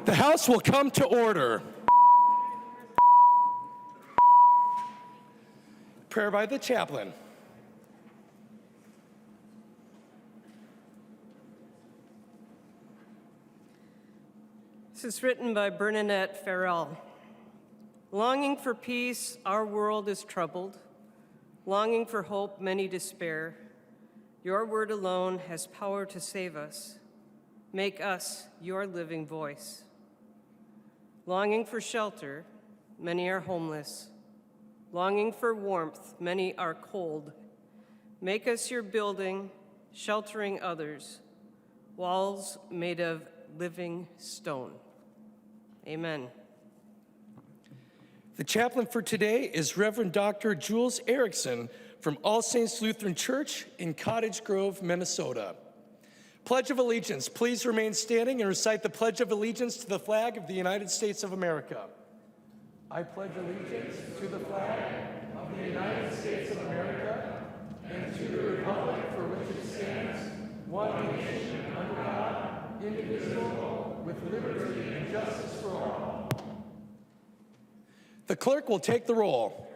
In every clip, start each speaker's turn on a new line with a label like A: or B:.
A: The House will come to order. Prayer by the chaplain.
B: This is written by Bernadette Farrell. Longing for peace, our world is troubled. Longing for hope, many despair. Your word alone has power to save us. Make us your living voice. Longing for shelter, many are homeless. Longing for warmth, many are cold. Make us your building, sheltering others, walls made of living stone. Amen.
A: The chaplain for today is Reverend Dr. Jules Erickson from All Saints Lutheran Church in Cottage Grove, Minnesota. Pledge of Allegiance. Please remain standing and recite the Pledge of Allegiance to the flag of the United States of America. I pledge allegiance to the flag of the United States of America and to the republic for which it stands, one nation under God, indivisible, with liberty and justice for all. The clerk will take the roll.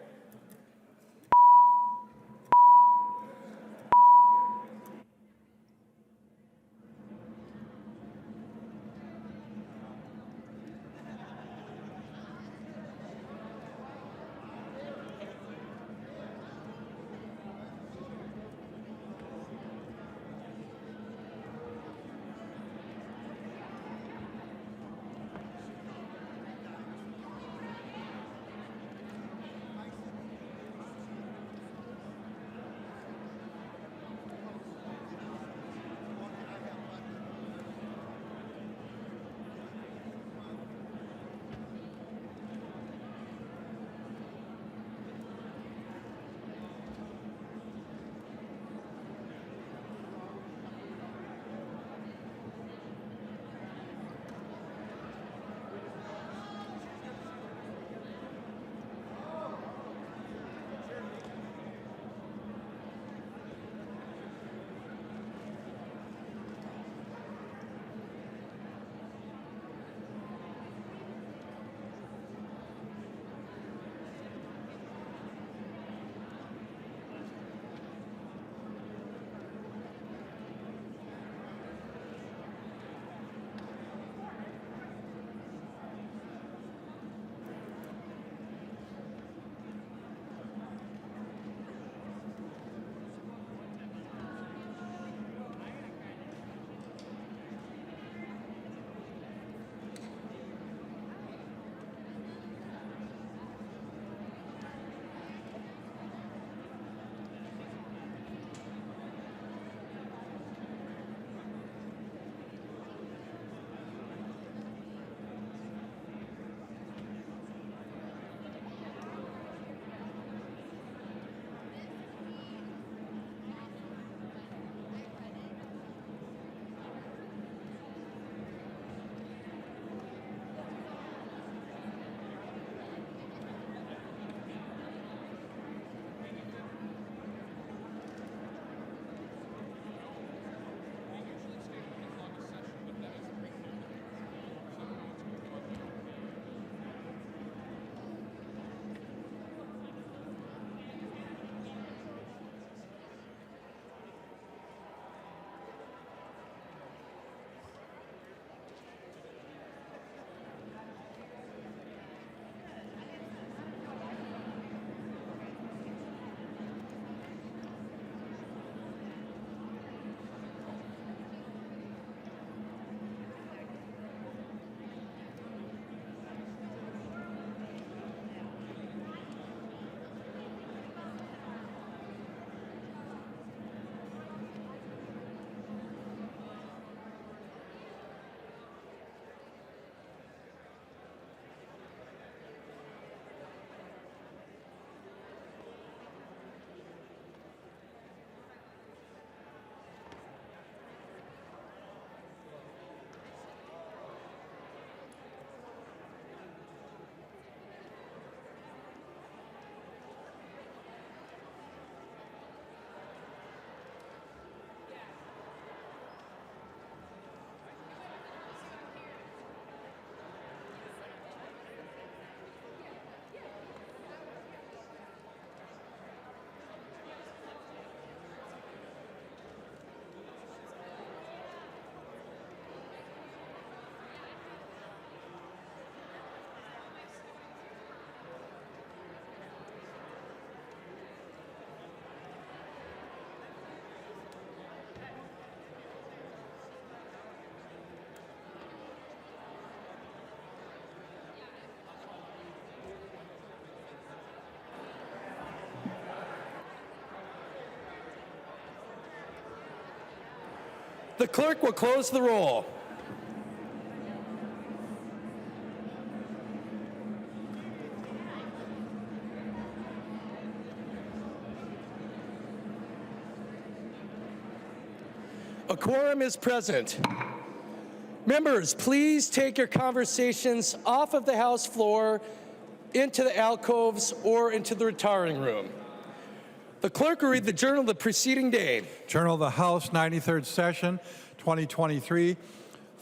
A: The clerk will close the roll. A quorum is present. Members, please take your conversations off of the House floor into the alcoves or into the retiring room. The clerk will read the journal of the preceding day.
C: Journal of the House, 93rd session, 2023,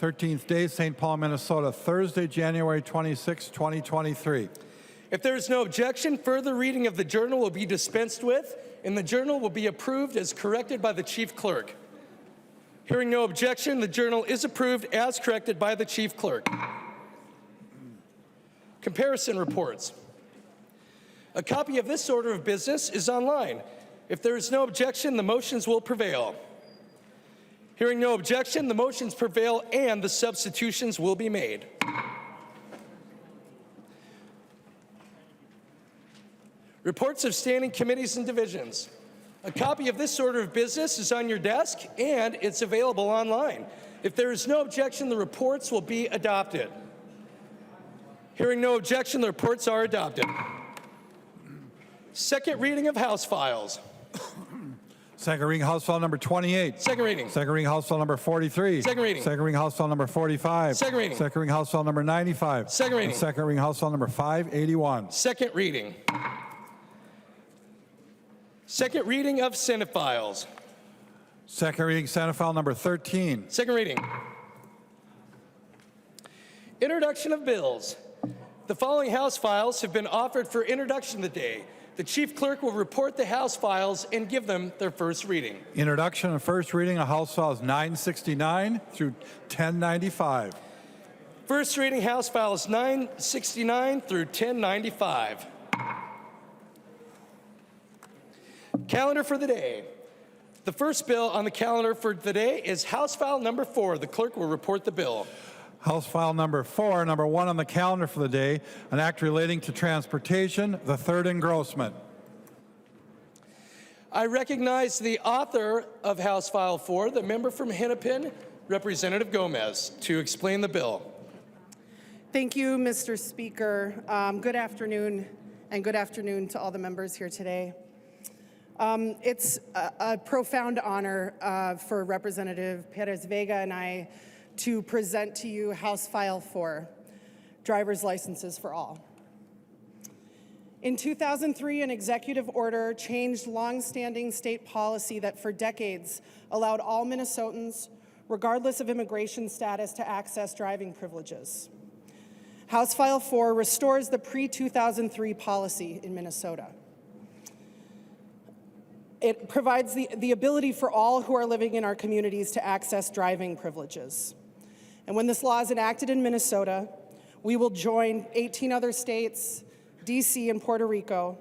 C: 13th day, St. Paul, Minnesota, Thursday, January 26, 2023.
A: If there is no objection, further reading of the journal will be dispensed with, and the journal will be approved as corrected by the chief clerk. Hearing no objection, the journal is approved as corrected by the chief clerk. Comparison reports. A copy of this order of business is online. If there is no objection, the motions will prevail. Hearing no objection, the motions prevail and the substitutions will be made. Reports of standing committees and divisions. A copy of this order of business is on your desk and it's available online. If there is no objection, the reports will be adopted. Hearing no objection, the reports are adopted. Second reading of House files.
C: Second reading House File number 28.
A: Second reading.
C: Second reading House File number 43.
A: Second reading.
C: Second reading House File number 45.
A: Second reading.
C: Second reading House File number 95.
A: Second reading.
C: And second reading House File number 581.
A: Second reading. Second reading of Senate files.
C: Second reading Senate File number 13.
A: Second reading. Introduction of bills. The following House files have been offered for introduction today. The chief clerk will report the House files and give them their first reading.
C: Introduction and first reading of House Files 969 through 1095.
A: First reading House files 969 through 1095. Calendar for the day. The first bill on the calendar for the day is House File number 4. The clerk will report the bill.
C: House File number 4, number 1 on the calendar for the day, an act relating to transportation, the third engrossment.
A: I recognize the author of House File 4, the member from Hennepin, Representative Gomez, to explain the bill.
D: Thank you, Mr. Speaker. Good afternoon, and good afternoon to all the members here today. It's a profound honor for Representative Perez Vega and I to present to you House File 4, Driver's Licenses for All. In 2003, an executive order changed longstanding state policy that for decades allowed all Minnesotans, regardless of immigration status, to access driving privileges. House File 4 restores the pre-2003 policy in Minnesota. It provides the ability for all who are living in our communities to access driving privileges. And when this law is enacted in Minnesota, we will join 18 other states, DC, and Puerto Rico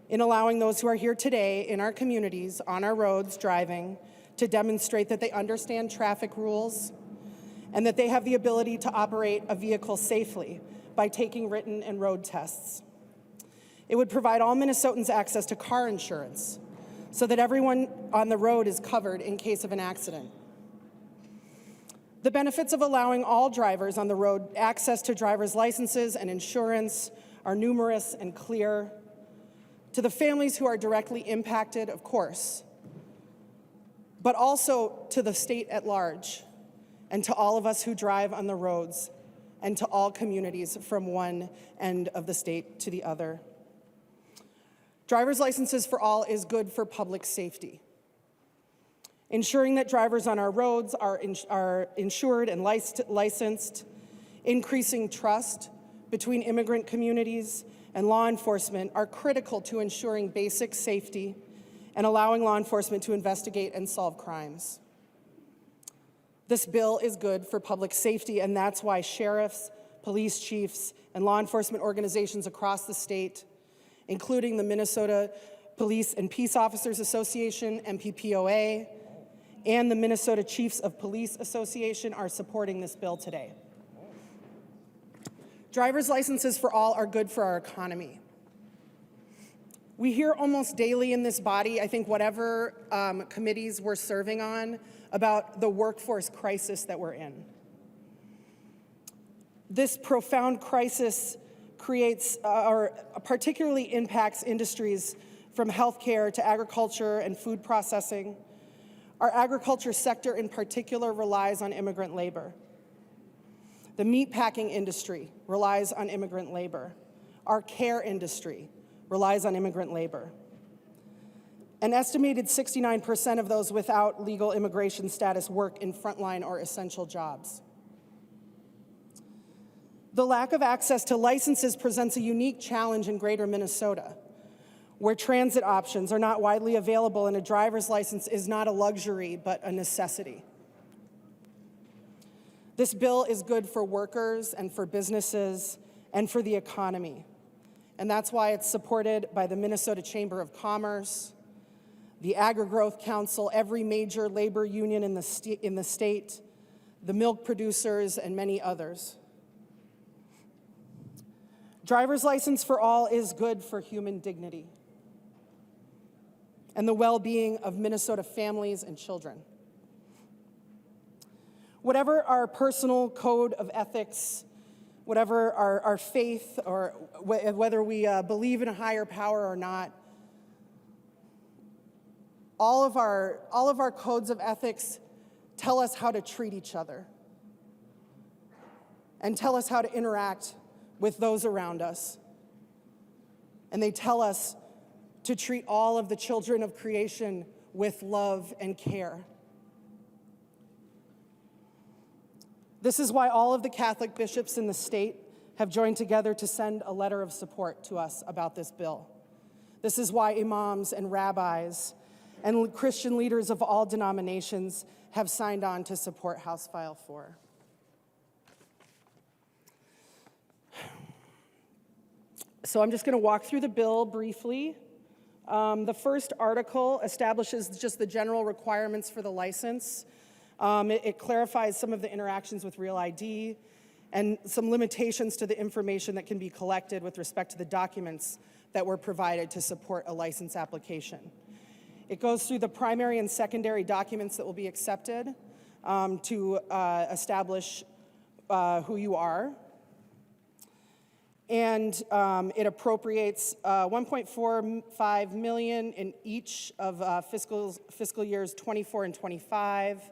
D: in allowing those who are here today in our communities, on our roads, driving, to demonstrate that they understand traffic rules and that they have the ability to operate a vehicle safely by taking written and road tests. It would provide all Minnesotans access to car insurance so that everyone on the road is covered in case of an accident. The benefits of allowing all drivers on the road access to driver's licenses and insurance are numerous and clear. To the families who are directly impacted, of course, but also to the state at large, and to all of us who drive on the roads, and to all communities from one end of the state to the other. Driver's licenses for all is good for public safety. Ensuring that drivers on our roads are insured and licensed, increasing trust between immigrant communities and law enforcement are critical to ensuring basic safety and allowing law enforcement to investigate and solve crimes. This bill is good for public safety, and that's why sheriffs, police chiefs, and law enforcement organizations across the state, including the Minnesota Police and Peace Officers Association, MPPOA, and the Minnesota Chiefs of Police Association are supporting this bill today. Driver's licenses for all are good for our economy. We hear almost daily in this body, I think whatever committees we're serving on, about the workforce crisis that we're in. This profound crisis creates or particularly impacts industries from healthcare to agriculture and food processing. Our agriculture sector in particular relies on immigrant labor. The meatpacking industry relies on immigrant labor. Our care industry relies on immigrant labor. An estimated 69% of those without legal immigration status work in frontline or essential jobs. The lack of access to licenses presents a unique challenge in greater Minnesota, where transit options are not widely available and a driver's license is not a luxury but a necessity. This bill is good for workers and for businesses and for the economy. And that's why it's supported by the Minnesota Chamber of Commerce, the Agri-Growth Council, every major labor union in the state, the milk producers, and many others. Driver's license for all is good for human dignity and the well-being of Minnesota families and children. Whatever our personal code of ethics, whatever our faith, or whether we believe in a higher power or not, all of our codes of ethics tell us how to treat each other and tell us how to interact with those around us. And they tell us to treat all of the children of creation with love and care. This is why all of the Catholic bishops in the state have joined together to send a letter of support to us about this bill. This is why imams and rabbis and Christian leaders of all denominations have signed on to support House File 4. So I'm just going to walk through the bill briefly. The first article establishes just the general requirements for the license. It clarifies some of the interactions with Real ID and some limitations to the information that can be collected with respect to the documents that were provided to support a license application. It goes through the primary and secondary documents that will be accepted to establish who you are. And it appropriates $1.45 million in each of fiscal years 24 and 25,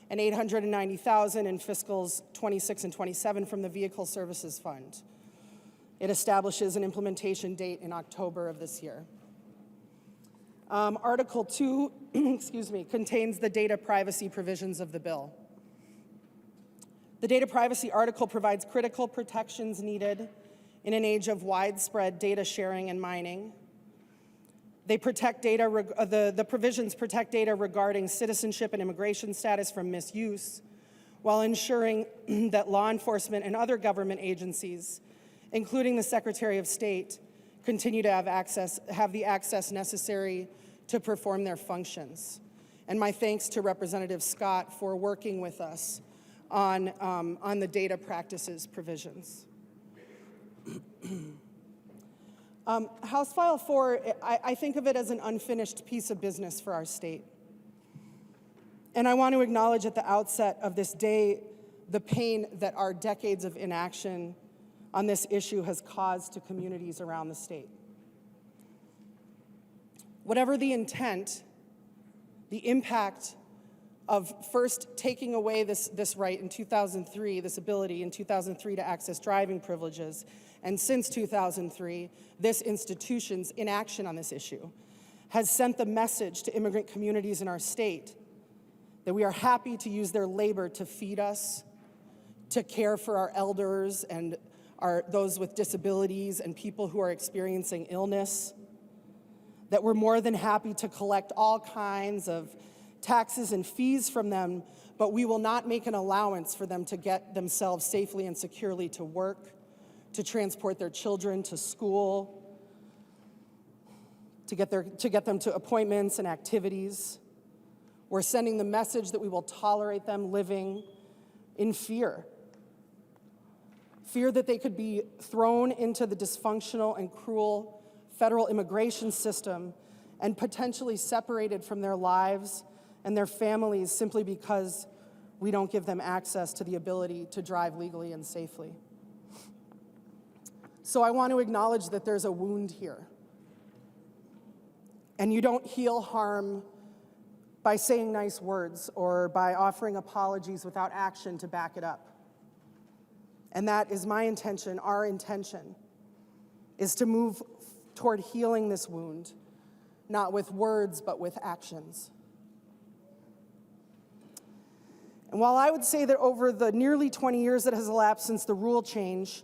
D: and $890,000 in fiscals 26 and 27 from the Vehicle Services Fund. It establishes an implementation date in October of this year. Article 2, contains the data privacy provisions of the bill. The data privacy article provides critical protections needed in an age of widespread data sharing and mining. They protect data, the provisions protect data regarding citizenship and immigration status from misuse, while ensuring that law enforcement and other government agencies, including the Secretary of State, continue to have the access necessary to perform their functions. And my thanks to Representative Scott for working with us on the data practices provisions. House File 4, I think of it as an unfinished piece of business for our state. And I want to acknowledge at the outset of this day the pain that our decades of inaction on this issue has caused to communities around the state. Whatever the intent, the impact of first taking away this right in 2003, this ability in 2003 to access driving privileges, and since 2003, this institution's inaction on this issue has sent the message to immigrant communities in our state that we are happy to use their labor to feed us, to care for our elders and those with disabilities and people who are experiencing illness, that we're more than happy to collect all kinds of taxes and fees from them, but we will not make an allowance for them to get themselves safely and securely to work, to transport their children to school, to get them to appointments and activities. We're sending the message that we will tolerate them living in fear. Fear that they could be thrown into the dysfunctional and cruel federal immigration system and potentially separated from their lives and their families simply because we don't give them access to the ability to drive legally and safely. So I want to acknowledge that there's a wound here. And you don't heal harm by saying nice words or by offering apologies without action to back it up. And that is my intention, our intention, is to move toward healing this wound, not with words, but with actions. And while I would say that over the nearly 20 years that has elapsed since the rule change,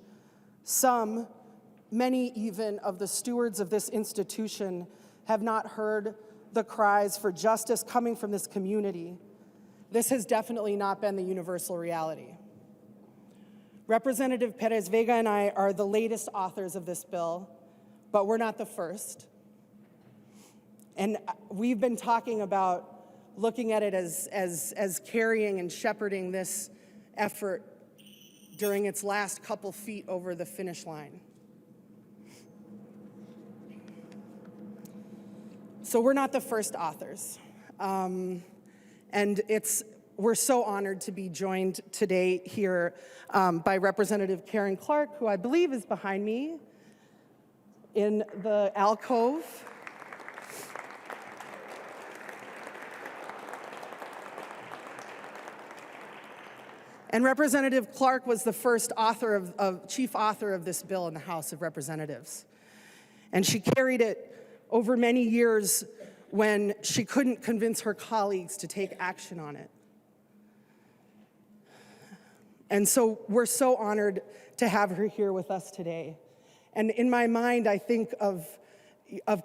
D: many even of the stewards of this institution have not heard the cries for justice coming from this community, this has definitely not been the universal reality. Representative Perez Vega and I are the latest authors of this bill, but we're not the first. And we've been talking about looking at it as carrying and shepherding this effort during its last couple feet over the finish line. So we're not the first authors. And we're so honored to be joined today here by Representative Karen Clark, who I believe is behind me in the alcove. And Representative Clark was the first chief author of this bill in the House of Representatives. And she carried it over many years when she couldn't convince her colleagues to take action on it. And so we're so honored to have her here with us today. And in my mind, I think of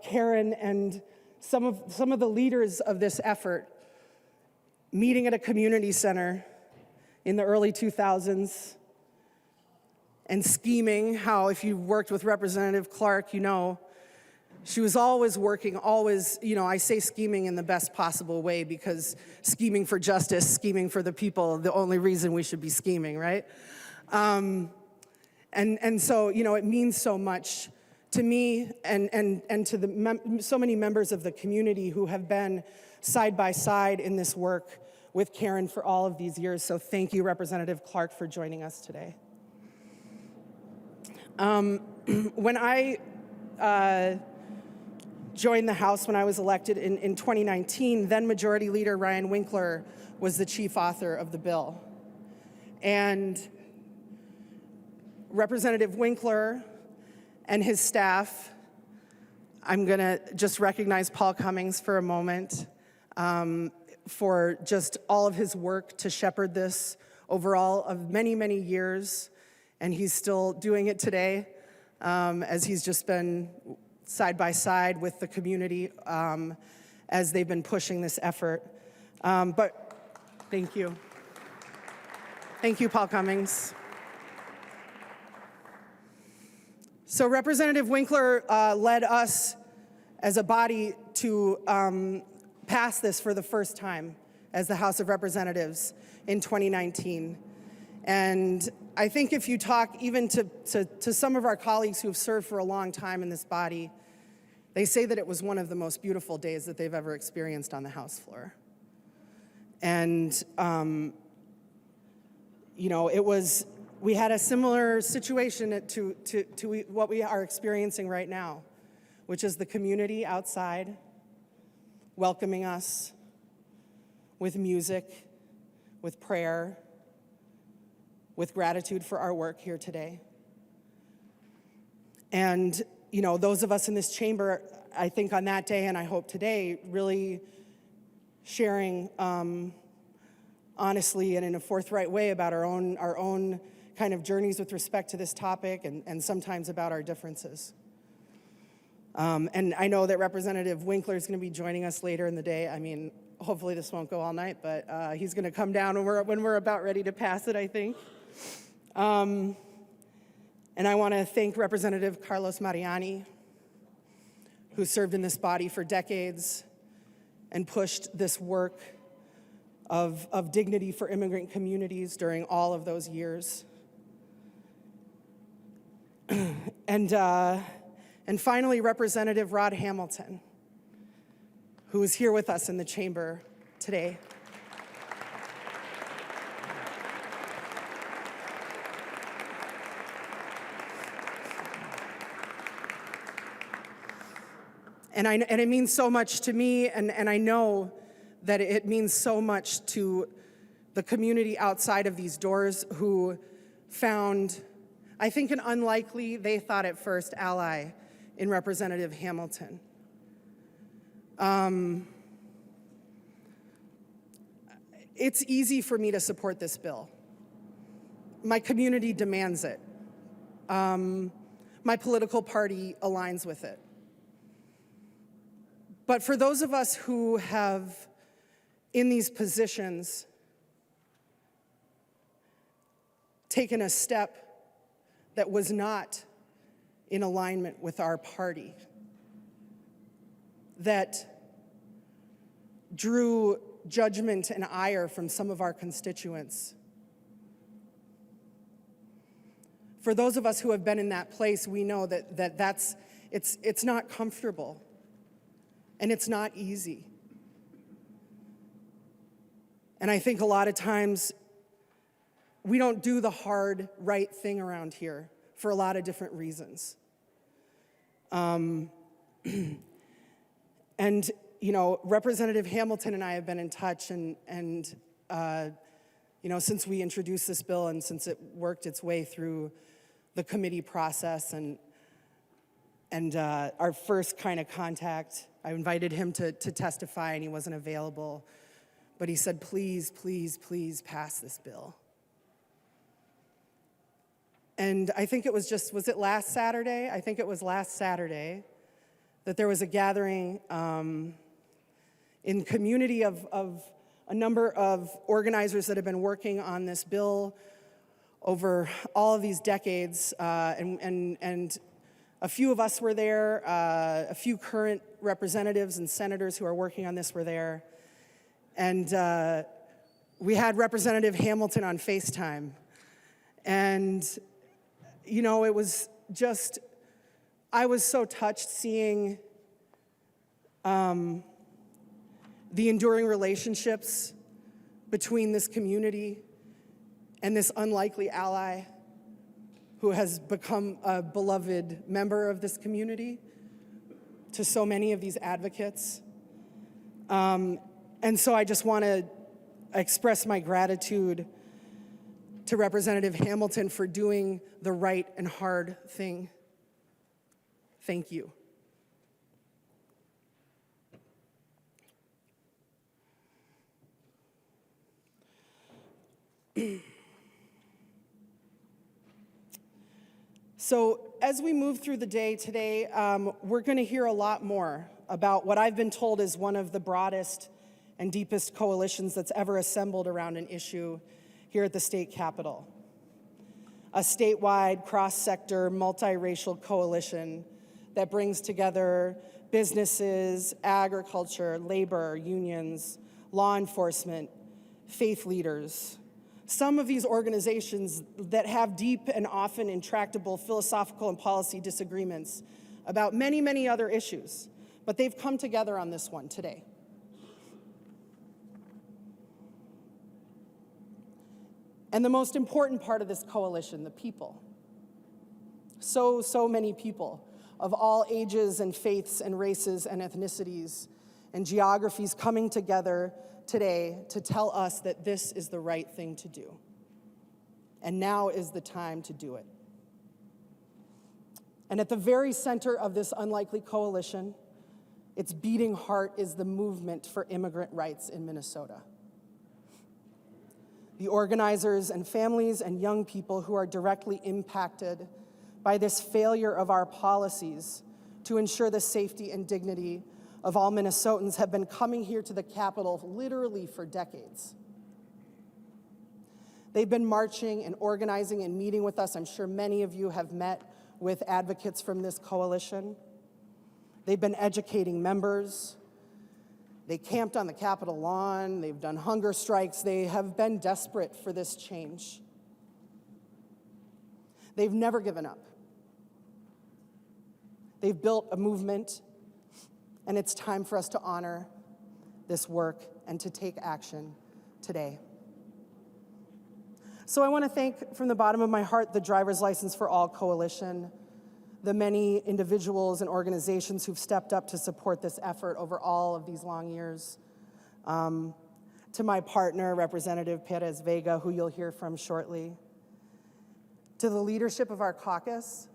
D: Karen and some of the leaders of this effort meeting at a community center in the early 2000s and scheming how, if you worked with Representative Clark, you know, she was always working, always, I say scheming in the best possible way, because scheming for justice, scheming for the people, the only reason we should be scheming, right? And so, it means so much to me and to so many members of the community who have been side by side in this work with Karen for all of these years. So thank you, Representative Clark, for joining us today. When I joined the House when I was elected in 2019, then Majority Leader Ryan Winkler was the chief author of the bill. And Representative Winkler and his staff, I'm gonna just recognize Paul Cummings for a moment, for just all of his work to shepherd this overall of many, many years. And he's still doing it today, as he's just been side by side with the community as they've been pushing this effort. But thank you. Thank you, Paul Cummings. So Representative Winkler led us as a body to pass this for the first time as the House of Representatives in 2019. And I think if you talk even to some of our colleagues who have served for a long time in this body, they say that it was one of the most beautiful days that they've ever experienced on the House floor. And, we had a similar situation to what we are experiencing right now, which is the community outside welcoming us with music, with prayer, with gratitude for our work here today. And, those of us in this chamber, I think on that day, and I hope today, really sharing honestly and in a forthright way about our own kind of journeys with respect to this topic, and sometimes about our differences. And I know that Representative Winkler is going to be joining us later in the day. I mean, hopefully this won't go all night, but he's going to come down when we're about ready to pass it, I think. And I want to thank Representative Carlos Mariani, who served in this body for decades and pushed this work of dignity for immigrant communities during all of those years. And finally, Representative Rod Hamilton, who is here with us in the chamber today. And it means so much to me, and I know that it means so much to the community outside of these doors who found, I think, an unlikely, they thought at first, ally in Representative Hamilton. It's easy for me to support this bill. My community demands it. My political party aligns with it. But for those of us who have, in these positions, taken a step that was not in alignment with our party, that drew judgment and ire from some of our constituents, for those of us who have been in that place, we know that it's not comfortable. And it's not easy. And I think a lot of times we don't do the hard, right thing around here for a lot of different reasons. And, Representative Hamilton and I have been in touch, and since we introduced this bill and since it worked its way through the committee process and our first kind of contact, I invited him to testify, and he wasn't available. But he said, please, please, please pass this bill. And I think it was was it last Saturday? I think it was last Saturday that there was a gathering in community of a number of organizers that have been working on this bill over all of these decades, and a few of us were there, a few current representatives and senators who are working on this were there. And we had Representative Hamilton on FaceTime. And, it was just, I was so touched seeing the enduring relationships between this community and this unlikely ally who has become a beloved member of this community to so many of these advocates. And so I just want to express my gratitude to Representative Hamilton for doing the right and hard thing. Thank you. So as we move through the day today, we're going to hear a lot more about what I've been told is one of the broadest and deepest coalitions that's ever assembled around an issue here at the state capitol. A statewide, cross-sector, multiracial coalition that brings together businesses, agriculture, labor, unions, law enforcement, faith leaders. Some of these organizations that have deep and often intractable philosophical and policy disagreements about many, many other issues, but they've come together on this one today. And the most important part of this coalition, the people. So many people of all ages and faiths and races and ethnicities and geographies coming together today to tell us that this is the right thing to do. And now is the time to do it. And at the very center of this unlikely coalition, its beating heart is the movement for immigrant rights in Minnesota. The organizers and families and young people who are directly impacted by this failure of our policies to ensure the safety and dignity of all Minnesotans have been coming here to the Capitol literally for decades. They've been marching and organizing and meeting with us. I'm sure many of you have met with advocates from this coalition. They've been educating members. They camped on the Capitol lawn. They've done hunger strikes. They have been desperate for this change. They've never given up. They've built a movement, and it's time for us to honor this work and to take action today. So I want to thank from the bottom of my heart the Driver's License for All Coalition, the many individuals and organizations who've stepped up to support this effort over all of these long years. To my partner, Representative Perez Vega, who you'll hear from shortly. To the leadership of our caucus,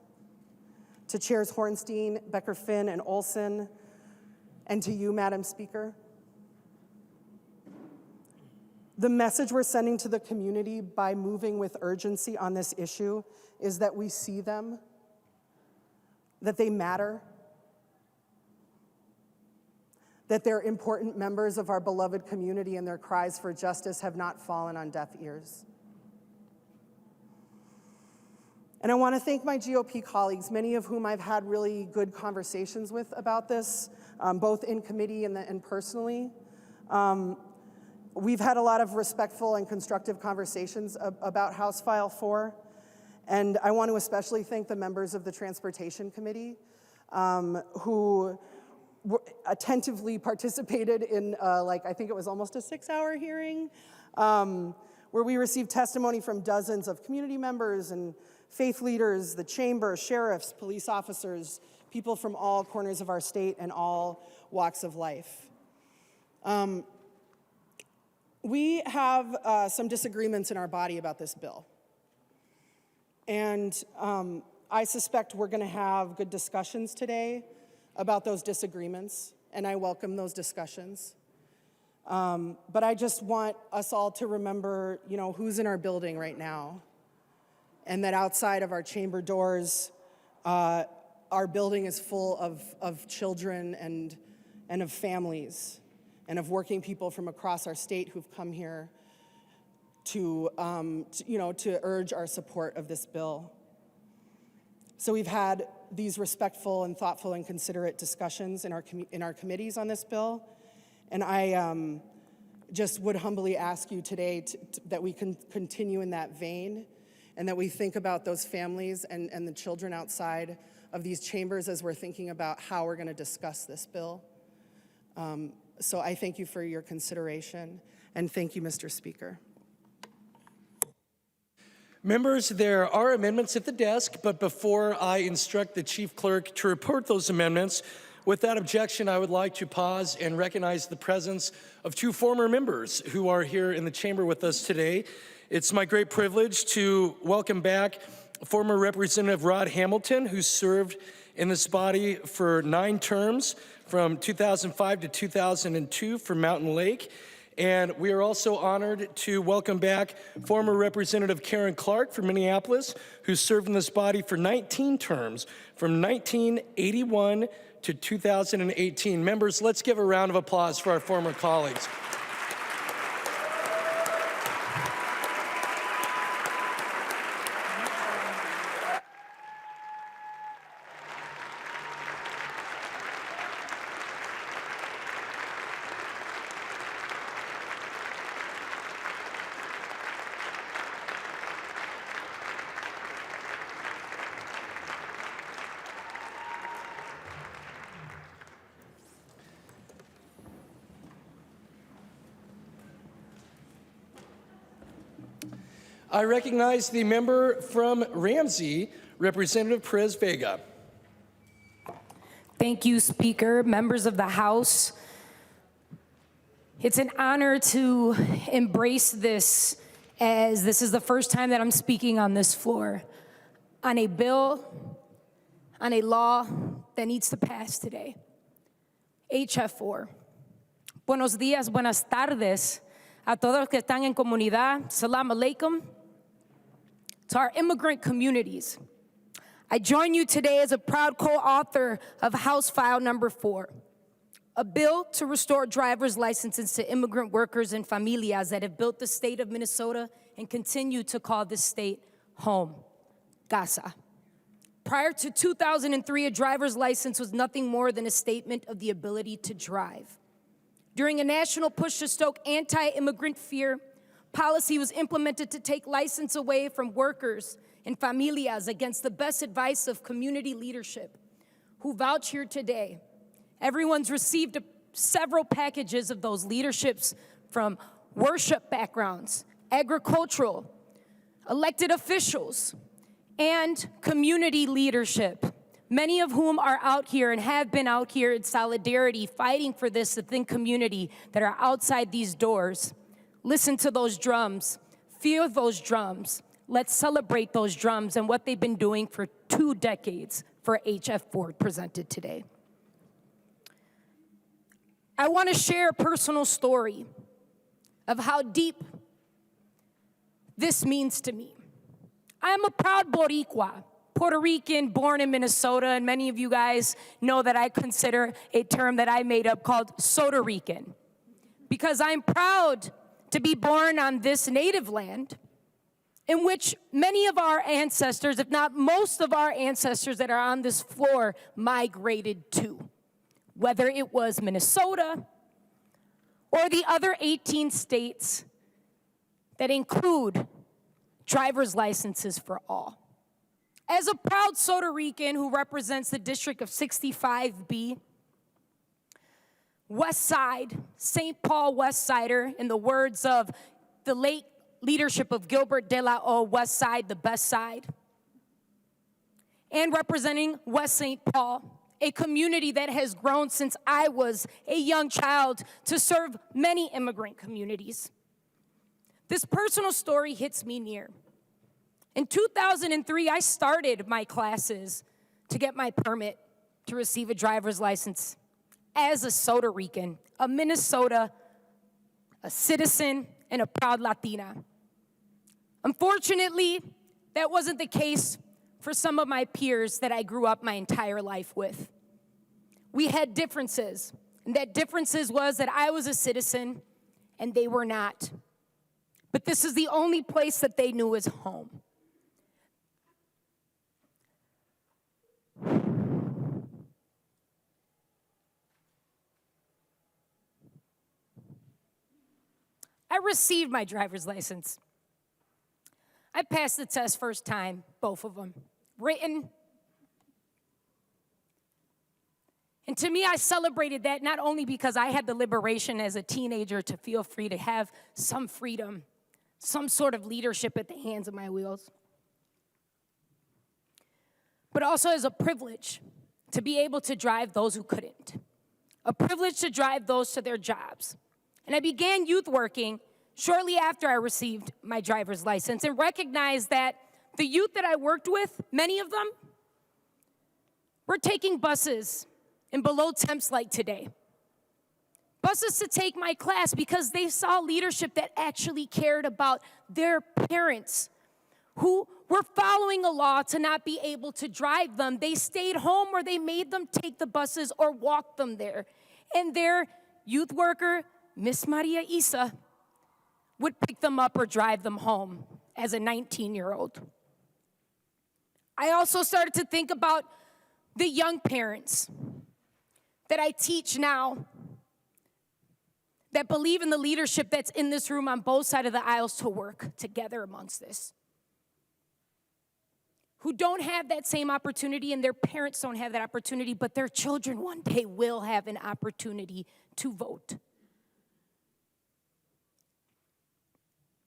D: to Chairs Hornstein, Becker-Finn, and Olson, and to you, Madam Speaker. The message we're sending to the community by moving with urgency on this issue is that we see them, that they matter, that they're important members of our beloved community and their cries for justice have not fallen on deaf ears. And I want to thank my GOP colleagues, many of whom I've had really good conversations with about this, both in committee and personally. We've had a lot of respectful and constructive conversations about House File 4, and I want to especially thank the members of the Transportation Committee who attentively participated in, I think it was almost a 6-hour hearing, where we received testimony from dozens of community members and faith leaders, the chamber, sheriffs, police officers, people from all corners of our state and all walks of life. We have some disagreements in our body about this bill. And I suspect we're gonna have good discussions today about those disagreements, and I welcome those discussions. But I just want us all to remember, who's in our building right now, and that outside of our chamber doors, our building is full of children and of families and of working people from across our state who've come here to urge our support of this bill. So we've had these respectful and thoughtful and considerate discussions in our committees on this bill, and I just would humbly ask you today that we can continue in that vein, and that we think about those families and the children outside of these chambers as we're thinking about how we're going to discuss this bill. So I thank you for your consideration, and thank you, Mr. Speaker.
A: Members, there are amendments at the desk, but before I instruct the Chief Clerk to report those amendments, without objection, I would like to pause and recognize the presence of two former members who are here in the chamber with us today. It's my great privilege to welcome back former Representative Rod Hamilton, who served in this body for 9 terms from 2005 to 2002 for Mountain Lake. And we are also honored to welcome back former Representative Karen Clark from Minneapolis, who served in this body for 19 terms from 1981 to 2018. Members, let's give a round of applause for our former colleagues. I recognize the member from Ramsey, Representative Perez Vega.
E: Thank you, Speaker, members of the House. It's an honor to embrace this, as this is the first time that I'm speaking on this floor on a bill, on a law that needs to pass today. HF 4. Buenos días, buenas tardes a todos los que están en comunidad. Salam alaikum. To our immigrant communities, I join you today as a proud co-author of House File Number 4, a bill to restore driver's licenses to immigrant workers and familias that have built the state of Minnesota and continue to call this state home, Casa. Prior to 2003, a driver's license was nothing more than a statement of the ability to drive. During a national push to stoke anti-immigrant fear, policy was implemented to take license away from workers and familias against the best advice of community leadership who vouch here today. Everyone's received a several packages of those leaderships from worship backgrounds, agricultural, elected officials, and community leadership, many of whom are out here and have been out here in solidarity, fighting for this within community that are outside these doors. Listen to those drums, feel those drums. Let's celebrate those drums and what they've been doing for 2 decades for H.F. Ford presented today. I want to share a personal story of how deep this means to me. I am a proud Boricua, Puerto Rican, born in Minnesota, and many of you guys know that I consider a term that I made up called Soda Rican, because I'm proud to be born on this native land in which many of our ancestors, if not most of our ancestors that are on this floor, migrated to, whether it was Minnesota or the other 18 states that include driver's licenses for all. As a proud Soda Rican who represents the District of 65B, West Side, St. Paul West Sider, in the words of the late leadership of Gilbert de la O, West Side, the best side, and representing West St. Paul, a community that has grown since I was a young child to serve many immigrant communities. This personal story hits me near. In 2003, I started my classes to get my permit to receive a driver's license as a Soda Rican, a Minnesota, a citizen, and a proud Latina. Unfortunately, that wasn't the case for some of my peers that I grew up my entire life with. We had differences, and that differences was that I was a citizen and they were not. But this is the only place that they knew as home. I received my driver's license. I passed the test first time, both of them, written. And to me, I celebrated that not only because I had the liberation as a teenager to feel free to have some freedom, some sort of leadership at the hands of my wheels, but also as a privilege to be able to drive those who couldn't, a privilege to drive those to their jobs. And I began youth working shortly after I received my driver's license and recognized that the youth that I worked with, many of them, were taking buses in below temps like today. Buses to take my class because they saw leadership that actually cared about their parents who were following a law to not be able to drive them. They stayed home or they made them take the buses or walk them there. And their youth worker, Miss Maria Isa, would pick them up or drive them home as a 19-year-old. I also started to think about the young parents that I teach now that believe in the leadership that's in this room on both sides of the aisles to work together amongst this, who don't have that same opportunity and their parents don't have that opportunity, but their children one day will have an opportunity to vote.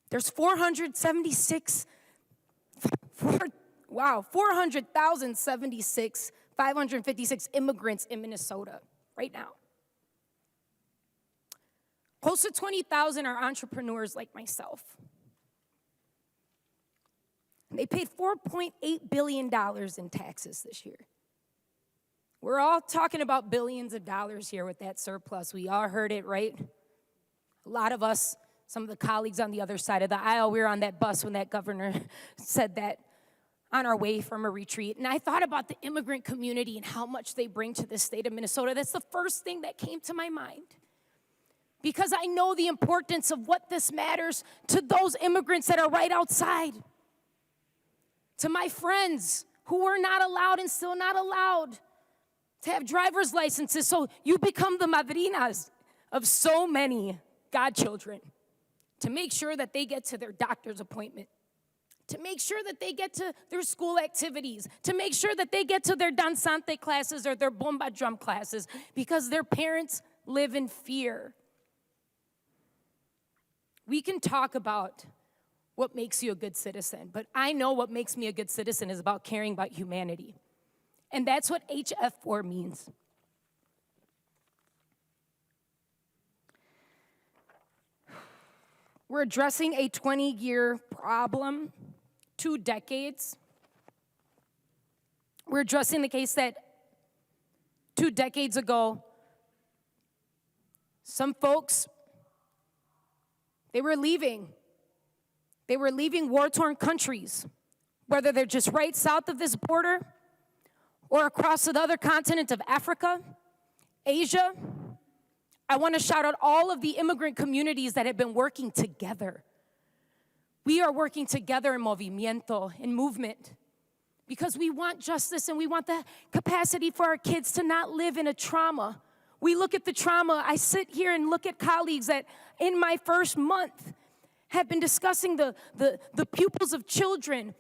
E: There's 556 immigrants in Minnesota right now. Close to 20,000 are entrepreneurs like myself. They paid $4.8 billion in taxes this year. We're all talking about billions of dollars here with that surplus. We all heard it, right? A lot of us, some of the colleagues on the other side of the aisle, we were on that bus when that governor said that on our way from a retreat. And I thought about the immigrant community and how much they bring to the state of Minnesota. That's the first thing that came to my mind. Because I know the importance of what this matters to those immigrants that are right outside. To my friends who were not allowed and still not allowed to have driver's licenses. So you become the madrinas of so many godchildren to make sure that they get to their doctor's appointment, to make sure that they get to their school activities, to make sure that they get to their danzante classes or their bomba drum classes, because their parents live in fear. We can talk about what makes you a good citizen, but I know what makes me a good citizen is about caring about humanity. And that's what HF4 means. We're addressing a 20-year problem, 2 decades. We're addressing the case that 2 decades ago, some folks, they were leaving. They were leaving war-torn countries, whether they're just right south of this border or across the other continent of Africa, Asia. I want to shout out all of the immigrant communities that have been working together. We are working together in movimiento, in movement, because we want justice and we want the capacity for our kids to not live in a trauma. We look at the trauma. I sit here and look at colleagues that in my first month have been discussing the pupils of children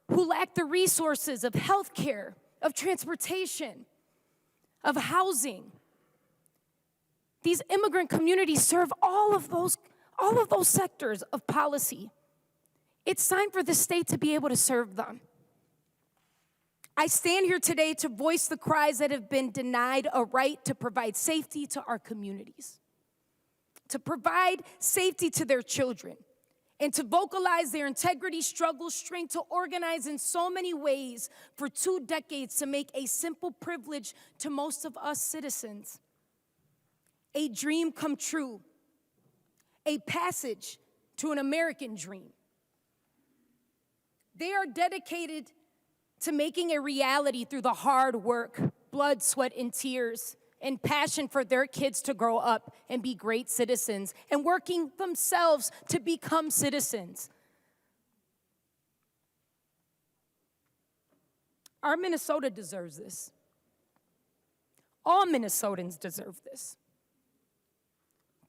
E: who lack the resources of health care, of transportation, of housing. These immigrant communities serve all of those sectors of policy. It's time for the state to be able to serve them. I stand here today to voice the cries that have been denied a right to provide safety to our communities, to provide safety to their children, and to vocalize their integrity, struggle, strength, to organize in so many ways for 2 decades to make a simple privilege to most of us citizens a dream come true, a passage to an American dream. They are dedicated to making a reality through the hard work, blood, sweat, and tears, and passion for their kids to grow up and be great citizens, and working themselves to become citizens. Our Minnesota deserves this. All Minnesotans deserve this.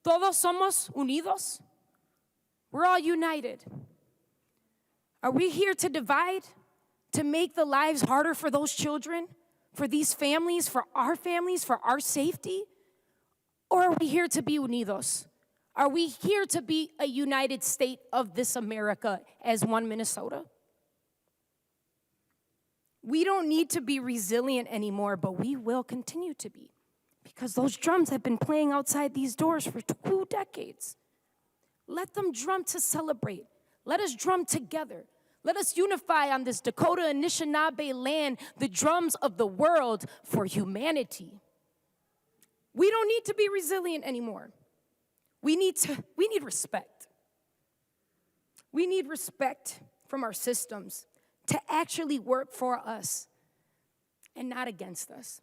E: Todos somos unidos. We're all united. Are we here to divide, to make the lives harder for those children, for these families, for our safety? Or are we here to be unidos? Are we here to be a united state of this America as one Minnesota? We don't need to be resilient anymore, but we will continue to be, because those drums have been playing outside these doors for 2 decades. Let them drum to celebrate. Let us drum together. Let us unify on this Dakota Anishinaabe land, the drums of the world for humanity. We don't need to be resilient anymore. We need respect. We need respect from our systems to actually work for us and not against us.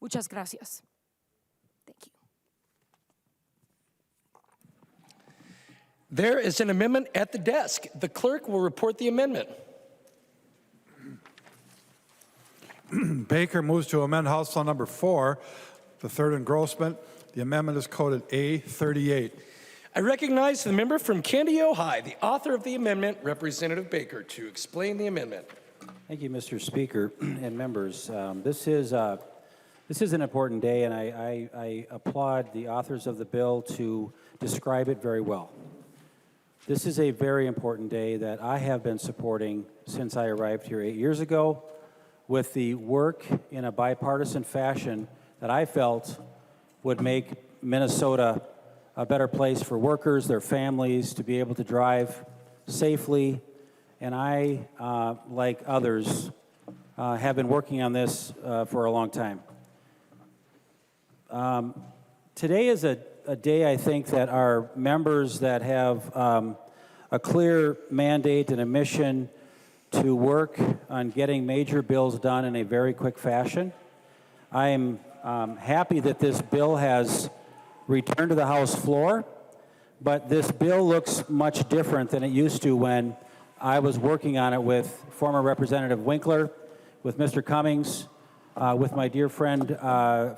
E: Muchas gracias. Thank you.
A: There is an amendment at the desk. The clerk will report the amendment.
C: Baker moves to amend House Law Number 4, the third engrossment. The amendment is coded A38.
A: I recognize the member from Candido High, the author of the amendment, Representative Baker, to explain the amendment.
F: Thank you, Mr. Speaker and members. This is an important day, and I applaud the authors of the bill to describe it very well. This is a very important day that I have been supporting since I arrived here 8 years ago, with the work in a bipartisan fashion that I felt would make Minnesota a better place for workers, their families, to be able to drive safely. And I, like others, have been working on this for a long time. Today is a day, I think, that our members that have a clear mandate and a mission to work on getting major bills done in a very quick fashion. I am happy that this bill has returned to the House floor, but this bill looks much different than it used to when I was working on it with former Representative Winkler, with Mr. Cummings, with my dear friend,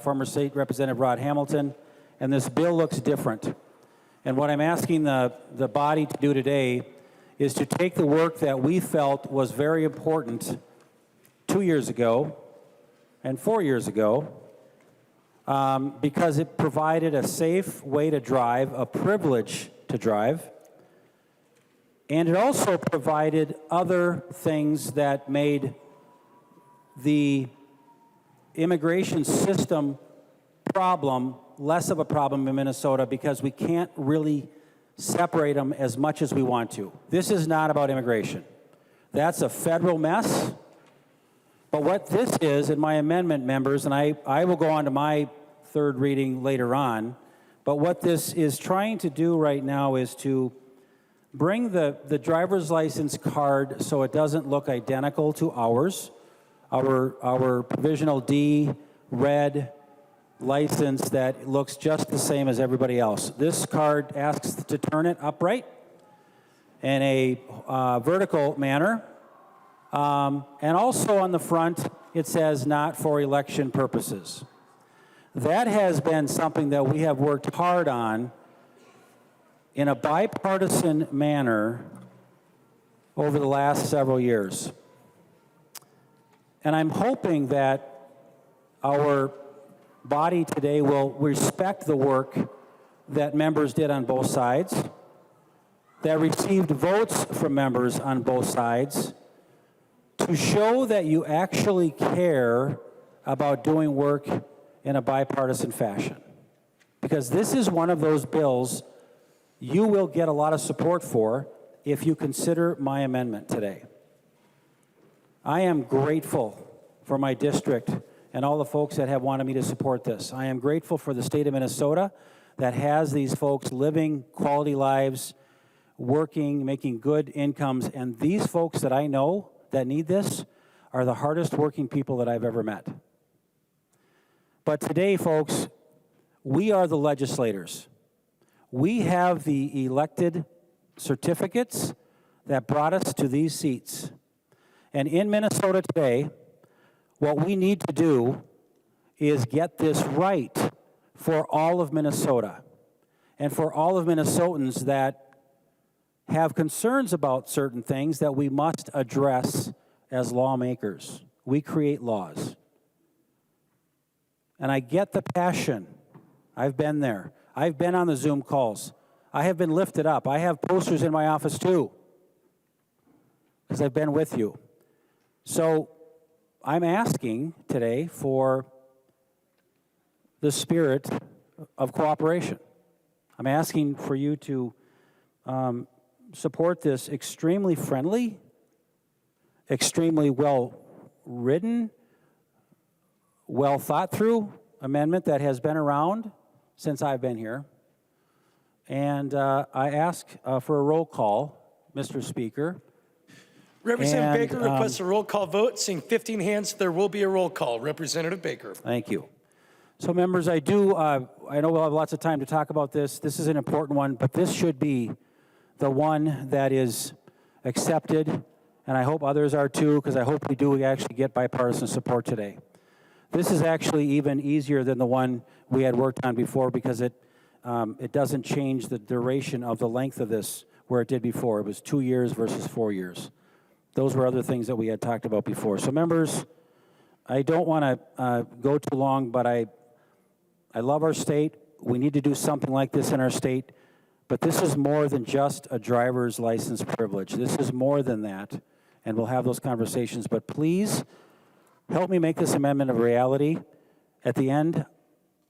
F: former State Representative Rod Hamilton, and this bill looks different. And what I'm asking the body to do today is to take the work that we felt was very important 2 years ago and 4 years ago, because it provided a safe way to drive, a privilege to drive, and it also provided other things that made the immigration system problem less of a problem in Minnesota, because we can't really separate them as much as we want to. This is not about immigration. That's a federal mess. But what this is, in my amendment, members, and I will go on to my third reading later on, but what this is trying to do right now is to bring the driver's license card so it doesn't look identical to ours, our provisional D red license that looks just the same as everybody else. This card asks to turn it upright in a vertical manner. And also on the front, it says not for election purposes. That has been something that we have worked hard on in a bipartisan manner over the last several years. And I'm hoping that our body today will respect the work that members did on both sides, that received votes from members on both sides, to show that you actually care about doing work in a bipartisan fashion. Because this is one of those bills you will get a lot of support for if you consider my amendment today. I am grateful for my district and all the folks that have wanted me to support this. I am grateful for the state of Minnesota that has these folks living quality lives, working, making good incomes, and these folks that I know that need this are the hardest working people that I've ever met. But today, folks, we are the legislators. We have the elected certificates that brought us to these seats. And in Minnesota today, what we need to do is get this right for all of Minnesota and for all of Minnesotans that have concerns about certain things that we must address as lawmakers. We create laws. And I get the passion. I've been there. I've been on the Zoom calls. I have been lifted up. I have posters in my office too, because I've been with you. So I'm asking today for the spirit of cooperation. I'm asking for you to support this extremely friendly, extremely well-written, well-thought-through amendment that has been around since I've been here. And I ask for a roll call, Mr. Speaker.
A: Representative Baker requests a roll call vote. Seeing 15 hands, there will be a roll call. Representative Baker.
F: Thank you. So members, I know we'll have lots of time to talk about this. This is an important one, but this should be the one that is accepted, and I hope others are too, because I hope we actually get bipartisan support today. This is actually even easier than the one we had worked on before, because it doesn't change the duration of the length of this where it did before. It was 2 years versus 4 years. Those were other things that we had talked about before. So members, I don't want to go too long, but I love our state. We need to do something like this in our state. But this is more than just a driver's license privilege. This is more than that, and we'll have those conversations. But please help me make this amendment a reality. At the end,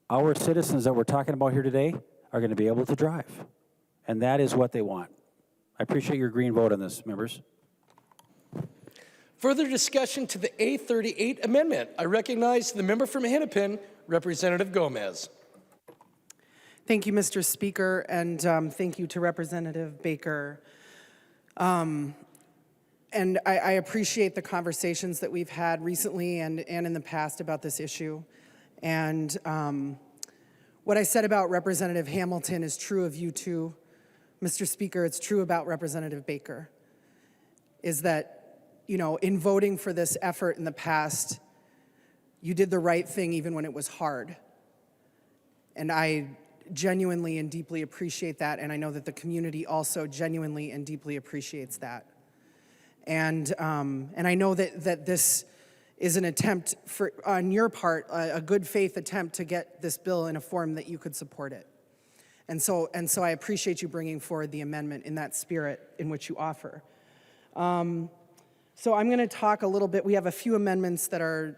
F: our citizens that we're talking about here today are going to be able to drive, and that is what they want. I appreciate your green vote on this, members.
A: Further discussion to the A38 amendment. I recognize the member from Hennepin, Representative Gomez.
D: Thank you, Mr. Speaker, and thank you to Representative Baker. And I appreciate the conversations that we've had recently and in the past about this issue. And what I said about Representative Hamilton is true of you too, Mr. Speaker. It's true about Representative Baker, is that, you know, in voting for this effort in the past, you did the right thing even when it was hard. And I genuinely and deeply appreciate that, and I know that the community also genuinely and deeply appreciates that. And I know that this is an attempt on your part, a good faith attempt to get this bill in a form that you could support it. And so I appreciate you bringing forward the amendment in that spirit in which you offer. So I'm going to talk a little bit. We have a few amendments that are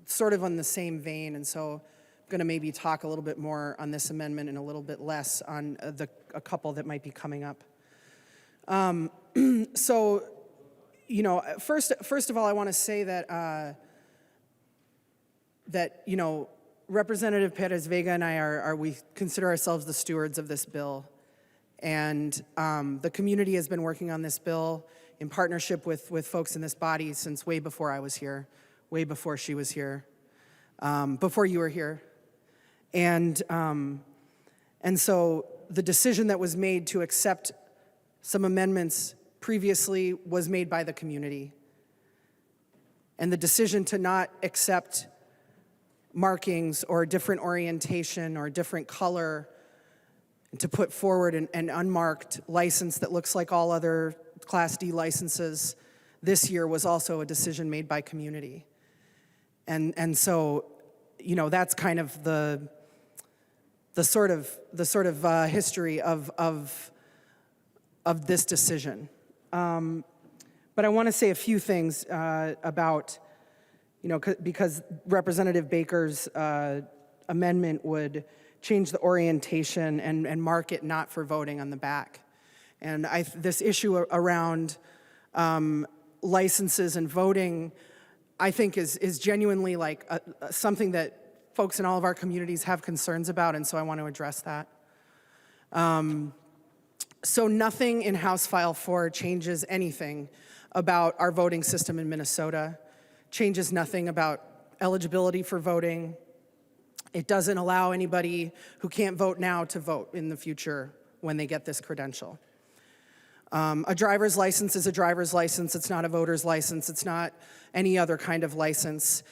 D: sort of on the same vein, and so I'm going to maybe talk a little bit more on this amendment and a little bit less on a couple that might be coming up. So, you know, first of all, I want to say that you know, Representative Perez Vega and I we consider ourselves the stewards of this bill, and the community has been working on this bill in partnership with folks in this body since way before I was here, way before she was here, before you were here, and so the decision that was made to accept some amendments previously was made by the community, and the decision to not accept markings or different orientation or different color, and to put forward an unmarked license that looks like all other Class D licenses this year was also a decision made by community. And so, you know, that's kind of the sort of history of this decision. But I want to say a few things about, you know, because Representative Baker's amendment would change the orientation and mark it not for voting on the back. And this issue around licenses and voting, I think is genuinely like something that folks in all of our communities have concerns about, and so I want to address that. So nothing in House File 4 changes anything about our voting system in Minnesota, changes nothing about eligibility for voting. It doesn't allow anybody who can't vote now to vote in the future when they get this credential. A driver's license is a driver's license. It's not a voter's license. It's not any other kind of license.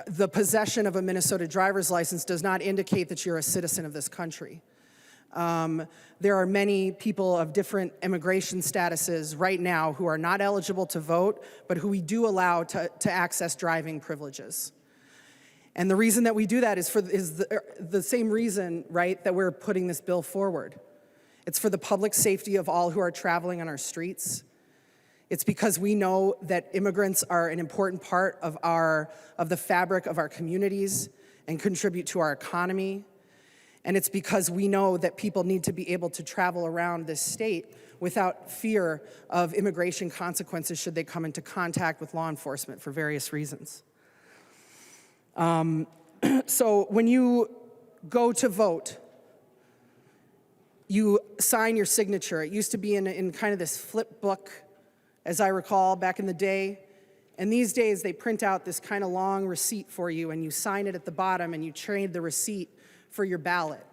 D: The possession of a Minnesota driver's license does not indicate that you're a citizen of this country. There are many people of different immigration statuses right now who are not eligible to vote, but who we do allow to access driving privileges. And the reason that we do that is the same reason, right, that we're putting this bill forward. It's for the public safety of all who are traveling on our streets. It's because we know that immigrants are an important part of the fabric of our communities and contribute to our economy. And it's because we know that people need to be able to travel around this state without fear of immigration consequences should they come into contact with law enforcement for various reasons. So when you go to vote, you sign your signature. It used to be in kind of this flip book, as I recall, back in the day. And these days, they print out this kind of long receipt for you, and you sign it at the bottom, and you trade the receipt for your ballot.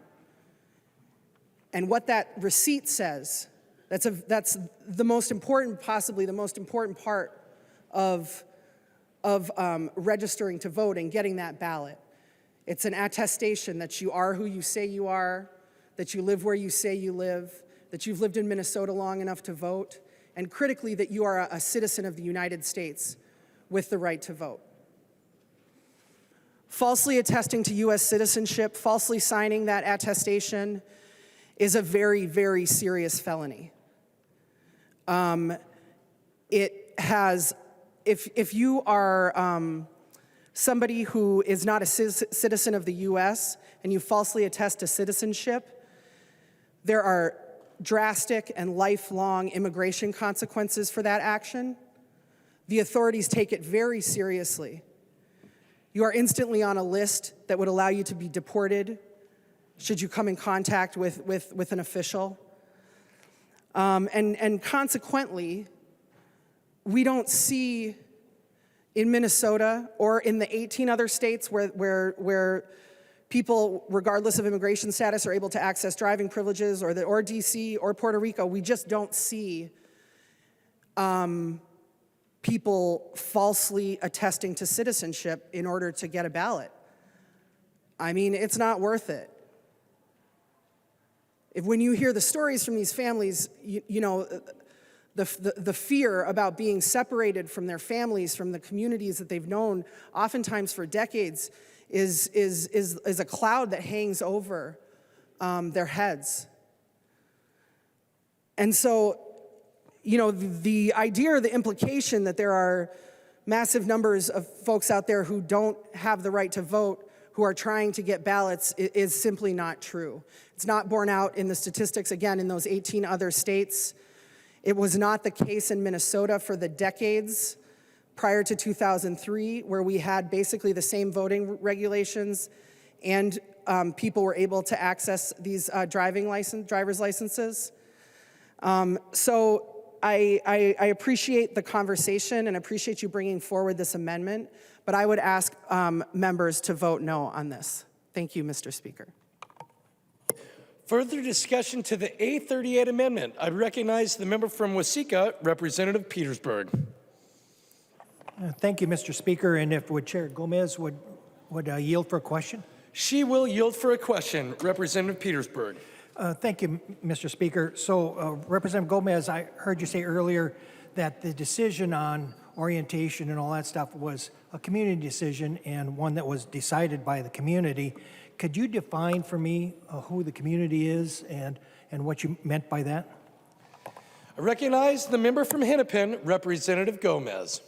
D: And what that receipt says, that's the most important, possibly the most important part of registering to vote and getting that ballot. It's an attestation that you are who you say you are, that you live where you say you live, that you've lived in Minnesota long enough to vote, and critically, that you are a citizen of the United States with the right to vote. Falsely attesting to U.S. citizenship, falsely signing that attestation is a very, very serious felony. It has, if you are somebody who is not a citizen of the U.S. and you falsely attest to citizenship, there are drastic and lifelong immigration consequences for that action. The authorities take it very seriously. You are instantly on a list that would allow you to be deported should you come in contact with an official. And consequently, we don't see in Minnesota or in the 18 other states where people, regardless of immigration status, are able to access driving privileges, or DC or Puerto Rico, we just don't see people falsely attesting to citizenship in order to get a ballot. I mean, it's not worth it. When you hear the stories from these families, you know, the fear about being separated from their families, from the communities that they've known, oftentimes for decades, is a cloud that hangs over their heads. And so, you know, the idea or the implication that there are massive numbers of folks out there who don't have the right to vote, who are trying to get ballots, is simply not true. It's not borne out in the statistics, again, in those 18 other states. It was not the case in Minnesota for the decades prior to 2003, where we had basically the same voting regulations and people were able to access these driver's licenses. So I appreciate the conversation and appreciate you bringing forward this amendment, but I would ask members to vote no on this. Thank you, Mr. Speaker.
A: Further discussion to the A38 amendment. I recognize the member from Waseca, Representative Petersburg.
G: Thank you, Mr. Speaker, and if Chair Gomez would yield for a question.
A: She will yield for a question. Representative Petersburg.
G: Thank you, Mr. Speaker. So, Representative Gomez, I heard you say earlier that the decision on orientation and all that stuff was a community decision and one that was decided by the community. Could you define for me who the community is and what you meant by that?
A: I recognize the member from Hennepin, Representative Gomez.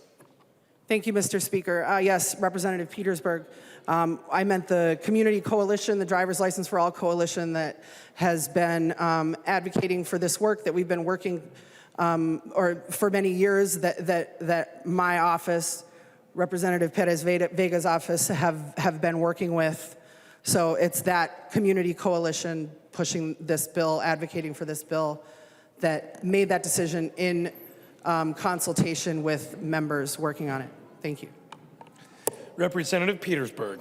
D: Thank you, Mr. Speaker. Yes, Representative Petersburg. I meant the community coalition, the Driver's License for All coalition that has been advocating for this work that we've been working or for many years that my office, Representative Perez Vega's office have been working with. So it's that community coalition pushing this bill, advocating for this bill, that made that decision in consultation with members working on it. Thank you.
A: Representative Petersburg.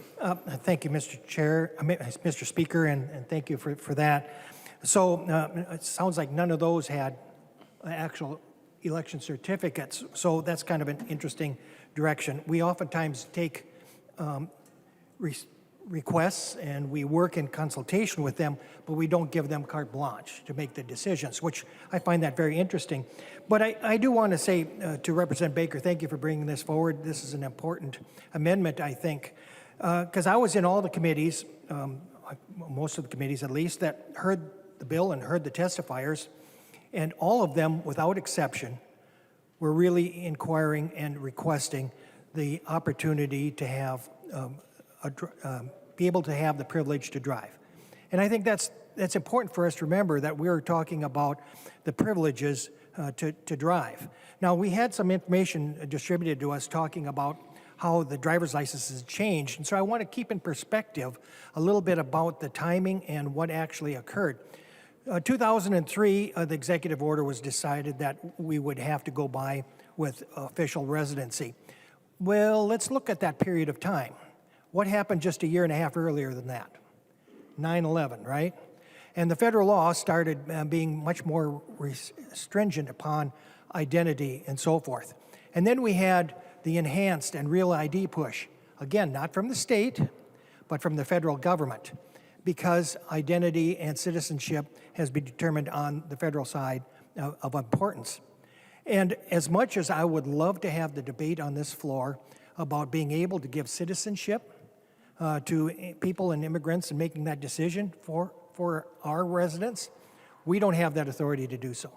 G: Thank you, Mr. Speaker, and thank you for that. So it sounds like none of those had actual election certificates, so that's kind of an interesting direction. We oftentimes take requests and we work in consultation with them, but we don't give them carte blanche to make the decisions, which I find that very interesting. But I do want to say to Representative Baker, thank you for bringing this forward. This is an important amendment, I think, because I was in all the committees, most of the committees at least, that heard the bill and heard the testifiers, and all of them, without exception, were really inquiring and requesting the opportunity to have be able to have the privilege to drive. And I think that's important for us to remember that we're talking about the privileges to drive. Now, we had some information distributed to us talking about how the driver's license has changed, and so I want to keep in perspective a little bit about the timing and what actually occurred. 2003, the executive order was decided that we would have to go by with official residency. Well, let's look at that period of time. What happened just a year and a half earlier than that? 9/11, right? And the federal law started being much more stringent upon identity and so forth. And then we had the enhanced and real ID push. Again, not from the state, but from the federal government, because identity and citizenship has been determined on the federal side of importance. And as much as I would love to have the debate on this floor about being able to give citizenship to people and immigrants and making that decision for our residents, we don't have that authority to do so.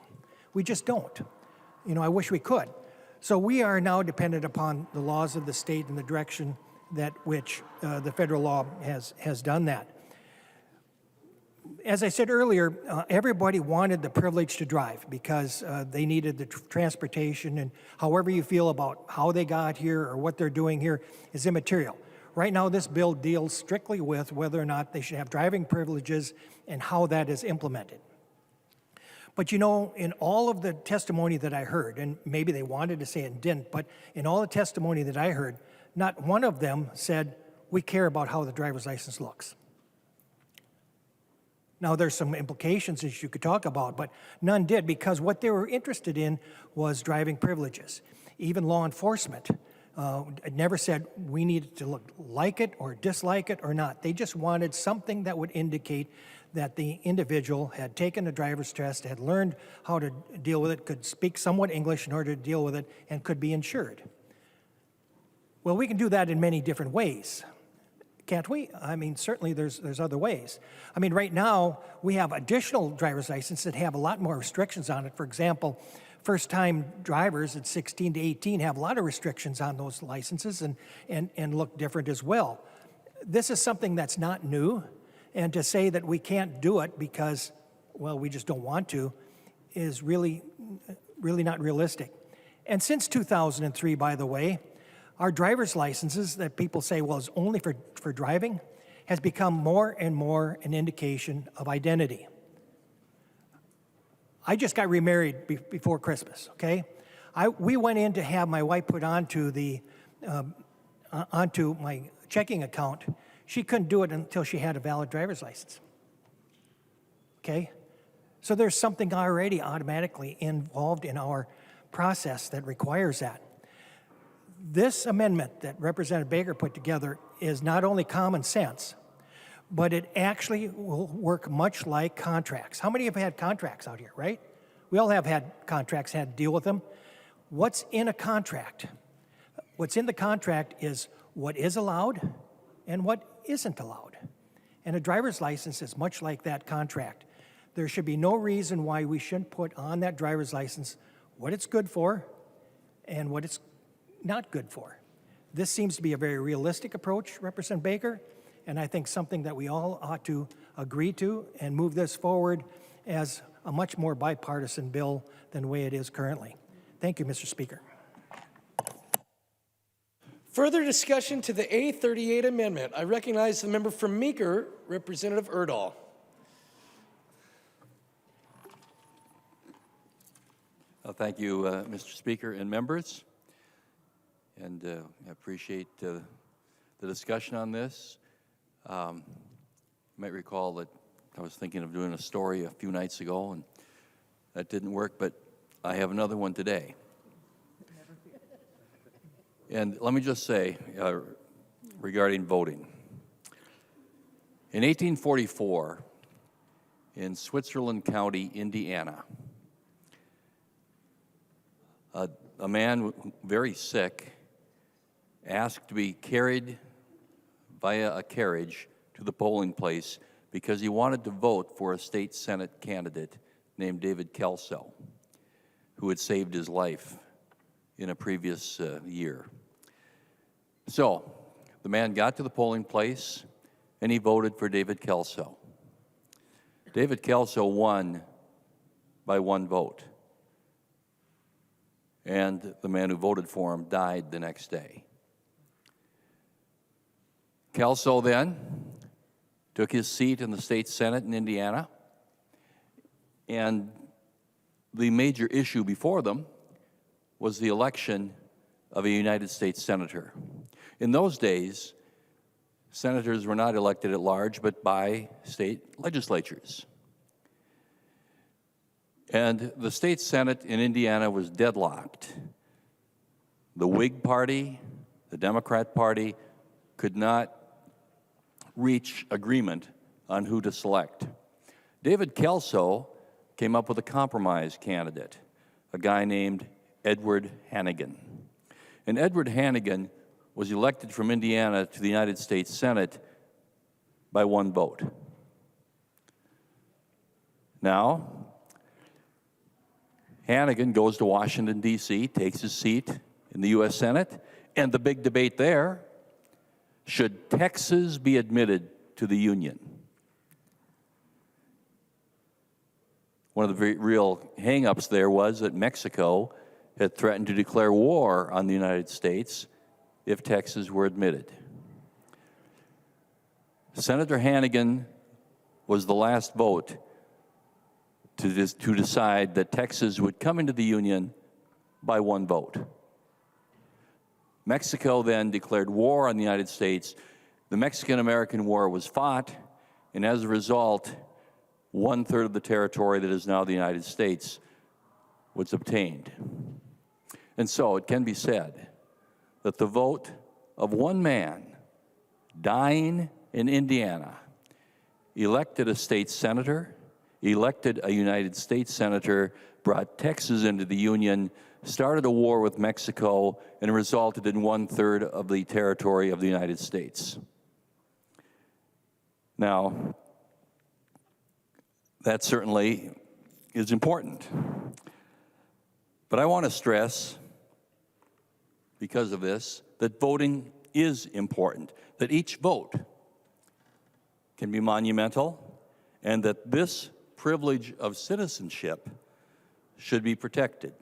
G: We just don't. You know, I wish we could. So we are now dependent upon the laws of the state and the direction that which the federal law has done that. As I said earlier, everybody wanted the privilege to drive because they needed the transportation, and however you feel about how they got here or what they're doing here is immaterial. Right now, this bill deals strictly with whether or not they should have driving privileges and how that is implemented. But you know, in all of the testimony that I heard, and maybe they wanted to say it and didn't, but in all the testimony that I heard, not one of them said, we care about how the driver's license looks. Now, there's some implications that you could talk about, but none did, because what they were interested in was driving privileges. Even law enforcement never said we needed to look like it or dislike it or not. They just wanted something that would indicate that the individual had taken a driver's test, had learned how to deal with it, could speak somewhat English in order to deal with it, and could be insured. Well, we can do that in many different ways, can't we? I mean, certainly there's other ways. I mean, right now, we have additional driver's licenses that have a lot more restrictions on it. For example, first-time drivers at 16 to 18 have a lot of restrictions on those licenses and look different as well. This is something that's not new, and to say that we can't do it because, well, we just don't want to, is really not realistic. And since 2003, by the way, our driver's licenses that people say, well, is only for driving, has become more and more an indication of identity. I just got remarried before Christmas, okay? We went in to have my wife put onto my checking account. She couldn't do it until she had a valid driver's license, okay? So there's something already automatically involved in our process that requires that. This amendment that Representative Baker put together is not only common sense, but it actually will work much like contracts. How many have had contracts out here, right? We all have had contracts, had to deal with them. What's in a contract? What's in the contract is what is allowed and what isn't allowed. And a driver's license is much like that contract. There should be no reason why we shouldn't put on that driver's license what it's good for and what it's not good for. This seems to be a very realistic approach, Representative Baker, and I think something that we all ought to agree to and move this forward as a much more bipartisan bill than the way it is currently. Thank you, Mr. Speaker.
A: Further discussion to the A38 amendment. I recognize the member from Meeker, Representative Erdahl.
H: Thank you, Mr. Speaker and members. And I appreciate the discussion on this. You might recall that I was thinking of doing a story a few nights ago, and that didn't work, but I have another one today. And let me just say, regarding voting. In 1844, in Switzerland County, Indiana, a man very sick asked to be carried via a carriage to the polling place because he wanted to vote for a state Senate candidate named David Kelso, who had saved his life in a previous year. So the man got to the polling place and he voted for David Kelso. David Kelso won by one vote. And the man who voted for him died the next day. Kelso then took his seat in the state Senate in Indiana, and the major issue before them was the election of a United States senator. In those days, senators were not elected at large, but by state legislatures. And the state Senate in Indiana was deadlocked. The Whig Party, the Democrat Party, could not reach agreement on who to select. David Kelso came up with a compromise candidate, a guy named Edward Hannigan. And Edward Hannigan was elected from Indiana to the United States Senate by one vote. Now, Hannigan goes to Washington, D.C., takes his seat in the U.S. Senate, and the big debate there, should Texas be admitted to the Union? One of the real hang-ups there was that Mexico had threatened to declare war on the United States if Texas were admitted. Senator Hannigan was the last vote to decide that Texas would come into the Union by one vote. Mexico then declared war on the United States. The Mexican-American War was fought, and as a result, 1/3 of the territory that is now the United States was obtained. And so it can be said that the vote of one man dying in Indiana elected a state senator, elected a United States senator, brought Texas into the Union, started a war with Mexico, and resulted in 1/3 of the territory of the United States. Now, that certainly is important. But I want to stress, because of this, that voting is important, that each vote can be monumental, and that this privilege of citizenship should be protected.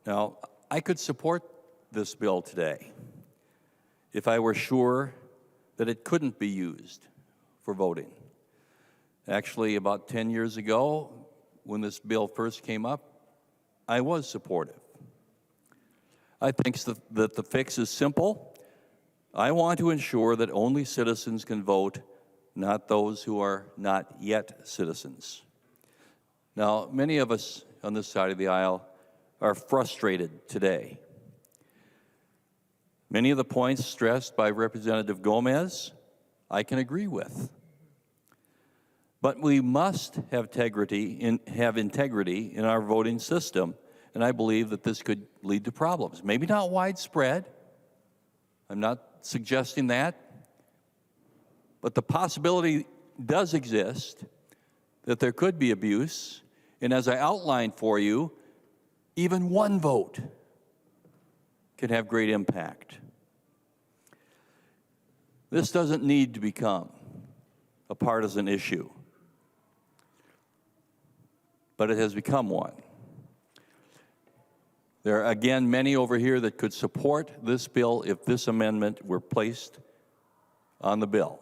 H: Now, I could support this bill today if I were sure that it couldn't be used for voting. Actually, about 10 years ago, when this bill first came up, I was supportive. I think that the fix is simple. I want to ensure that only citizens can vote, not those who are not yet citizens. Now, many of us on this side of the aisle are frustrated today. Many of the points stressed by Representative Gomez, I can agree with. But we must have integrity in our voting system, and I believe that this could lead to problems. Maybe not widespread. I'm not suggesting that. But the possibility does exist that there could be abuse, and as I outlined for you, even one vote can have great impact. This doesn't need to become a partisan issue, but it has become one. There are, again, many over here that could support this bill if this amendment were placed on the bill.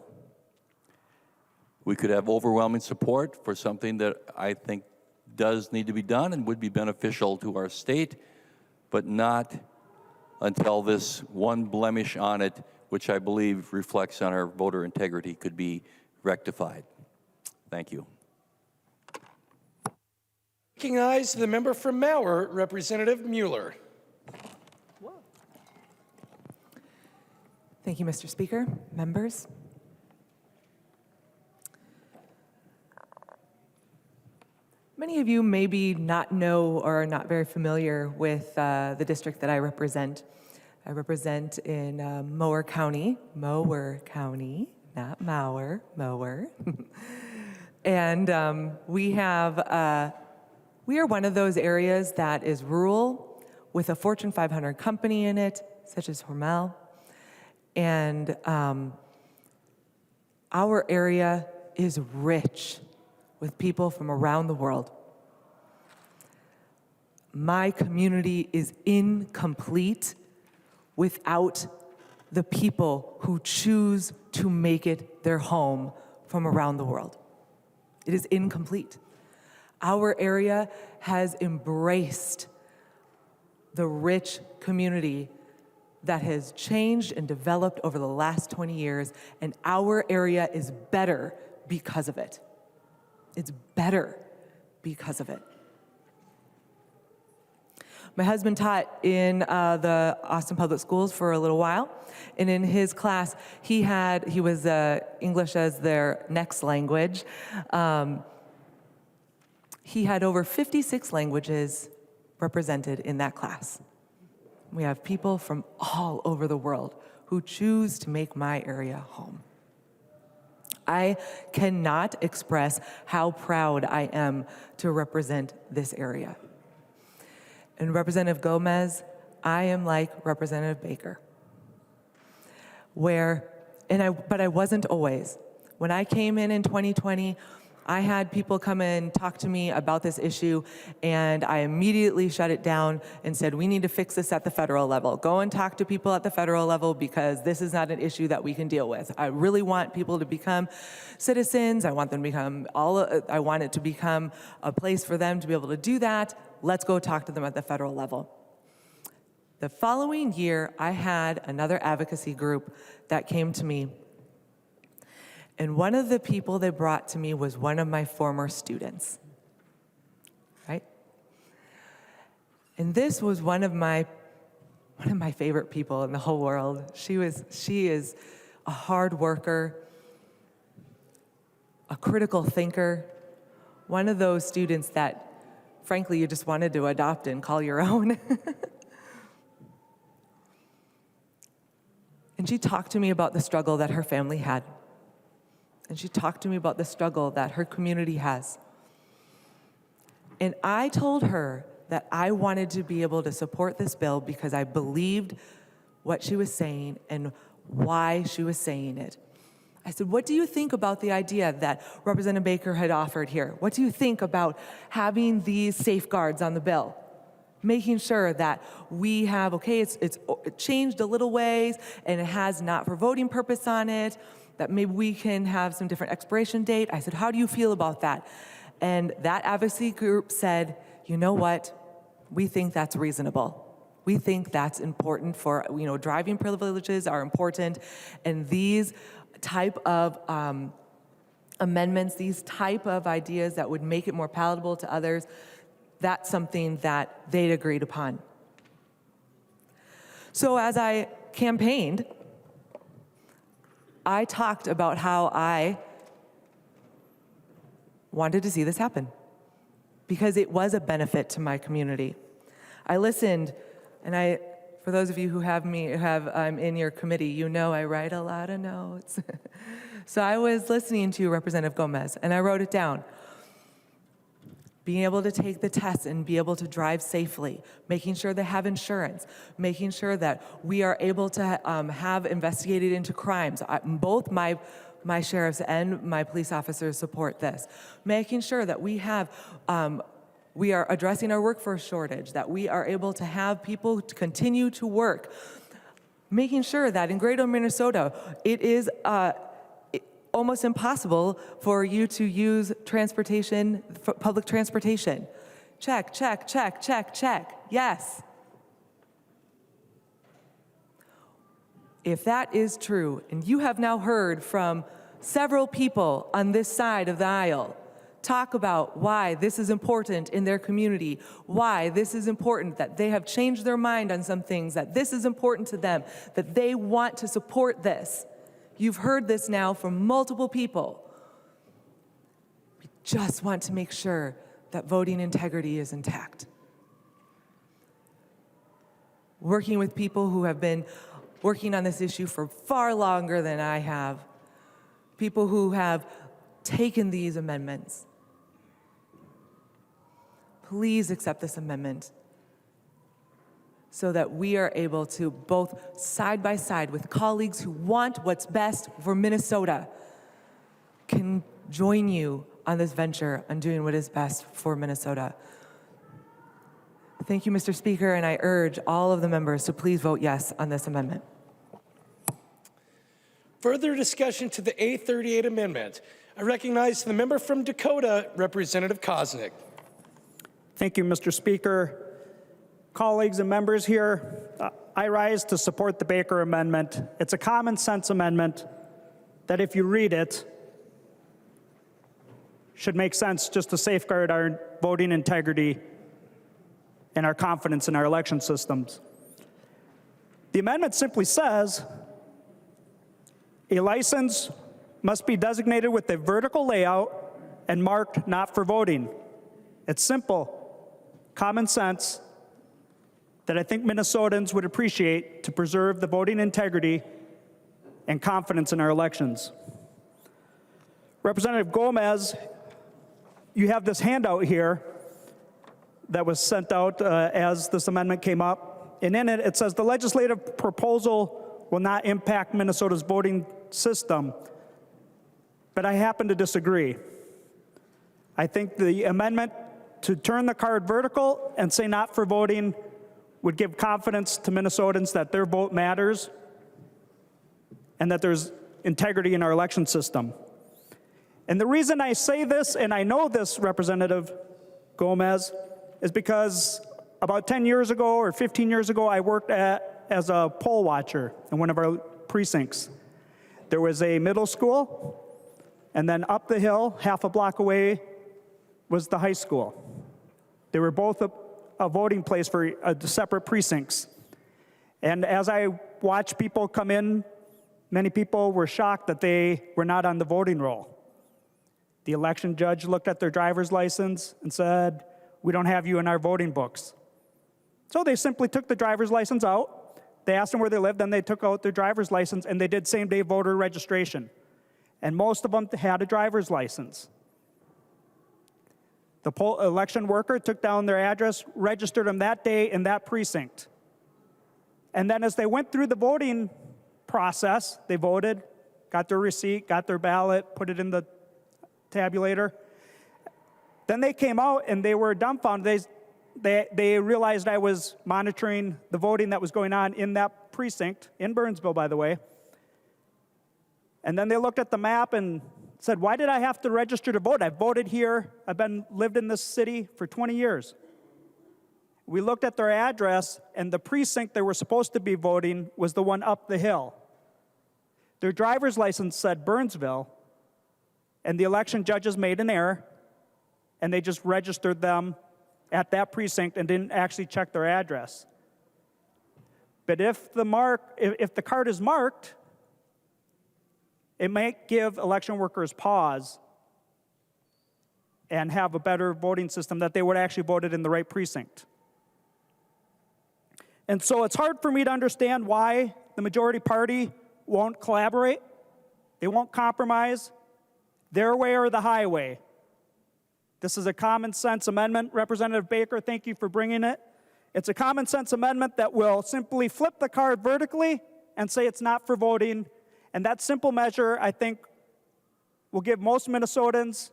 H: We could have overwhelming support for something that I think does need to be done and would be beneficial to our state, but not until this one blemish on it, which I believe reflects on our voter integrity, could be rectified. Thank you.
A: Recognize the member from Mauer, Representative Mueller.
I: Thank you, Mr. Speaker, members. Many of you maybe not know or are not very familiar with the district that I represent. I represent in Mower County, not Mauer, Mower. And we are one of those areas that is rural with a Fortune 500 company in it, such as Hormel. And our area is rich with people from around the world. My community is incomplete without the people who choose to make it their home from around the world. It is incomplete. Our area has embraced the rich community that has changed and developed over the last 20 years, and our area is better because of it. It's better because of it. My husband taught in the Austin Public Schools for a little while, and in his class, he was English as their next language. He had over 56 languages represented in that class. We have people from all over the world who choose to make my area home. I cannot express how proud I am to represent this area. And Representative Gomez, I am like Representative Baker. But I wasn't always. When I came in 2020, I had people come and talk to me about this issue, and I immediately shut it down and said, we need to fix this at the federal level. Go and talk to people at the federal level because this is not an issue that we can deal with. I really want people to become citizens. I want them to I want it to become a place for them to be able to do that. Let's go talk to them at the federal level. The following year, I had another advocacy group that came to me. And one of the people they brought to me was one of my former students, right? And this was one of my favorite people in the whole world. She is a hard worker, a critical thinker, one of those students that, frankly, you just wanted to adopt and call your own. And she talked to me about the struggle that her family had. And she talked to me about the struggle that her community has. And I told her that I wanted to be able to support this bill because I believed what she was saying and why she was saying it. I said, what do you think about the idea that Representative Baker had offered here? What do you think about having these safeguards on the bill? Making sure that we have, okay, it's changed a little ways and it has not for voting purpose on it, that maybe we can have some different expiration date. I said, how do you feel about that? And that advocacy group said, you know what? We think that's reasonable. We think that's important for, driving privileges are important. And these type of amendments, these type of ideas that would make it more palatable to others, that's something that they'd agreed upon. So as I campaigned, I talked about how I wanted to see this happen because it was a benefit to my community. I listened, and for those of you who I'm in your committee, you know I write a lot of notes. So I was listening to Representative Gomez, and I wrote it down. Being able to take the test and be able to drive safely, making sure they have insurance, making sure that we are able to have investigated into crimes. Both my sheriffs and my police officers support this. Making sure that we are addressing our workforce shortage, that we are able to have people to continue to work. Making sure that in Greater Minnesota, it is almost impossible for you to use transportation, public transportation. Check, check, check, check, check. Yes. If that is true, and you have now heard from several people on this side of the aisle talk about why this is important in their community, why this is important, that they have changed their mind on some things, that this is important to them, that they want to support this. You've heard this now from multiple people. We just want to make sure that voting integrity is intact. Working with people who have been working on this issue for far longer than I have, people who have taken these amendments. Please accept this amendment so that we are able to both side by side with colleagues who want what's best for Minnesota can join you on this venture on doing what is best for Minnesota. Thank you, Mr. Speaker, and I urge all of the members to please vote yes on this amendment.
A: Further discussion to the A38 amendment. I recognize the member from Dakota, Representative Koznick.
J: Thank you, Mr. Speaker. Colleagues and members here, I rise to support the Baker Amendment. It's a common sense amendment that if you read it, should make sense just to safeguard our voting integrity and our confidence in our election systems. The amendment simply says a license must be designated with a vertical layout and marked not for voting. It's simple, common sense, that I think Minnesotans would appreciate to preserve the voting integrity and confidence in our elections. Representative Gomez, you have this handout here that was sent out as this amendment came up, and in it, it says the legislative proposal will not impact Minnesota's voting system, but I happen to disagree. I think the amendment to turn the card vertical and say not for voting would give confidence to Minnesotans that their vote matters and that there's integrity in our election system. And the reason I say this, and I know this, Representative Gomez, is because about 10 years ago or 15 years ago, I worked as a poll watcher in one of our precincts. There was a middle school, and then up the hill, half a block away, was the high school. They were both a voting place for separate precincts. And as I watched people come in, many people were shocked that they were not on the voting roll. The election judge looked at their driver's license and said, "We don't have you in our voting books." So they simply took the driver's license out. They asked them where they lived, then they took out their driver's license, and they did same-day voter registration. And most of them had a driver's license. The election worker took down their address, registered them that day in that precinct. And then as they went through the voting process, they voted, got their receipt, got their ballot, put it in the tabulator. Then they came out and they were dumbfounded. They realized I was monitoring the voting that was going on in that precinct, in Burnsville, by the way. And then they looked at the map and said, "Why did I have to register to vote? I've voted here. I've lived in this city for 20 years. We looked at their address, and the precinct they were supposed to be voting was the one up the hill. Their driver's license said Burnsville, and the election judges made an error, and they just registered them at that precinct and didn't actually check their address. But if the card is marked, it might give election workers pause and have a better voting system that they would actually voted in the right precinct. And so it's hard for me to understand why the majority party won't collaborate. They won't compromise. Their way or the highway. This is a common sense amendment. Representative Baker, thank you for bringing it. It's a common sense amendment that will simply flip the card vertically and say it's not for voting. And that simple measure, I think, will give most Minnesotans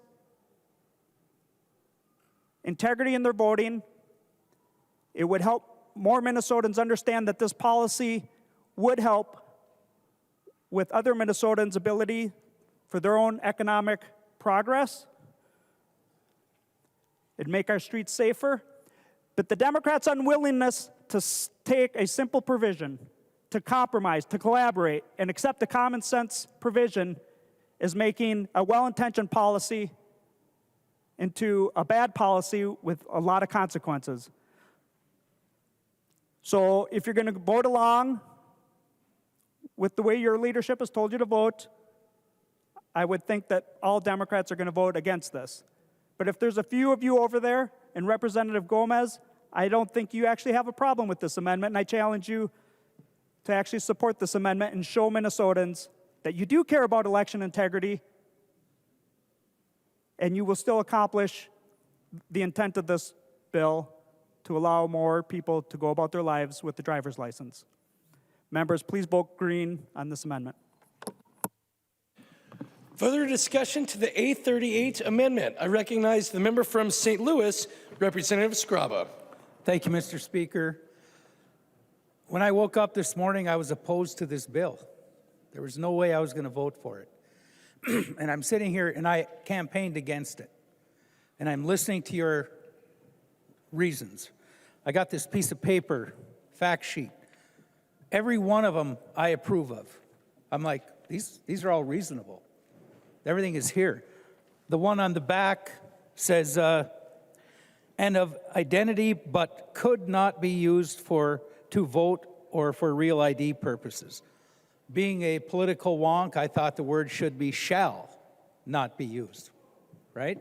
J: integrity in their voting. It would help more Minnesotans understand that this policy would help with other Minnesotans' ability for their own economic progress. It'd make our streets safer. But the Democrats' unwillingness to take a simple provision, to compromise, to collaborate, and accept a common sense provision is making a well-intentioned policy into a bad policy with a lot of consequences. So if you're going to vote along with the way your leadership has told you to vote, I would think that all Democrats are going to vote against this. But if there's a few of you over there, and Representative Gomez, I don't think you actually have a problem with this amendment, and I challenge you to actually support this amendment and show Minnesotans that you do care about election integrity, and you will still accomplish the intent of this bill to allow more people to go about their lives with the driver's license. Members, please vote green on this amendment.
A: Further discussion to the A38 amendment. I recognize the member from St. Louis, Representative Scraba.
K: Thank you, Mr. Speaker. When I woke up this morning, I was opposed to this bill. There was no way I was going to vote for it. And I'm sitting here and I campaigned against it. And I'm listening to your reasons. I got this piece of paper, fact sheet. Every one of them I approve of. I'm like, these are all reasonable. Everything is here. The one on the back says, and of identity, but could not be used to vote or for real ID purposes. Being a political wonk, I thought the word should be shall not be used, right?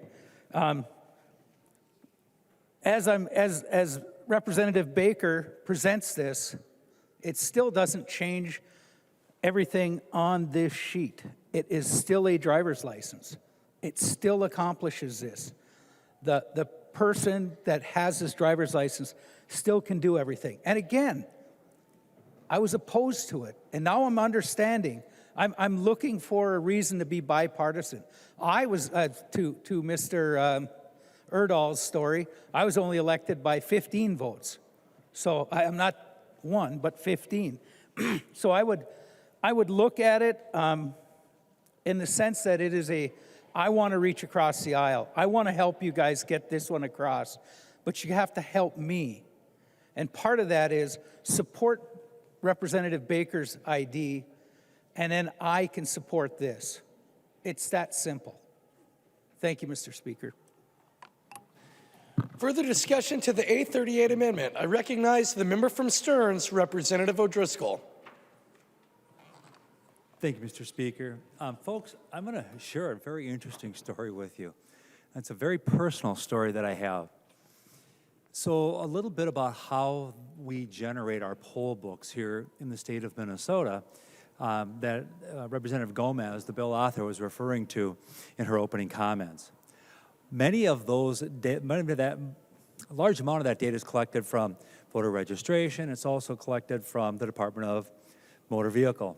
K: As Representative Baker presents this, it still doesn't change everything on this sheet. It is still a driver's license. It still accomplishes this. The person that has this driver's license still can do everything. And again, I was opposed to it, and now I'm understanding. I'm looking for a reason to be bipartisan. I was, to Mr. Erdahl's story, I was only elected by 15 votes. So I'm not one, but 15. So I would look at it in the sense that it is I want to reach across the aisle. I want to help you guys get this one across, but you have to help me. And part of that is support Representative Baker's ID, and then I can support this. It's that simple. Thank you, Mr. Speaker.
A: Further discussion to the A38 amendment. I recognize the member from Stearns, Representative O'Driscoll.
L: Thank you, Mr. Speaker. Folks, I'm going to share a very interesting story with you. It's a very personal story that I have. So a little bit about how we generate our poll books here in the state of Minnesota that Representative Gomez, the bill author, was referring to in her opening comments. Many of those, a large amount of that data is collected from voter registration. It's also collected from the Department of Motor Vehicle.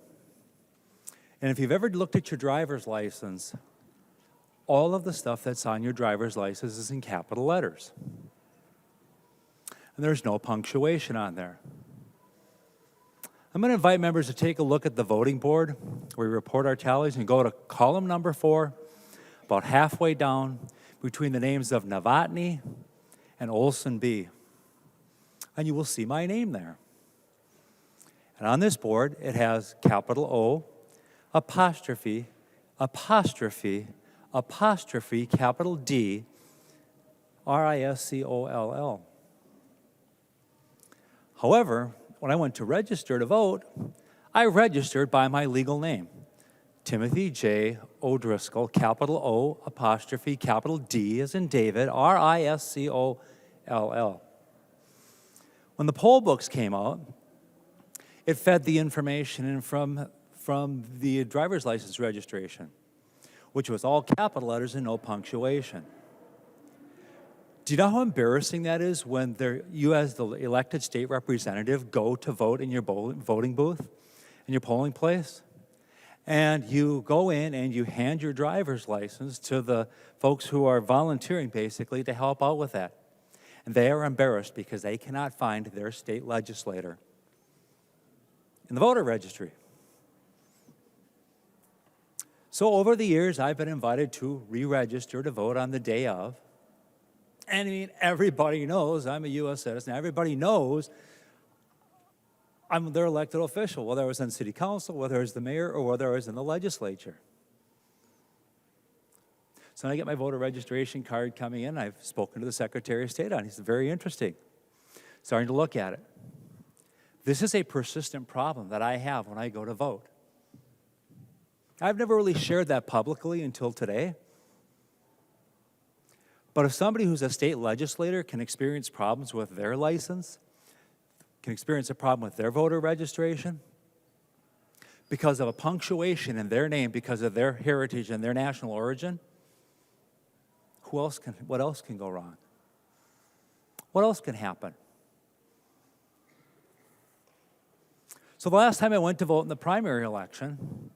L: And if you've ever looked at your driver's license, all of the stuff that's on your driver's license is in capital letters. And there's no punctuation on there. I'm going to invite members to take a look at the voting board where we report our tallies and go to column number 4, about halfway down between the names of Novotny and Olson B. And you will see my name there. And on this board, it has capital O, apostrophe, apostrophe, apostrophe, capital D, RISCOLL. However, when I went to register to vote, I registered by my legal name, Timothy J. O'Driscoll, capital O, apostrophe, capital D as in David, RISCOLL. When the poll books came out, it fed the information in from the driver's license registration, which was all capital letters and no punctuation. Do you know how embarrassing that is when you as the elected state representative go to vote in your voting booth, in your polling place, and you go in and you hand your driver's license to the folks who are volunteering basically to help out with that. And they are embarrassed because they cannot find their state legislator in the voter registry. So over the years, I've been invited to re-register to vote on the day of. And I mean, everybody knows I'm a U.S. citizen. Everybody knows I'm their elected official, whether I was in city council, whether I was the mayor, or whether I was in the legislature. So when I get my voter registration card coming in, I've spoken to the Secretary of State on it. He's very interesting. Starting to look at it. This is a persistent problem that I have when I go to vote. I've never really shared that publicly until today. But if somebody who's a state legislator can experience problems with their license, can experience a problem with their voter registration, because of a punctuation in their name, because of their heritage and their national origin, what else can go wrong? What else can happen? So the last time I went to vote in the primary election,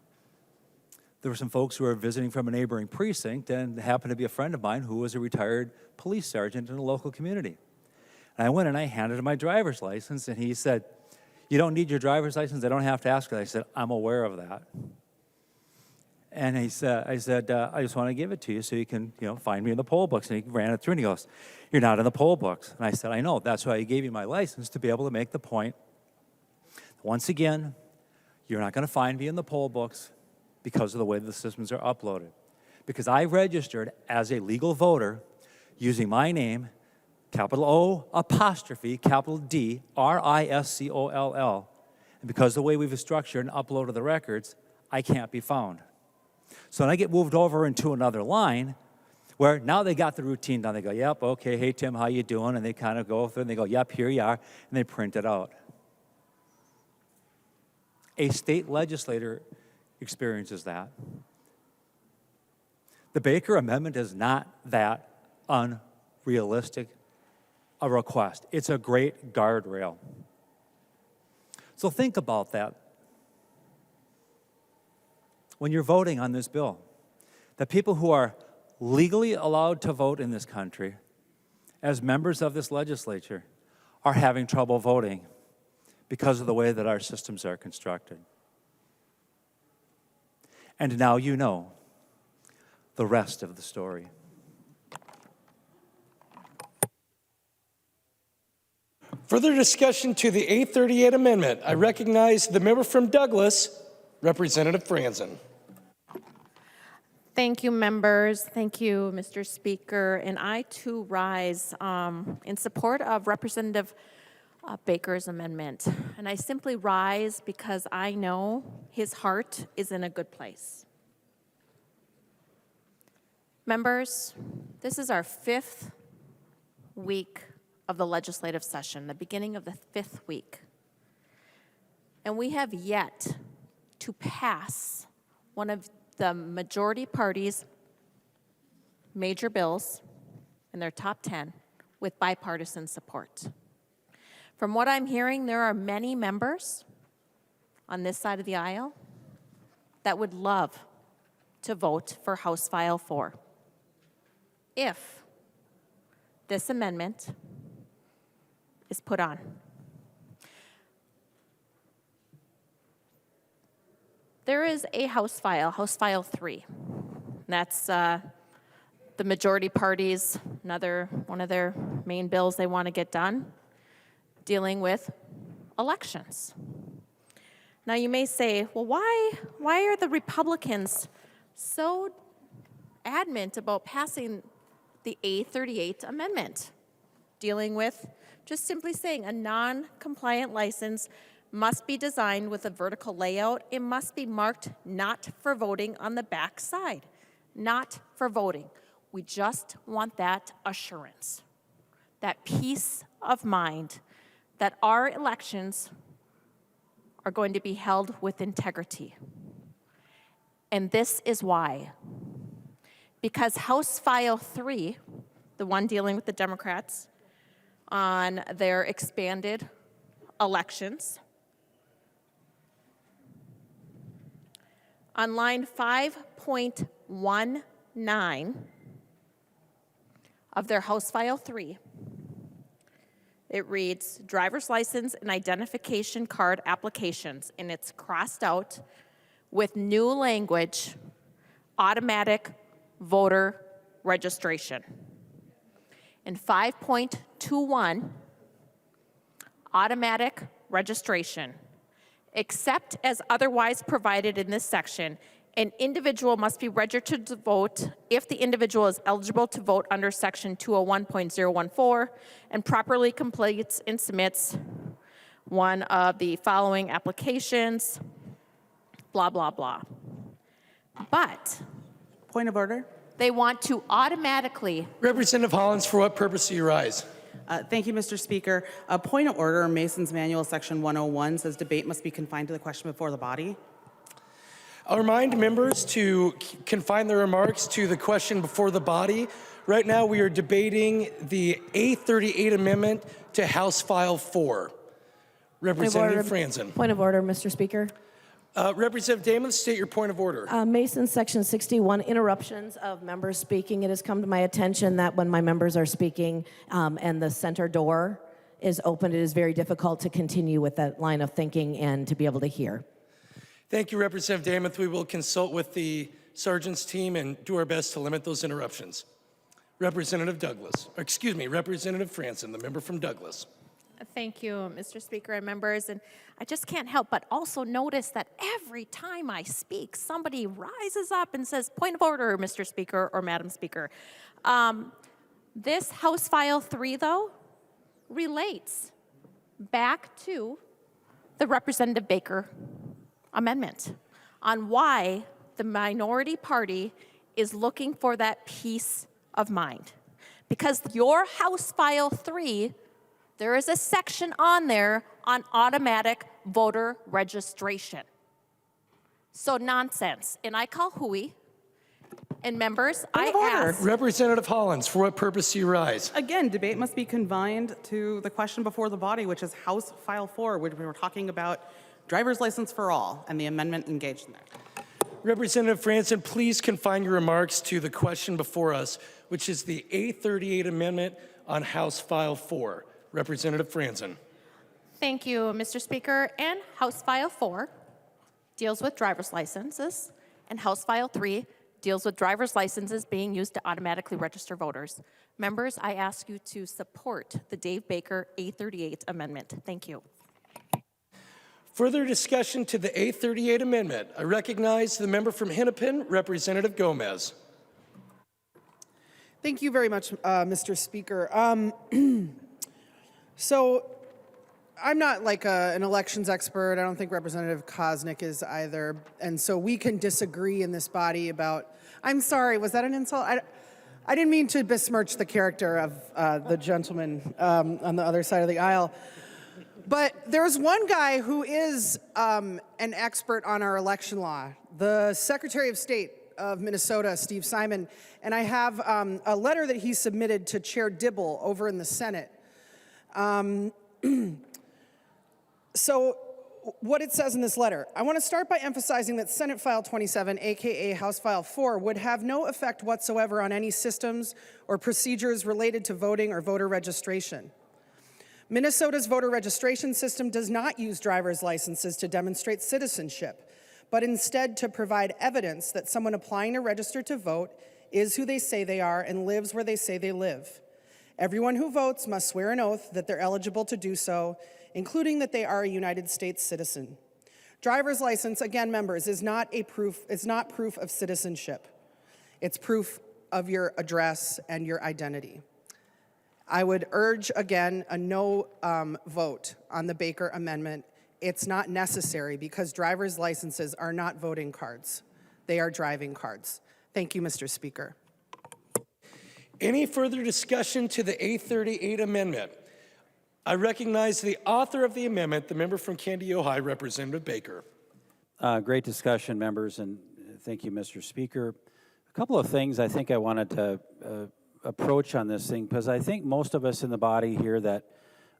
L: there were some folks who were visiting from a neighboring precinct, and happened to be a friend of mine who was a retired police sergeant in a local community. And I went and I handed him my driver's license, and he said, "You don't need your driver's license? I don't have to ask for that." I said, "I'm aware of that." And I said, I just want to give it to you so you can, find me in the poll books. And he ran it through, and he goes, "You're not in the poll books." And I said, "I know. That's why I gave you my license, to be able to make the point. Once again, you're not going to find me in the poll books because of the way the systems are uploaded. Because I registered as a legal voter using my name, capital O, apostrophe, capital D, RISCOLL. And because of the way we've structured and uploaded the records, I can't be found." So when I get moved over into another line, where now they got the routine down. They go, "Yep, okay, hey, Tim, how you doing?" And they kind of go through and they go, "Yep, here you are," and they print it out. A state legislator experiences that. The Baker Amendment is not that unrealistic a request. It's a great guardrail. So think about that. When you're voting on this bill, the people who are legally allowed to vote in this country as members of this legislature are having trouble voting because of the way that our systems are constructed. And now you know the rest of the story.
A: Further discussion to the 838 amendment. I recognize the member from Douglas, Representative Franzen.
M: Thank you, members. Thank you, Mr. Speaker. And I, too, rise in support of Representative Baker's amendment. And I simply rise because I know his heart is in a good place. Members, this is our 5th week of the legislative session, the beginning of the 5th week. And we have yet to pass one of the majority party's major bills in their top 10 with bipartisan support. From what I'm hearing, there are many members on this side of the aisle that would love to vote for House File 4 if this amendment is put on. There is a House File 3. That's the majority party's one of their main bills they want to get done, dealing with elections. Now you may say, well, why are the Republicans so adamant about passing the A38 amendment, dealing with just simply saying a non-compliant license must be designed with a vertical layout. It must be marked not for voting on the back side, not for voting. We just want that assurance, that peace of mind that our elections are going to be held with integrity. And this is why. Because House File 3, the one dealing with the Democrats on their expanded elections, on line 5.19 of their House File 3, it reads, driver's license and identification card applications, and it's crossed out with new language, automatic voter registration. In 5.21, automatic registration. Except as otherwise provided in this section, an individual must be registered to vote if the individual is eligible to vote under section 201.014 and properly completes and submits one of the following applications, blah, blah, blah. But
N: point of order.
M: They want to automatically.
A: Representative Hollins, for what purpose do you rise?
N: Thank you, Mr. Speaker. A point of order, Mason's Manual, section 101 says debate must be confined to the question before the body.
A: I'll remind members to confine their remarks to the question before the body. Right now, we are debating the A38 amendment to House File 4. Representative Franzen.
O: Point of order, Mr. Speaker.
A: Representative Damon, state your point of order.
O: Mason, section 61, interruptions of members speaking. It has come to my attention that when my members are speaking and the center door is open, it is very difficult to continue with that line of thinking and to be able to hear.
A: Thank you, Representative Damon. We will consult with the sergeant's team and do our best to limit those interruptions. Representative Franzen, the member from Douglas.
M: Thank you, Mr. Speaker and members. And I just can't help but also notice that every time I speak, somebody rises up and says, point of order, Mr. Speaker or Madam Speaker. This House File 3, though, relates back to the Representative Baker amendment on why the minority party is looking for that peace of mind. Because your House File 3, there is a section on there on automatic voter registration. So nonsense. And I call hooey. And members, I ask.
A: Representative Hollins, for what purpose do you rise?
N: Again, debate must be confined to the question before the body, which is House File 4, which we were talking about driver's license for all and the amendment engaged in there.
A: Representative Franzen, please confine your remarks to the question before us, which is the A38 amendment on House File 4. Representative Franzen.
M: Thank you, Mr. Speaker. And House File 4 deals with driver's licenses, and House File 3 deals with driver's licenses being used to automatically register voters. Members, I ask you to support the Dave Baker A38 amendment. Thank you.
A: Further discussion to the A38 amendment. I recognize the member from Hennepin, Representative Gomez.
D: Thank you very much, Mr. Speaker. So I'm not like an elections expert. I don't think Representative Kosnick is either. And so we can disagree in this body about, I'm sorry, was that an insult? I didn't mean to besmirch the character of the gentleman on the other side of the aisle. But there's one guy who is an expert on our election law, the Secretary of State of Minnesota, Steve Simon. And I have a letter that he submitted to Chair Dibble over in the Senate. So what it says in this letter, I want to start by emphasizing that Senate File 27, aka House File 4, would have no effect whatsoever on any systems or procedures related to voting or voter registration. Minnesota's voter registration system does not use driver's licenses to demonstrate citizenship, but instead to provide evidence that someone applying to register to vote is who they say they are and lives where they say they live. Everyone who votes must swear an oath that they're eligible to do so, including that they are a United States citizen. Driver's license, again, members, is not proof of citizenship. It's proof of your address and your identity. I would urge, again, a no vote on the Baker Amendment. It's not necessary because driver's licenses are not voting cards. They are driving cards. Thank you, Mr. Speaker.
A: Any further discussion to the 838 amendment? I recognize the author of the amendment, the member from Candy, Ohio, Representative Baker.
F: Great discussion, members, and thank you, Mr. Speaker. A couple of things I think I wanted to approach on this thing, because I think most of us in the body here that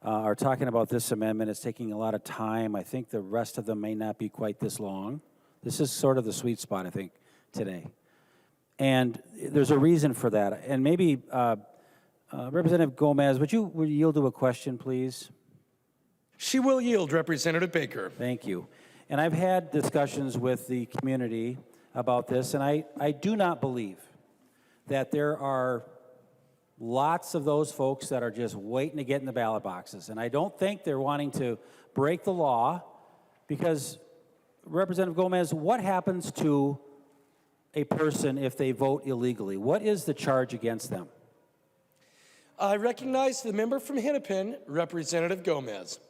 F: are talking about this amendment is taking a lot of time. I think the rest of them may not be quite this long. This is sort of the sweet spot, I think, today. And there's a reason for that. And maybe Representative Gomez, would you yield to a question, please?
A: She will yield, Representative Baker.
F: Thank you. And I've had discussions with the community about this, and I do not believe that there are lots of those folks that are just waiting to get in the ballot boxes. And I don't think they're wanting to break the law because, Representative Gomez, what happens to a person if they vote illegally? What is the charge against them?
A: I recognize the member from Hennepin, Representative Gomez.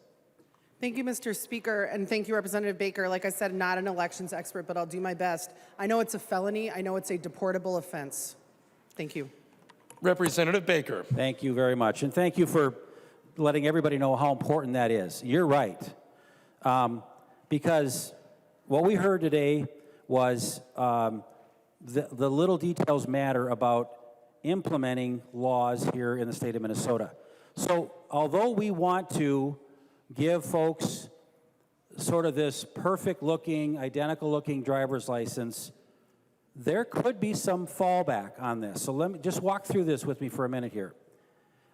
D: Thank you, Mr. Speaker, and thank you, Representative Baker. Like I said, not an elections expert, but I'll do my best. I know it's a felony. I know it's a deportable offense. Thank you.
A: Representative Baker.
F: Thank you very much, and thank you for letting everybody know how important that is. You're right, because what we heard today was the little details matter about implementing laws here in the state of Minnesota. So although we want to give folks sort of this perfect-looking, identical-looking driver's license, there could be some fallback on this. So let me just walk through this with me for a minute here.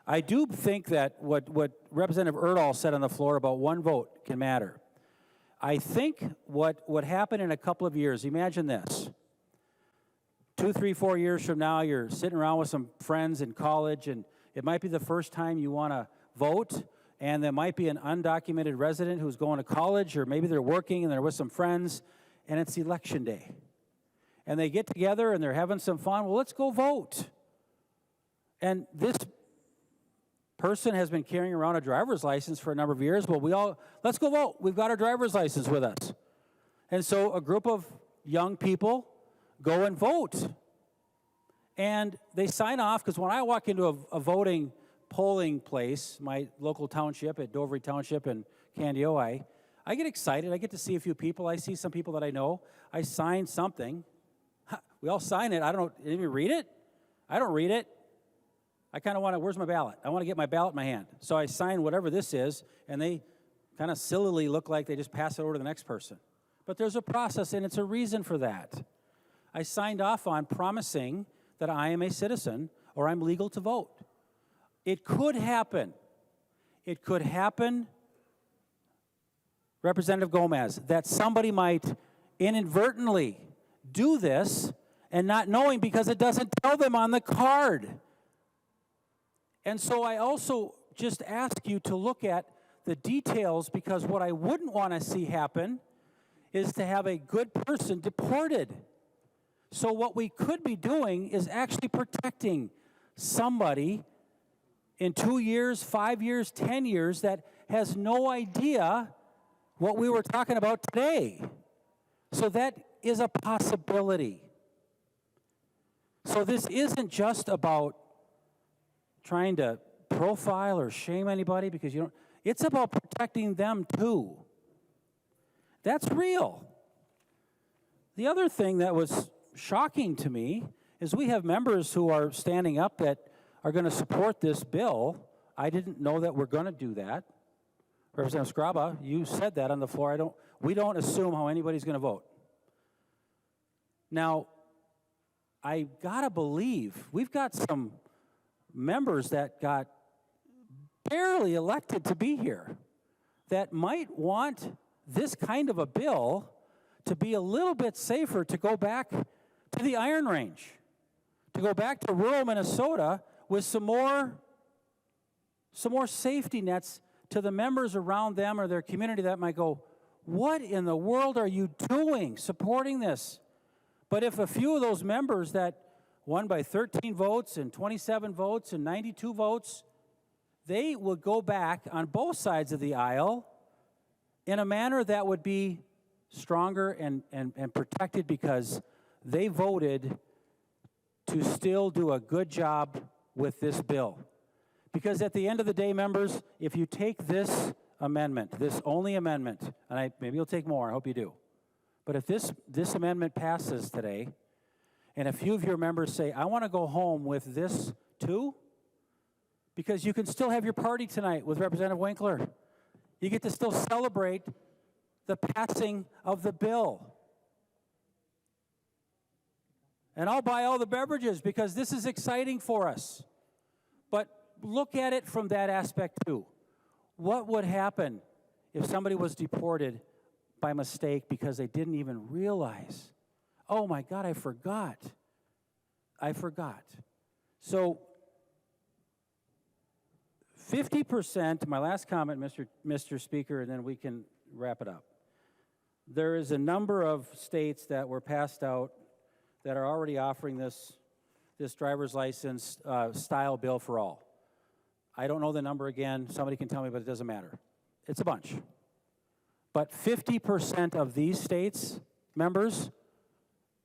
F: I do think that what Representative Erdahl said on the floor about one vote can matter. I think what would happen in a couple of years, imagine this. 2, 3, 4 years from now, you're sitting around with some friends in college, and it might be the first time you want to vote, and there might be an undocumented resident who's going to college, or maybe they're working and they're with some friends, and it's election day. And they get together and they're having some fun. Well, let's go vote. And this person has been carrying around a driver's license for a number of years. Well, let's go vote. We've got our driver's license with us. And so a group of young people go and vote. And they sign off, because when I walk into a voting polling place, my local township at Dovery Township in Candy, Ohio, I get excited. I get to see a few people. I see some people that I know. I sign something. We all sign it. I don't know. Did anybody read it? I don't read it. I kind of want to, where's my ballot? I want to get my ballot in my hand. So I sign whatever this is, and they kind of sillily look like they just pass it over to the next person. But there's a process, and it's a reason for that. I signed off on promising that I am a citizen or I'm legal to vote. It could happen. It could happen, Representative Gomez, that somebody might inadvertently do this and not knowing because it doesn't tell them on the card. And so I also just ask you to look at the details, because what I wouldn't want to see happen is to have a good person deported. So what we could be doing is actually protecting somebody in 2 years, 5 years, 10 years that has no idea what we were talking about today. So that is a possibility. So this isn't just about trying to profile or shame anybody because you don't, it's about protecting them too. That's real. The other thing that was shocking to me is we have members who are standing up that are going to support this bill. I didn't know that we're going to do that. Representative Skraba, you said that on the floor. We don't assume how anybody's going to vote. Now, I got to believe we've got some members that got barely elected to be here that might want this kind of a bill to be a little bit safer, to go back to the Iron Range, to go back to rural Minnesota with some more safety nets to the members around them or their community that might go, what in the world are you doing supporting this? But if a few of those members that won by 13 votes and 27 votes and 92 votes, they would go back on both sides of the aisle in a manner that would be stronger and protected because they voted to still do a good job with this bill. Because at the end of the day, members, if you take this amendment, this only amendment, and maybe you'll take more, I hope you do, but if this amendment passes today, and a few of your members say, I want to go home with this too, because you can still have your party tonight with Representative Winkler. You get to still celebrate the passing of the bill. And I'll buy all the beverages because this is exciting for us. But look at it from that aspect too. What would happen if somebody was deported by mistake because they didn't even realize, oh my God, I forgot. So 50%, my last comment, Mr. Speaker, and then we can wrap it up. There is a number of states that were passed out that are already offering this driver's license style bill for all. I don't know the number again. Somebody can tell me, but it doesn't matter. It's a bunch. But 50% of these states, members,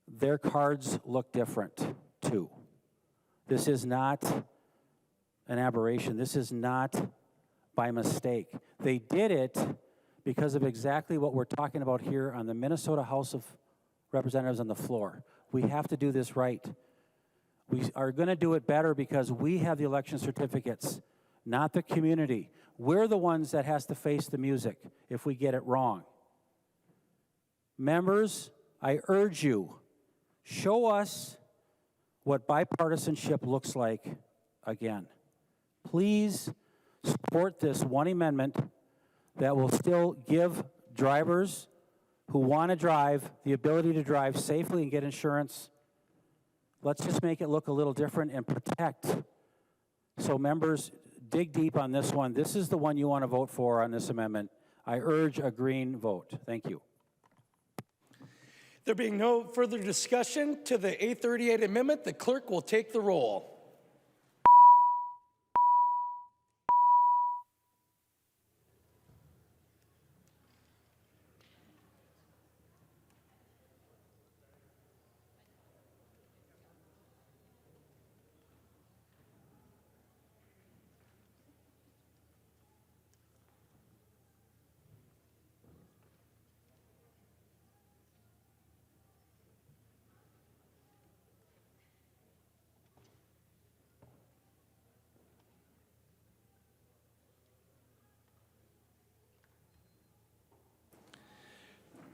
F: their cards look different too. This is not an aberration. This is not by mistake. They did it because of exactly what we're talking about here on the Minnesota House of Representatives on the floor. We have to do this right. We are going to do it better because we have the election certificates, not the community. We're the ones that has to face the music if we get it wrong. Members, I urge you, show us what bipartisanship looks like again. Please support this one amendment that will still give drivers who want to drive the ability to drive safely and get insurance. Let's just make it look a little different and protect. So members, dig deep on this one. This is the one you want to vote for on this amendment. I urge a green vote. Thank you.
A: There being no further discussion to the 838 amendment, the clerk will take the roll.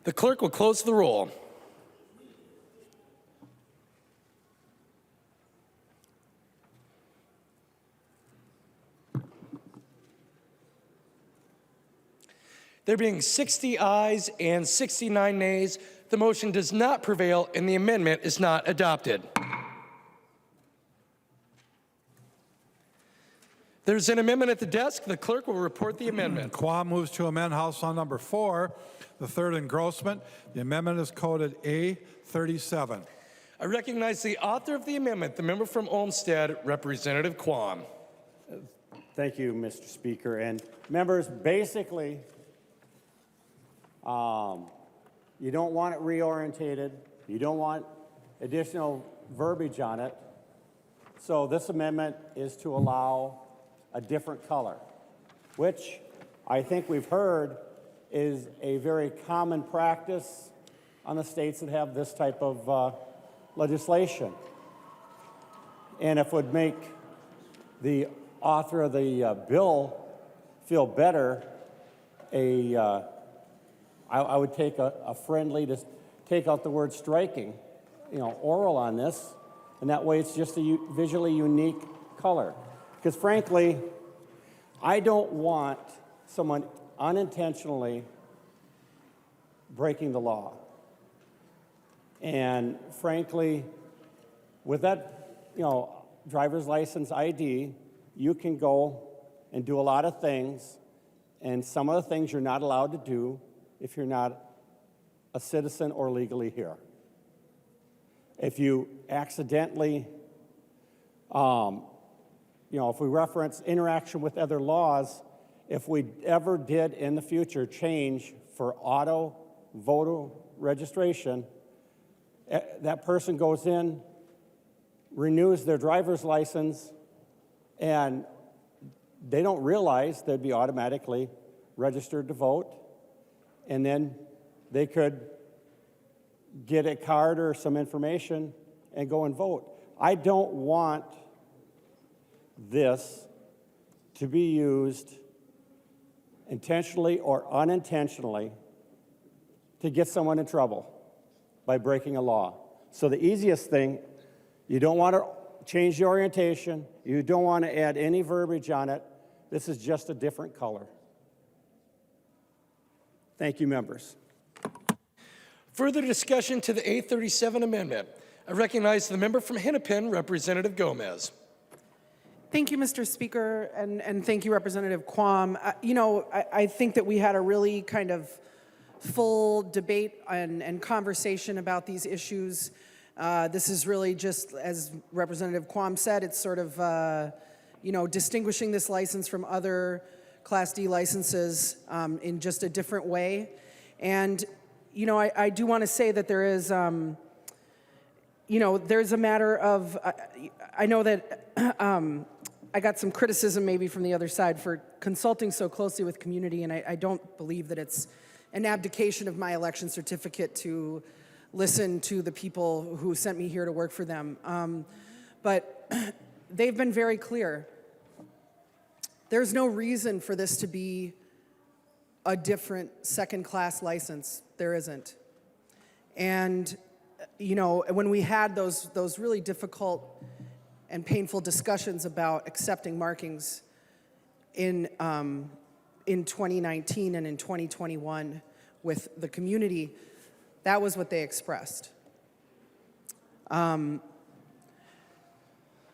A: The clerk will close the roll. There being 60 ayes and 69 nays, the motion does not prevail and the amendment is not adopted. There's an amendment at the desk. The clerk will report the amendment.
C: Quam moves to amend House File Number 4, the third engrossment. The amendment is coded A37.
A: I recognize the author of the amendment, the member from Olmsted, Representative Quam.
P: Thank you, Mr. Speaker. And members, basically, you don't want it reorientated. You don't want additional verbiage on it. So this amendment is to allow a different color, which I think we've heard is a very common practice on the states that have this type of legislation. And if it would make the author of the bill feel better, I would take a friendly to take out the word striking, oral on this, and that way it's just a visually unique color. Because frankly, I don't want someone unintentionally breaking the law. And frankly, with that, driver's license ID, you can go and do a lot of things, and some of the things you're not allowed to do if you're not a citizen or legally here. If you accidentally, if we reference interaction with other laws, if we ever did in the future change for auto voter registration, that person goes in, renews their driver's license, and they don't realize they'd be automatically registered to vote, and then they could get a card or some information and go and vote. I don't want this to be used intentionally or unintentionally to get someone in trouble by breaking a law. So the easiest thing, you don't want to change the orientation, you don't want to add any verbiage on it. This is just a different color. Thank you, members.
A: Further discussion to the 837 amendment. I recognize the member from Hennepin, Representative Gomez.
D: Thank you, Mr. Speaker, and thank you, Representative Quam. I think that we had a really kind of full debate and conversation about these issues. This is really just, as Representative Quam said, it's sort of, distinguishing this license from other Class D licenses in just a different way. And, I do want to say that there is, there's a matter of, I know that I got some criticism maybe from the other side for consulting so closely with community, and I don't believe that it's an abdication of my election certificate to listen to the people who sent me here to work for them. But they've been very clear. There's no reason for this to be a different second-class license. There isn't. And, when we had those really difficult and painful discussions about accepting markings in 2019 and in 2021 with the community, that was what they expressed.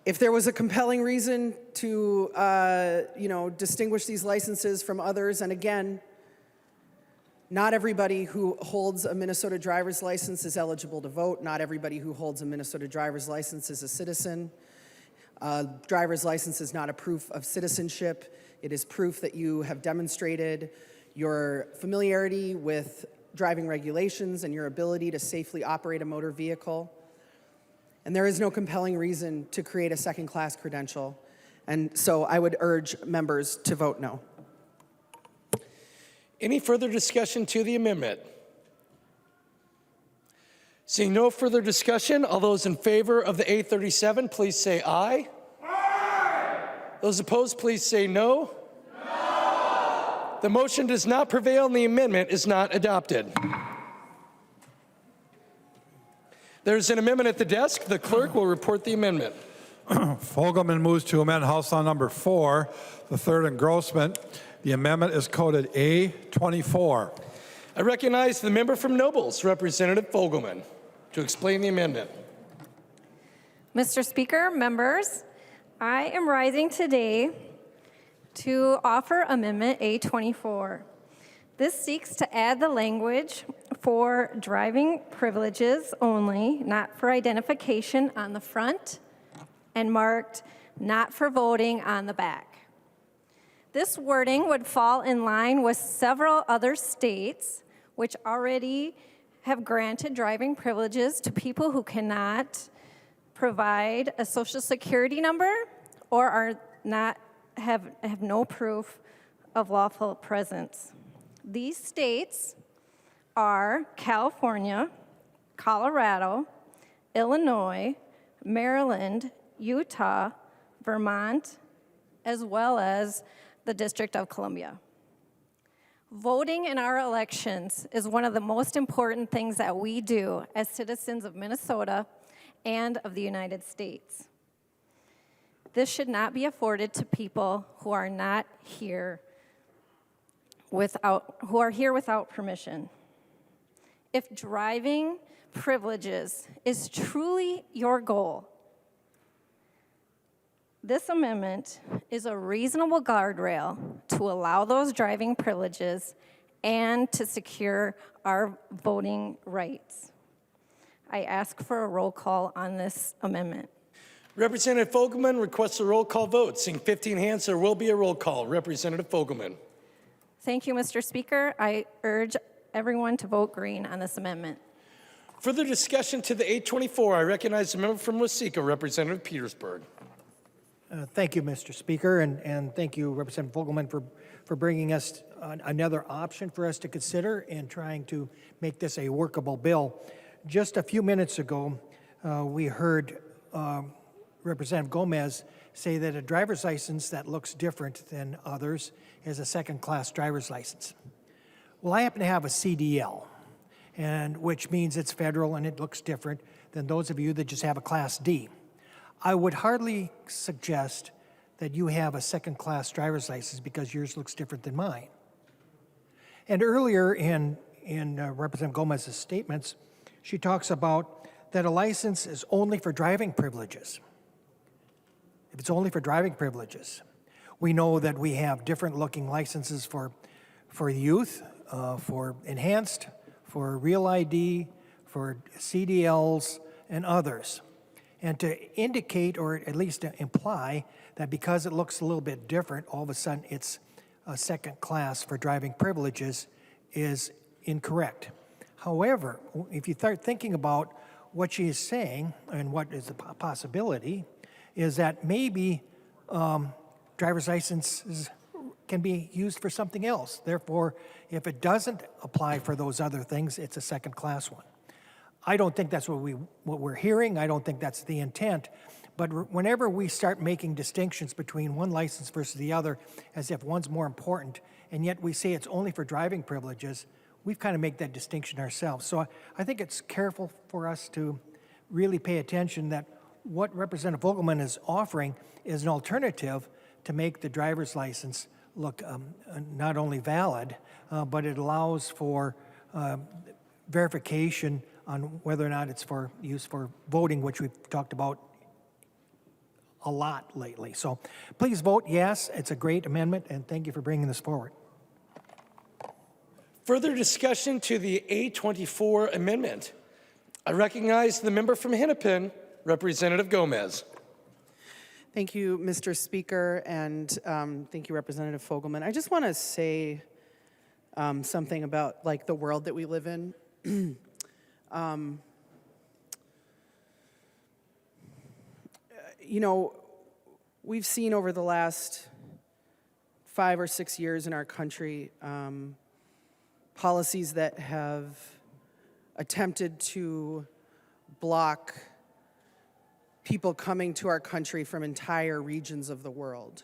D: If there was a compelling reason to, distinguish these licenses from others, and again, not everybody who holds a Minnesota driver's license is eligible to vote. Not everybody who holds a Minnesota driver's license is a citizen. Driver's license is not a proof of citizenship. It is proof that you have demonstrated your familiarity with driving regulations and your ability to safely operate a motor vehicle. And there is no compelling reason to create a second-class credential. And so I would urge members to vote no.
A: Any further discussion to the amendment? Seeing no further discussion, all those in favor of the 837, please say aye. Aye. Those opposed, please say no. No. The motion does not prevail and the amendment is not adopted. There's an amendment at the desk. The clerk will report the amendment.
C: Fogelman moves to amend House Law Number 4, the third engrossment. The amendment is coded A24.
A: I recognize the member from Nobles, Representative Fogelman, to explain the amendment.
Q: Mr. Speaker, members, I am rising today to offer Amendment A24. This seeks to add the language for driving privileges only, not for identification on the front, and marked not for voting on the back. This wording would fall in line with several other states which already have granted driving privileges to people who cannot provide a social security number or are not have no proof of lawful presence. These states are California, Colorado, Illinois, Maryland, Utah, Vermont, as well as the District of Columbia. Voting in our elections is one of the most important things that we do as citizens of Minnesota and of the United States. This should not be afforded to people who are not here without permission. If driving privileges is truly your goal, this amendment is a reasonable guardrail to allow those driving privileges and to secure our voting rights. I ask for a roll call on this amendment.
A: Representative Fogelman requests a roll call vote. Seeing 15 hands, there will be a roll call. Representative Fogelman.
Q: Thank you, Mr. Speaker. I urge everyone to vote green on this amendment.
A: Further discussion to the 824. I recognize the member from Waseca, Representative Petersburg.
G: Thank you, Mr. Speaker, and thank you, Representative Fogelman, for bringing us another option for us to consider in trying to make this a workable bill. Just a few minutes ago, we heard Representative Gomez say that a driver's license that looks different than others is a second-class driver's license. Well, I happen to have a CDL, and which means it's federal and it looks different than those of you that just have a Class D. I would hardly suggest that you have a second-class driver's license because yours looks different than mine. And earlier in Representative Gomez's statements, she talks about that a license is only for driving privileges. If it's only for driving privileges, we know that we have different-looking licenses for youth, for enhanced, for real ID, for CDLs, and others. And to indicate, or at least to imply, that because it looks a little bit different, all of a sudden it's a second class for driving privileges is incorrect. However, if you start thinking about what she is saying and what is the possibility, is that maybe driver's licenses can be used for something else. Therefore, if it doesn't apply for those other things, it's a second class one. I don't think that's what we're hearing. I don't think that's the intent. But whenever we start making distinctions between one license versus the other, as if one's more important, and yet we say it's only for driving privileges, we've kind of make that distinction ourselves. So I think it's careful for us to really pay attention that what Representative Fogelman is offering is an alternative to make the driver's license look not only valid, but it allows for verification on whether or not it's for use for voting, which we've talked about a lot lately. So please vote yes. It's a great amendment, and thank you for bringing this forward.
A: Further discussion to the A24 amendment. I recognize the member from Hennepin, Representative Gomez.
N: Thank you, Mr. Speaker, and thank you, Representative Fogelman. I just want to say something about the world that we live in. You know, we've seen over the last 5 or 6 years in our country policies that have attempted to block people coming to our country from entire regions of the world.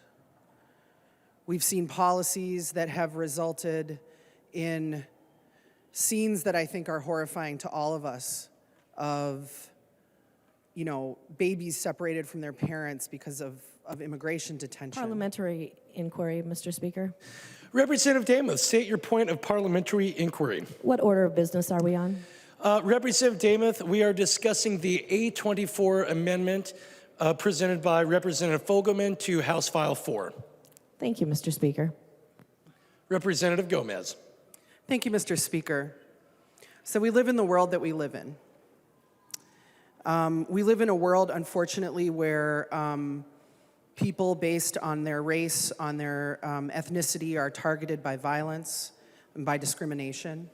N: We've seen policies that have resulted in scenes that I think are horrifying to all of us of, babies separated from their parents because of immigration detention.
O: Parliamentary inquiry, Mr. Speaker.
A: Representative Demuth, state your point of parliamentary inquiry.
O: What order of business are we on?
A: Representative Demuth, we are discussing the A24 amendment presented by Representative Fogelman to House File 4.
O: Thank you, Mr. Speaker.
A: Representative Gomez.
N: Thank you, Mr. Speaker. So we live in the world that we live in. We live in a world, unfortunately, where people based on their race, on their ethnicity, are targeted by violence and by discrimination.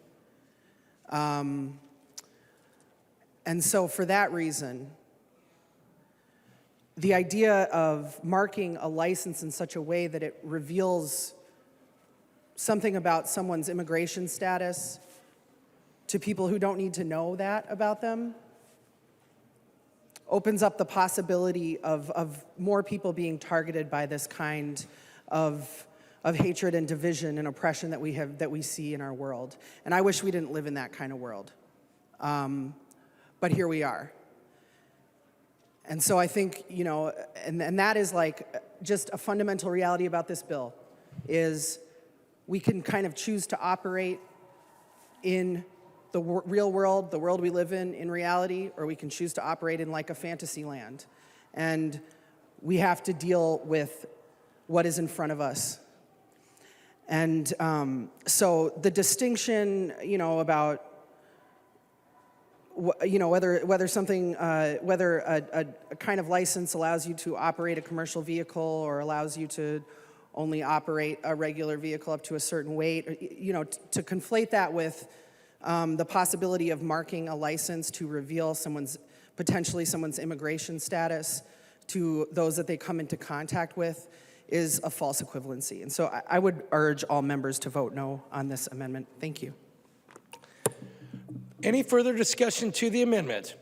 N: And so for that reason, the idea of marking a license in such a way that it reveals something about someone's immigration status to people who don't need to know that about them opens up the possibility of more people being targeted by this kind of hatred and division and oppression that we see in our world. And I wish we didn't live in that kind of world. But here we are. And so I think, you know, and that is like just a fundamental reality about this bill, is we can kind of choose to operate in the real world, the world we live in reality, or we can choose to operate in like a fantasy land. And we have to deal with what is in front of us. And so the distinction, you know, about whether something, whether a kind of license allows you to operate a commercial vehicle or allows you to only operate a regular vehicle up to a certain weight, or, you know, to conflate that with the possibility of marking a license to reveal potentially someone's immigration status to those that they come into contact with is a false equivalency. And so I would urge all members to vote no on this amendment. Thank you.
A: Any further discussion to the amendment?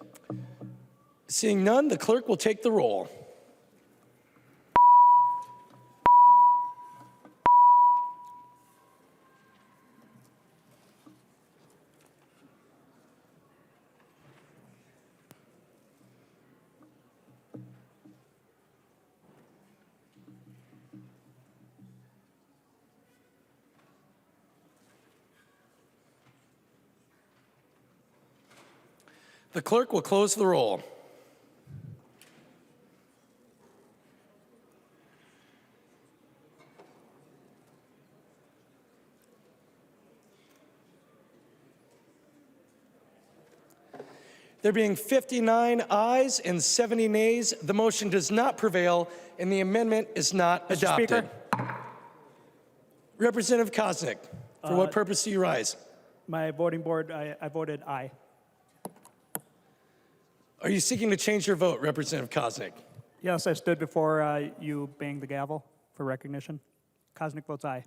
A: Seeing none, the clerk will take the roll. The clerk will close the roll. There being 59 ayes and 70 nays, the motion does not prevail and the amendment is not adopted.
J: Speaker?
A: Representative Koznick, for what purpose do you rise?
J: My voting board, I voted aye.
A: Are you seeking to change your vote, Representative Koznick?
J: Yes, I stood before you banged the gavel for recognition. Koznick votes aye.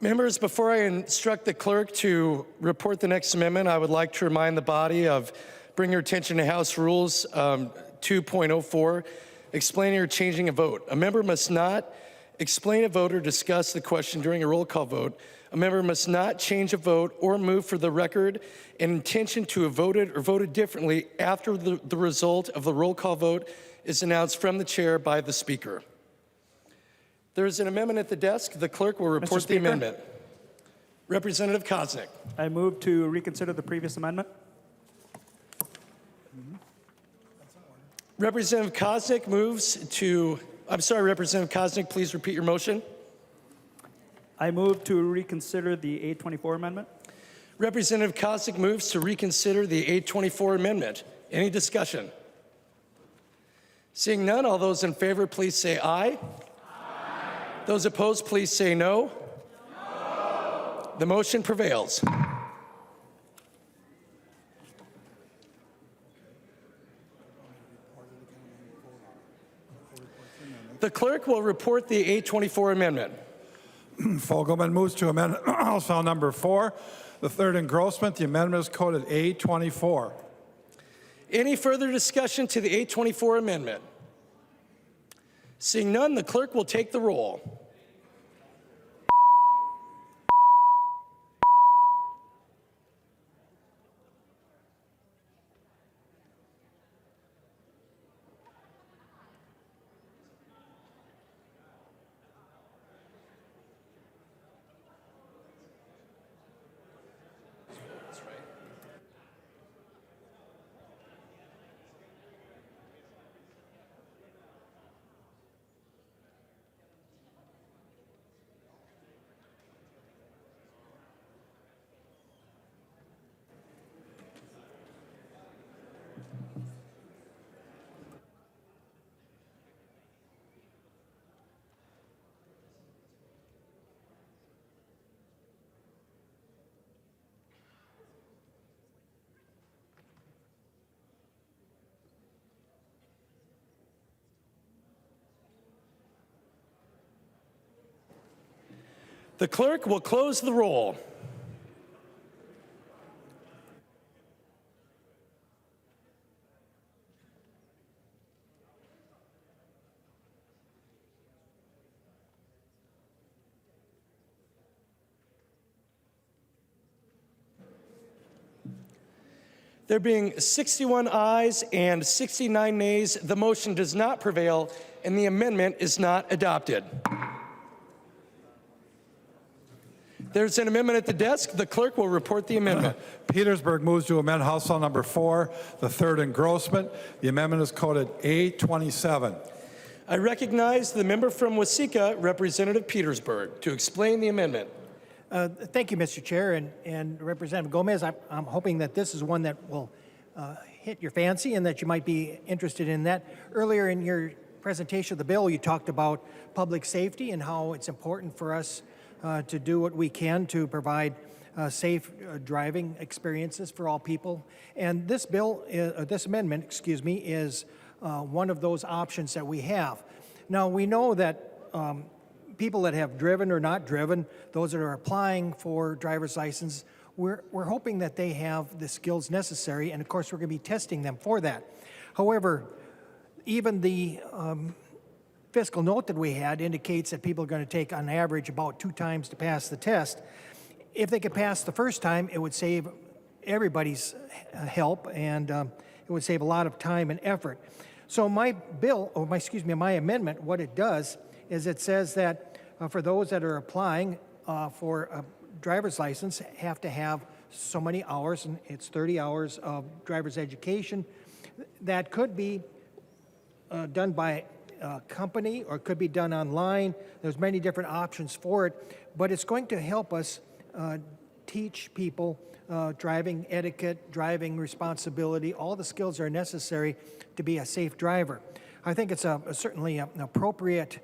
A: Members, before I instruct the clerk to report the next amendment, I would like to remind the body of, bring your attention to House Rules 2.04, explaining or changing a vote. A member must not explain a vote or discuss the question during a roll call vote. A member must not change a vote or move for the record an intention to have voted or voted differently after the result of the roll call vote is announced from the chair by the speaker. There is an amendment at the desk. The clerk will report the amendment. Representative Koznick.
J: I move to reconsider the previous amendment.
A: Representative Koznick moves to, I'm sorry, Representative Koznick, please repeat your motion.
J: I move to reconsider the 824 amendment.
A: Representative Koznick moves to reconsider the 824 amendment. Any discussion? Seeing none, all those in favor, please say aye. Those opposed, please say no. The motion prevails. The clerk will report the 824 amendment.
C: Fogelman moves to amend House File Number 4, the third engrossment. The amendment is coded A24.
A: Any further discussion to the 824 amendment? Seeing none, the clerk will take the roll. The clerk will close the roll. There being 61 ayes and 69 nays, the motion does not prevail and the amendment is not adopted. There's an amendment at the desk. The clerk will report the amendment.
C: Petersburg moves to amend House File Number 4, the third engrossment. The amendment is coded A27.
A: I recognize the member from Waseca, Representative Petersburg, to explain the amendment.
G: Thank you, Mr. Chair, and Representative Gomez. I'm hoping that this is one that will hit your fancy and that you might be interested in that. Earlier in your presentation of the bill, you talked about public safety and how it's important for us to do what we can to provide safe driving experiences for all people. And this bill, this amendment, excuse me, is one of those options that we have. Now, we know that people that have driven or not driven, those that are applying for driver's license, we're hoping that they have the skills necessary, and of course we're going to be testing them for that. However, even the fiscal note that we had indicates that people are going to take on average about 2 times to pass the test. If they could pass the first time, it would save everybody's help, and it would save a lot of time and effort. So my bill, or my amendment, what it does is it says that for those that are applying for a driver's license have to have so many hours, and it's 30 hours of driver's education. That could be done by a company or it could be done online. There's many different options for it, but it's going to help us teach people driving etiquette, driving responsibility. All the skills are necessary to be a safe driver. I think it's certainly an appropriate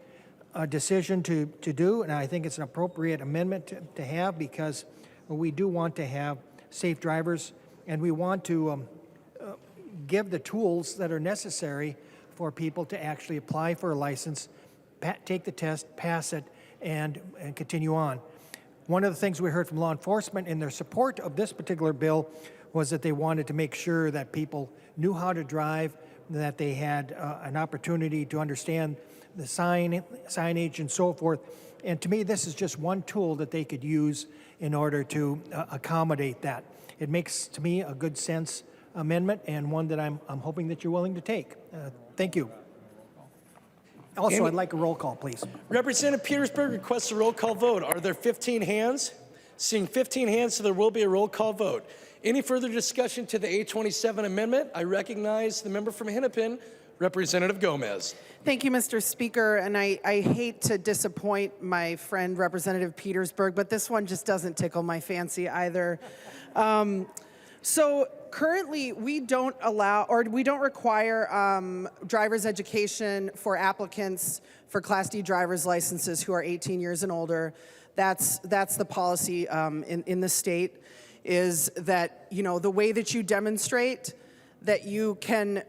G: decision to do, and I think it's an appropriate amendment to have, because we do want to have safe drivers, and we want to give the tools that are necessary for people to actually apply for a license, take the test, pass it, and continue on. One of the things we heard from law enforcement in their support of this particular bill was that they wanted to make sure that people knew how to drive, that they had an opportunity to understand the signage and so forth. And to me, this is just one tool that they could use in order to accommodate that. It makes, to me, a good sense amendment, and one that I'm hoping that you're willing to take. Thank you. Also, I'd like a roll call, please.
A: Representative Petersburg requests a roll call vote. Are there 15 hands? Seeing 15 hands, so there will be a roll call vote. Any further discussion to the 827 amendment? I recognize the member from Hennepin, Representative Gomez.
N: Thank you, Mr. Speaker, and I hate to disappoint my friend, Representative Petersburg, but this one just doesn't tickle my fancy either. So currently, we don't allow or we don't require driver's education for applicants for Class D driver's licenses who are 18 years and older. That's the policy in the state, is that, you know, the way that you demonstrate that you can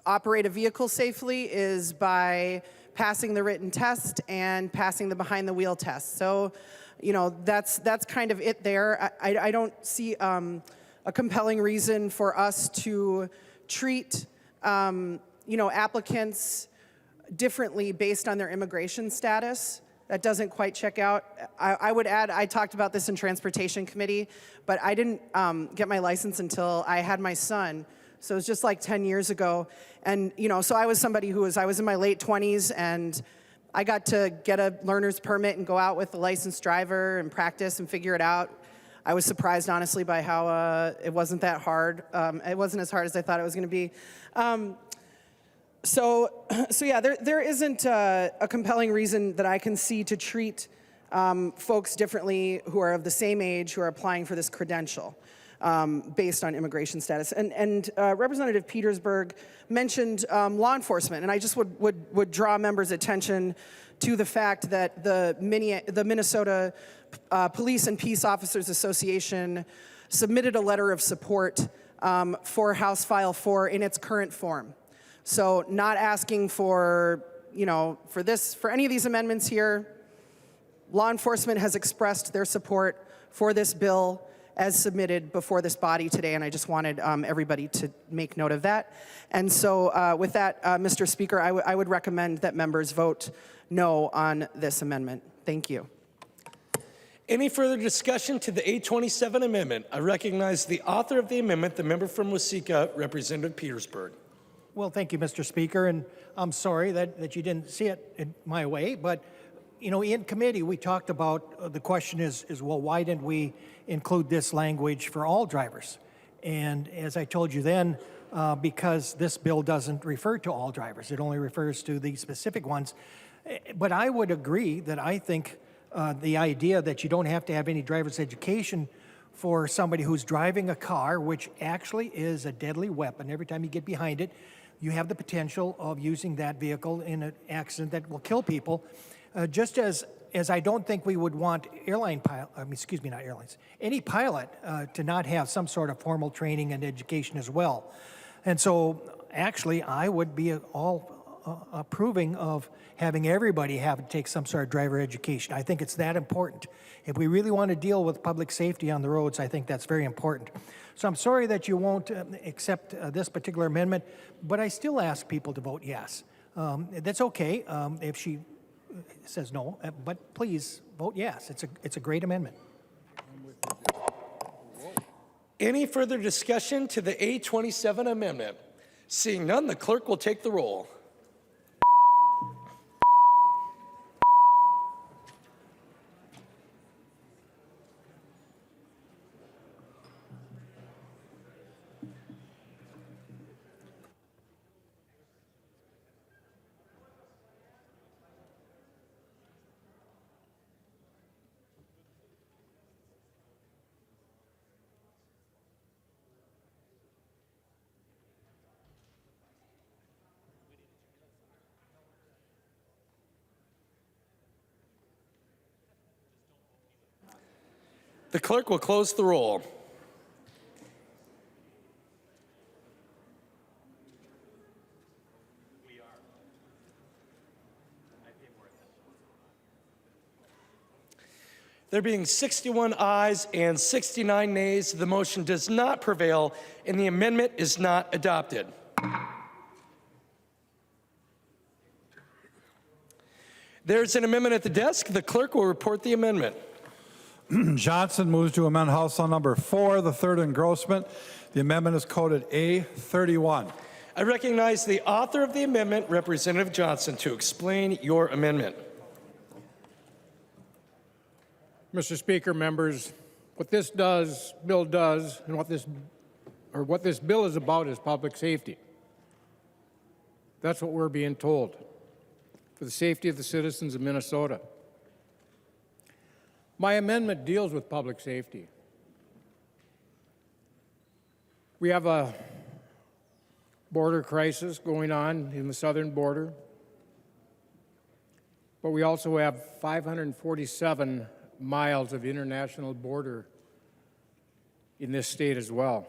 N: operate a vehicle safely is by passing the written test and passing the behind the wheel test. So, you know, that's kind of it there. I don't see a compelling reason for us to treat, you know, applicants differently based on their immigration status. That doesn't quite check out. I would add, I talked about this in Transportation Committee, but I didn't get my license until I had my son. So it was just like 10 years ago. And, you know, so I was somebody who I was in my late 20s, and I got to get a learner's permit and go out with a licensed driver and practice and figure it out. I was surprised, honestly, by how it wasn't that hard. It wasn't as hard as I thought it was going to be. So yeah, there isn't a compelling reason that I can see to treat folks differently who are of the same age who are applying for this credential based on immigration status. And Representative Petersburg mentioned law enforcement, and I just would draw members' attention to the fact that the Minnesota Police and Peace Officers Association submitted a letter of support for House File 4 in its current form. So not asking for, you know, for any of these amendments here. Law enforcement has expressed their support for this bill as submitted before this body today, and I just wanted everybody to make note of that. And so with that, Mr. Speaker, I would recommend that members vote no on this amendment. Thank you.
A: Any further discussion to the 827 amendment? I recognize the author of the amendment, the member from Waseca, Representative Petersburg.
G: Well, thank you, Mr. Speaker, and I'm sorry that you didn't see it in my way, but, you know, in committee, we talked about, the question is, well, why didn't we include this language for all drivers? And as I told you then, because this bill doesn't refer to all drivers, it only refers to the specific ones. But I would agree that I think the idea that you don't have to have any driver's education for somebody who's driving a car, which actually is a deadly weapon, every time you get behind it, you have the potential of using that vehicle in an accident that will kill people. Just as I don't think we would want any pilot to not have some sort of formal training and education as well. And so actually I would be all approving of having everybody have to take some sort of driver education. I think it's that important. If we really want to deal with public safety on the roads, I think that's very important. So I'm sorry that you won't accept this particular amendment, but I still ask people to vote yes. That's okay if she says no, but please vote yes. It's a great amendment.
A: Any further discussion to the 827 amendment? Seeing none, the clerk will take the roll. The clerk will close the roll. There being 61 ayes and 69 nays, the motion does not prevail and the amendment is not adopted. There's an amendment at the desk. The clerk will report the amendment.
C: Johnson moves to amend House File Number 4, the third engrossment. The amendment is coded A31.
A: I recognize the author of the amendment, Representative Johnson, to explain your amendment.
R: Mr. Speaker, members, what this bill does, and what this bill is about is public safety. That's what we're being told, for the safety of the citizens of Minnesota. My amendment deals with public safety. We have a border crisis going on in the southern border, but we also have 547 miles of international border in this state as well.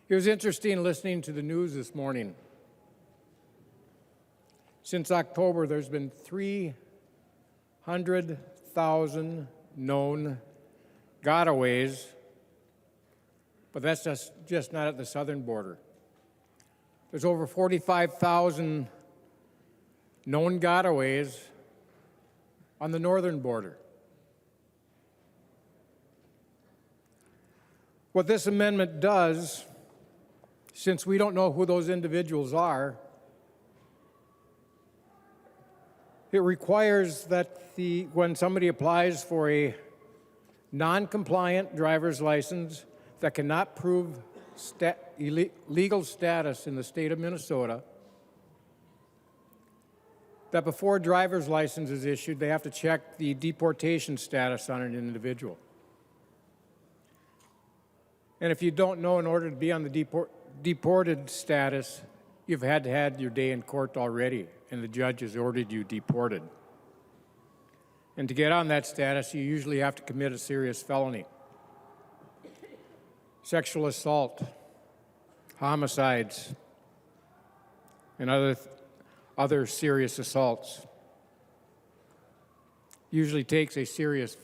R: It was interesting listening to the news this morning. Since October, there's been 300,000 known gotaways, but that's just not at the southern border. There's over 45,000 known gotaways on the northern border. What this amendment does, since we don't know who those individuals are, it requires that when somebody applies for a non-compliant driver's license that cannot prove legal status in the state of Minnesota, that before a driver's license is issued, they have to check the deportation status on an individual. And if you don't know, in order to be on the deported status, you've had your day in court already, and the judge has ordered you deported. And to get on that status, you usually have to commit a serious felony. Sexual assault, homicides, and other serious assaults. Usually takes a serious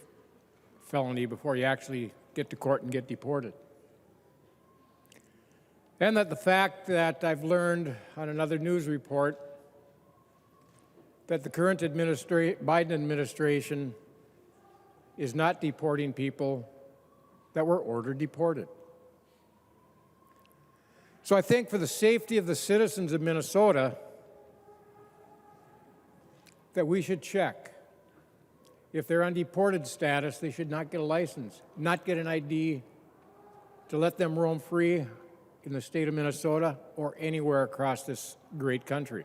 R: felony before you actually get to court and get deported. And that the fact that I've learned on another news report that the current Biden administration is not deporting people that were ordered deported. So I think for the safety of the citizens of Minnesota, that we should check. If they're on deported status, they should not get a license, not get an ID to let them roam free in the state of Minnesota or anywhere across this great country.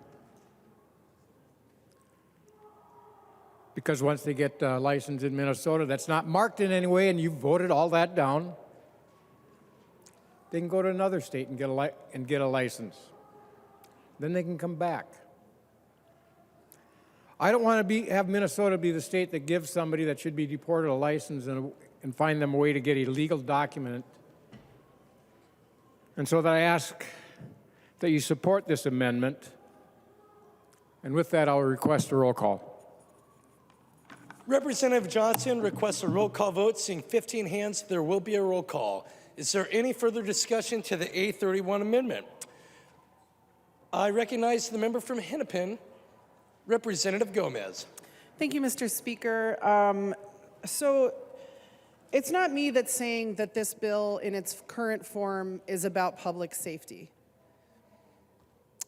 R: Because once they get a license in Minnesota that's not marked in any way and you voted all that down, they can go to another state and get a license. Then they can come back. I don't want to have Minnesota be the state that gives somebody that should be deported a license and find them a way to get a legal document. And so that I ask that you support this amendment. And with that, I'll request a roll call.
A: Representative Johnson requests a roll call vote. Seeing 15 hands, there will be a roll call. Is there any further discussion to the A31 amendment? I recognize the member from Hennepin, Representative Gomez.
D: Thank you, Mr. Speaker. So it's not me that's saying that this bill in its current form is about public safety.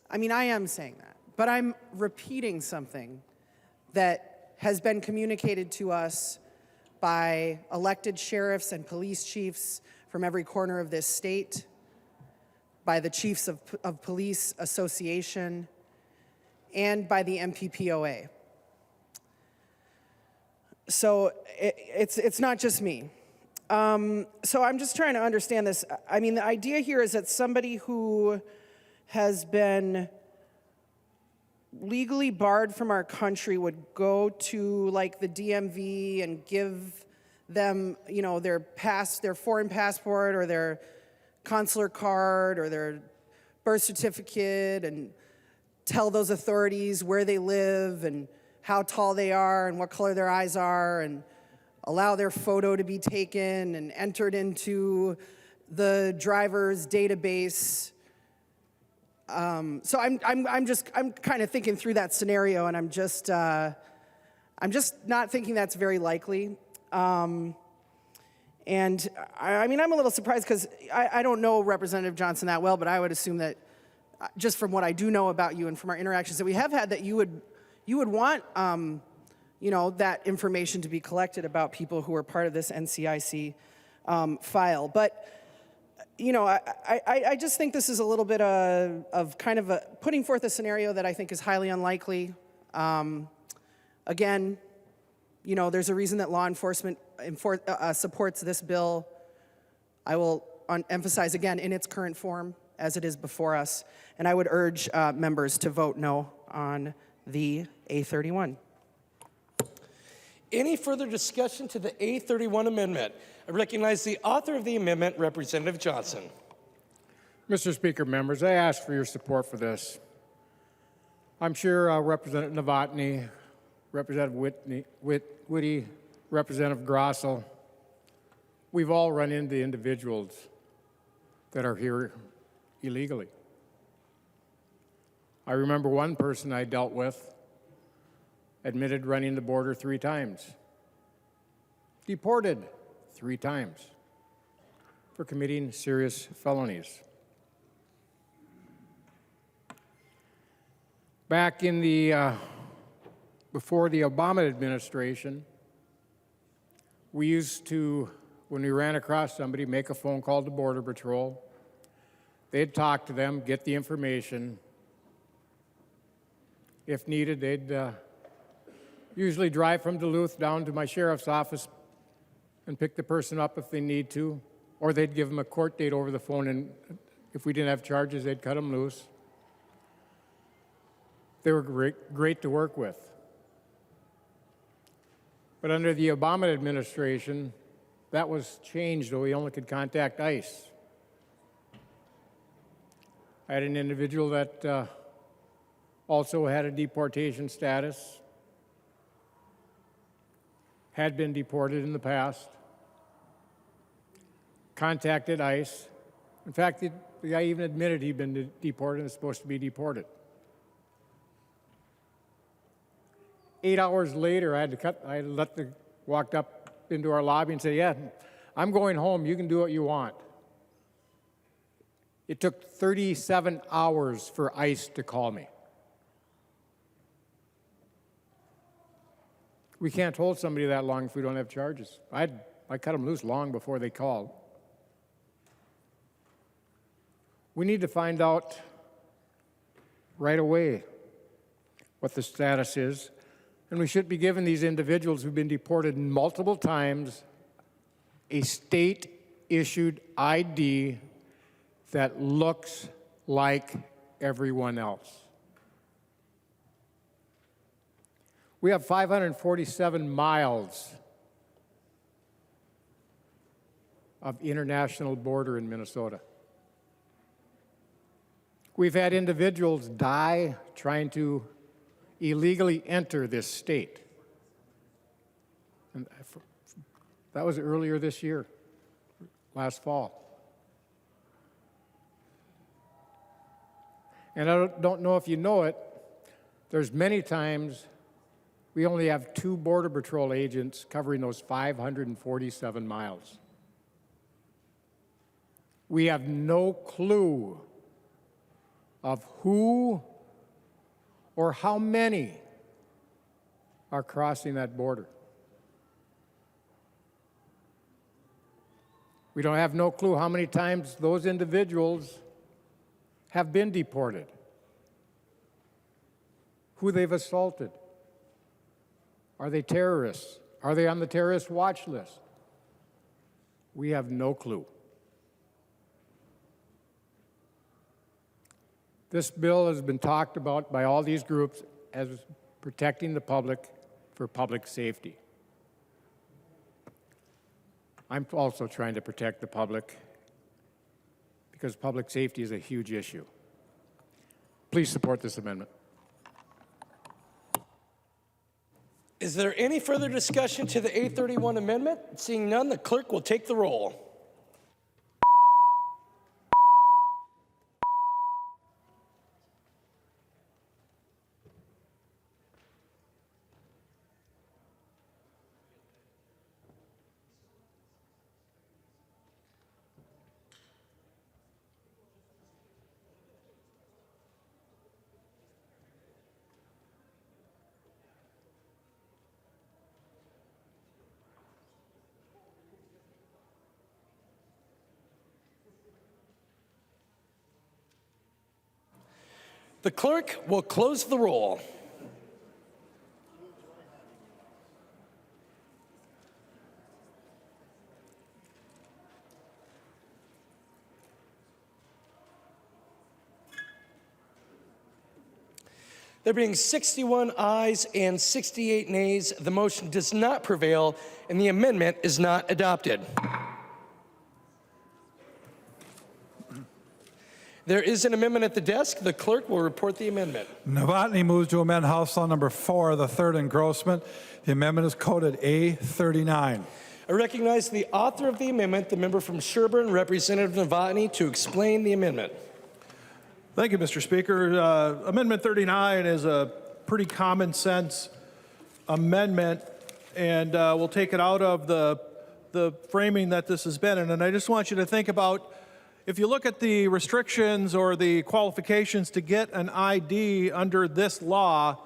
D: I mean, I am saying that, but I'm repeating something that has been communicated to us by elected sheriffs and police chiefs from every corner of this state, by the Chiefs of Police Association, and by the MPPOA. So it's not just me. So I'm just trying to understand this. I mean, the idea here is that somebody who has been legally barred from our country would go to like the DMV and give them, you know, their foreign passport or their consular card or their birth certificate and tell those authorities where they live and how tall they are and what color their eyes are and allow their photo to be taken and entered into the driver's database. So I'm kind of thinking through that scenario, and I'm just not thinking that's very likely. And I mean, I'm a little surprised because I don't know Representative Johnson that well, but I would assume that just from what I do know about you and from our interactions that we have had, that you would want, you know, that information to be collected about people who are part of this NCIC file. But you know, I just think this is a little bit of kind of putting forth a scenario that I think is highly unlikely. Again, you know, there's a reason that law enforcement supports this bill. I will emphasize again in its current form as it is before us. And I would urge members to vote no on the A31.
A: Any further discussion to the A31 amendment? I recognize the author of the amendment, Representative Johnson.
R: Mr. Speaker, members, I ask for your support for this. I'm sure Representative Novotny, Representative Whitty, Representative Grossel, we've all run into individuals that are here illegally. I remember one person I dealt with admitted running the border 3 times, deported 3 times for committing serious felonies. Back in the, before the Obama administration, we used to, when we ran across somebody, make a phone call to Border Patrol. They'd talk to them, get the information. If needed, they'd usually drive from Duluth down to my sheriff's office and pick the person up if they need to, or they'd give them a court date over the phone, and if we didn't have charges, they'd cut them loose. They were great to work with. But under the Obama administration, that was changed, though we only could contact ICE. I had an individual that also had a deportation status, had been deported in the past, contacted ICE. In fact, the guy even admitted he'd been deported and was supposed to be deported. 8 hours later, walked up into our lobby and said, yeah, I'm going home, you can do what you want. It took 37 hours for ICE to call me. We can't hold somebody that long if we don't have charges. I cut them loose long before they called. We need to find out right away what the status is, and we should be giving these individuals who've been deported multiple times a state-issued ID that looks like everyone else. We have 547 miles of international border in Minnesota. We've had individuals die trying to illegally enter this state. And that was earlier this year, last fall. And I don't know if you know it, there's many times we only have 2 Border Patrol agents covering those 547 miles. We have no clue of who or how many are crossing that border. We don't have no clue how many times those individuals have been deported, who they've assaulted. Are they terrorists? Are they on the terrorist watch list? We have no clue. This bill has been talked about by all these groups as protecting the public for public safety. I'm also trying to protect the public because public safety is a huge issue. Please support this amendment.
A: Is there any further discussion to the A31 amendment? Seeing none, the clerk will take the roll. The clerk will close the roll. There being 61 ayes and 68 nays, the motion does not prevail and the amendment is not adopted. There is an amendment at the desk. The clerk will report the amendment.
C: Novotny moves to amend House Law Number 4, the third engrossment. The amendment is coded A39.
A: I recognize the author of the amendment, the member from Sherburne, Representative Novotny, to explain the amendment.
S: Thank you, Mr. Speaker. Amendment 39 is a pretty common sense amendment, and we'll take it out of the framing that this has been in. And I just want you to think about, if you look at the restrictions or the qualifications to get an ID under this law,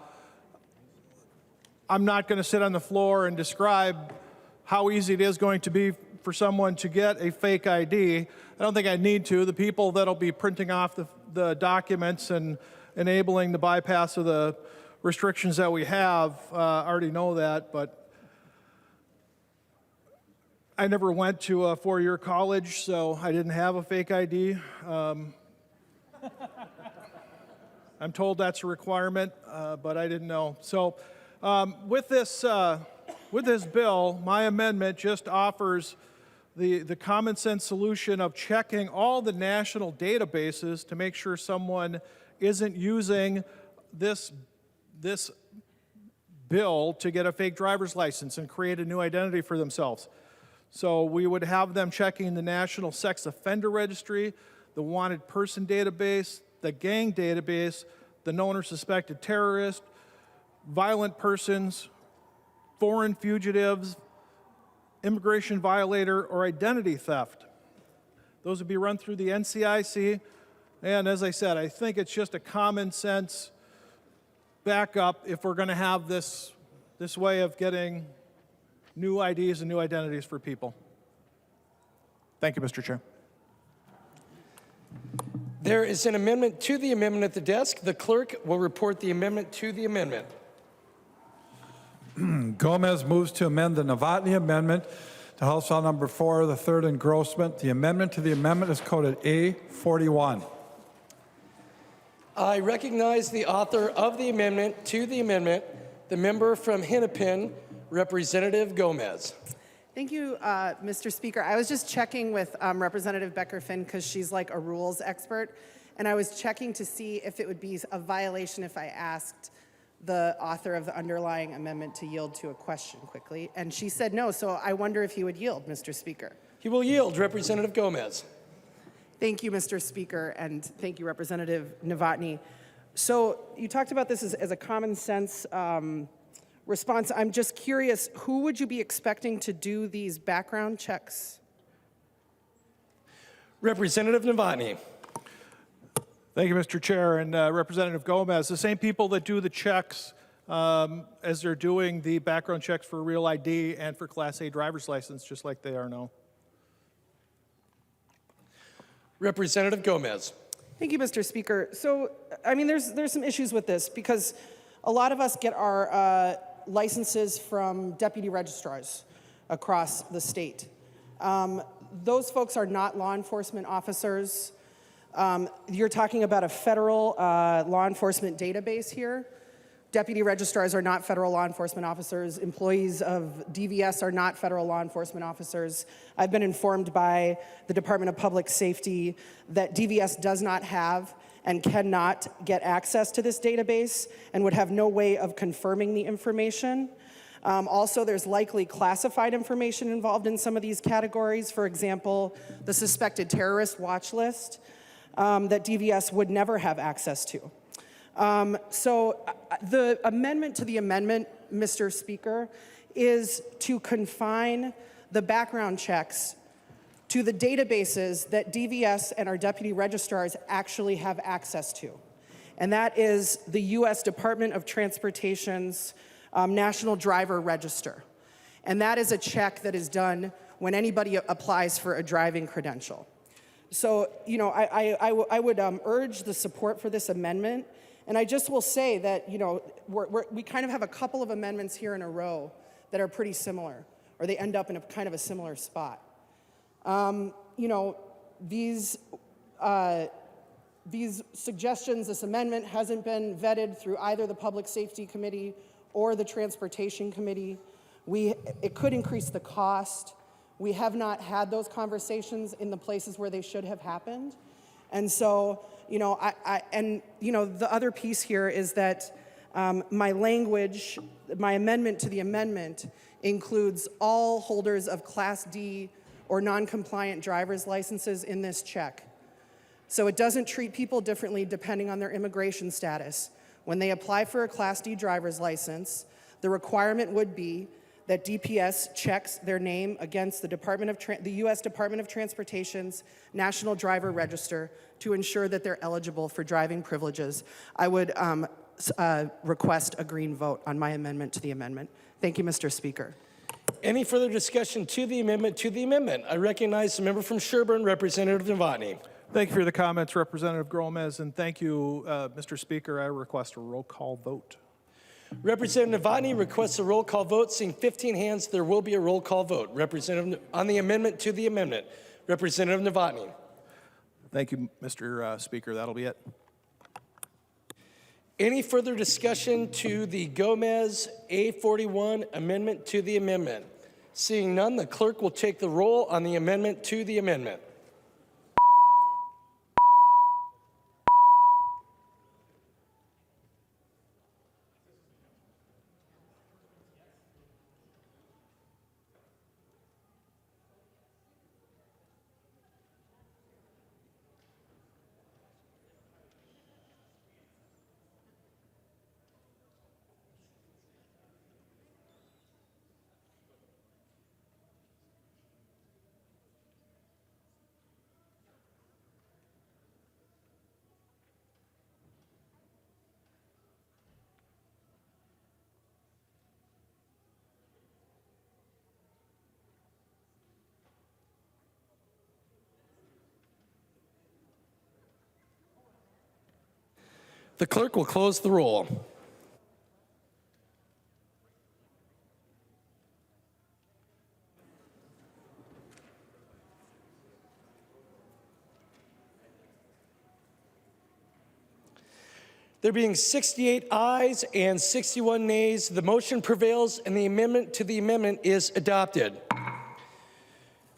S: I'm not going to sit on the floor and describe how easy it is going to be for someone to get a fake ID. I don't think I need to. The people that'll be printing off the documents and enabling the bypass of the restrictions that we have already know that, but I never went to a four-year college, so I didn't have a fake ID. I'm told that's a requirement, but I didn't know. So with this bill, my amendment just offers the common sense solution of checking all the national databases to make sure someone isn't using this bill to get a fake driver's license and create a new identity for themselves. So we would have them checking the National Sex Offender Registry, the Wanted Person Database, the Gang Database, the known or suspected terrorist, violent persons, foreign fugitives, immigration violator, or identity theft. Those would be run through the NCIC. And as I said, I think it's just a common sense backup if we're going to have this way of getting new IDs and new identities for people. Thank you, Mr. Chair.
A: There is an amendment to the amendment at the desk. The clerk will report the amendment to the amendment.
C: Gomez moves to amend the Novotny amendment to House Law Number 4, the third engrossment. The amendment to the amendment is coded A41.
A: I recognize the author of the amendment to the amendment, the member from Hennepin, Representative Gomez.
D: Thank you, Mr. Speaker. I was just checking with Representative Becker-Finn because she's like a rules expert, and I was checking to see if it would be a violation if I asked the author of the underlying amendment to yield to a question quickly, and she said no, so I wonder if he would yield, Mr. Speaker.
A: He will yield, Representative Gomez.
D: Thank you, Mr. Speaker, and thank you, Representative Novotny. So you talked about this as a common sense response. I'm just curious, who would you be expecting to do these background checks?
A: Representative Novotny.
S: Thank you, Mr. Chair, and Representative Gomez. The same people that do the checks as they're doing the background checks for real ID and for Class A driver's license, just like they are now.
A: Representative Gomez.
D: Thank you, Mr. Speaker. So, I mean, there's some issues with this because a lot of us get our licenses from deputy registrars across the state. Those folks are not law enforcement officers. You're talking about a federal law enforcement database here. Deputy registrars are not federal law enforcement officers. Employees of DVS are not federal law enforcement officers. I've been informed by the Department of Public Safety that DVS does not have and cannot get access to this database and would have no way of confirming the information. Also, there's likely classified information involved in some of these categories. For example, the suspected terrorist watch list that DVS would never have access to. So the amendment to the amendment, Mr. Speaker, is to confine the background checks to the databases that DVS and our deputy registrars actually have access to. And that is the U.S. Department of Transportation's National Driver Register. And that is a check that is done when anybody applies for a driving credential. So, you know, I would urge the support for this amendment. And I just will say that, you know, we kind of have a couple of amendments here in a row that are pretty similar, or they end up in a kind of a similar spot. You know, these these suggestions, this amendment hasn't been vetted through either the Public Safety Committee or the Transportation Committee. It could increase the cost. We have not had those conversations in the places where they should have happened. And so, the other piece here is that my language, my amendment to the amendment includes all holders of Class D or non-compliant driver's licenses in this check. So it doesn't treat people differently depending on their immigration status. When they apply for a Class D driver's license, the requirement would be that DPS checks their name against the U.S. Department of Transportation's National Driver Register to ensure that they're eligible for driving privileges. I would request a green vote on my amendment to the amendment. Thank you, Mr. Speaker.
A: Any further discussion to the amendment I recognize the member from Sherburne, Representative Novotny.
S: Thank you for the comments, Representative Gomez, and thank you, Mr. Speaker. I request a roll call vote.
A: Representative Novotny requests a roll call vote. Seeing 15 hands, there will be a roll call vote. On the amendment to the amendment, Representative Novotny.
S: Thank you, Mr. Speaker. That'll be it.
A: Any further discussion to the Gomez A41 amendment to the amendment? Seeing none, the clerk will take the roll on the amendment to the amendment. The clerk will close the roll. There being 68 ayes and 61 nays, the motion prevails and the amendment to the amendment is adopted.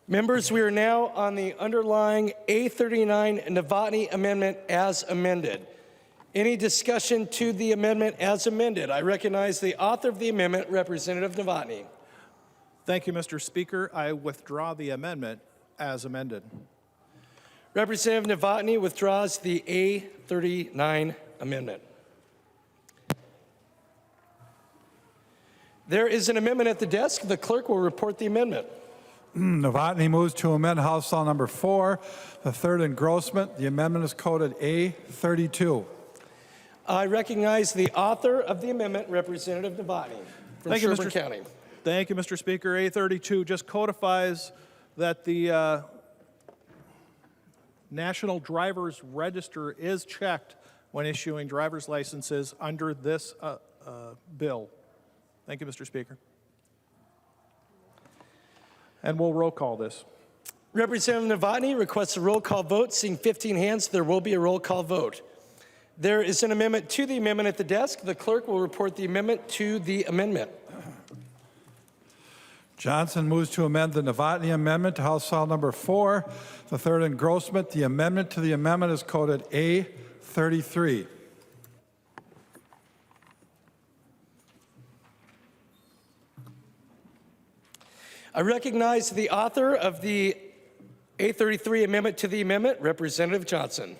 A: Members, we are now on the underlying A39 Novotny amendment as amended. Any discussion to the amendment as amended? I recognize the author of the amendment, Representative Novotny.
S: Thank you, Mr. Speaker. I withdraw the amendment as amended.
A: Representative Novotny withdraws the A39 amendment. There is an amendment at the desk. The clerk will report the amendment.
C: Novotny moves to amend House Law Number 4, the third engrossment. The amendment is coded A32.
A: I recognize the author of the amendment, Representative Novotny from Sherburne County.
S: Thank you, Mr. Speaker. A32 just codifies that the National Driver's Register is checked when issuing driver's licenses under this bill. Thank you, Mr. Speaker. And we'll roll call this.
A: Representative Novotny requests a roll call vote. Seeing 15 hands, there will be a roll call vote. There is an amendment to the amendment at the desk. The clerk will report the amendment to the amendment.
C: Johnson moves to amend the Novotny amendment to House File Number 4, the third engrossment. The amendment to the amendment is coded A33.
A: I recognize the author of the A33 amendment to the amendment, Representative Johnson.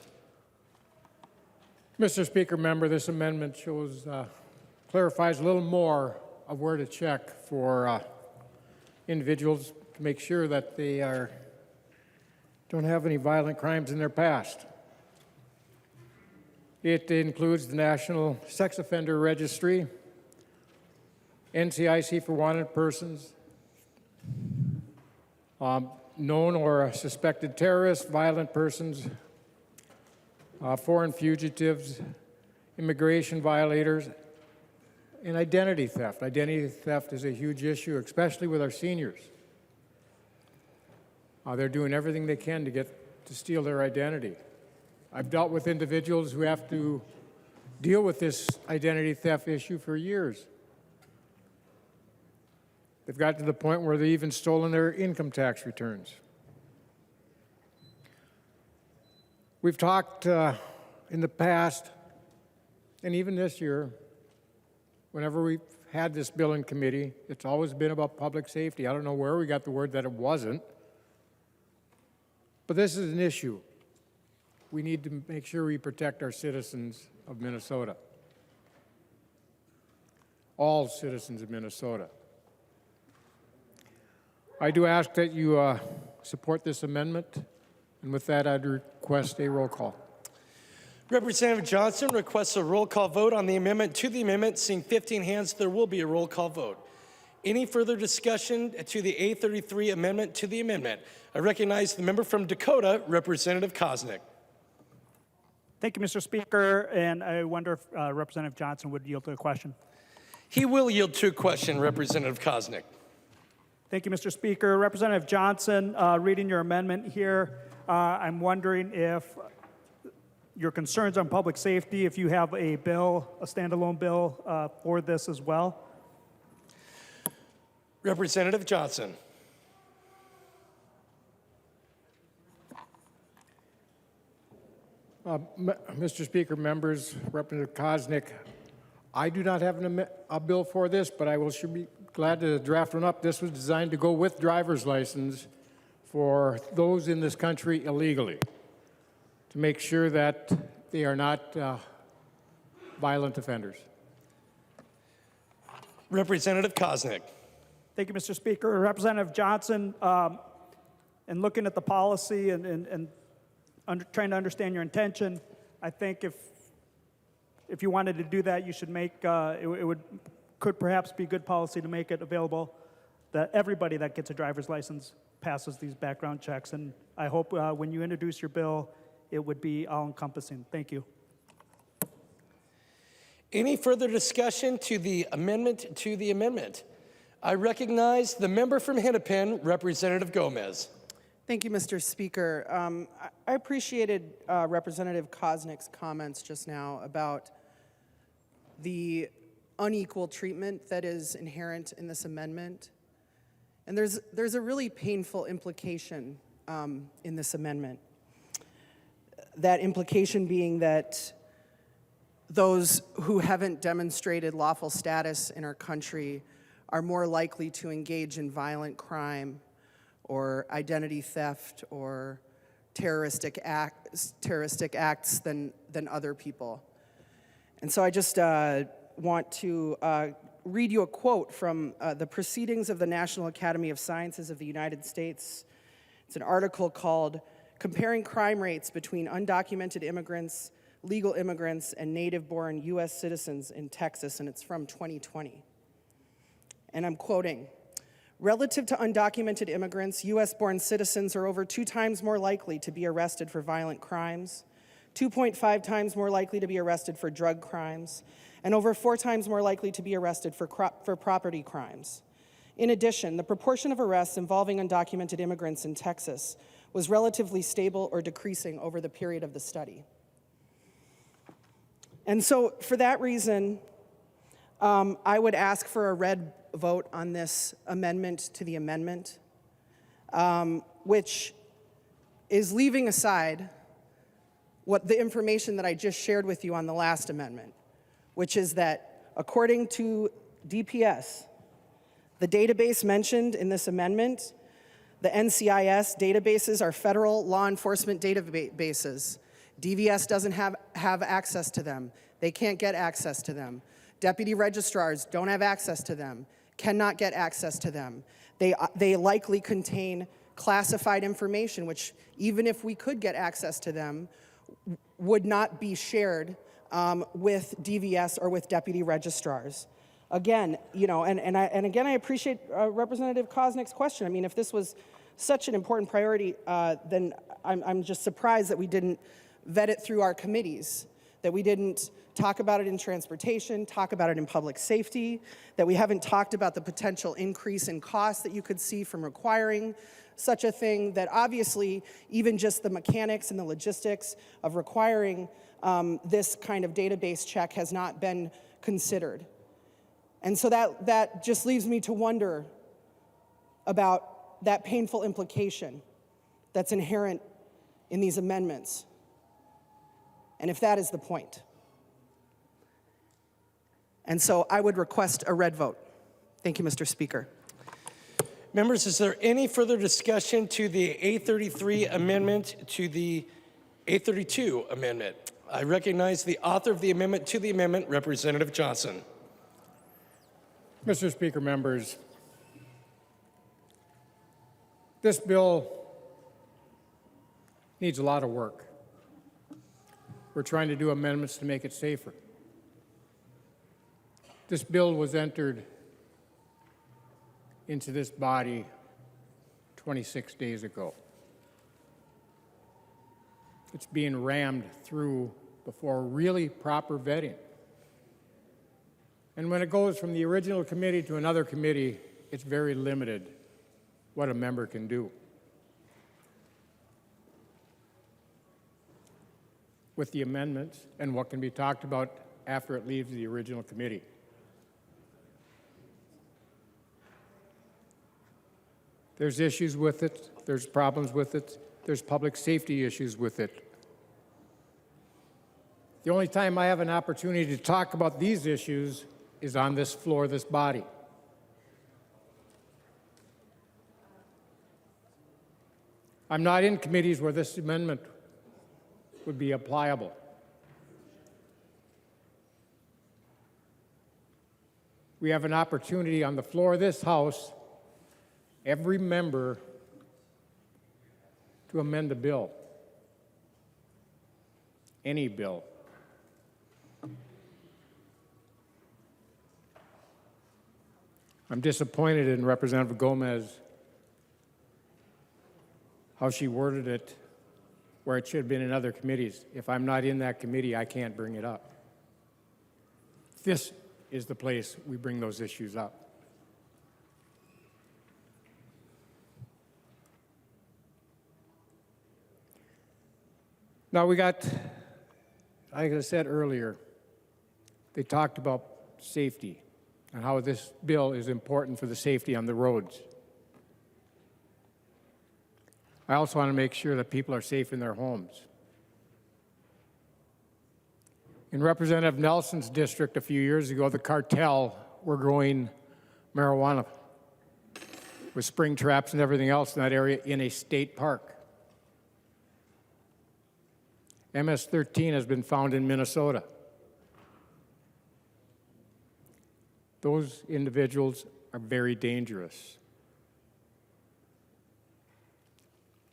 R: Mr. Speaker, member, this amendment clarifies a little more of where to check for individuals to make sure that they don't have any violent crimes in their past. It includes the National Sex Offender Registry, NCIC for wanted persons, known or suspected terrorists, violent persons, foreign fugitives, immigration violators, and identity theft. Identity theft is a huge issue, especially with our seniors. They're doing everything they can to steal their identity. I've dealt with individuals who have to deal with this identity theft issue for years. They've got to the point where they've even stolen their income tax returns. We've talked in the past, and even this year, whenever we've had this bill in committee, it's always been about public safety. I don't know where we got the word that it wasn't, but this is an issue. We need to make sure we protect our citizens of Minnesota. All citizens of Minnesota. I do ask that you support this amendment, and with that, I'd request a roll call.
A: Representative Johnson requests a roll call vote on the amendment to the amendment. Seeing 15 hands, there will be a roll call vote. Any further discussion to the A33 amendment to the amendment? I recognize the member from Dakota, Representative Koznick.
J: Thank you, Mr. Speaker, and I wonder if Representative Johnson would yield to a question.
A: He will yield to a question, Representative Koznick.
J: Thank you, Mr. Speaker. Representative Johnson, reading your amendment here, I'm wondering if your concerns on public safety, if you have a bill, a standalone bill for this as well.
A: Representative Johnson.
R: Mr. Speaker, members, Representative Koznick, I do not have a bill for this, but I should be glad to draft one up. This was designed to go with driver's license for those in this country illegally, to make sure that they are not violent offenders.
A: Representative Koznick.
J: Thank you, Mr. Speaker. Representative Johnson, in looking at the policy and trying to understand your intention, I think if you wanted to do that, you should make could perhaps be good policy to make it available that everybody that gets a driver's license passes these background checks. And I hope when you introduce your bill, it would be all-encompassing. Thank you.
A: Any further discussion to the amendment to the amendment? I recognize the member from Hennepin, Representative Gomez.
N: Thank you, Mr. Speaker. I appreciated Representative Koznick's comments just now about the unequal treatment that is inherent in this amendment. And there's a really painful implication in this amendment. That implication being that those who haven't demonstrated lawful status in our country are more likely to engage in violent crime or identity theft or terroristic acts than other people. And so I just want to read you a quote from the Proceedings of the National Academy of Sciences of the United States. It's an article called Comparing Crime Rates Between Undocumented Immigrants, Legal Immigrants, and Native-Born U.S. Citizens in Texas, and it's from 2020. And I'm quoting, "Relative to undocumented immigrants, U.S.-born citizens are over 2 times more likely to be arrested for violent crimes, 2.5 times more likely to be arrested for drug crimes, and over 4 times more likely to be arrested for property crimes. In addition, the proportion of arrests involving undocumented immigrants in Texas was relatively stable or decreasing over the period of the study." And so for that reason, I would ask for a red vote on this amendment to the amendment, which is leaving aside what the information that I just shared with you on the last amendment, which is that according to DPS, the database mentioned in this amendment, the NCIS databases are federal law enforcement databases. DVS doesn't have access to them. They can't get access to them. Deputy registrars don't have access to them, cannot get access to them. They likely contain classified information, which even if we could get access to them, would not be shared with DVS or with deputy registrars. Again, and again, I appreciate Representative Koznick's question. I mean, if this was such an important priority, then I'm just surprised that we didn't vet it through our committees, that we didn't talk about it in transportation, talk about it in public safety, that we haven't talked about the potential increase in costs that you could see from requiring
D: such a thing that obviously even just the mechanics and the logistics of requiring this kind of database check has not been considered. And so that just leaves me to wonder about that painful implication that's inherent in these amendments, and if that is the point. And so I would request a red vote. Thank you, Mr. Speaker.
A: Members, is there any further discussion to the A33 amendment to the A32 amendment? I recognize the author of the amendment to the amendment, Representative Johnson.
R: Mr. Speaker, members, this bill needs a lot of work. We're trying to do amendments to make it safer. This bill was entered into this body 26 days ago. It's being rammed through before really proper vetting. And when it goes from the original committee to another committee, it's very limited what a member can do. With the amendments and what can be talked about after it leaves the original committee. There's issues with it, there's problems with it, there's public safety issues with it. The only time I have an opportunity to talk about these issues is on this floor, this body. I'm not in committees where this amendment would be applicable. We have an opportunity on the floor of this House, every member, to amend a bill, any bill. I'm disappointed in Representative Gomez, how she worded it, where it should have been in other committees. If I'm not in that committee, I can't bring it up. This is the place we bring those issues up. Now we got, like I said earlier, they talked about safety and how this bill is important for the safety on the roads. I also want to make sure that people are safe in their homes. In Representative Nelson's district a few years ago, the cartel were growing marijuana with spring traps and everything else in that area in a state park. MS-13 has been found in Minnesota. Those individuals are very dangerous.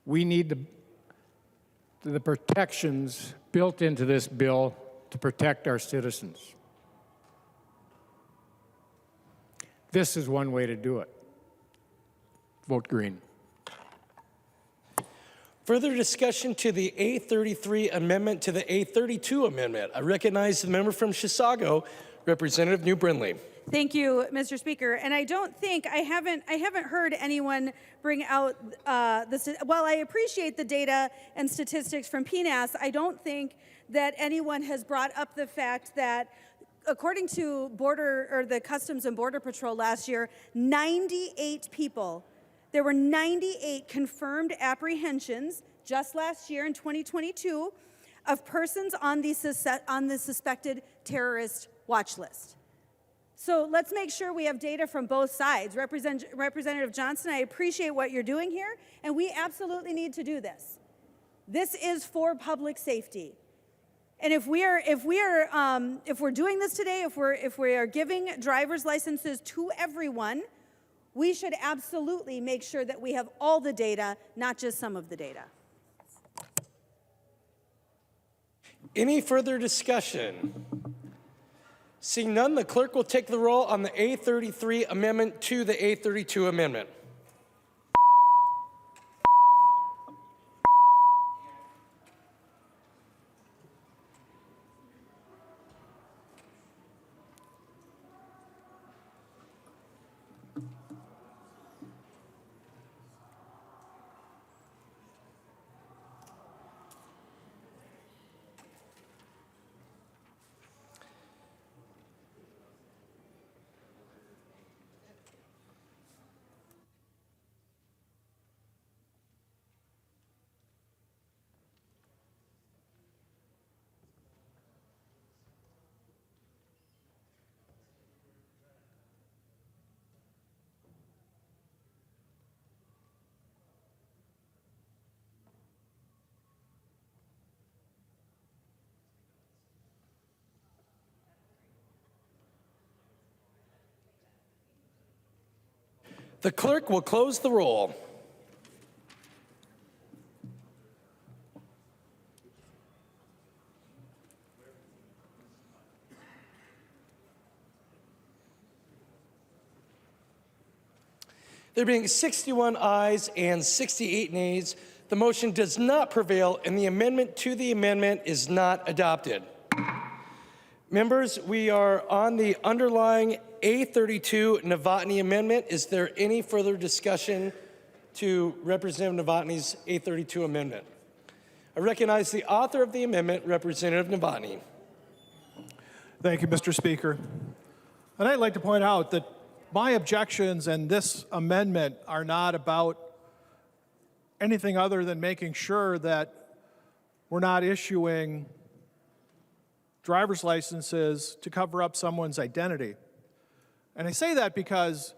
R: We need the protections built into this bill to protect our citizens. This is one way to do it. Vote green.
A: Further discussion to the A33 amendment to the A32 amendment. I recognize the member from Chisago, Representative New Brindley.
T: Thank you, Mr. Speaker. And I don't think I haven't heard anyone bring out this. While I appreciate the data and statistics from PNAS, I don't think that anyone has brought up the fact that, according to the Customs and Border Patrol last year, 98 people. There were 98 confirmed apprehensions just last year in 2022 of persons on the suspected terrorist watch list. So let's make sure we have data from both sides. Representative Johnson, I appreciate what you're doing here, and we absolutely need to do this. This is for public safety. And if we're doing this today, if we are giving driver's licenses to everyone, we should absolutely make sure that we have all the data, not just some of the data.
A: Any further discussion? Seeing none, the clerk will take the roll on the A33 amendment to the A32 amendment. The clerk will close the roll. There being 61 ayes and 68 nays, the motion does not prevail and the amendment to the amendment is not adopted. Members, we are on the underlying A32 Novotny amendment. Is there any further discussion to Representative Novotny's A32 amendment? I recognize the author of the amendment, Representative Novotny.
S: Thank you, Mr. Speaker. And I'd like to point out that my objections and this amendment are not about anything other than making sure that we're not issuing driver's licenses to cover up someone's identity. And I say that because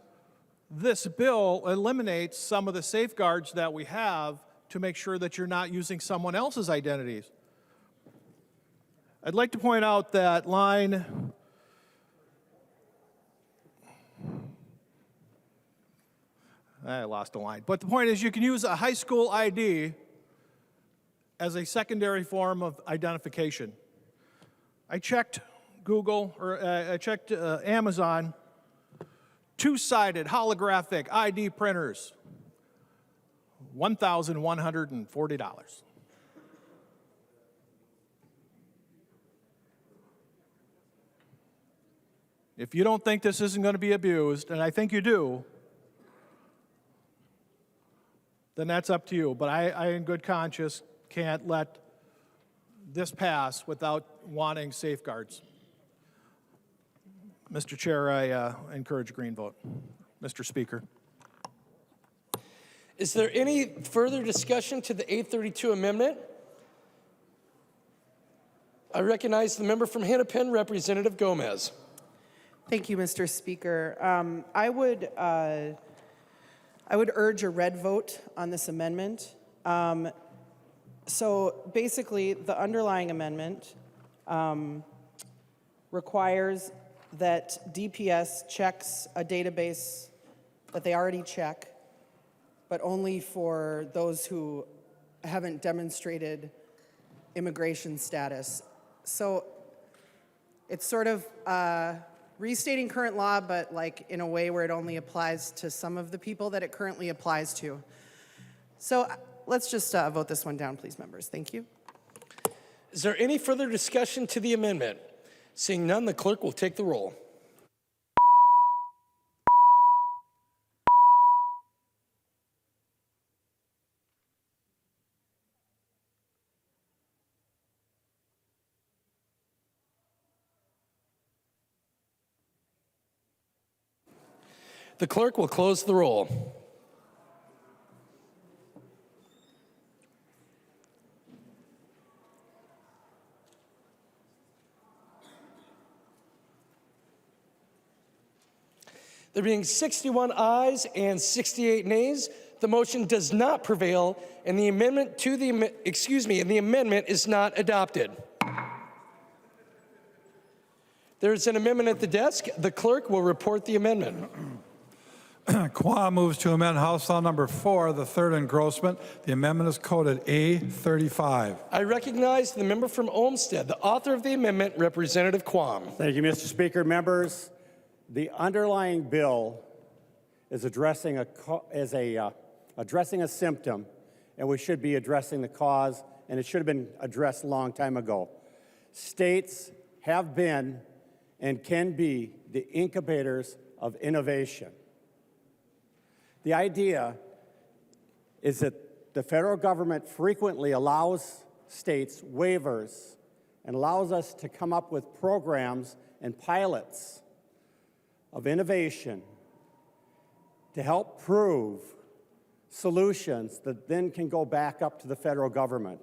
S: this bill eliminates some of the safeguards that we have to make sure that you're not using someone else's identities. I'd like to point out that line I lost a line. But the point is you can use a high school ID as a secondary form of identification. I checked Google, or I checked Amazon, two-sided holographic ID printers, $1,140. If you don't think this isn't going to be abused, and I think you do, then that's up to you. But I in good conscience, can't let this pass without wanting safeguards. Mr. Chair, I encourage a green vote. Mr. Speaker.
A: Is there any further discussion to the A32 amendment? I recognize the member from Hennepin, Representative Gomez.
N: Thank you, Mr. Speaker. I would urge a red vote on this amendment. So basically, the underlying amendment requires that DPS checks a database that they already check, but only for those who haven't demonstrated immigration status. So it's sort of restating current law, but like in a way where it only applies to some of the people that it currently applies to. So let's just vote this one down, please, members. Thank you.
A: Is there any further discussion to the amendment? Seeing none, the clerk will take the roll. The clerk will close the roll. There being 61 ayes and 68 nays, the motion does not prevail, and the amendment to the the amendment is not adopted. There is an amendment at the desk. The clerk will report the amendment.
C: Quam moves to amend House Law Number 4, the third engrossment. The amendment is coded A35.
A: I recognize the member from Olmsted, the author of the amendment, Representative Quam.
P: Thank you, Mr. Speaker. Members, the underlying bill is addressing a symptom, and we should be addressing the cause, and it should have been addressed a long time ago. States have been and can be the incubators of innovation. The idea is that the federal government frequently allows states waivers and allows us to come up with programs and pilots of innovation to help prove solutions that then can go back up to the federal government.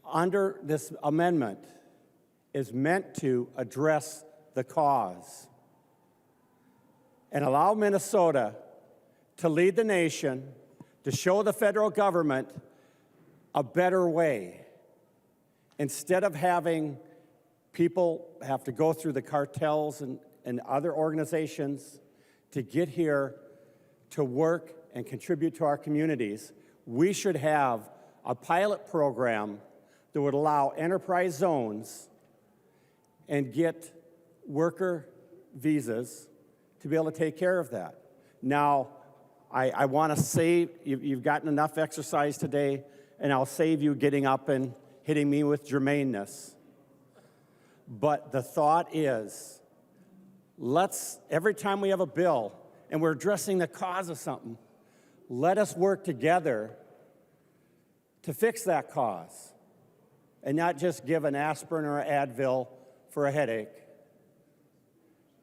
P: Under this amendment is meant to address the cause and allow Minnesota to lead the nation, to show the federal government a better way. Instead of having people have to go through the cartels and other organizations to get here to work and contribute to our communities, we should have a pilot program that would allow enterprise zones and get worker visas to be able to take care of that. Now, I want to save, you've gotten enough exercise today, and I'll save you getting up and hitting me with germaneness. But the thought is, every time we have a bill and we're addressing the cause of something, let us work together to fix that cause and not just give an aspirin or an Advil for a headache,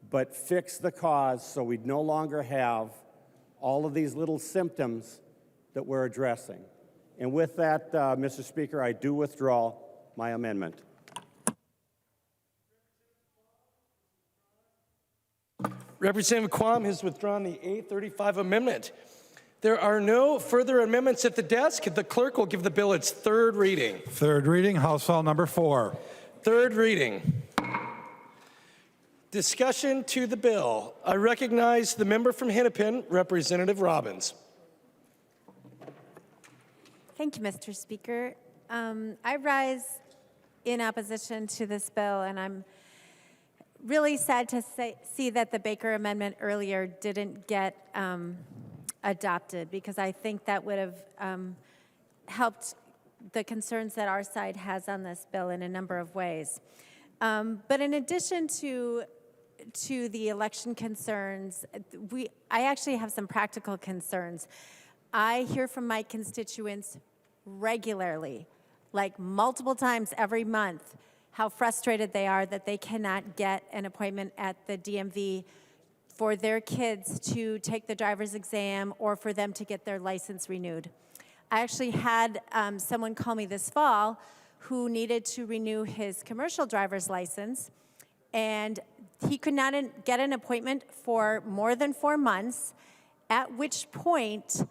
P: but fix the cause so we no longer have all of these little symptoms that we're addressing. And with that, Mr. Speaker, I do withdraw my amendment.
A: Representative Quam has withdrawn the A35 amendment. There are no further amendments at the desk. The clerk will give the bill its third reading.
C: Third reading, House File number 4.
A: Third reading. Discussion to the bill. I recognize the member from Hennepin, Representative Robbins.
U: Thank you, Mr. Speaker. I rise in opposition to this bill, and I'm really sad to see that the Baker Amendment earlier didn't get adopted, because I think that would have helped the concerns that our side has on this bill in a number of ways. But in addition to the election concerns, I actually have some practical concerns. I hear from my constituents regularly, like multiple times every month, how frustrated they are that they cannot get an appointment at the DMV for their kids to take the driver's exam or for them to get their license renewed. I actually had someone call me this fall who needed to renew his commercial driver's license, and he could not get an appointment for more than 4 months, at which point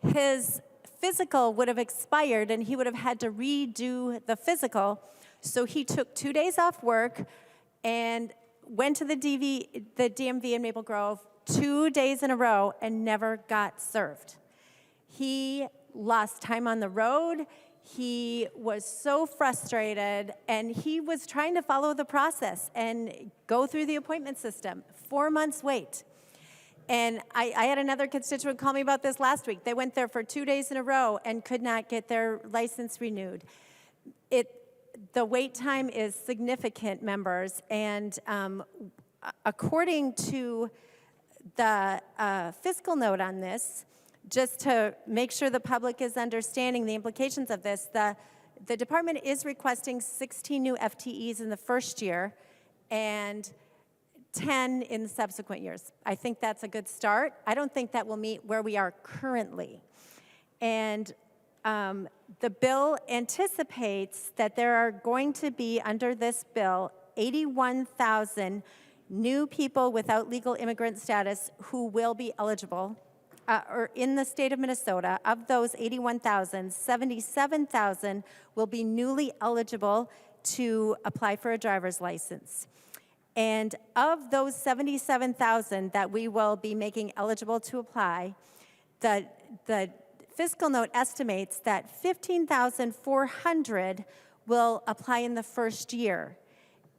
U: his physical would have expired and he would have had to redo the physical. So he took 2 days off work and went to the DMV in Maple Grove 2 days in a row and never got served. He lost time on the road. He was so frustrated, and he was trying to follow the process and go through the appointment system. 4 months wait. And I had another constituent call me about this last week. They went there for 2 days in a row and could not get their license renewed. The wait time is significant, members, and according to the fiscal note on this, just to make sure the public is understanding the implications of this, the department is requesting 16 new FTEs in the first year and 10 in the subsequent years. I think that's a good start. I don't think that will meet where we are currently. And the bill anticipates that there are going to be, under this bill, 81,000 new people without legal immigrant status who will be eligible or in the state of Minnesota. Of those 81,000, 77,000 will be newly eligible to apply for a driver's license. And of those 77,000 that we will be making eligible to apply, the fiscal note estimates that 15,400 will apply in the first year,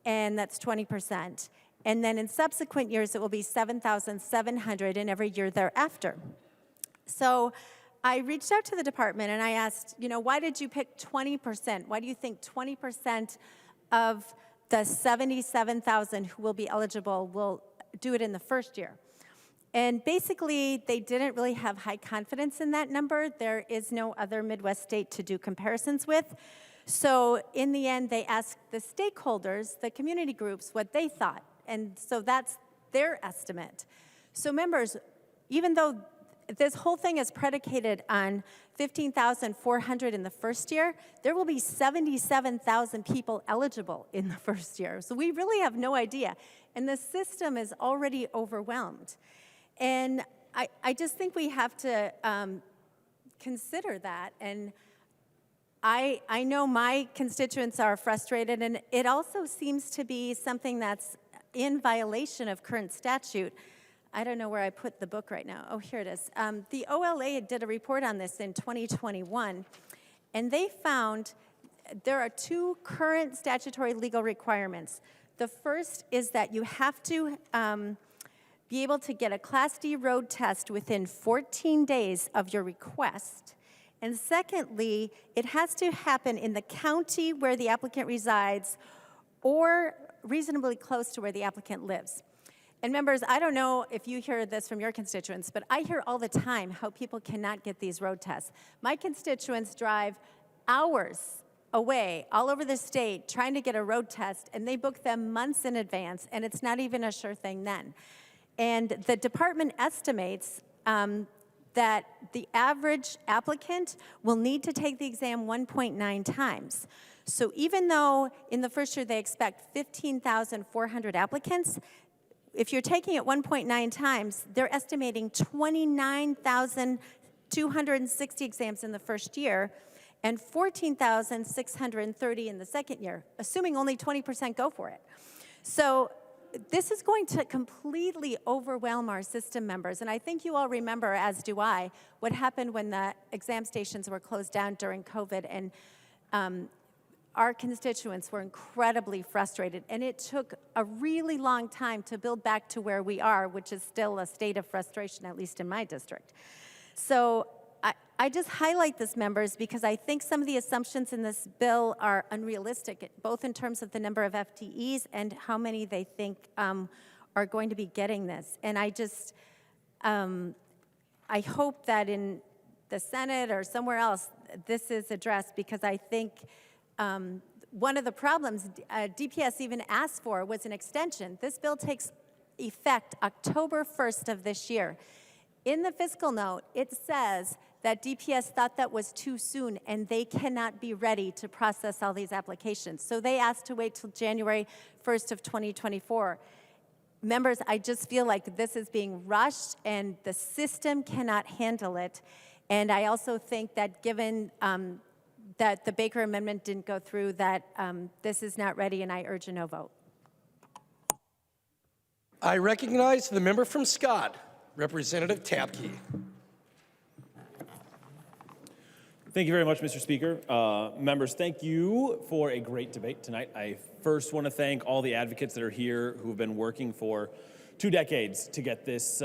U: and that's 20%. And then in subsequent years, it will be 7,700 in every year thereafter. So I reached out to the department and I asked, why did you pick 20%? Why do you think 20% of the 77,000 who will be eligible will do it in the first year? And basically, they didn't really have high confidence in that number. There is no other Midwest state to do comparisons with. So in the end, they asked the stakeholders, the community groups, what they thought. And so that's their estimate. So members, even though this whole thing is predicated on 15,400 in the first year, there will be 77,000 people eligible in the first year. So we really have no idea. And the system is already overwhelmed. And I just think we have to consider that. And I know my constituents are frustrated, and it also seems to be something that's in violation of current statute. I don't know where I put the book right now. Oh, here it is. The OLA did a report on this in 2021, and they found there are two current statutory legal requirements. The first is that you have to be able to get a Class D road test within 14 days of your request. And secondly, it has to happen in the county where the applicant resides or reasonably close to where the applicant lives. And members, I don't know if you hear this from your constituents, but I hear all the time how people cannot get these road tests. My constituents drive hours away all over the state trying to get a road test, and they book them months in advance, and it's not even a sure thing then. And the department estimates that the average applicant will need to take the exam 1.9 times. So even though in the first year they expect 15,400 applicants, if you're taking it 1.9 times, they're estimating 29,260 exams in the first year and 14,630 in the second year, assuming only 20% go for it. So this is going to completely overwhelm our system, members. And I think you all remember, as do I, what happened when the exam stations were closed down during COVID. And our constituents were incredibly frustrated. And it took a really long time to build back to where we are, which is still a state of frustration, at least in my district. So I just highlight this, members, because I think some of the assumptions in this bill are unrealistic, both in terms of the number of FTEs and how many they think are going to be getting this. And I just, I hope that in the Senate or somewhere else, this is addressed, because I think one of the problems DPS even asked for was an extension. This bill takes effect October 1st of this year. In the fiscal note, it says that DPS thought that was too soon, and they cannot be ready to process all these applications. So they asked to wait till January 1st of 2024. Members, I just feel like this is being rushed, and the system cannot handle it. And I also think that given that the Baker Amendment didn't go through, that this is not ready, and I urge a no vote.
A: I recognize the member from Scott, Representative Tapke.
B: Thank you very much, Mr. Speaker. Members, thank you for a great debate tonight. I first want to thank all the advocates that are here who have been working for 2 decades to get this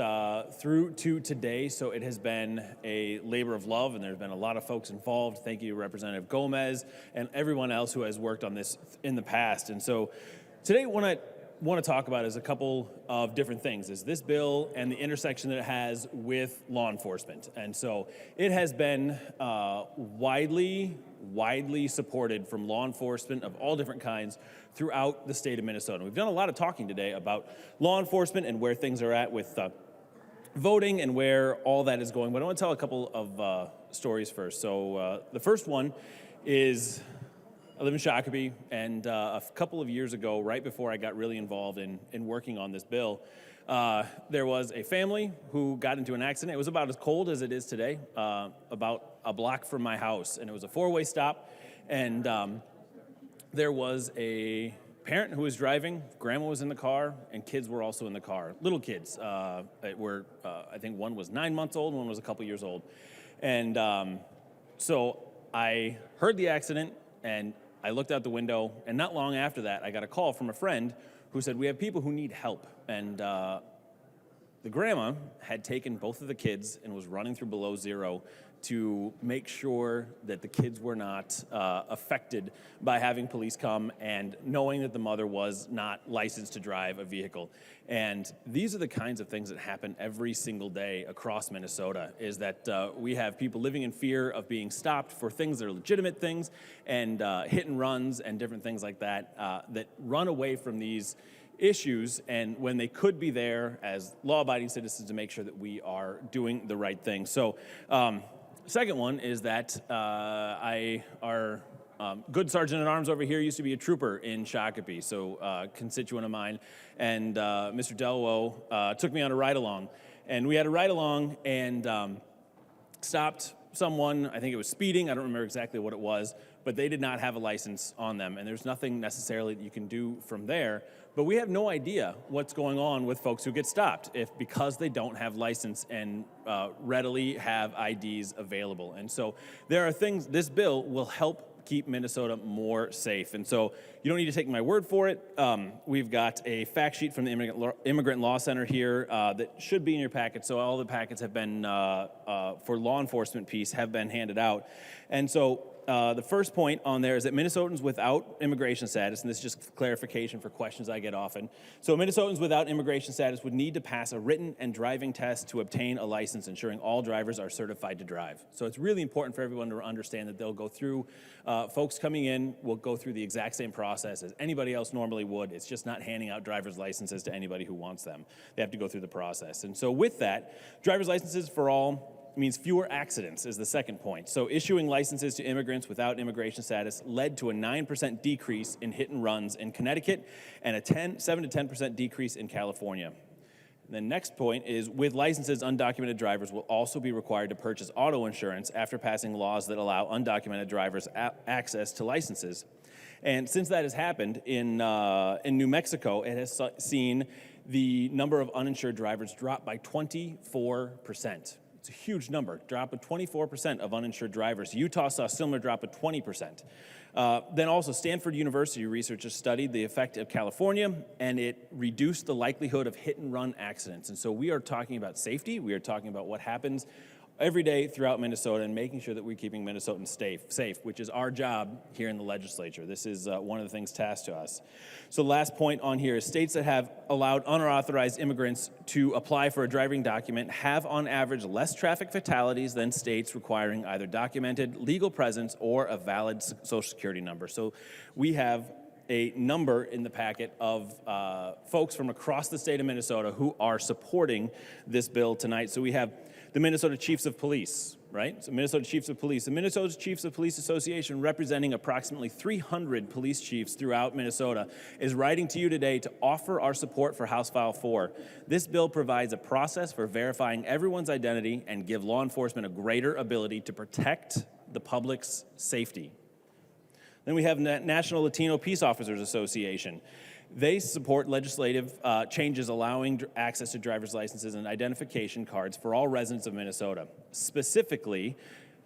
B: through to today. So it has been a labor of love, and there's been a lot of folks involved. Thank you, Representative Gomez, and everyone else who has worked on this in the past. And so today, what I want to talk about is a couple of different things, is this bill and the intersection that it has with law enforcement. And so it has been widely supported from law enforcement of all different kinds throughout the state of Minnesota. We've done a lot of talking today about law enforcement and where things are at with voting and where all that is going. But I want to tell a couple of stories first. So the first one is, I live in Shakopee, and a couple of years ago, right before I got really involved in working on this bill, there was a family who got into an accident. It was about as cold as it is today, about a block from my house, and it was a 4-way stop, and there was a parent who was driving, grandma was in the car, and kids were also in the car, little kids. I think one was 9 months old, one was a couple years old. And so I heard the accident, and I looked out the window, and not long after that, I got a call from a friend who said, we have people who need help. And the grandma had taken both of the kids and was running through below zero to make sure that the kids were not affected by having police come, and knowing that the mother was not licensed to drive a vehicle. And these are the kinds of things that happen every single day across Minnesota, is that we have people living in fear of being stopped for things that are legitimate things, and hit and runs and different things like that, that run away from these issues, and when they could be there as law-abiding citizens to make sure that we are doing the right thing. So second one is that our good sergeant-at-arms over here used to be a trooper in Shakopee, so constituent of mine, and Mr. Delwo took me on a ride-along, and we had a ride-along and stopped someone, I think it was speeding, I don't remember exactly what it was, but they did not have a license on them, and there's nothing necessarily that you can do from there. But we have no idea what's going on with folks who get stopped because they don't have license and readily have IDs available. And so there are things, this bill will help keep Minnesota more safe. And so you don't need to take my word for it. We've got a fact sheet from the Immigrant Law Center here that should be in your packet. So all the packets have been, for law enforcement piece, have been handed out. And so the first point on there is that Minnesotans without immigration status, and this is just clarification for questions I get often. So Minnesotans without immigration status would need to pass a written and driving test to obtain a license, ensuring all drivers are certified to drive. So it's really important for everyone to understand that they'll go through, folks coming in will go through the exact same process as anybody else normally would. It's just not handing out driver's licenses to anybody who wants them. They have to go through the process. And so with that, driver's licenses for all means fewer accidents is the second point. So issuing licenses to immigrants without immigration status led to a 9% decrease in hit and runs in Connecticut and a 7 to 10% decrease in California. And the next point is with licenses, undocumented drivers will also be required to purchase auto insurance after passing laws that allow undocumented drivers access to licenses. And since that has happened in New Mexico, it has seen the number of uninsured drivers drop by 24%. It's a huge number, drop of 24% of uninsured drivers. Utah saw a similar drop of 20%. Then also Stanford University researchers studied the effect of California, and it reduced the likelihood of hit and run accidents. And so we are talking about safety. We are talking about what happens every day throughout Minnesota and making sure that we're keeping Minnesotans safe, which is our job here in the legislature. This is one of the things tasked to us. So the last point on here is states that have allowed unauthorized immigrants to apply for a driving document have on average less traffic fatalities than states requiring either documented legal presence or a valid social security number. So we have a number in the packet of folks from across the state of Minnesota who are supporting this bill tonight. So we have the Minnesota Chiefs of Police, right? So Minnesota Chiefs of Police. The Minnesota Chiefs of Police Association, representing approximately 300 police chiefs throughout Minnesota, is writing to you today to offer our support for House File 4. This bill provides a process for verifying everyone's identity and give law enforcement a greater ability to protect the public's safety. Then we have National Latino Peace Officers Association. They support legislative changes allowing access to driver's licenses and identification cards for all residents of Minnesota. Specifically,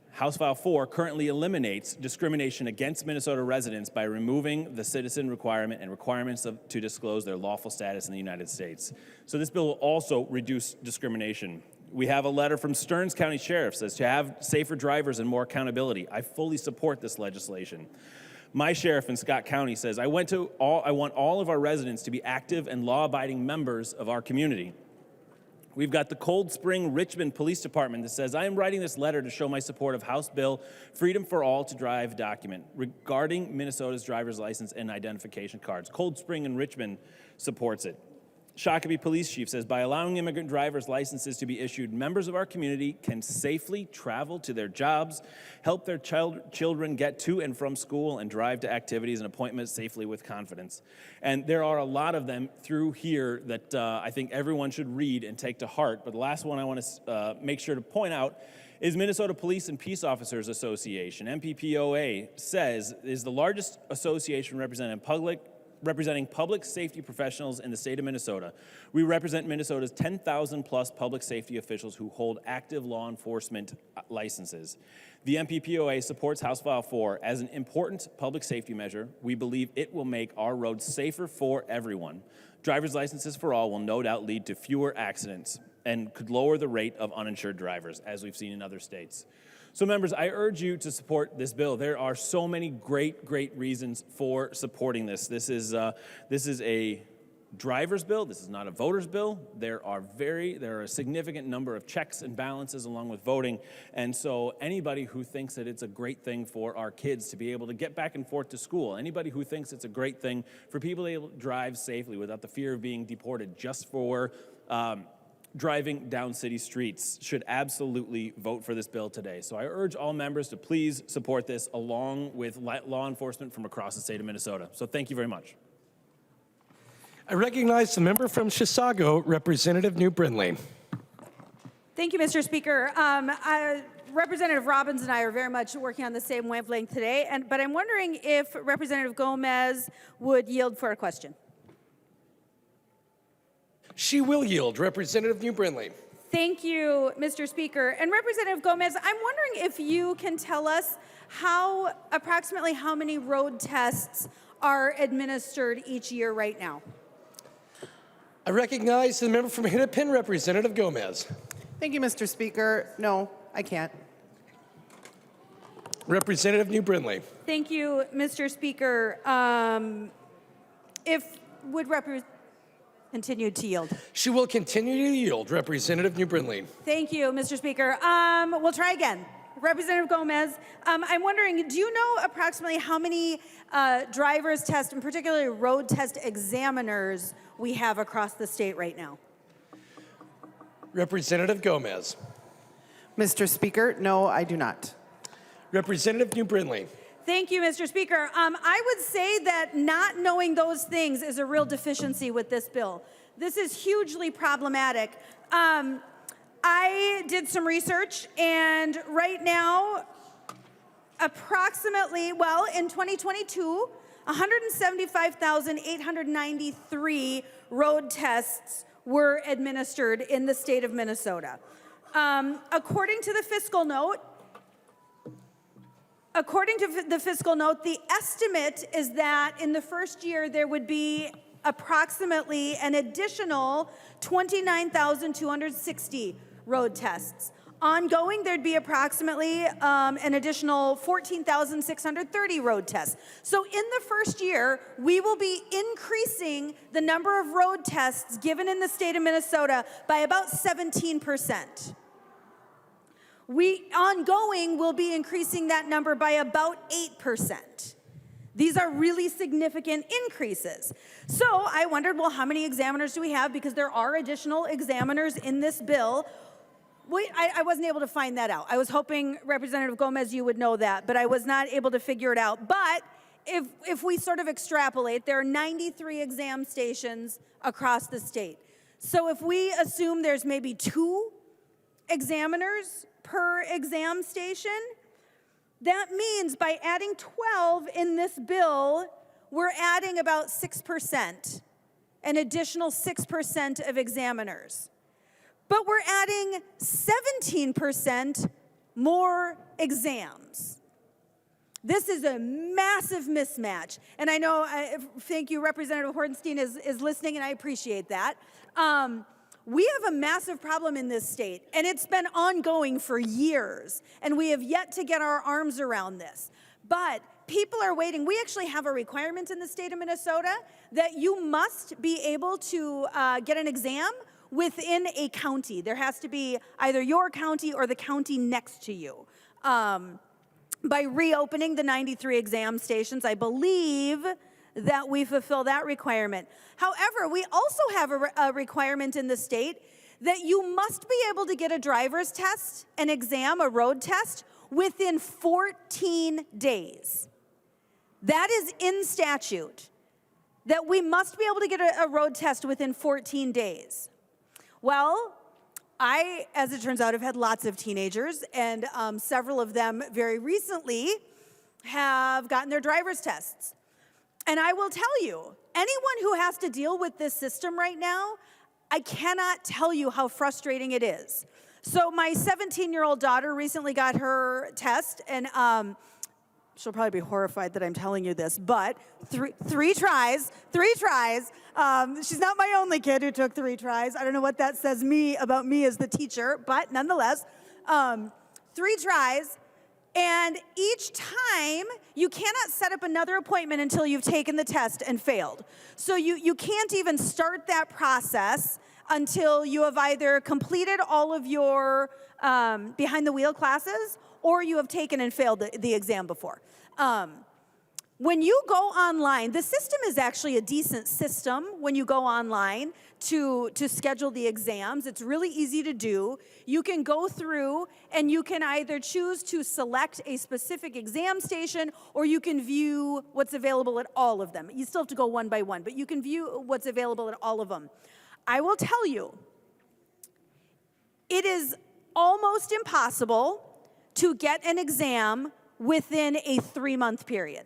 B: House File 4 currently eliminates discrimination against Minnesota residents by removing the citizen requirement and requirements to disclose their lawful status in the United States. So this bill will also reduce discrimination. We have a letter from Stearns County Sheriff that says to have safer drivers and more accountability. I fully support this legislation. My sheriff in Scott County says, I want all of our residents to be active and law-abiding members of our community. We've got the Cold Spring Richmond Police Department that says, I am writing this letter to show my support of House Bill Freedom for All to Drive document regarding Minnesota's driver's license and identification cards. Cold Spring and Richmond supports it. Shakopee Police Chief says, by allowing immigrant drivers' licenses to be issued, members of our community can safely travel to their jobs, help their children get to and from school, and drive to activities and appointments safely with confidence. And there are a lot of them through here that I think everyone should read and take to heart. But the last one I want to make sure to point out is Minnesota Police and Peace Officers Association. MPPOA says is the largest association representing public safety professionals in the state of Minnesota. We represent Minnesota's 10,000 plus public safety officials who hold active law enforcement licenses. The MPPOA supports House File 4 as an important public safety measure. We believe it will make our roads safer for everyone. Driver's licenses for all will no doubt lead to fewer accidents and could lower the rate of uninsured drivers, as we've seen in other states. So members, I urge you to support this bill. There are so many great reasons for supporting this. This is a driver's bill. This is not a voter's bill. There are a significant number of checks and balances along with voting. And so anybody who thinks that it's a great thing for our kids to be able to get back and forth to school, anybody who thinks it's a great thing for people to be able to drive safely without the fear of being deported just for driving down city streets should absolutely vote for this bill today. So I urge all members to please support this along with law enforcement from across the state of Minnesota. So thank you very much.
A: I recognize the member from Chisago, Representative New Brindley.
T: Thank you, Mr. Speaker. Representative Robbins and I are very much working on the same wavelength today, but I'm wondering if Representative Gomez would yield for a question.
A: She will yield. Representative New Brindley.
T: Thank you, Mr. Speaker. And Representative Gomez, I'm wondering if you can tell us approximately how many road tests are administered each year right now.
A: I recognize the member from Hennepin, Representative Gomez.
N: Thank you, Mr. Speaker. No, I can't.
A: Representative New Brindley.
T: Thank you, Mr. Speaker. Continue to yield.
A: She will continue to yield. Representative New Brindley.
T: Thank you, Mr. Speaker. We'll try again. Representative Gomez, I'm wondering, do you know approximately how many driver's test, and particularly road test examiners, we have across the state right now?
A: Representative Gomez.
N: Mr. Speaker, no, I do not.
A: Representative New Brindley.
T: Thank you, Mr. Speaker. I would say that not knowing those things is a real deficiency with this bill. This is hugely problematic. I did some research, and right now, approximately, well, in 2022, 175,893 road tests were administered in the state of Minnesota. According to the fiscal note, the estimate is that in the first year there would be approximately an additional 29,260 road tests. Ongoing, there'd be approximately an additional 14,630 road tests. So in the first year, we will be increasing the number of road tests given in the state of Minnesota by about 17%. We, ongoing, will be increasing that number by about 8%. These are really significant increases. So I wondered, well, how many examiners do we have? Because there are additional examiners in this bill. I wasn't able to find that out. I was hoping, Representative Gomez, you would know that, but I was not able to figure it out. But if we sort of extrapolate, there are 93 exam stations across the state. So if we assume there's maybe 2 examiners per exam station, that means by adding 12 in this bill, we're adding about 6%, an additional 6% of examiners. But we're adding 17% more exams. This is a massive mismatch. And I know, thank you, Representative Hornstein is listening, and I appreciate that. We have a massive problem in this state, and it's been ongoing for years, and we have yet to get our arms around this. But people are waiting. We actually have a requirement in the state of Minnesota that you must be able to get an exam within a county. There has to be either your county or the county next to you. By reopening the 93 exam stations, I believe that we fulfill that requirement. However, we also have a requirement in the state that you must be able to get a driver's test, an exam, a road test, within 14 days. That is in statute, that we must be able to get a road test within 14 days. Well, I, as it turns out, have had lots of teenagers, and several of them very recently have gotten their driver's tests. And I will tell you, anyone who has to deal with this system right now, I cannot tell you how frustrating it is. So my 17-year-old daughter recently got her test, and she'll probably be horrified that I'm telling you this, but three tries. She's not my only kid who took 3 tries. I don't know what that says about me as the teacher, but nonetheless, 3 tries. And each time, you cannot set up another appointment until you've taken the test and failed. So you can't even start that process until you have either completed all of your behind-the-wheel classes or you have taken and failed the exam before. When you go online, the system is actually a decent system when you go online to schedule the exams. It's really easy to do. You can go through and you can either choose to select a specific exam station or you can view what's available at all of them. You still have to go one by one, but you can view what's available at all of them. I will tell you, it is almost impossible to get an exam within a 3-month period.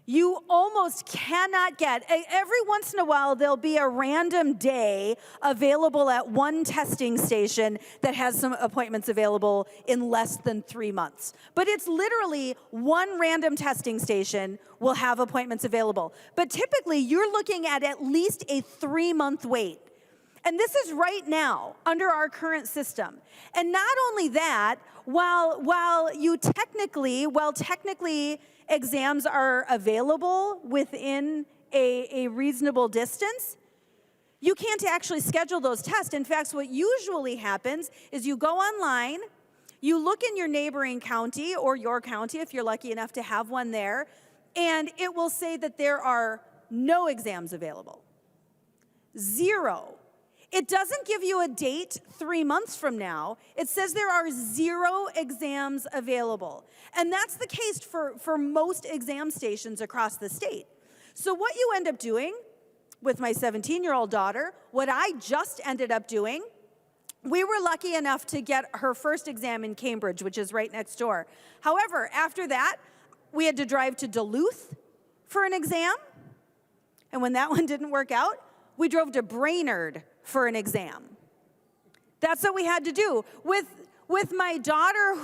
T: You almost cannot get, every once in a while, there'll be a random day available at one testing station that has some appointments available in less than 3 months. But it's literally one random testing station will have appointments available. But typically, you're looking at least a 3-month wait. And this is right now under our current system. And not only that, while technically exams are available within a reasonable distance, you can't actually schedule those tests. In fact, what usually happens is you go online, you look in your neighboring county or your county if you're lucky enough to have one there, and it will say that there are no exams available. 0. It doesn't give you a date 3 months from now. It says there are 0 exams available. And that's the case for most exam stations across the state. So what you end up doing with my 17-year-old daughter, what I just ended up doing, we were lucky enough to get her first exam in Cambridge, which is right next door. However, after that, we had to drive to Duluth for an exam. And when that one didn't work out, we drove to Brainerd for an exam. That's what we had to do. With my daughter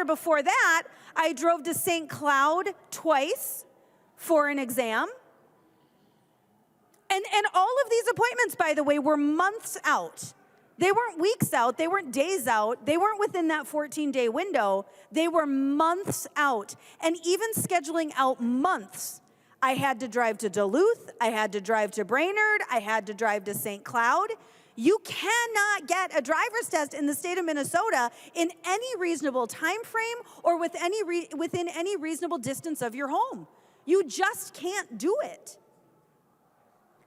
T: before that, I drove to St. Cloud twice for an exam. And all of these appointments, by the way, were months out. They weren't weeks out, they weren't days out, they weren't within that 14-day window, they were months out. And even scheduling out months, I had to drive to Duluth, I had to drive to Brainerd, I had to drive to St. Cloud. You cannot get a driver's test in the state of Minnesota in any reasonable time frame or within any reasonable distance of your home. You just can't do it.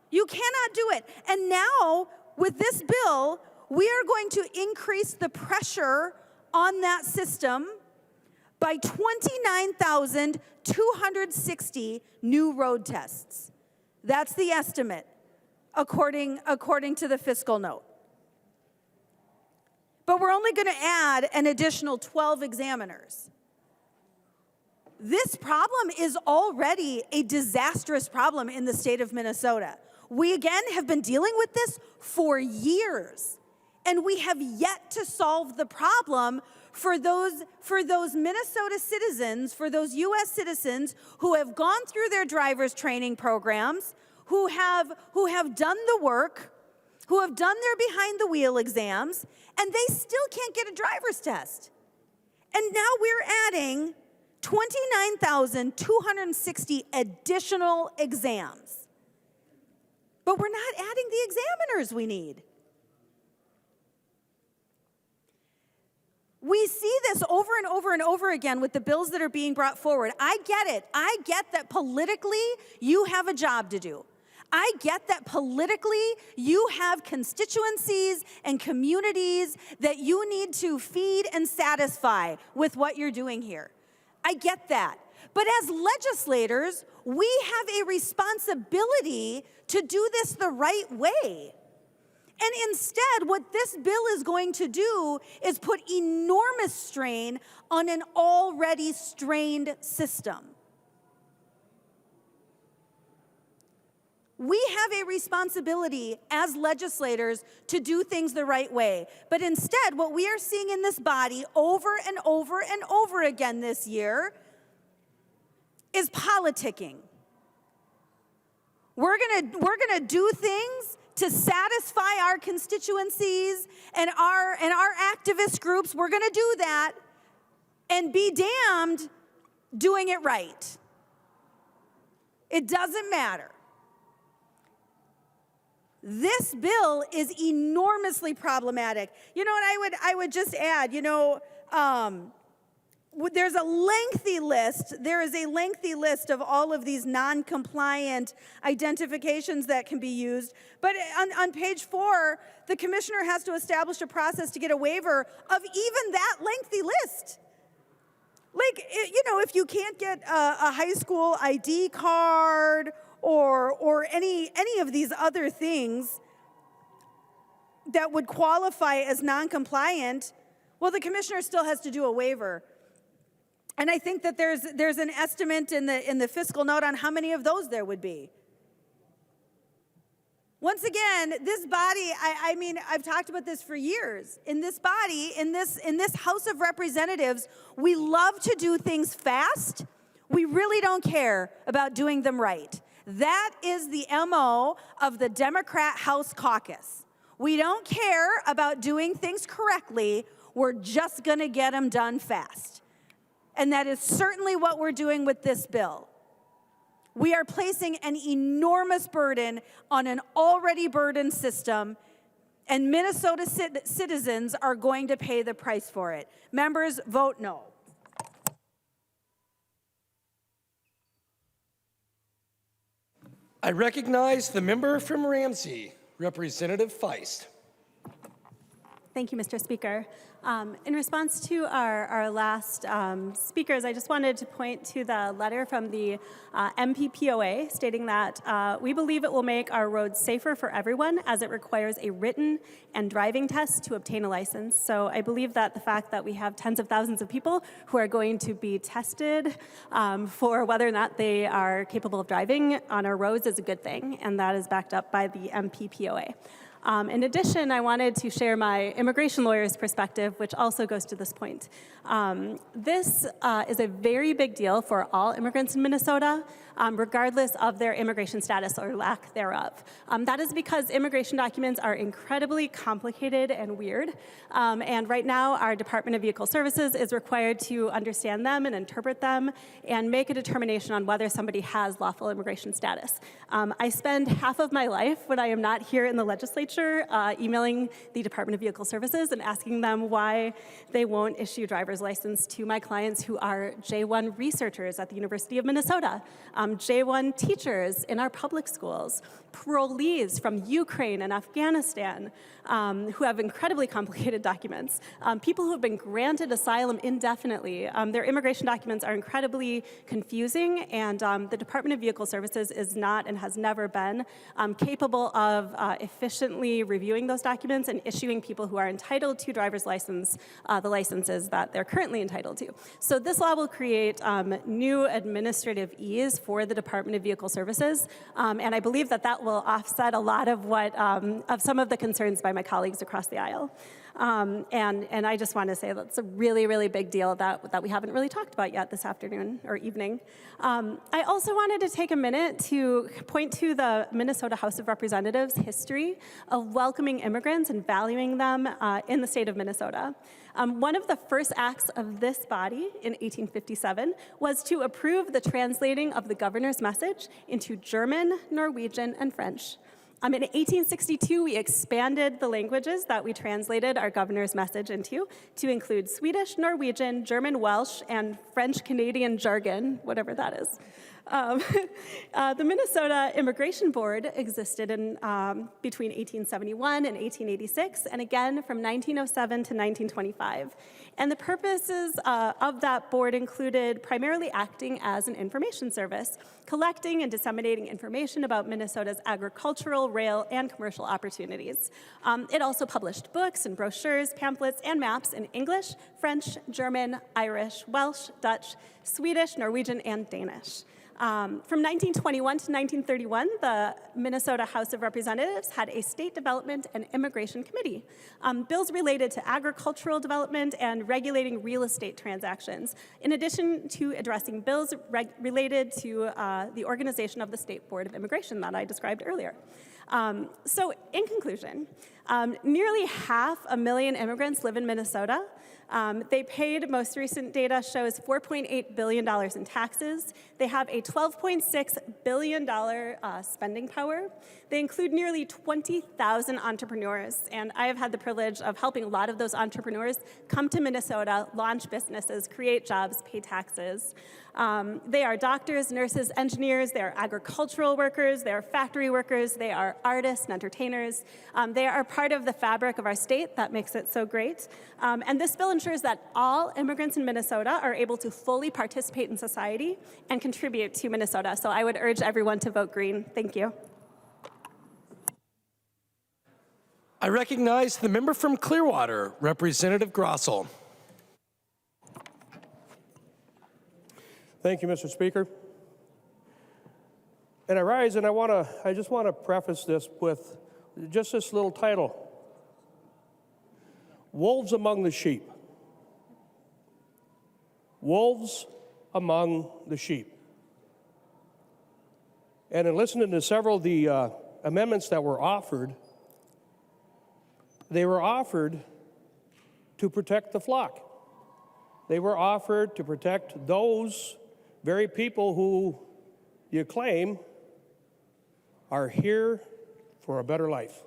T: You cannot do it. And now, with this bill, we are going to increase the pressure on that system by 29,260 new road tests. That's the estimate, according to the fiscal note. But we're only going to add an additional 12 examiners. This problem is already a disastrous problem in the state of Minnesota. We, again, have been dealing with this for years, and we have yet to solve the problem for those Minnesota citizens, for those U.S. citizens who have gone through their driver's training programs, who have done the work, who have done their behind-the-wheel exams, and they still can't get a driver's test. And now we're adding 29,260 additional exams. But we're not adding the examiners we need. We see this over and over and over again with the bills that are being brought forward. I get it. I get that politically you have a job to do. I get that politically you have constituencies and communities that you need to feed and satisfy with what you're doing here. I get that. But as legislators, we have a responsibility to do this the right way. And instead, what this bill is going to do is put enormous strain on an already strained system. We have a responsibility as legislators to do things the right way. But instead, what we are seeing in this body over and over and over again this year is politicking. We're gonna do things to satisfy our constituencies and our activist groups. We're gonna do that and be damned doing it right. It doesn't matter. This bill is enormously problematic. You know, and I would just add, there's a lengthy list. There is a lengthy list of all of these non-compliant identifications that can be used. But on page 4, the commissioner has to establish a process to get a waiver of even that lengthy list. Like, if you can't get a high school ID card or any of these other things that would qualify as non-compliant, Well, the commissioner still has to do a waiver. And I think that there's an estimate in the fiscal note on how many of those there would be. Once again, this body, I mean, I've talked about this for years. In this body, in this House of Representatives, we love to do things fast. We really don't care about doing them right. That is the MO of the Democrat House Caucus. We don't care about doing things correctly. We're just going to get them done fast. And that is certainly what we're doing with this bill. We are placing an enormous burden on an already burdened system, and Minnesota citizens are going to pay the price for it. Members, vote no.
A: I recognize the member from Ramsey, Representative Feist.
E: Thank you, Mr. Speaker. In response to our last speakers, I just wanted to point to the letter from the MPPOA stating that we believe it will make our roads safer for everyone as it requires a written and driving test to obtain a license. So I believe that the fact that we have tens of thousands of people who are going to be tested for whether or not they are capable of driving on our roads is a good thing, and that is backed up by the MPPOA. In addition, I wanted to share my immigration lawyer's perspective, which also goes to this point. This is a very big deal for all immigrants in Minnesota, regardless of their immigration status or lack thereof. That is because immigration documents are incredibly complicated and weird, and right now our Department of Vehicle Services is required to understand them and interpret them and make a determination on whether somebody has lawful immigration status. I spend half of my life when I am not here in the legislature emailing the Department of Vehicle Services and asking them why they won't issue driver's license to my clients who are J1 researchers at the University of Minnesota, J1 teachers in our public schools, parolees from Ukraine and Afghanistan who have incredibly complicated documents, people who have been granted asylum indefinitely. Their immigration documents are incredibly confusing, and the Department of Vehicle Services is not and has never been capable of efficiently reviewing those documents and issuing people who are entitled to driver's license the licenses that they're currently entitled to. So this law will create new administrative ease for the Department of Vehicle Services, and I believe that that will offset a lot of what of some of the concerns by my colleagues across the aisle. And I just want to say that's a really, really big deal that we haven't really talked about yet this afternoon or evening. I also wanted to take a minute to point to the Minnesota House of Representatives' history of welcoming immigrants and valuing them in the state of Minnesota. One of the first acts of this body in 1857 was to approve the translating of the governor's message into German, Norwegian, and French. In 1862, we expanded the languages that we translated our governor's message into to include Swedish, Norwegian, German, Welsh, and French-Canadian jargon, whatever that is. The Minnesota Immigration Board existed in, between 1871 and 1886, and again from 1907 to 1925. And the purposes of that board included primarily acting as an information service, collecting and disseminating information about Minnesota's agricultural, rail, and commercial opportunities. It also published books and brochures, pamphlets, and maps in English, French, German, Irish, Welsh, Dutch, Swedish, Norwegian, and Danish. From 1921 to 1931, the Minnesota House of Representatives had a State Development and Immigration Committee. Bills related to agricultural development and regulating real estate transactions, in addition to addressing bills related to the organization of the State Board of Immigration that I described earlier. So in conclusion, nearly 500,000 immigrants live in Minnesota. They paid, most recent data shows, $4.8 billion in taxes. They have a $12.6 billion spending power. They include nearly 20,000 entrepreneurs, and I have had the privilege of helping a lot of those entrepreneurs come to Minnesota, launch businesses, create jobs, pay taxes. They are doctors, nurses, engineers, they are agricultural workers, they are factory workers, they are artists and entertainers. They are part of the fabric of our state that makes it so great. And this bill ensures that all immigrants in Minnesota are able to fully participate in society and contribute to Minnesota. So I would urge everyone to vote green. Thank you.
A: I recognize the member from Clearwater, Representative Grossel.
H: Thank you, Mr. Speaker. And I rise and I just want to preface this with just this little title. Wolves among the sheep. Wolves among the sheep. And in listening to several of the amendments that were offered, they were offered to protect the flock. They were offered to protect those very people who you claim are here for a better life.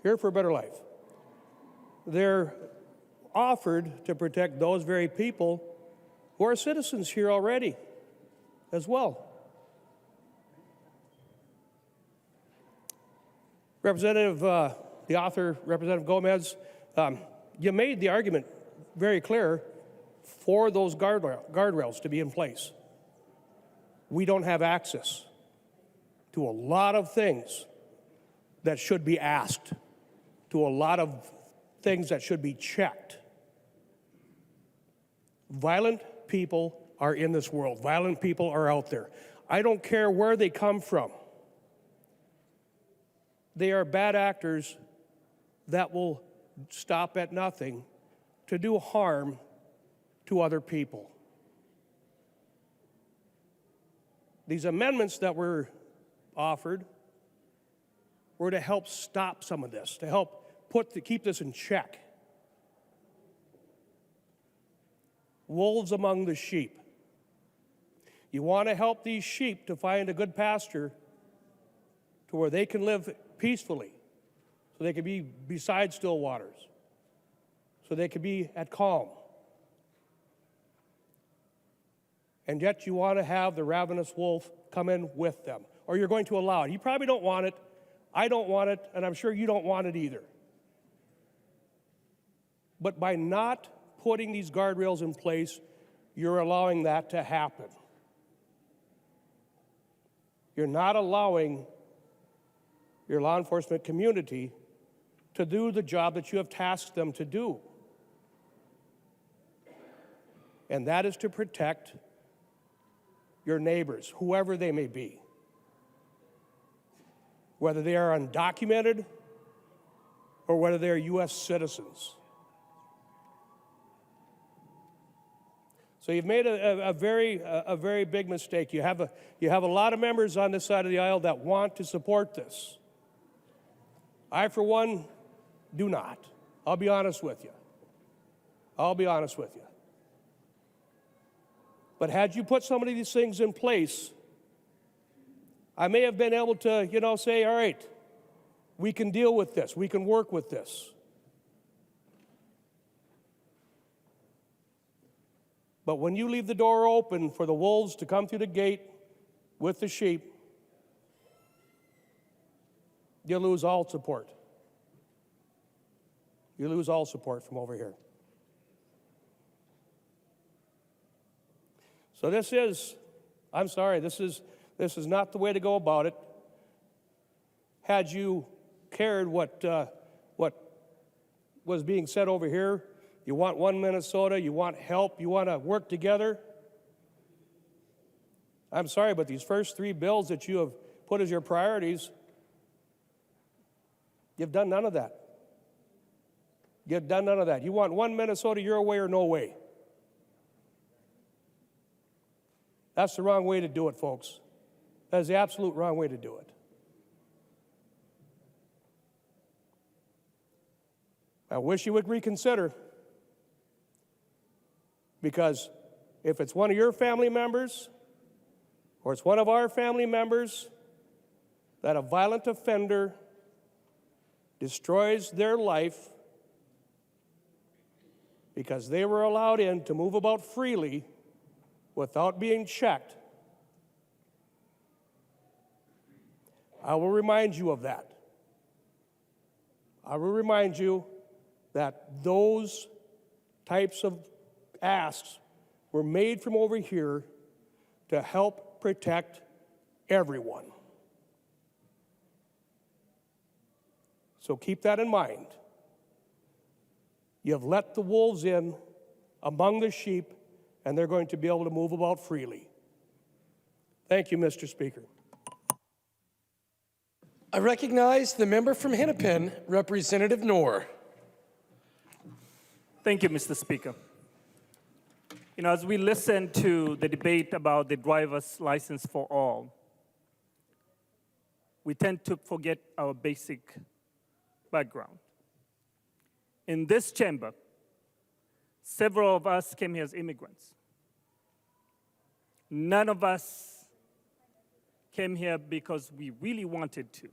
H: Here for a better life. They're offered to protect those very people who are citizens here already as well. Representative, the author, Representative Gomez, you made the argument very clear for those guardrails to be in place. We don't have access to a lot of things that should be asked, to a lot of things that should be checked. Violent people are in this world. Violent people are out there. I don't care where they come from. They are bad actors that will stop at nothing to do harm to other people. These amendments that were offered were to help stop some of this, to help keep this in check. Wolves among the sheep. You want to help these sheep to find a good pasture to where they can live peacefully, so they can be beside still waters, so they can be at calm. And yet you want to have the ravenous wolf come in with them, or you're going to allow it. You probably don't want it. I don't want it, and I'm sure you don't want it either. But by not putting these guardrails in place, you're allowing that to happen. You're not allowing your law enforcement community to do the job that you have tasked them to do. And that is to protect your neighbors, whoever they may be, whether they are undocumented or whether they are U.S. citizens. So you've made a very big mistake. You have a lot of members on this side of the aisle that want to support this. I, for one, do not. I'll be honest with you. I'll be honest with you. But had you put some of these things in place, I may have been able to, say, all right, we can deal with this. We can work with this. But when you leave the door open for the wolves to come through the gate with the sheep, you lose all support. You lose all support from over here. So this is not the way to go about it. Had you cared what was being said over here, you want one Minnesota, you want help, you want to work together. I'm sorry, but these first three bills that you have put as your priorities, you've done none of that. You've done none of that. You want one Minnesota your way or no way. That's the wrong way to do it, folks. That is the absolute wrong way to do it. I wish you would reconsider, because if it's one of your family members or it's one of our family members that a violent offender destroys their life because they were allowed in to move about freely without being checked, I will remind you of that. I will remind you that those types of asks were made from over here to help protect everyone. So keep that in mind. You have let the wolves in among the sheep, and they're going to be able to move about freely. Thank you, Mr. Speaker.
A: I recognize the member from Hennepin, Representative Knorr.
I: Thank you, Mr. Speaker. You know, as we listen to the debate about the driver's license for all, we tend to forget our basic background. In this chamber, several of us came here as immigrants. None of us came here because we really wanted to.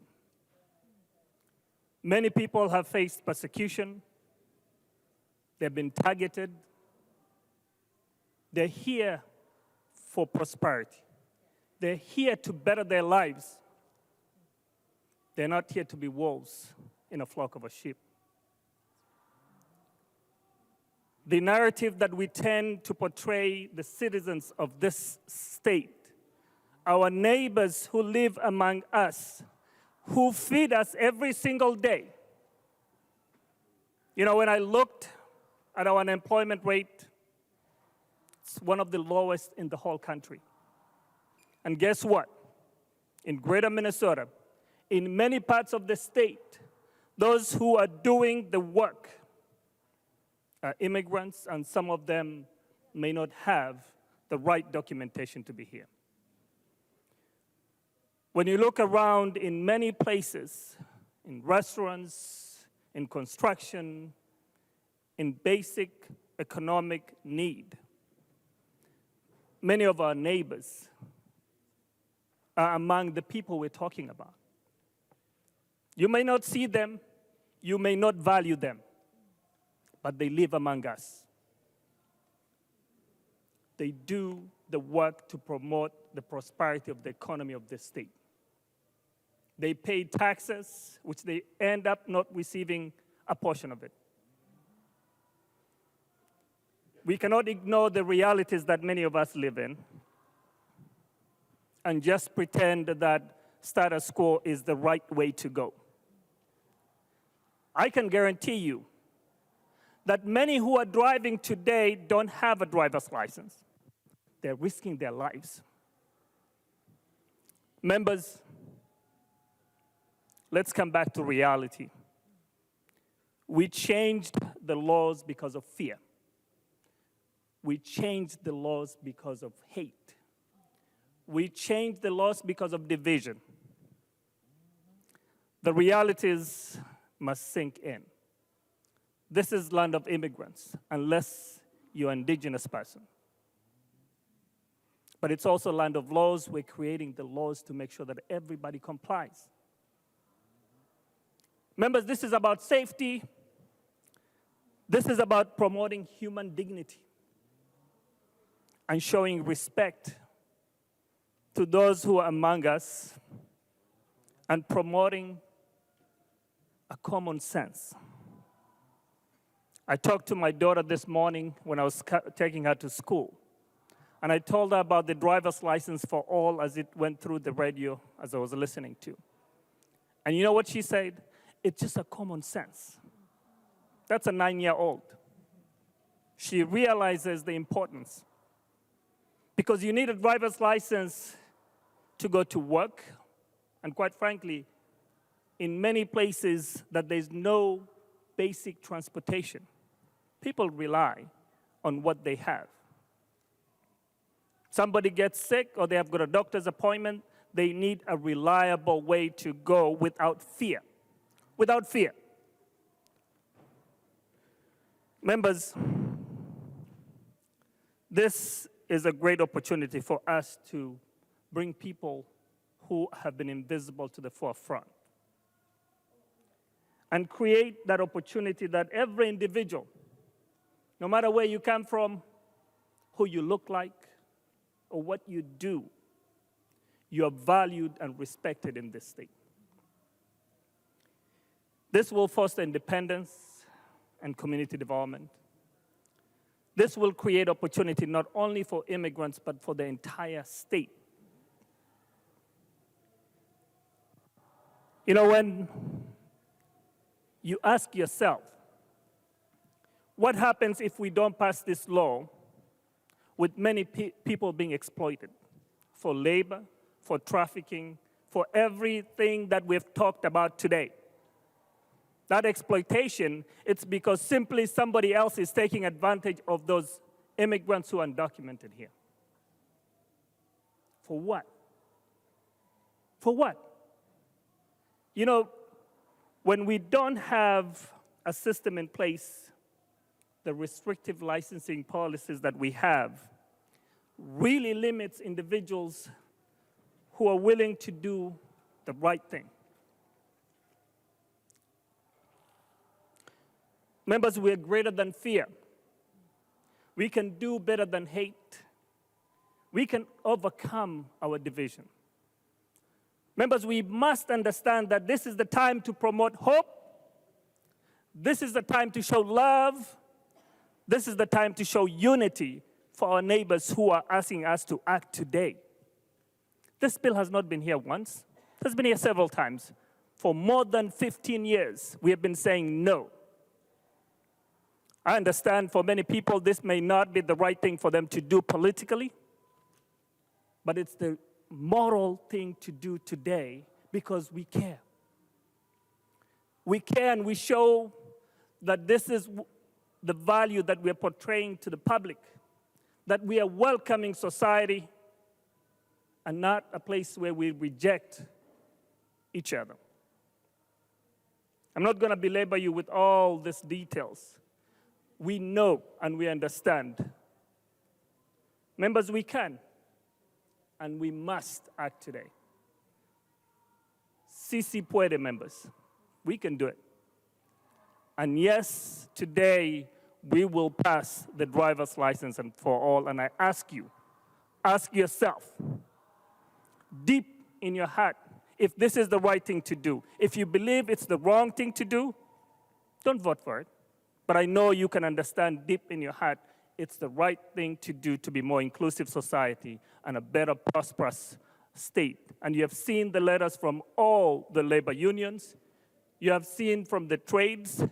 I: Many people have faced persecution. They've been targeted. They're here for prosperity. They're here to better their lives. They're not here to be wolves in a flock of sheep. The narrative that we tend to portray the citizens of this state, our neighbors who live among us, who feed us every single day. You know, when I looked at our unemployment rate, it's one of the lowest in the whole country. And guess what? In greater Minnesota, in many parts of the state, those who are doing the work are immigrants, and some of them may not have the right documentation to be here. When you look around in many places, in restaurants, in construction, in basic economic need, many of our neighbors are among the people we're talking about. You may not see them, you may not value them, but they live among us. They do the work to promote the prosperity of the economy of the state. They pay taxes, which they end up not receiving a portion of it. We cannot ignore the realities that many of us live in and just pretend that status quo is the right way to go. I can guarantee you that many who are driving today don't have a driver's license. They're risking their lives. Members, let's come back to reality. We changed the laws because of fear. We changed the laws because of hate. We changed the laws because of division. The realities must sink in. This is land of immigrants, unless you're an indigenous person. But it's also land of laws. We're creating the laws to make sure that everybody complies. Members, this is about safety. This is about promoting human dignity and showing respect to those who are among us and promoting a common sense. I talked to my daughter this morning when I was taking her to school, and I told her about the driver's license for all as it went through the radio as I was listening to. And you know what she said? It's just a common sense. That's a 9-year-old. She realizes the importance. Because you need a driver's license to go to work, and quite frankly, in many places that there's no basic transportation, people rely on what they have. Somebody gets sick or they have got a doctor's appointment, they need a reliable way to go without fear. Without fear. Members, this is a great opportunity for us to bring people who have been invisible to the forefront and create that opportunity that every individual, no matter where you come from, who you look like, or what you do, you are valued and respected in this state. This will foster independence and community development. This will create opportunity not only for immigrants, but for the entire state. You know, when you ask yourself, what happens if we don't pass this law with many people being exploited for labor, for trafficking, for everything that we've talked about today? That exploitation, it's because simply somebody else is taking advantage of those immigrants who are undocumented here. For what? For what? You know, when we don't have a system in place, the restrictive licensing policies that we have really limits individuals who are willing to do the right thing. Members, we are greater than fear. We can do better than hate. We can overcome our division. Members, we must understand that this is the time to promote hope. This is the time to show love. This is the time to show unity for our neighbors who are asking us to act today. This bill has not been here once. It has been here several times. For more than 15 years, we have been saying no. I understand for many people this may not be the right thing for them to do politically, but it's the moral thing to do today because we care. We care and we show that this is the value that we are portraying to the public, that we are welcoming society and not a place where we reject each other. I'm not going to belabor you with all these details. We know and we understand. Members, we can and we must act today. Si puede, members. We can do it. And yes, today we will pass the driver's license and for all. And I ask you, ask yourself, deep in your heart, if this is the right thing to do. If you believe it's the wrong thing to do, don't vote for it. But I know you can understand deep in your heart it's the right thing to do to be more inclusive society and a better, prosperous state. And you have seen the letters from all the labor unions. You have seen from the trades.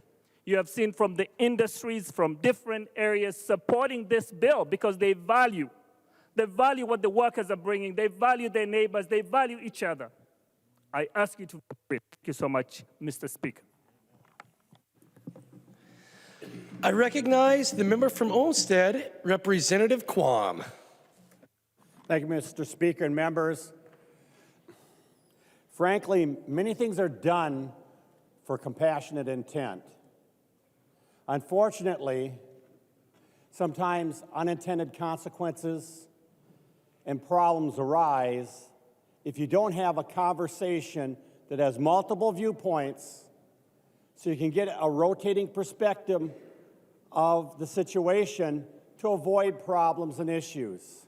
I: You have seen from the industries from different areas supporting this bill because they value. They value what the workers are bringing. They value their neighbors. They value each other. I ask you to vote for it. Thank you so much, Mr. Speaker.
A: I recognize the member from Olmsted, Representative Quam.
P: Thank you, Mr. Speaker and members. Frankly, many things are done for compassionate intent. Unfortunately, sometimes unintended consequences and problems arise if you don't have a conversation that has multiple viewpoints so you can get a rotating perspective of the situation to avoid problems and issues.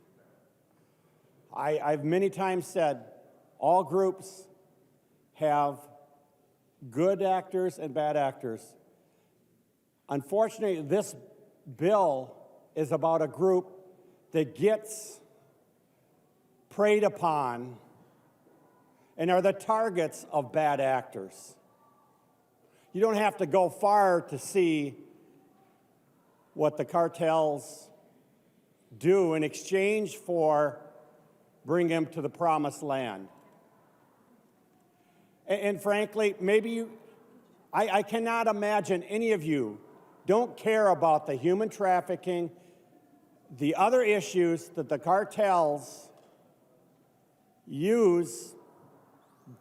P: I've many times said all groups have good actors and bad actors. Unfortunately, this bill is about a group that gets preyed upon and are the targets of bad actors. You don't have to go far to see what the cartels do in exchange for bringing them to the promised land. And frankly, maybe I cannot imagine any of you don't care about the human trafficking, the other issues that the cartels use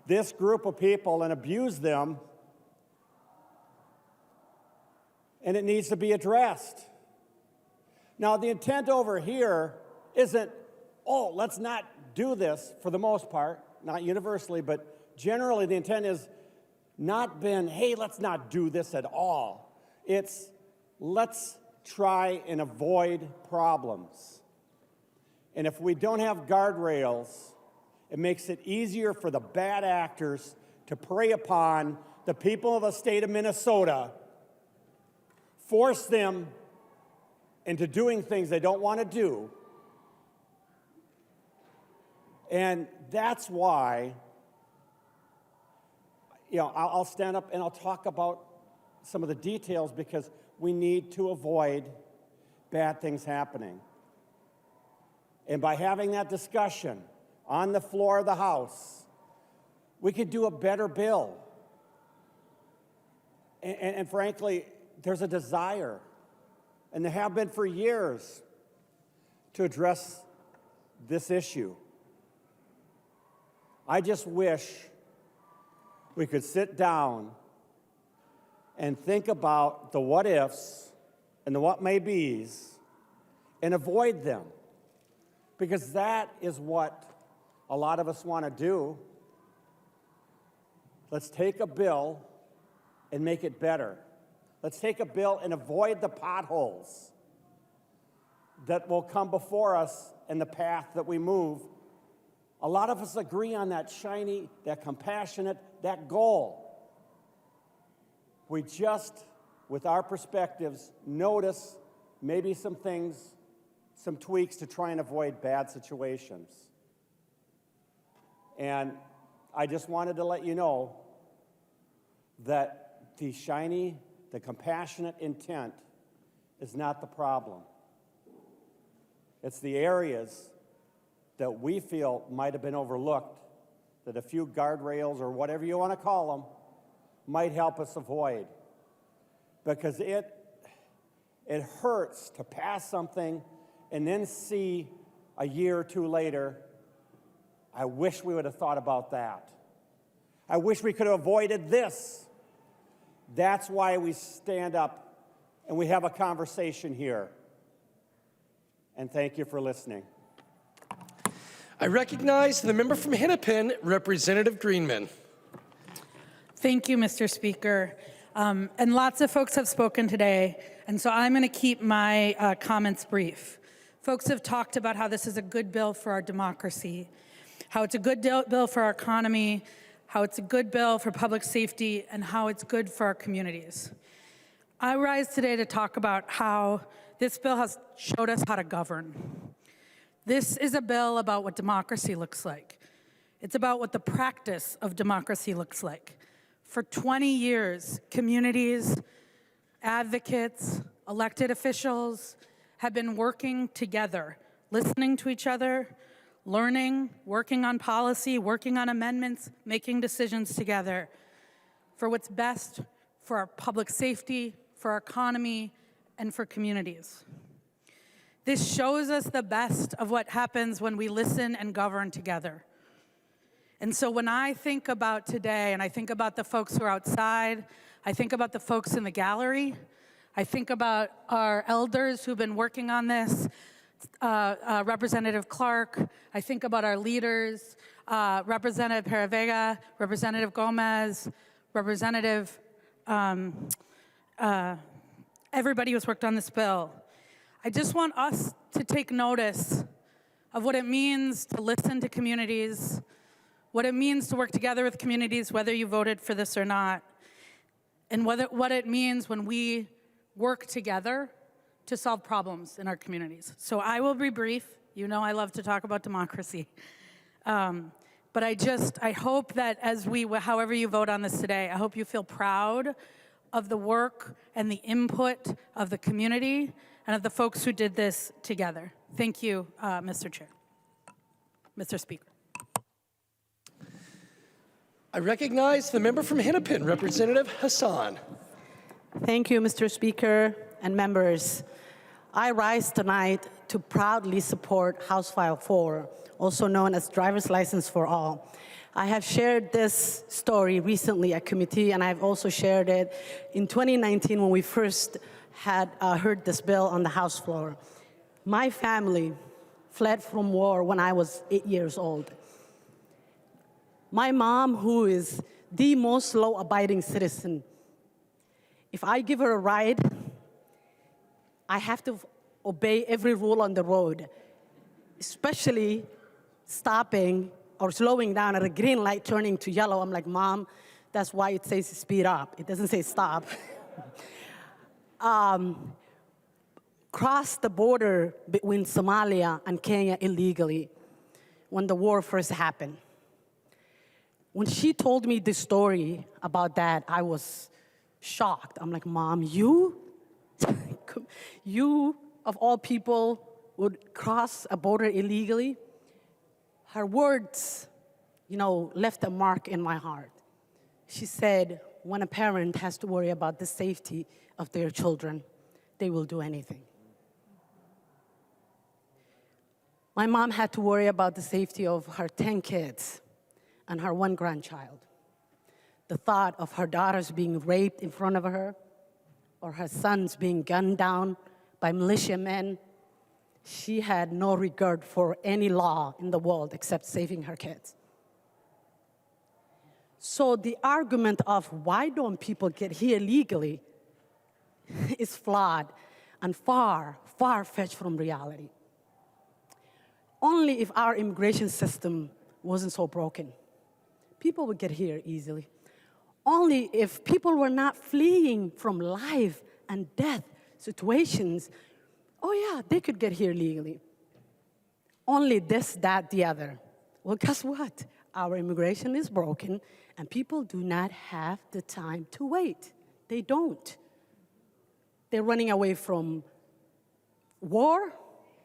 P: this group of people and abuse them, and it needs to be addressed. Now, the intent over here isn't, oh, let's not do this for the most part, not universally, but generally the intent is not been, hey, let's not do this at all. It's, let's try and avoid problems. And if we don't have guardrails, it makes it easier for the bad actors to prey upon the people of the state of Minnesota, force them into doing things they don't want to do. And that's why, I'll stand up and I'll talk about some of the details because we need to avoid bad things happening. And by having that discussion on the floor of the House, we could do a better bill. And frankly, there's a desire, and there have been for years, to address this issue. I just wish we could sit down and think about the what ifs and the what may be's and avoid them, because that is what a lot of us want to do. Let's take a bill and make it better. Let's take a bill and avoid the potholes that will come before us in the path that we move. A lot of us agree on that shiny, that compassionate, that goal. We just, with our perspectives, notice maybe some things, some tweaks to try and avoid bad situations. And I just wanted to let you know that the shiny, the compassionate intent is not the problem. It's the areas that we feel might have been overlooked, that a few guardrails or whatever you want to call them might help us avoid. Because it hurts to pass something and then see a year or two later, I wish we would have thought about that. I wish we could have avoided this. That's why we stand up and we have a conversation here. And thank you for listening.
A: I recognize the member from Hennepin, Representative Greenman.
K: Thank you, Mr. Speaker. And lots of folks have spoken today, and so I'm going to keep my comments brief. Folks have talked about how this is a good bill for our democracy, how it's a good bill for our economy, how it's a good bill for public safety, and how it's good for our communities. I rise today to talk about how this bill has showed us how to govern. This is a bill about what democracy looks like. It's about what the practice of democracy looks like. For 20 years, communities, advocates, elected officials have been working together, listening to each other, learning, working on policy, working on amendments, making decisions together for what's best for our public safety, for our economy, and for communities. This shows us the best of what happens when we listen and govern together. And so when I think about today, and I think about the folks who are outside, I think about the folks in the gallery, I think about our elders who've been working on this, Representative Clark, I think about our leaders, Representative Peravega, Representative Gomez, Representative, everybody who's worked on this bill. I just want us to take notice of what it means to listen to communities, what it means to work together with communities, whether you voted for this or not, and what it means when we work together to solve problems in our communities. So I will be brief. You know I love to talk about democracy. But I hope that however you vote on this today, I hope you feel proud of the work and the input of the community and of the folks who did this together. Thank you, Mr. Chair. Mr. Speaker.
A: I recognize the member from Hennepin, Representative Hassan.
V: Thank you, Mr. Speaker and members. I rise tonight to proudly support House File 4, also known as Driver's License for All. I have shared this story recently at committee, and I've also shared it in 2019 when we first had heard this bill on the House floor. My family fled from war when I was 8 years old. My mom, who is the most law-abiding citizen, if I give her a ride, I have to obey every rule on the road, especially stopping or slowing down at a green light, turning to yellow. I'm like, Mom, that's why it says speed up. It doesn't say stop. Crossed the border between Somalia and Kenya illegally when the war first happened. When she told me the story about that, I was shocked. I'm like, Mom, you? You, of all people, would cross a border illegally? Her words, left a mark in my heart. She said, when a parent has to worry about the safety of their children, they will do anything. My mom had to worry about the safety of her 10 kids and her 1 grandchild. The thought of her daughters being raped in front of her, or her sons being gunned down by militiamen, she had no regard for any law in the world except saving her kids. So the argument of why don't people get here legally is flawed and far, far-fetched from reality. Only if our immigration system wasn't so broken, people would get here easily. Only if people were not fleeing from life and death situations, oh yeah, they could get here legally. Only this, that, the other. Well, guess what? Our immigration is broken, and people do not have the time to wait. They don't. They're running away from war.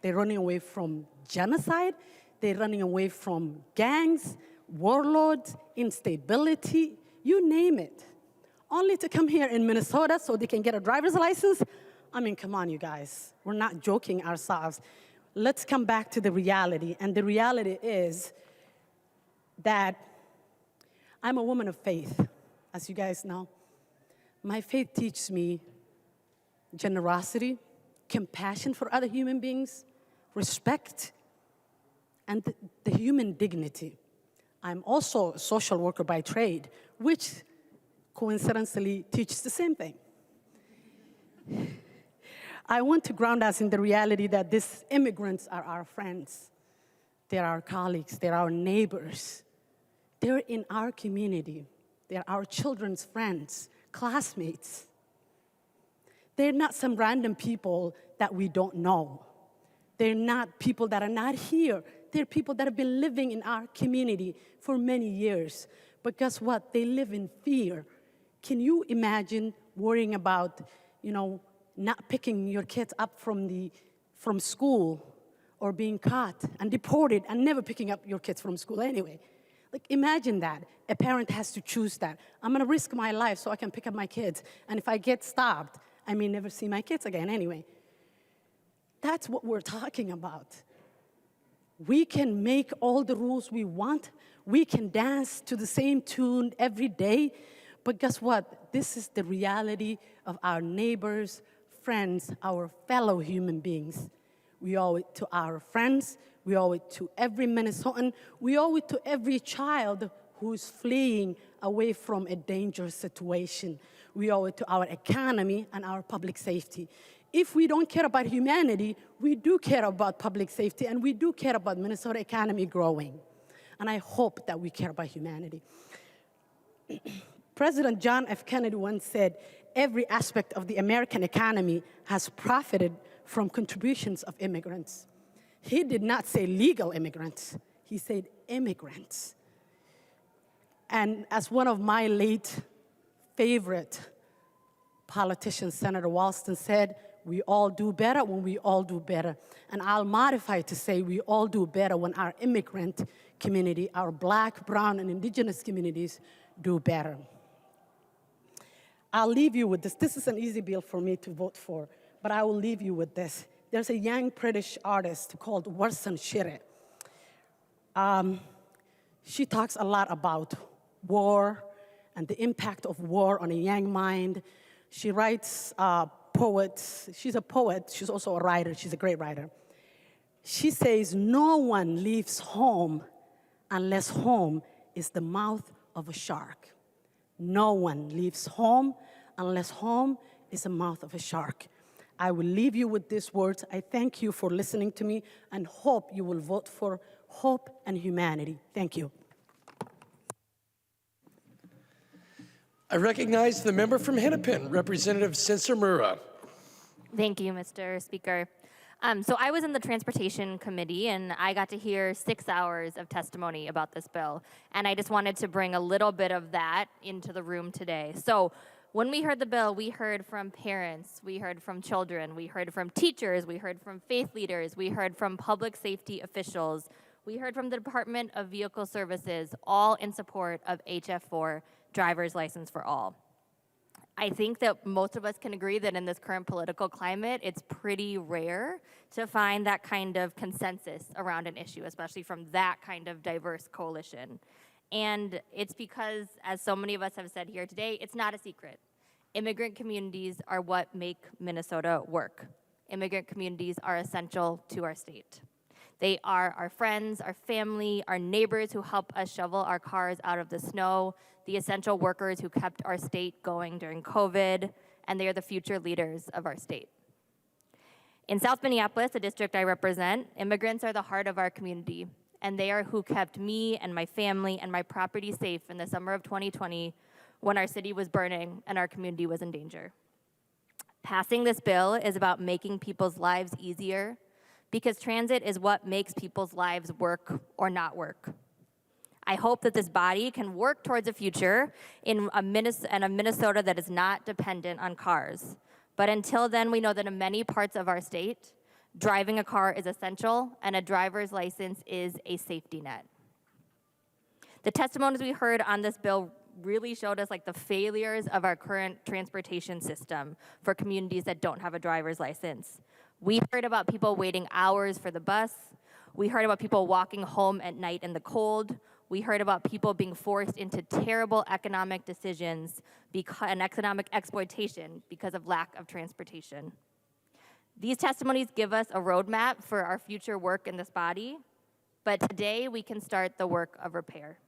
V: They're running away from genocide. They're running away from gangs, warlords, instability, you name it. Only to come here in Minnesota so they can get a driver's license? I mean, come on, you guys. We're not joking ourselves. Let's come back to the reality. And the reality is that I'm a woman of faith, as you guys know. My faith teaches me generosity, compassion for other human beings, respect, and the human dignity. I'm also a social worker by trade, which coincidentally teaches the same thing. I want to ground us in the reality that these immigrants are our friends. They're our colleagues. They're our neighbors. They're in our community. They're our children's friends, classmates. They're not some random people that we don't know. They're not people that are not here. They're people that have been living in our community for many years. But guess what? They live in fear. Can you imagine worrying about, not picking your kids up from school, or being caught and deported and never picking up your kids from school anyway? Like, imagine that. A parent has to choose that. I'm gonna risk my life so I can pick up my kids. And if I get stopped, I may never see my kids again anyway. That's what we're talking about. We can make all the rules we want. We can dance to the same tune every day. But guess what? This is the reality of our neighbors, friends, our fellow human beings. We owe it to our friends. We owe it to every Minnesotan. We owe it to every child who's fleeing away from a dangerous situation. We owe it to our economy and our public safety. If we don't care about humanity, we do care about public safety, and we do care about Minnesota economy growing. And I hope that we care about humanity. President John F. Kennedy once said, every aspect of the American economy has profited from contributions of immigrants. He did not say legal immigrants. He said immigrants. And as one of my late favorite politicians, Senator Walston, said, we all do better when we all do better. And I'll modify to say we all do better when our immigrant community, our Black, brown, and indigenous communities do better. I'll leave you with this. This is an easy bill for me to vote for, but I will leave you with this. There's a young British artist called Warsan Shire. She talks a lot about war and the impact of war on a young mind. She writes poets. She's a poet. She's also a writer. She's a great writer. She says, no one leaves home unless home is the mouth of a shark. No one leaves home unless home is the mouth of a shark. I will leave you with these words. I thank you for listening to me and hope you will vote for hope and humanity. Thank you.
A: I recognize the member from Hennepin, Representative Sensor-Mura.
L: Thank you, Mr. Speaker. So I was in the Transportation Committee, and I got to hear 6 hours of testimony about this bill. And I just wanted to bring a little bit of that into the room today. So When we heard the bill, we heard from parents, we heard from children, we heard from teachers, we heard from faith leaders, we heard from public safety officials, we heard from the Department of Vehicle Services, all in support of HF4, driver's license for all. I think that most of us can agree that in this current political climate, it's pretty rare to find that kind of consensus around an issue, especially from that kind of diverse coalition. And it's because, as so many of us have said here today, it's not a secret. Immigrant communities are what make Minnesota work. Immigrant communities are essential to our state. They are our friends, our family, our neighbors who help us shovel our cars out of the snow, the essential workers who kept our state going during COVID, and they are the future leaders of our state. In South Minneapolis, the district I represent, immigrants are the heart of our community, and they are who kept me and my family and my property safe in the summer of 2020 when our city was burning and our community was in danger. Passing this bill is about making people's lives easier, because transit is what makes people's lives work or not work. I hope that this body can work towards a future in a Minnesota that is not dependent on cars. But until then, we know that in many parts of our state, driving a car is essential and a driver's license is a safety net. The testimonies we heard on this bill really showed us like the failures of our current transportation system for communities that don't have a driver's license. We heard about people waiting hours for the bus. We heard about people walking home at night in the cold. We heard about people being forced into terrible economic decisions and economic exploitation because of lack of transportation. These testimonies give us a roadmap for our future work in this body, but today we can start the work of repair.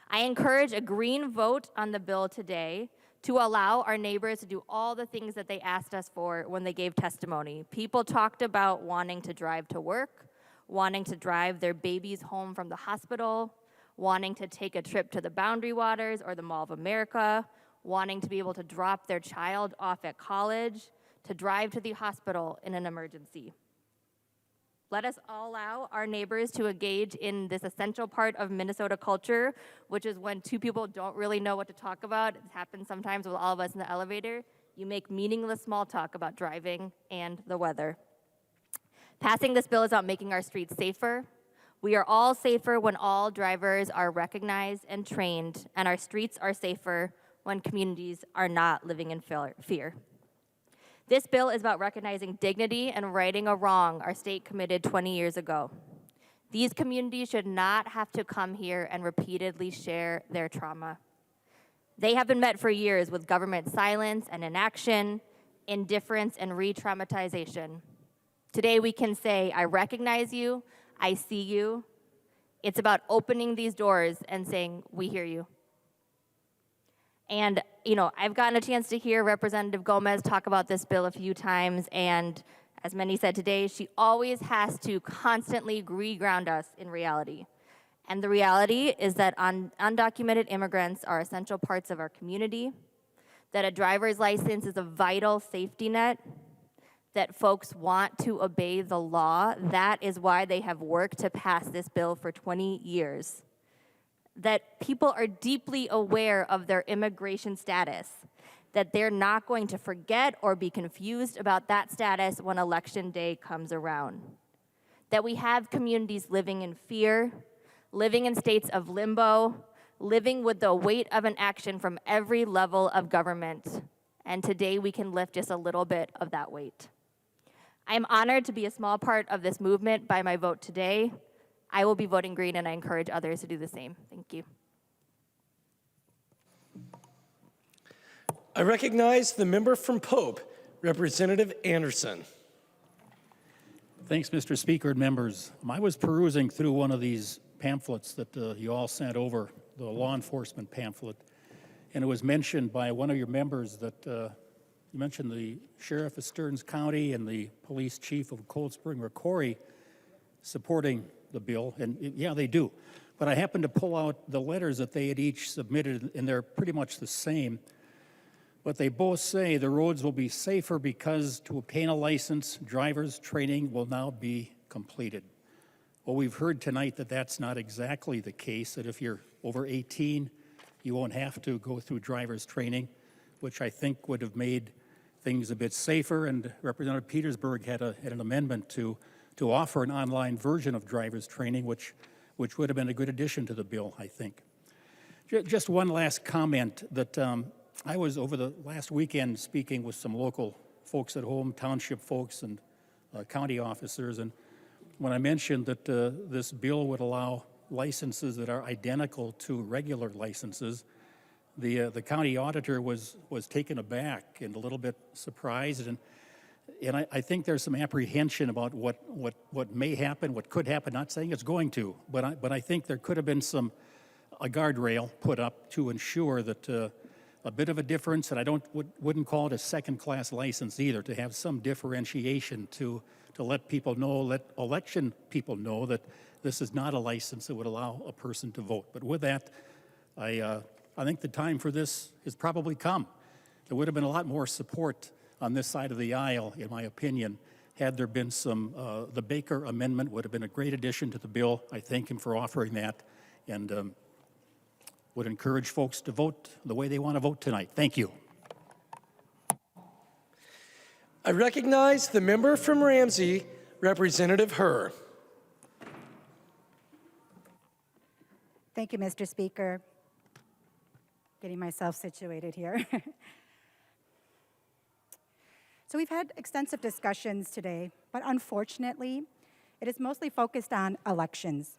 L: I encourage a green vote on the bill today to allow our neighbors to do all the things that they asked us for when they gave testimony. People talked about wanting to drive to work, wanting to drive their babies home from the hospital, wanting to take a trip to the Boundary Waters or the Mall of America, wanting to be able to drop their child off at college, to drive to the hospital in an emergency. Let us all allow our neighbors to engage in this essential part of Minnesota culture, which is when two people don't really know what to talk about. It happens sometimes with all of us in the elevator. You make meaningless small talk about driving and the weather. Passing this bill is about making our streets safer. We are all safer when all drivers are recognized and trained, and our streets are safer when communities are not living in fear. This bill is about recognizing dignity and righting a wrong our state committed 20 years ago. These communities should not have to come here and repeatedly share their trauma. They have been met for years with government silence and inaction, indifference and re-traumatization. Today we can say, I recognize you, I see you. It's about opening these doors and saying, we hear you. And, I've gotten a chance to hear Representative Gomez talk about this bill a few times, and as many said today, she always has to constantly re-ground us in reality. And the reality is that undocumented immigrants are essential parts of our community, that a driver's license is a vital safety net, that folks want to obey the law. That is why they have worked to pass this bill for 20 years. That people are deeply aware of their immigration status, that they're not going to forget or be confused about that status when election day comes around. That we have communities living in fear, living in states of limbo, living with the weight of an action from every level of government. And today we can lift just a little bit of that weight. I am honored to be a small part of this movement by my vote today. I will be voting green, and I encourage others to do the same. Thank you.
A: I recognize the member from Pope, Representative Anderson.
F: Thanks, Mr. Speaker and members. I was perusing through one of these pamphlets that you all sent over, the law enforcement pamphlet, and it was mentioned by one of your members that you mentioned the sheriff of Stearns County and the police chief of Cold Spring Rocori supporting the bill, and yeah, they do. But I happened to pull out the letters that they had each submitted, and they're pretty much the same. But they both say the roads will be safer because to obtain a license, driver's training will now be completed. Well, we've heard tonight that that's not exactly the case, that if you're over 18, you won't have to go through driver's training. which I think would have made things a bit safer, and Representative Petersburg had an amendment to offer an online version of driver's training, which would have been a good addition to the bill, I think. Just one last comment that I was over the last weekend speaking with some local folks at home, township folks and county officers, and when I mentioned that this bill would allow licenses that are identical to regular licenses, the county auditor was taken aback and a little bit surprised, and I think there's some apprehension about what may happen, what could happen. Not saying it's going to, but I think there could have been a guardrail put up to ensure that a bit of a difference, and I wouldn't call it a second-class license either, to have some differentiation to let people know, let election people know that this is not a license that would allow a person to vote. But with that, I think the time for this has probably come. There would have been a lot more support on this side of the aisle, in my opinion, had there been the Baker Amendment would have been a great addition to the bill. I thank him for offering that, and would encourage folks to vote the way they want to vote tonight. Thank you.
A: I recognize the member from Ramsey, Representative Herr.
M: Thank you, Mr. Speaker. Getting myself situated here. So we've had extensive discussions today, but unfortunately, it is mostly focused on elections.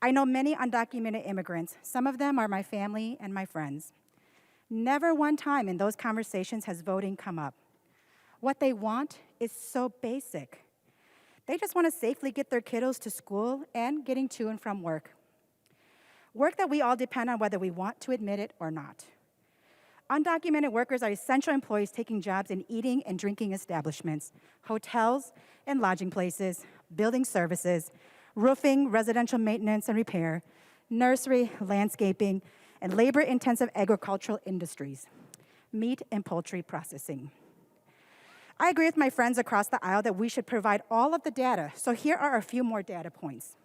M: I know many undocumented immigrants. Some of them are my family and my friends. Never one time in those conversations has voting come up. What they want is so basic. They just want to safely get their kiddos to school and getting to and from work. Work that we all depend on whether we want to admit it or not. Undocumented workers are essential employees taking jobs in eating and drinking establishments, hotels and lodging places, building services, roofing, residential maintenance and repair, nursery, landscaping, and labor-intensive agricultural industries, meat and poultry processing. I agree with my friends across the aisle that we should provide all of the data, so here are a few more data points.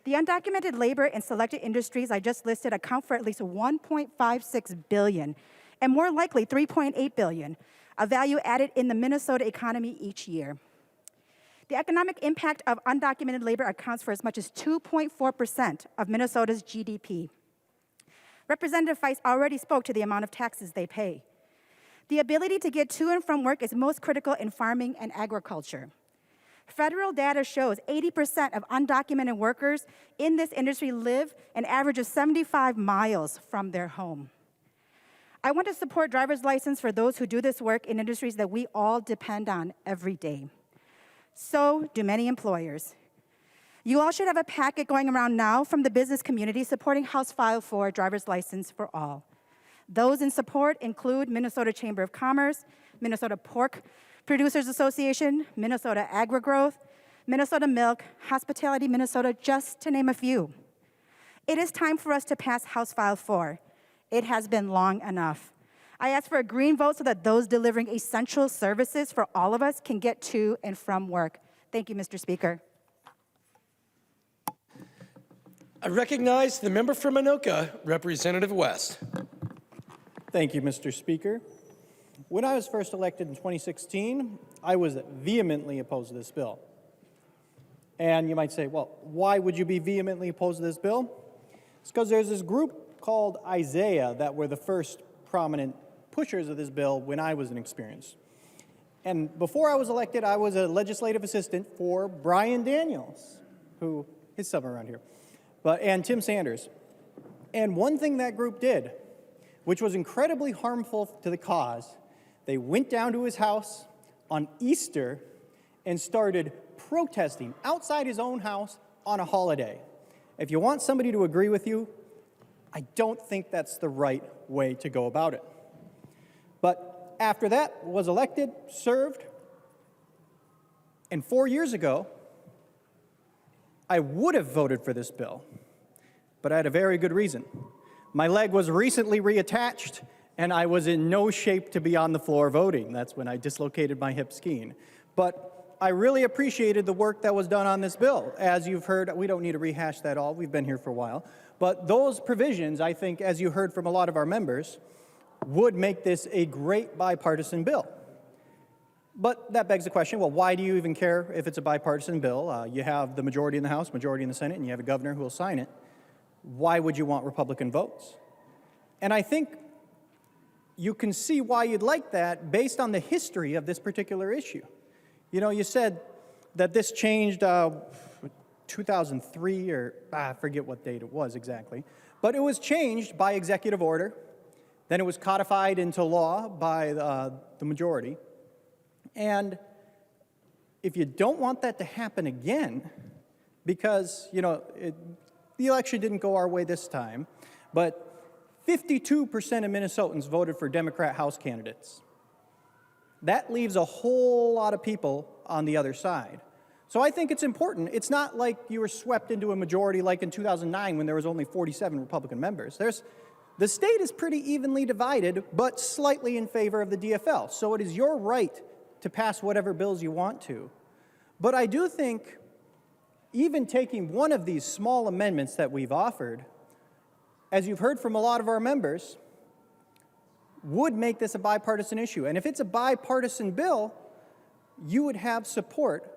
M: The undocumented labor in selected industries I just listed account for at least $1.56 billion, and more likely $3.8 billion, of value added in the Minnesota economy each year. The economic impact of undocumented labor accounts for as much as 2.4% of Minnesota's GDP. Representative Feist already spoke to the amount of taxes they pay. The ability to get to and from work is most critical in farming and agriculture. Federal data shows 80% of undocumented workers in this industry live an average of 75 miles from their home. I want to support driver's license for those who do this work in industries that we all depend on every day. So do many employers. You all should have a packet going around now from the business community supporting House File 4 driver's license for all. Those in support include Minnesota Chamber of Commerce, Minnesota Pork Producers Association, Minnesota Agri-Growth, Minnesota Milk, Hospitality Minnesota, just to name a few. It is time for us to pass House File 4. It has been long enough. I ask for a green vote so that those delivering essential services for all of us can get to and from work. Thank you, Mr. Speaker.
A: I recognize the member from Anoka, Representative West.
Q: Thank you, Mr. Speaker. When I was first elected in 2016, I was vehemently opposed to this bill. And you might say, well, why would you be vehemently opposed to this bill? It's because there's this group called Isaiah that were the first prominent pushers of this bill when I was an experienced. And before I was elected, I was a legislative assistant for Brian Daniels, who is somewhere around here, and Tim Sanders. And one thing that group did, which was incredibly harmful to the cause, they went down to his house on Easter and started protesting outside his own house on a holiday. If you want somebody to agree with you, I don't think that's the right way to go about it. But after that, was elected, served, and 4 years ago, I would have voted for this bill, but I had a very good reason. My leg was recently reattached, and I was in no shape to be on the floor voting. That's when I dislocated my hip skiing. But I really appreciated the work that was done on this bill. As you've heard, we don't need to rehash that all. We've been here for a while. But those provisions, I think, as you heard from a lot of our members, would make this a great bipartisan bill. But that begs the question, well, why do you even care if it's a bipartisan bill? You have the majority in the House, majority in the Senate, and you have a governor who will sign it. Why would you want Republican votes? And I think you can see why you'd like that based on the history of this particular issue. You know, you said that this changed 2003, or I forget what date it was exactly, but it was changed by executive order. Then it was codified into law by the majority. And if you don't want that to happen again, because, you know, the election didn't go our way this time, but 52% of Minnesotans voted for Democrat House candidates. That leaves a whole lot of people on the other side. So I think it's important. It's not like you were swept into a majority like in 2009 when there was only 47 Republican members. The state is pretty evenly divided, but slightly in favor of the DFL. So it is your right to pass whatever bills you want to. But I do think even taking one of these small amendments that we've offered, as you've heard from a lot of our members, would make this a bipartisan issue. And if it's a bipartisan bill, you would have support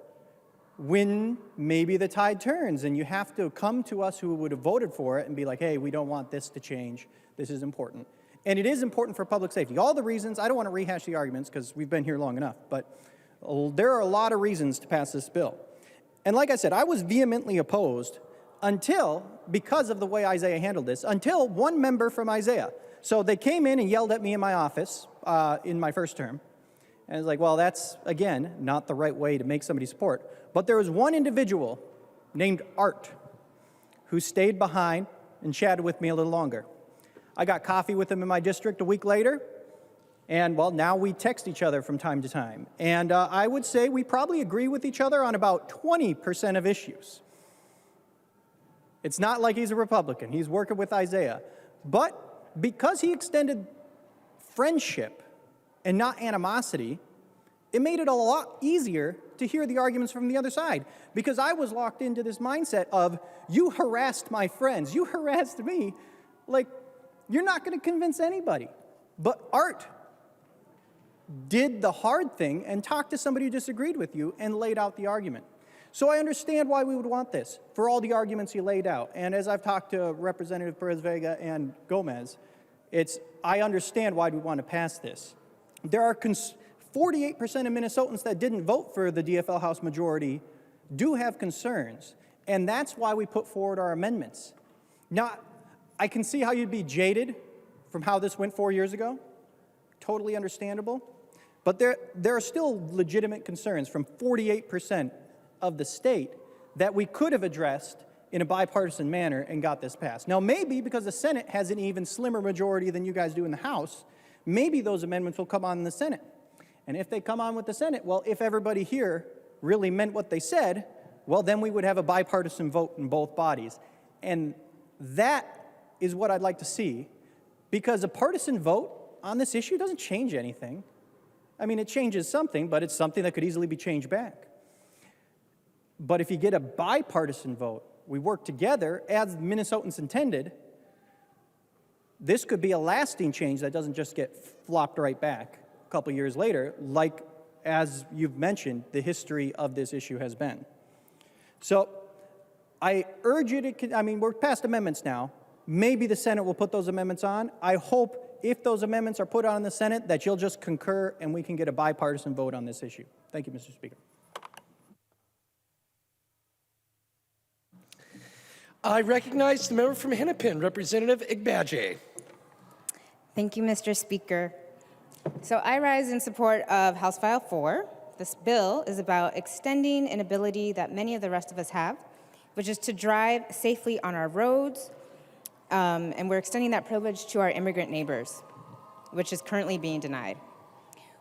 Q: when maybe the tide turns and you have to come to us who would have voted for it and be like, hey, we don't want this to change. This is important. And it is important for public safety. All the reasons, I don't want to rehash the arguments because we've been here long enough, but there are a lot of reasons to pass this bill. And like I said, I was vehemently opposed until, because of the way Isaiah handled this, until one member from Isaiah. So they came in and yelled at me in my office in my first term. And I was like, well, that's, again, not the right way to make somebody support. But there was one individual named Art who stayed behind and chatted with me a little longer. I got coffee with him in my district a week later, and, well, now we text each other from time to time. And I would say we probably agree with each other on about 20% of issues. It's not like he's a Republican. He's working with Isaiah. But because he extended friendship and not animosity, it made it a lot easier to hear the arguments from the other side. Because I was locked into this mindset of, you harassed my friends, you harassed me. Like, you're not going to convince anybody. But Art did the hard thing and talked to somebody who disagreed with you and laid out the argument. So I understand why we would want this, for all the arguments he laid out. And as I've talked to Representative Perez-Vega and Gomez, I understand why we want to pass this. There are 48% of Minnesotans that didn't vote for the DFL House majority do have concerns, and that's why we put forward our amendments. Now, I can see how you'd be jaded from how this went 4 years ago. Totally understandable. But there are still legitimate concerns from 48% of the state that we could have addressed in a bipartisan manner and got this passed. Now, maybe because the Senate has an even slimmer majority than you guys do in the House, maybe those amendments will come on in the Senate. And if they come on with the Senate, well, if everybody here really meant what they said, well, then we would have a bipartisan vote in both bodies. And that is what I'd like to see, because a partisan vote on this issue doesn't change anything. I mean, it changes something, but it's something that could easily be changed back. But if you get a bipartisan vote, we work together as Minnesotans intended, this could be a lasting change that doesn't just get flopped right back a couple years later, like, as you've mentioned, the history of this issue has been. So I urge you to, we're past amendments now. Maybe the Senate will put those amendments on. I hope if those amendments are put on in the Senate that you'll just concur and we can get a bipartisan vote on this issue. Thank you, Mr. Speaker.
A: I recognize the member from Hennepin, Representative Igbaje.
G: Thank you, Mr. Speaker. So I rise in support of House File 4. This bill is about extending an ability that many of the rest of us have, which is to drive safely on our roads, and we're extending that privilege to our immigrant neighbors, which is currently being denied.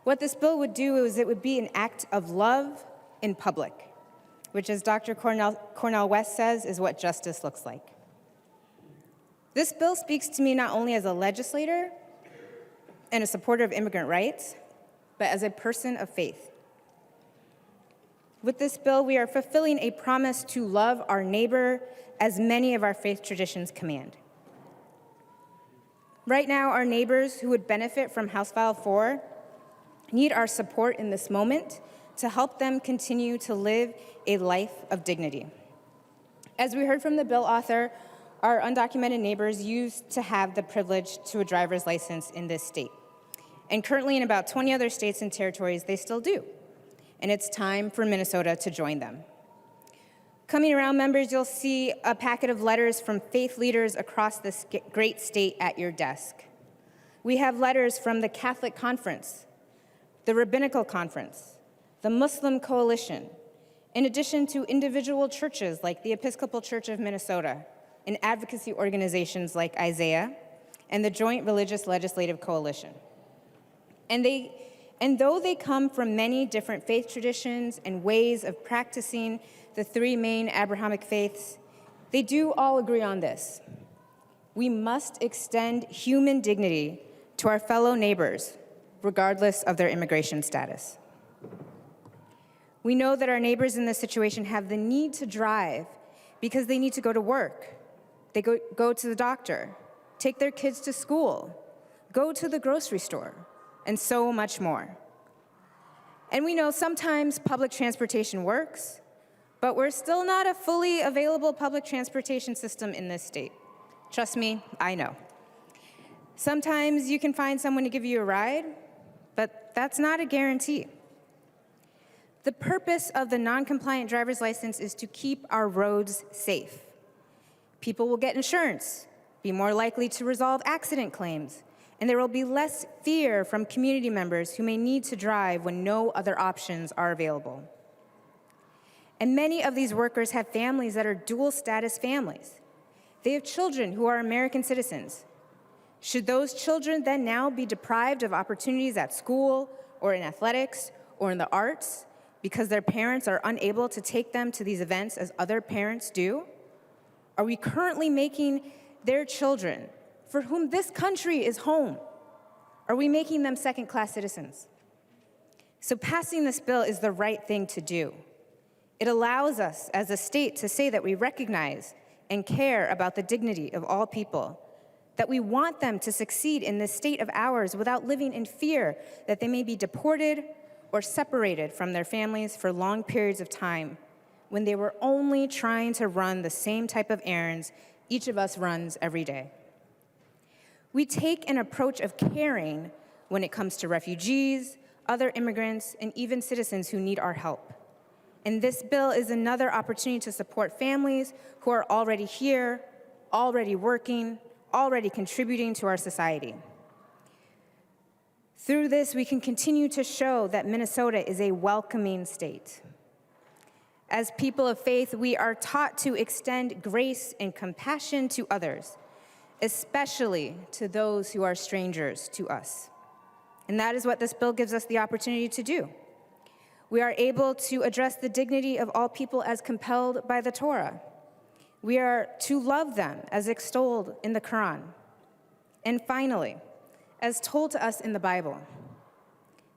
G: What this bill would do is it would be an act of love in public, which, as Dr. Cornel West says, is what justice looks like. This bill speaks to me not only as a legislator and a supporter of immigrant rights, but as a person of faith. With this bill, we are fulfilling a promise to love our neighbor as many of our faith traditions command. Right now, our neighbors who would benefit from House File 4 need our support in this moment to help them continue to live a life of dignity. As we heard from the bill author, our undocumented neighbors used to have the privilege to a driver's license in this state. And currently in about 20 other states and territories, they still do. And it's time for Minnesota to join them. Coming around, members, you'll see a packet of letters from faith leaders across this great state at your desk. We have letters from the Catholic Conference, the Rabbinical Conference, the Muslim Coalition, in addition to individual churches like the Episcopal Church of Minnesota and advocacy organizations like Isaiah and the Joint Religious Legislative Coalition. And though they come from many different faith traditions and ways of practicing the three main Abrahamic faiths, they do all agree on this. We must extend human dignity to our fellow neighbors, regardless of their immigration status. We know that our neighbors in this situation have the need to drive because they need to go to work. They go to the doctor, take their kids to school, go to the grocery store, and so much more. And we know sometimes public transportation works, but we're still not a fully available public transportation system in this state. Trust me, I know. Sometimes you can find someone to give you a ride, but that's not a guarantee. The purpose of the non-compliant driver's license is to keep our roads safe. People will get insurance, be more likely to resolve accident claims, and there will be less fear from community members who may need to drive when no other options are available. And many of these workers have families that are dual status families. They have children who are American citizens. Should those children then now be deprived of opportunities at school or in athletics or in the arts because their parents are unable to take them to these events as other parents do? Are we currently making their children, for whom this country is home, are we making them second-class citizens? So passing this bill is the right thing to do. It allows us as a state to say that we recognize and care about the dignity of all people, that we want them to succeed in this state of ours without living in fear that they may be deported or separated from their families for long periods of time when they were only trying to run the same type of errands each of us runs every day. We take an approach of caring when it comes to refugees, other immigrants, and even citizens who need our help. And this bill is another opportunity to support families who are already here, already working, already contributing to our society. Through this, we can continue to show that Minnesota is a welcoming state. As people of faith, we are taught to extend grace and compassion to others, especially to those who are strangers to us. And that is what this bill gives us the opportunity to do. We are able to address the dignity of all people as compelled by the Torah. We are to love them as extolled in the Quran. And finally, as told to us in the Bible,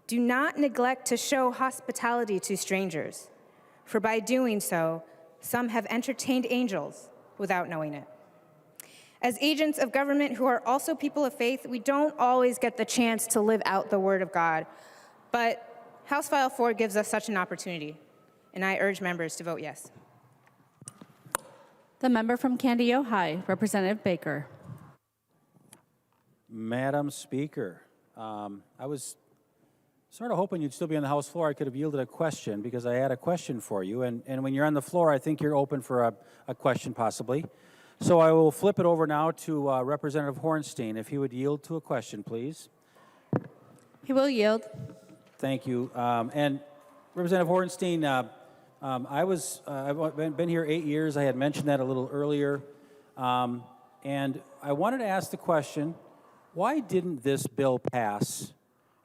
G: do not neglect to show hospitality to strangers, for by doing so, some have entertained angels without knowing it. As agents of government who are also people of faith, we don't always get the chance to live out the Word of God, but House File 4 gives us such an opportunity, and I urge members to vote yes.
J: The member from Candy, Ojai, Representative Baker.
O: Madam Speaker, I was sort of hoping you'd still be on the House floor. I could have yielded a question because I had a question for you, and when you're on the floor, I think you're open for a question possibly. So I will flip it over now to Representative Hornstein. If he would yield to a question, please.
J: He will yield.
O: Thank you. And Representative Hornstein, I've been here 8 years. I had mentioned that a little earlier. And I wanted to ask the question, why didn't this bill pass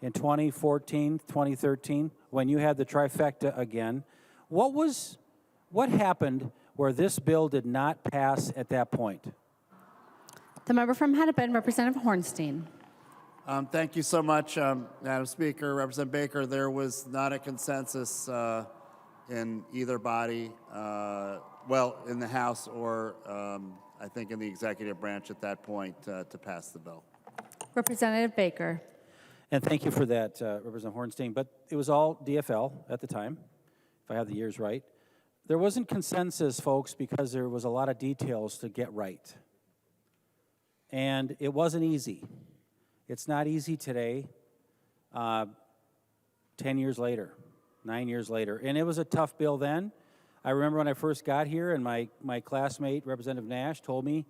O: in 2014, 2013, when you had the trifecta again? What happened where this bill did not pass at that point?
J: The member from Hennepin, Representative Hornstein.
W: Thank you so much, Madam Speaker. Representative Baker, there was not a consensus in either body, in the House or I think in the executive branch at that point to pass the bill.
J: Representative Baker.
O: And thank you for that, Representative Hornstein. But it was all DFL at the time, if I have the years right. There wasn't consensus, folks, because there was a lot of details to get right. And it wasn't easy. It's not easy today, 10 years later, 9 years later. And it was a tough bill then. I remember when I first got here and my classmate, Representative Nash, told me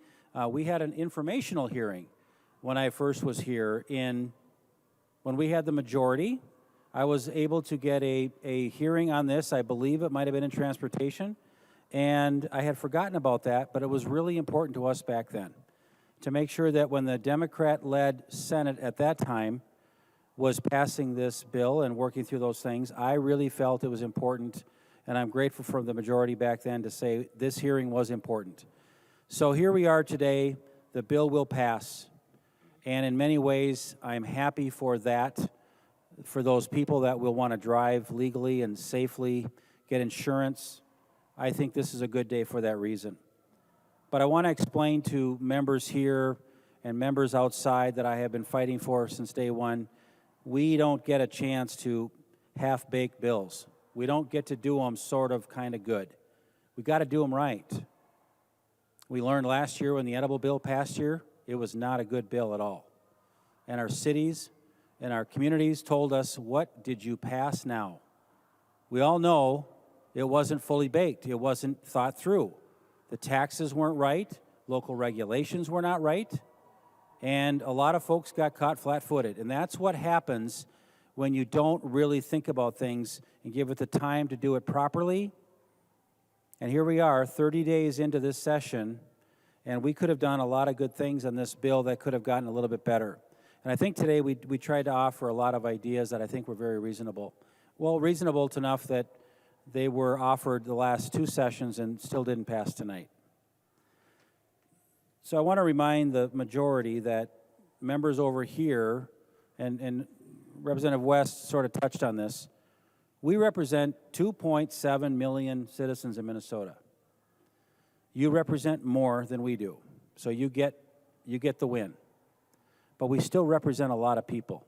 O: we had an informational hearing when I first was here. When we had the majority, I was able to get a hearing on this. I believe it might have been in transportation. And I had forgotten about that, but it was really important to us back then to make sure that when the Democrat-led Senate at that time was passing this bill and working through those things, I really felt it was important, and I'm grateful for the majority back then to say this hearing was important. So here we are today. The bill will pass, and in many ways, I'm happy for that, for those people that will want to drive legally and safely, get insurance. I think this is a good day for that reason. But I want to explain to members here and members outside that I have been fighting for since day one, we don't get a chance to half-bake bills. We don't get to do them sort of kind of good. We got to do them right. We learned last year when the edible bill passed here, it was not a good bill at all. And our cities and our communities told us, what did you pass now? We all know it wasn't fully baked. It wasn't thought through. The taxes weren't right. Local regulations were not right. And a lot of folks got caught flat-footed. And that's what happens when you don't really think about things and give it the time to do it properly. And here we are, 30 days into this session, and we could have done a lot of good things on this bill that could have gotten a little bit better. And I think today we tried to offer a lot of ideas that I think were very reasonable. Well, reasonable enough that they were offered the last two sessions and still didn't pass tonight. So I want to remind the majority that members over here, and Representative West sort of touched on this, we represent 2.7 million citizens in Minnesota. You represent more than we do, so you get the win. But we still represent a lot of people.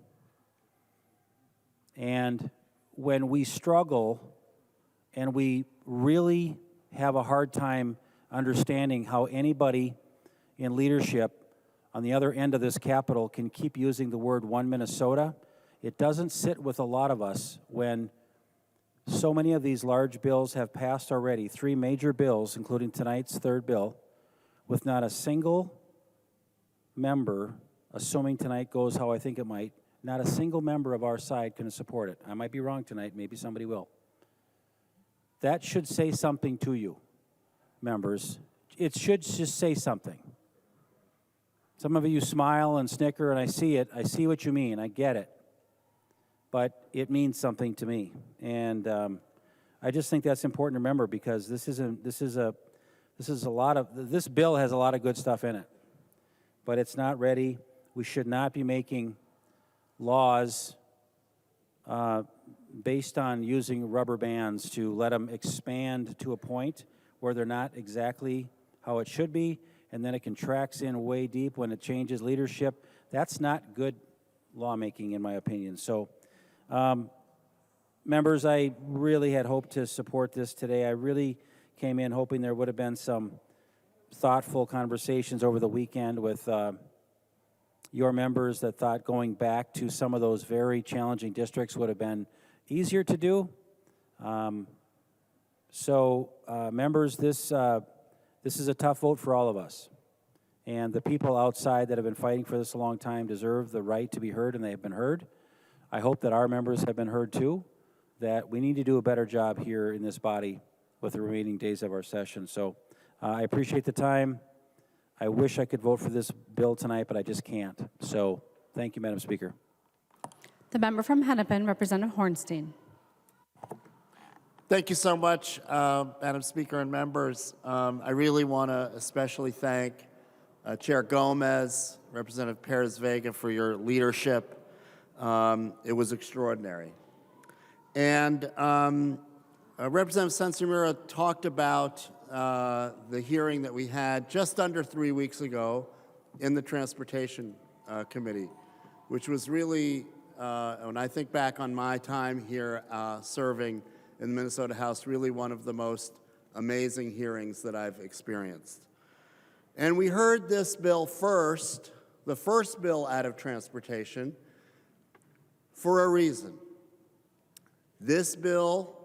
O: And when we struggle and we really have a hard time understanding how anybody in leadership on the other end of this Capitol can keep using the word one Minnesota, it doesn't sit with a lot of us when so many of these large bills have passed already, 3 major bills, including tonight's third bill, with not a single member, assuming tonight goes how I think it might, not a single member of our side can support it. I might be wrong tonight, maybe somebody will. That should say something to you, members. It should just say something. Some of you smile and snicker, and I see it. I see what you mean. I get it. But it means something to me. And I just think that's important to remember because this bill has a lot of good stuff in it. But it's not ready. We should not be making laws based on using rubber bands to let them expand to a point where they're not exactly how it should be, and then it contracts in way deep when it changes leadership. That's not good lawmaking, in my opinion. So, members, I really had hoped to support this today. I really came in hoping there would have been some thoughtful conversations over the weekend with your members that thought going back to some of those very challenging districts would have been easier to do. Members, this is a tough vote for all of us. And the people outside that have been fighting for this a long time deserve the right to be heard, and they have been heard. I hope that our members have been heard too, that we need to do a better job here in this body with the remaining days of our session. So I appreciate the time. I wish I could vote for this bill tonight, but I just can't. So thank you, Madam Speaker.
J: The member from Hennepin, Representative Hornstein.
W: Thank you so much, Madam Speaker and members. I really want to especially thank Chair Gomez, Representative Perez-Vega for your leadership. It was extraordinary. And Representative Sensimura talked about the hearing that we had just under 3 weeks ago in the Transportation Committee. which was really, when I think back on my time here serving in the Minnesota House, really one of the most amazing hearings that I've experienced. And we heard this bill first, the first bill out of transportation, for a reason. This bill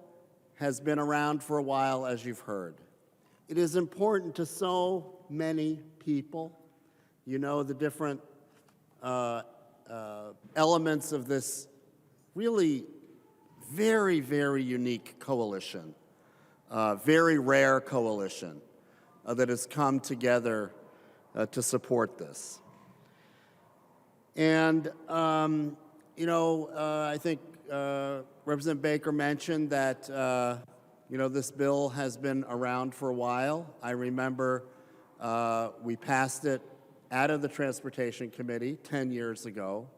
W: has been around for a while, as you've heard. It is important to so many people. You know the different elements of this really very, very unique coalition, very rare coalition that has come together to support this. And, I think Representative Baker mentioned that, this bill has been around for a while. I remember we passed it out of the Transportation Committee 10 years ago,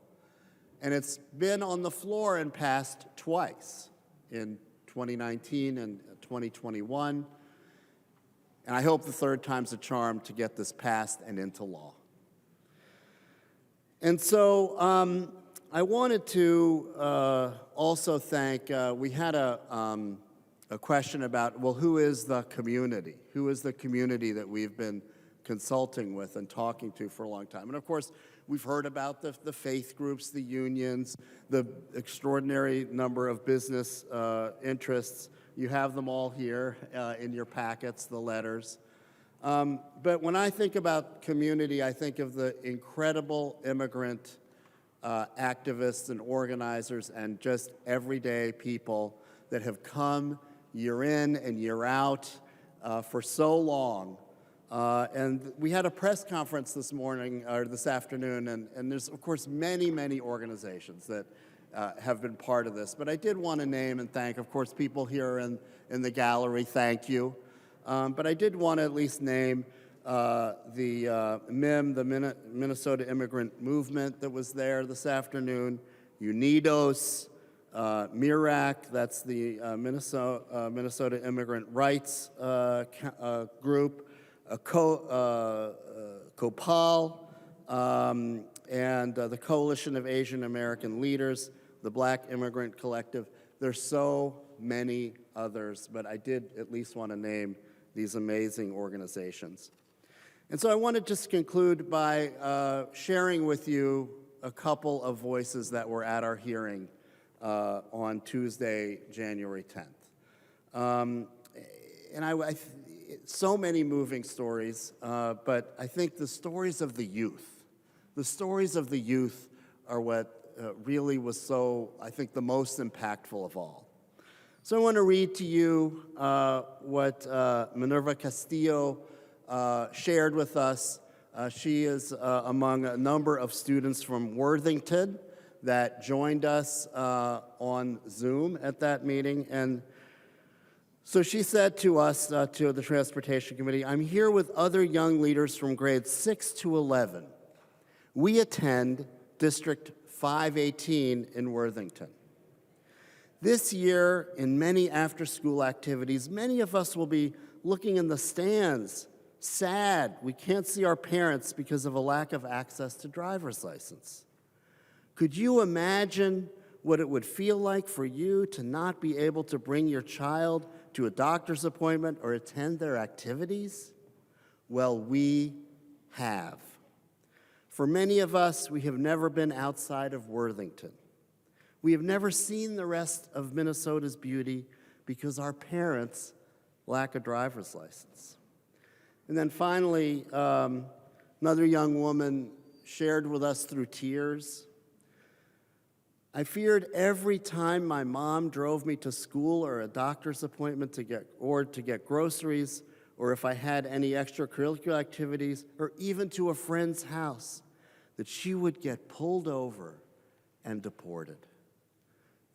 W: and it's been on the floor and passed twice, in 2019 and 2021. And I hope the third time's a charm to get this passed and into law. And so I wanted to also thank, we had a question about, well, who is the community? Who is the community that we've been consulting with and talking to for a long time? And of course, we've heard about the faith groups, the unions, the extraordinary number of business interests. You have them all here in your packets, the letters. But when I think about community, I think of the incredible immigrant activists and organizers and just everyday people that have come year in and year out for so long. And we had a press conference this morning, or this afternoon, and there's, of course, many, many organizations that have been part of this. But I did want to name and thank, of course, people here in the gallery, thank you. But I did want to at least name the MIM, the Minnesota Immigrant Movement that was there this afternoon, UNIDOS, MIRAC, that's the Minnesota Immigrant Rights Group, COPAL, and the Coalition of Asian American Leaders, the Black Immigrant Collective. There's so many others, but I did at least want to name these amazing organizations. And so I want to just conclude by sharing with you a couple of voices that were at our hearing on Tuesday, January 10th. And so many moving stories, but I think the stories of the youth are what really was so, I think, the most impactful of all. So I want to read to you what Minerva Castillo shared with us. She is among a number of students from Worthington that joined us on Zoom at that meeting. And so she said to us, to the Transportation Committee, "I'm here with other young leaders from grades 6 to 11. We attend District 518 in Worthington. This year, in many after-school activities, many of us will be looking in the stands, sad we can't see our parents because of a lack of access to driver's license. Could you imagine what it would feel like for you to not be able to bring your child to a doctor's appointment or attend their activities? Well, we have. For many of us, we have never been outside of Worthington. We have never seen the rest of Minnesota's beauty because our parents lack a driver's license." And then finally, another young woman shared with us through tears, "I feared every time my mom drove me to school or a doctor's appointment to get groceries, or if I had any extracurricular activities, or even to a friend's house, that she would get pulled over and deported."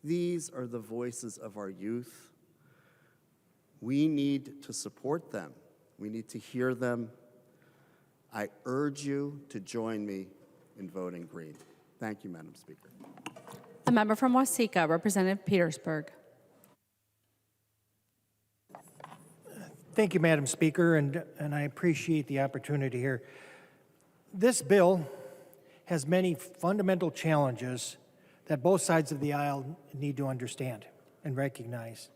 W: These are the voices of our youth. We need to support them. We need to hear them. I urge you to join me in voting green. Thank you, Madam Speaker.
J: The member from Waseca, Representative Petersburg.
Q: Thank you, Madam Speaker, and I appreciate the opportunity here. This bill has many fundamental challenges that both sides of the aisle need to understand and recognize.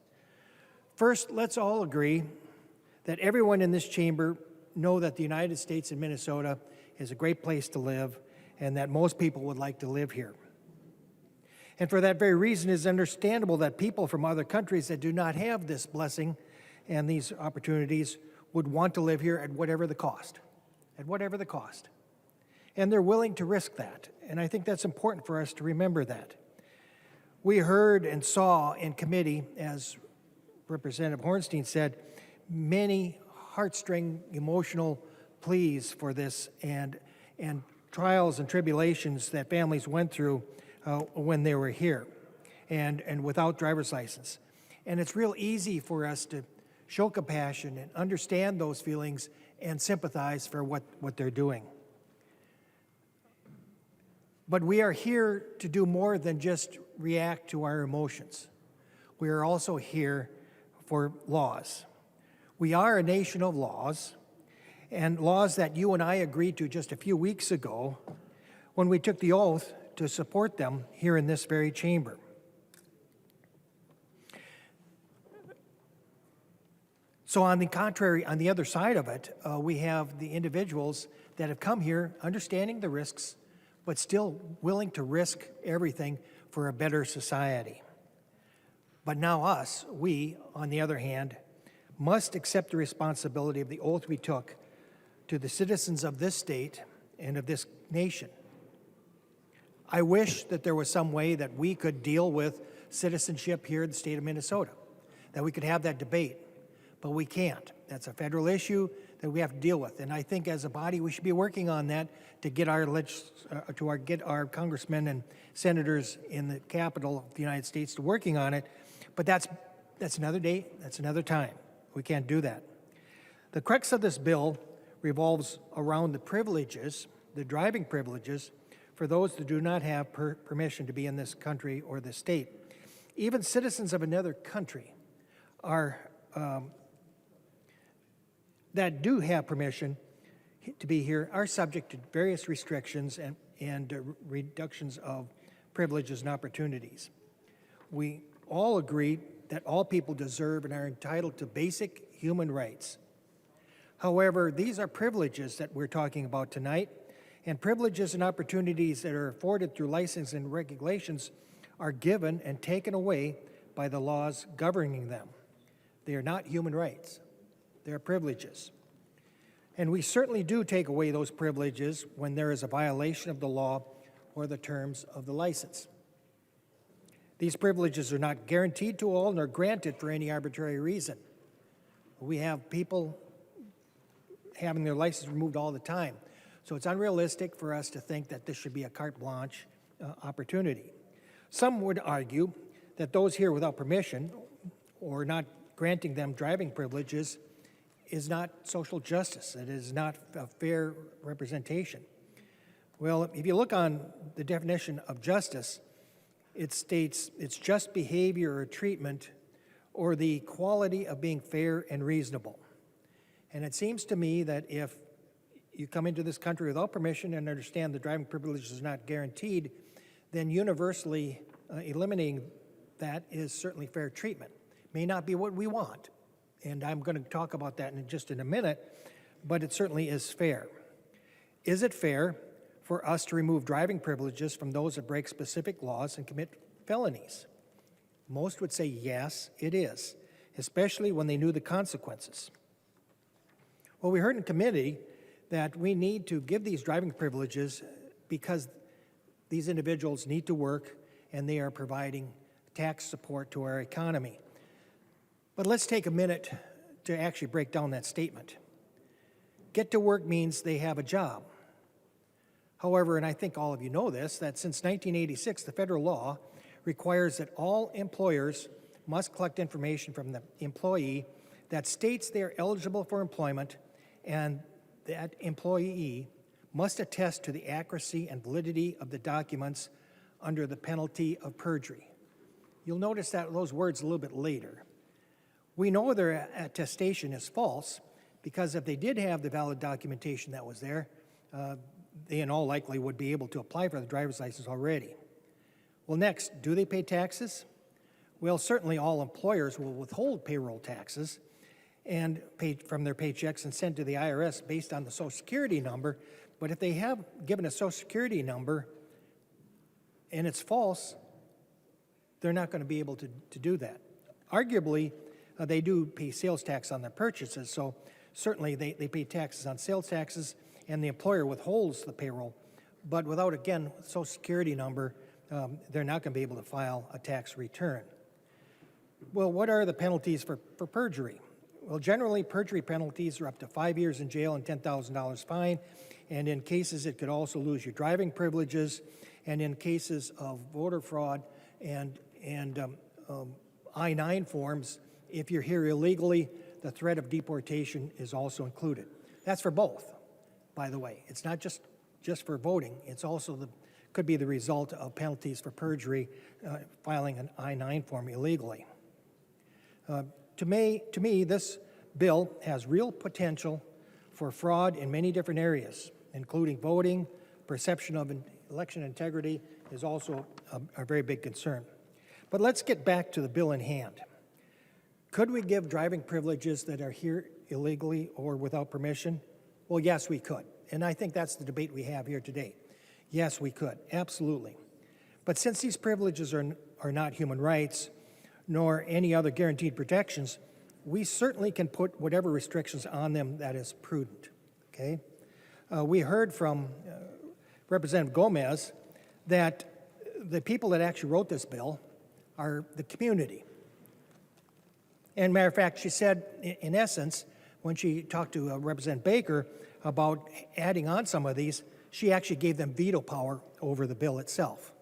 Q: First, let's all agree that everyone in this chamber know that the United States and Minnesota is a great place to live and that most people would like to live here. And for that very reason, it's understandable that people from other countries that do not have this blessing and these opportunities would want to live here at whatever the cost, And they're willing to risk that. And I think that's important for us to remember that. We heard and saw in committee, as Representative Hornstein said, many heartstring emotional pleas for this and trials and tribulations that families went through when they were here and without driver's license. And it's real easy for us to show compassion and understand those feelings and sympathize for what they're doing. But we are here to do more than just react to our emotions. We are also here for laws. We are a nation of laws, and laws that you and I agreed to just a few weeks ago when we took the oath to support them here in this very chamber. So on the contrary, on the other side of it, we have the individuals that have come here understanding the risks, but still willing to risk everything for a better society. But now us, we, on the other hand, must accept the responsibility of the oath we took to the citizens of this state and of this nation. I wish that there was some way that we could deal with citizenship here in the state of Minnesota, that we could have that debate, but we can't. That's a federal issue that we have to deal with, and I think as a body we should be working on that to get our congressmen and senators in the capital of the United States to working on it. But that's another day, that's another time. We can't do that. The crux of this bill revolves around the privileges, the driving privileges, for those that do not have permission to be in this country or this state. Even citizens of another country that do have permission to be here are subject to various restrictions and reductions of privileges and opportunities. We all agree that all people deserve and are entitled to basic human rights. However, these are privileges that we're talking about tonight, and privileges and opportunities that are afforded through license and regulations are given and taken away by the laws governing them. They are not human rights. They are privileges. And we certainly do take away those privileges when there is a violation of the law or the terms of the license. These privileges are not guaranteed to all nor granted for any arbitrary reason. We have people having their license removed all the time. So it's unrealistic for us to think that this should be a carte blanche opportunity. Some would argue that those here without permission or not granting them driving privileges is not social justice. It is not a fair representation. Well, if you look on the definition of justice, it states it's just behavior or treatment or the quality of being fair and reasonable. And it seems to me that if you come into this country without permission and understand the driving privilege is not guaranteed, then universally eliminating that is certainly fair treatment. May not be what we want, and I'm going to talk about that in a minute, but it certainly is fair. Is it fair for us to remove driving privileges from those that break specific laws and commit felonies? Most would say yes, it is, especially when they knew the consequences. Well, we heard in committee that we need to give these driving privileges because these individuals need to work and they are providing tax support to our economy. But let's take a minute to actually break down that statement. Get to work means they have a job. However, and I think all of you know this, that since 1986, the federal law requires that all employers must collect information from the employee that states they are eligible for employment, and that employee must attest to the accuracy and validity of the documents under the penalty of perjury. You'll notice those words a little bit later. We know their attestation is false because if they did have the valid documentation that was there, they in all likelihood would be able to apply for the driver's license already. Well, next, do they pay taxes? Well, certainly all employers will withhold payroll taxes and pay from their paychecks and send to the IRS based on the Social Security number. But if they have given a Social Security number and it's false, they're not going to be able to do that. Arguably, they do pay sales tax on their purchases, so certainly they pay taxes on sales taxes, and the employer withholds the payroll. But without, again, Social Security number, they're not going to be able to file a tax return. Well, what are the penalties for perjury? Well, generally, perjury penalties are up to 5 years in jail and $10,000 fine, and in cases it could also lose your driving privileges, and in cases of voter fraud and I-9 forms, if you're here illegally, the threat of deportation is also included. That's for both, by the way. It's not just for voting. It's also could be the result of penalties for perjury, filing an I-9 form illegally. To me, this bill has real potential for fraud in many different areas, including voting. Perception of election integrity is also a very big concern. But let's get back to the bill in hand. Could we give driving privileges that are here illegally or without permission? Well, yes, we could. And I think that's the debate we have here today. Yes, we could, absolutely. But since these privileges are not human rights, nor any other guaranteed protections, we certainly can put whatever restrictions on them that is prudent, okay? We heard from Representative Gomez that the people that actually wrote this bill are the community. And matter of fact, she said, in essence, when she talked to Representative Baker about adding on some of these, she actually gave them veto power over the bill itself.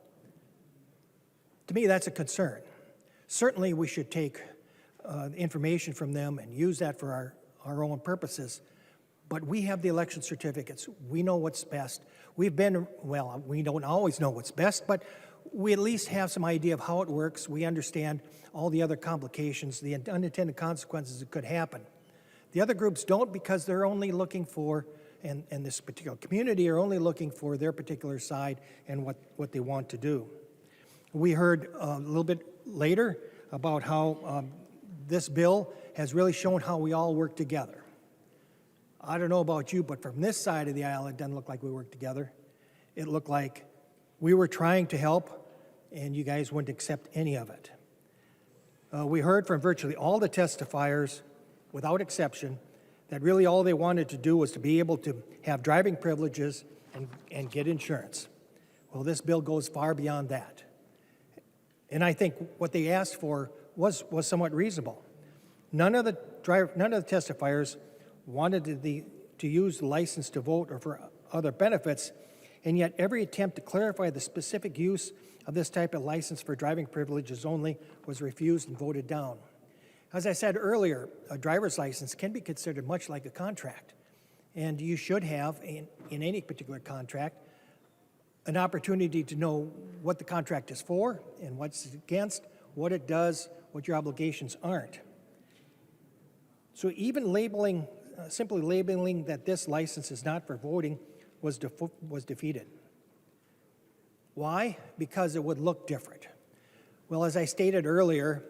Q: To me, that's a concern. Certainly, we should take information from them and use that for our own purposes, but we have the election certificates. We know what's best. We don't always know what's best, but we at least have some idea of how it works. We understand all the other complications, the unintended consequences that could happen. The other groups don't, because they're only looking for, and this particular community are only looking for their particular side and what they want to do. We heard a little bit later about how this bill has really shown how we all work together. I don't know about you, but from this side of the aisle, it doesn't look like we work together. It looked like we were trying to help, and you guys wouldn't accept any of it. We heard from virtually all the testifiers, without exception, that really all they wanted to do was to be able to have driving privileges and get insurance. Well, this bill goes far beyond that. And I think what they asked for was somewhat reasonable. None of the testifiers wanted to use the license to vote or for other benefits, and yet every attempt to clarify the specific use of this type of license for driving privileges only was refused and voted down. As I said earlier, a driver's license can be considered much like a contract, and you should have, in any particular contract, an opportunity to know what the contract is for and what's against, what it does, what your obligations aren't. So even simply labeling that this license is not for voting was defeated. Why? Because it would look different. Well, as I stated earlier,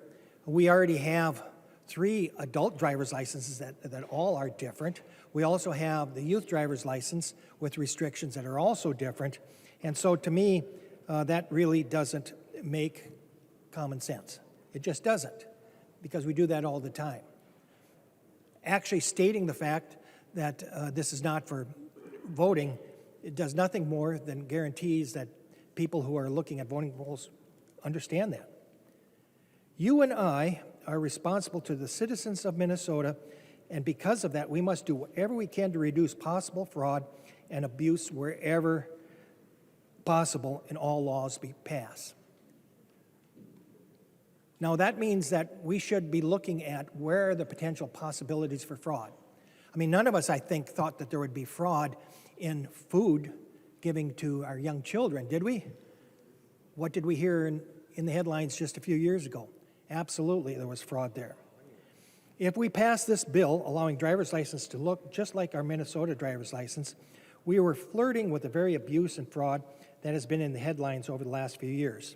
Q: we already have 3 adult driver's licenses that all are different. We also have the youth driver's license with restrictions that are also different. And so to me, that really doesn't make common sense. It just doesn't, because we do that all the time. Actually stating the fact that this is not for voting, it does nothing more than guarantees that people who are looking at voting rolls understand that. You and I are responsible to the citizens of Minnesota, and because of that, we must do whatever we can to reduce possible fraud and abuse wherever possible, and all laws be passed. Now, that means that we should be looking at where are the potential possibilities for fraud. I mean, none of us, I think, thought that there would be fraud in food giving to our young children, did we? What did we hear in the headlines just a few years ago? Absolutely, there was fraud there. If we pass this bill allowing driver's license to look just like our Minnesota driver's license, we were flirting with the very abuse and fraud that has been in the headlines over the last few years.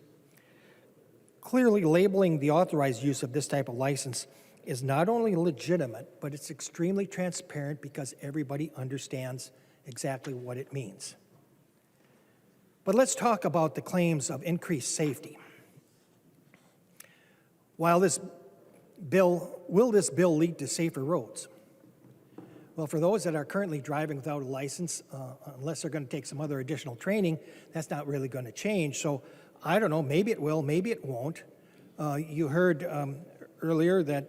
Q: Clearly, labeling the authorized use of this type of license is not only legitimate, but it's extremely transparent because everybody understands exactly what it means. But let's talk about the claims of increased safety. Will this bill lead to safer roads? Well, for those that are currently driving without a license, unless they're going to take some other additional training, that's not really going to change. So I don't know, maybe it will, maybe it won't. You heard earlier that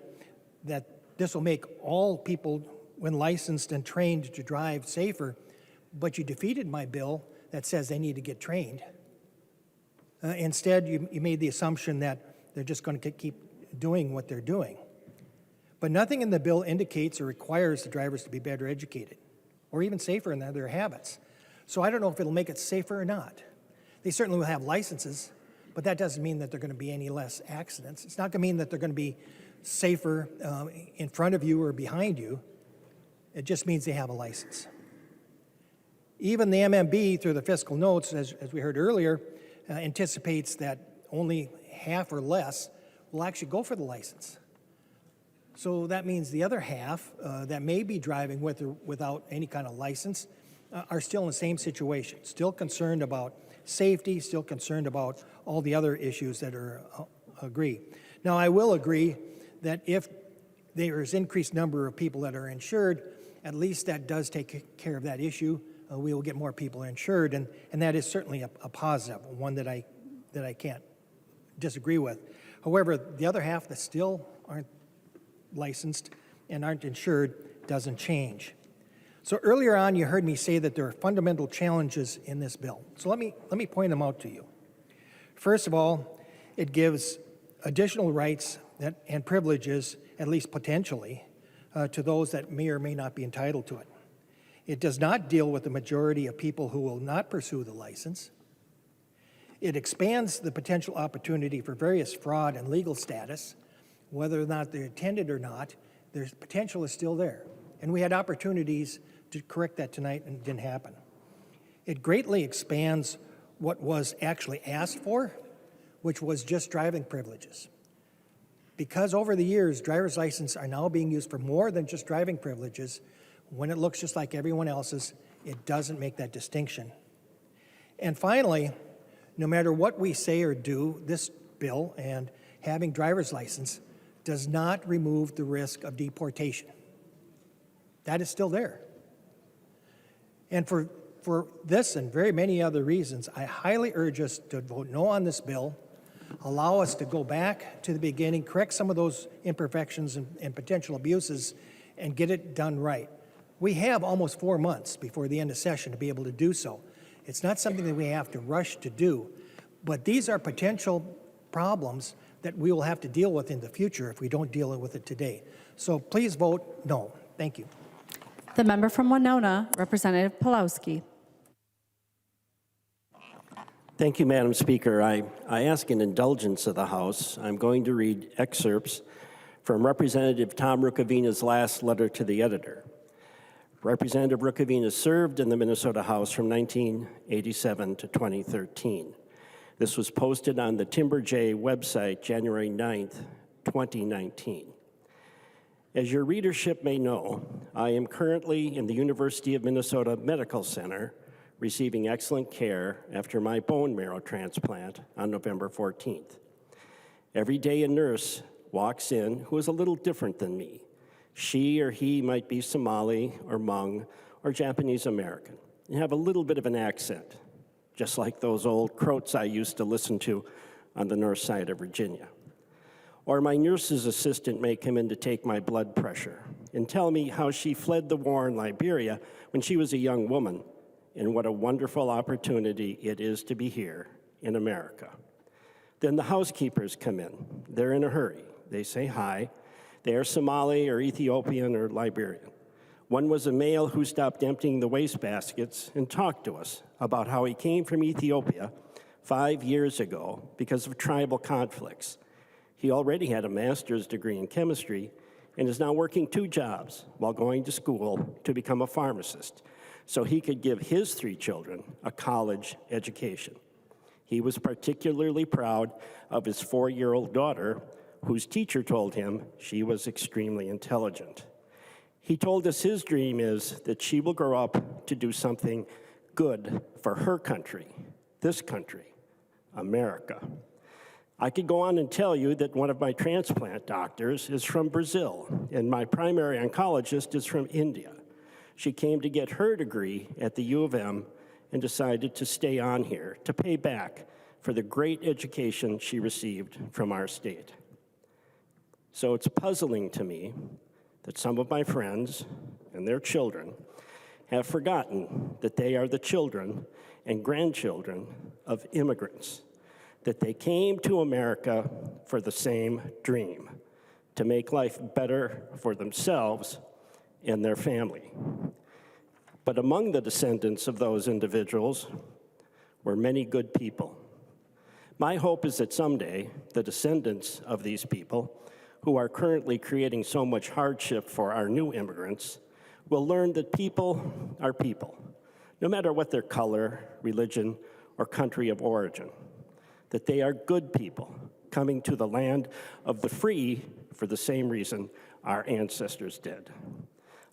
Q: this will make all people, when licensed and trained to drive, safer, but you defeated my bill that says they need to get trained. Instead, you made the assumption that they're just going to keep doing what they're doing. But nothing in the bill indicates or requires the drivers to be better educated or even safer in their habits. So I don't know if it'll make it safer or not. They certainly will have licenses, but that doesn't mean that there are going to be any less accidents. It's not going to mean that they're going to be safer in front of you or behind you. It just means they have a license. Even the MMB, through the fiscal notes, as we heard earlier, anticipates that only half or less will actually go for the license. So that means the other half that may be driving with or without any kind of license are still in the same situation, still concerned about safety, still concerned about all the other issues that are agree. Now, I will agree that if there is increased number of people that are insured, at least that does take care of that issue. We will get more people insured, and that is certainly a positive, one that I can't disagree with. However, the other half that still aren't licensed and aren't insured doesn't change. So earlier on, you heard me say that there are fundamental challenges in this bill. So let me point them out to you. First of all, it gives additional rights and privileges, at least potentially, to those that may or may not be entitled to it. It does not deal with the majority of people who will not pursue the license. It expands the potential opportunity for various fraud and legal status. Whether or not they're intended or not, their potential is still there. And we had opportunities to correct that tonight, and it didn't happen. It greatly expands what was actually asked for, which was just driving privileges. Because over the years, driver's licenses are now being used for more than just driving privileges, when it looks just like everyone else's, it doesn't make that distinction. And finally, no matter what we say or do, this bill and having driver's license does not remove the risk of deportation. That is still there. And for this and very many other reasons, I highly urge us to vote no on this bill, allow us to go back to the beginning, correct some of those imperfections and potential abuses, and get it done right. We have almost 4 months before the end of session to be able to do so. It's not something that we have to rush to do, but these are potential problems that we will have to deal with in the future if we don't deal with it today. So please vote no. Thank you.
J: The member from Winona, Representative Pulowski.
D: Thank you, Madam Speaker. I ask an indulgence of the House. I'm going to read excerpts from Representative Tom Rukavina's last letter to the editor. Representative Rukavina served in the Minnesota House from 1987 to 2013. This was posted on the Timber J website January 9th, 2019. As your readership may know, I am currently in the University of Minnesota Medical Center receiving excellent care after my bone marrow transplant on November 14th. Every day a nurse walks in who is a little different than me. She or he might be Somali or Hmong or Japanese American and have a little bit of an accent, just like those old Croats I used to listen to on the north side of Virginia. Or my nurse's assistant may come in to take my blood pressure and tell me how she fled the war in Liberia when she was a young woman, and what a wonderful opportunity it is to be here in America. Then the housekeepers come in. They're in a hurry. They say hi. They are Somali or Ethiopian or Liberian. One was a male who stopped emptying the wastebaskets and talked to us about how he came from Ethiopia 5 years ago because of tribal conflicts. He already had a master's degree in chemistry and is now working 2 jobs while going to school to become a pharmacist. so he could give his 3 children a college education. He was particularly proud of his 4-year-old daughter, whose teacher told him she was extremely intelligent. He told us his dream is that she will grow up to do something good for her country, this country, America. I could go on and tell you that one of my transplant doctors is from Brazil, and my primary oncologist is from India. She came to get her degree at the U of M and decided to stay on here to pay back for the great education she received from our state. So it's puzzling to me that some of my friends and their children have forgotten that they are the children and grandchildren of immigrants, that they came to America for the same dream, to make life better for themselves and their family. But among the descendants of those individuals were many good people. My hope is that someday the descendants of these people, who are currently creating so much hardship for our new immigrants, will learn that people are people, no matter what their color, religion, or country of origin, that they are good people coming to the land of the free for the same reason our ancestors did.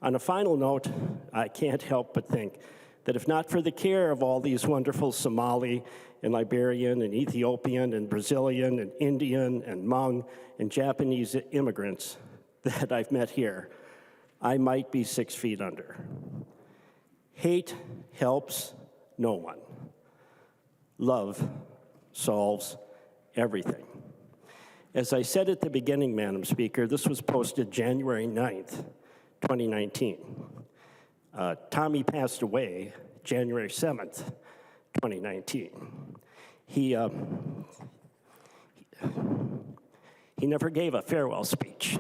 D: On a final note, I can't help but think that if not for the care of all these wonderful Somali and Liberian and Ethiopian and Brazilian and Indian and Hmong and Japanese immigrants that I've met here, I might be 6 feet under. Hate helps no one. Love solves everything. As I said at the beginning, Madam Speaker, this was posted January 9th, 2019. Tommy passed away January 7th, 2019. He never gave a farewell speech,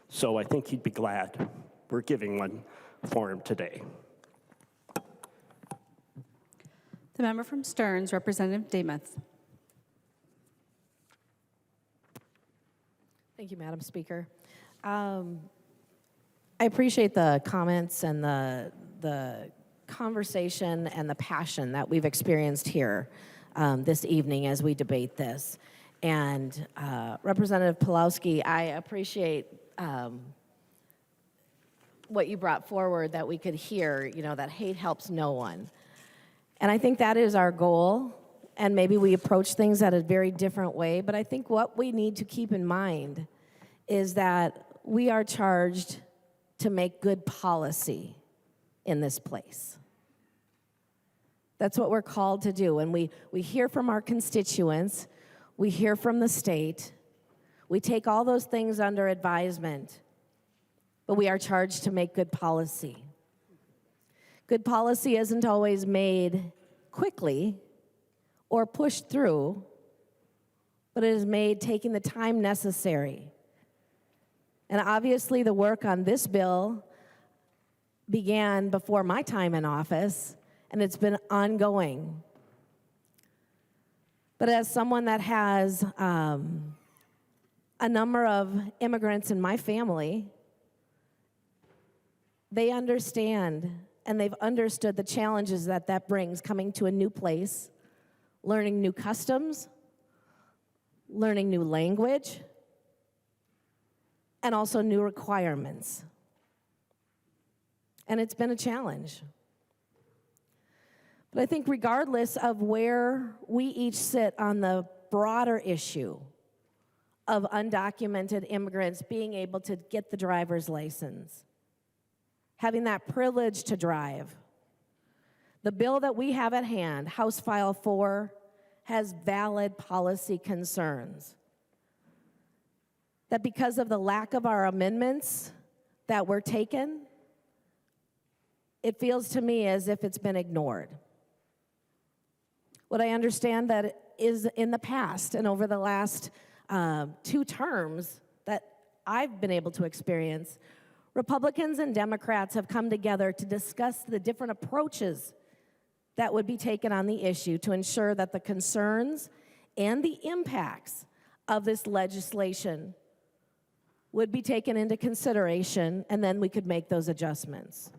D: so I think he'd be glad we're giving one for him today.
J: The member from Stearns, Representative Demuth.
C: Thank you, Madam Speaker. I appreciate the comments and the conversation and the passion that we've experienced here this evening as we debate this. And Representative Pawlowski, I appreciate what you brought forward, that we could hear, that hate helps no one. And I think that is our goal, and maybe we approach things at a very different way, but I think what we need to keep in mind is that we are charged to make good policy in this place. That's what we're called to do. And we hear from our constituents, we hear from the state, we take all those things under advisement, but we are charged to make good policy. Good policy isn't always made quickly or pushed through, but it is made taking the time necessary. And obviously the work on this bill began before my time in office, and it's been ongoing. But as someone that has a number of immigrants in my family, they understand and they've understood the challenges that brings, coming to a new place, learning new customs, learning new language, and also new requirements. And it's been a challenge. But I think regardless of where we each sit on the broader issue of undocumented immigrants being able to get the driver's license, having that privilege to drive, the bill that we have at hand, House File 4, has valid policy concerns. That because of the lack of our amendments that were taken, it feels to me as if it's been ignored. What I understand that is in the past and over the last 2 terms that I've been able to experience, Republicans and Democrats have come together to discuss the different approaches that would be taken on the issue to ensure that the concerns and the impacts of this legislation would be taken into consideration, and then we could make those adjustments.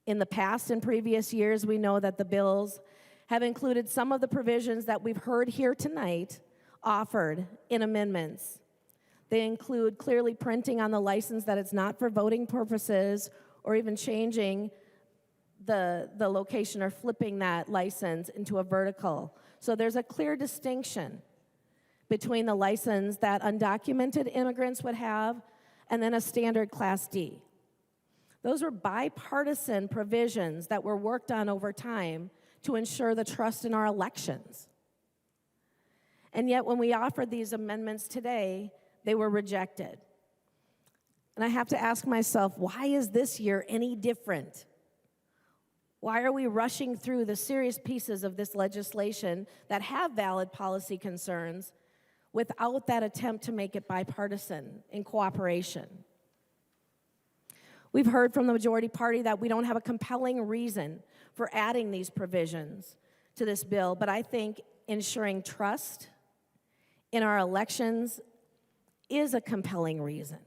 C: In the past and previous years, we know that the bills have included some of the provisions that we've heard here tonight offered in amendments. They include clearly printing on the license that it's not for voting purposes, or even changing the location or flipping that license into a vertical. So there's a clear distinction between the license that undocumented immigrants would have and then a standard Class D. Those were bipartisan provisions that were worked on over time to ensure the trust in our elections. And yet when we offered these amendments today, they were rejected. And I have to ask myself, why is this year any different? Why are we rushing through the serious pieces of this legislation that have valid policy concerns without that attempt to make it bipartisan in cooperation? We've heard from the majority party that we don't have a compelling reason for adding these provisions to this bill, but I think ensuring trust in our elections is a compelling reason.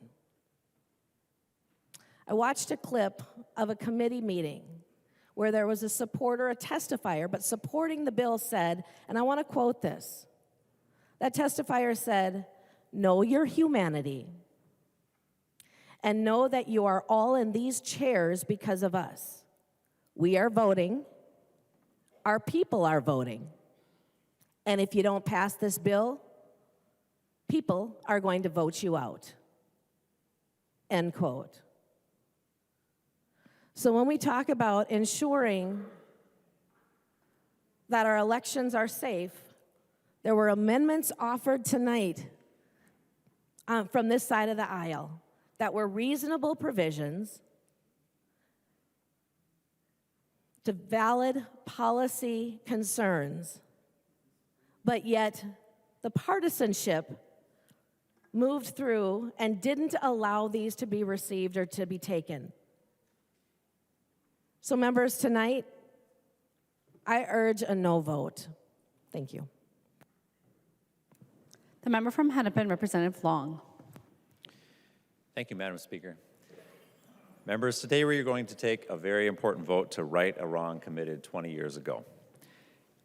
C: I watched a clip of a committee meeting where there was a supporter, a testifier, but supporting the bill said, and I want to quote this, that testifier said, "Know your humanity and know that you are all in these chairs because of us. We are voting, our people are voting, and if you don't pass this bill, people are going to vote you out." End quote. So when we talk about ensuring that our elections are safe, there were amendments offered tonight from this side of the aisle that were reasonable provisions to valid policy concerns, but yet the partisanship moved through and didn't allow these to be received or to be taken. So members, tonight, I urge a no vote. Thank you.
J: The member from Hennepin, Representative Long.
R: Thank you, Madam Speaker. Members, today we are going to take a very important vote to right a wrong committed 20 years ago.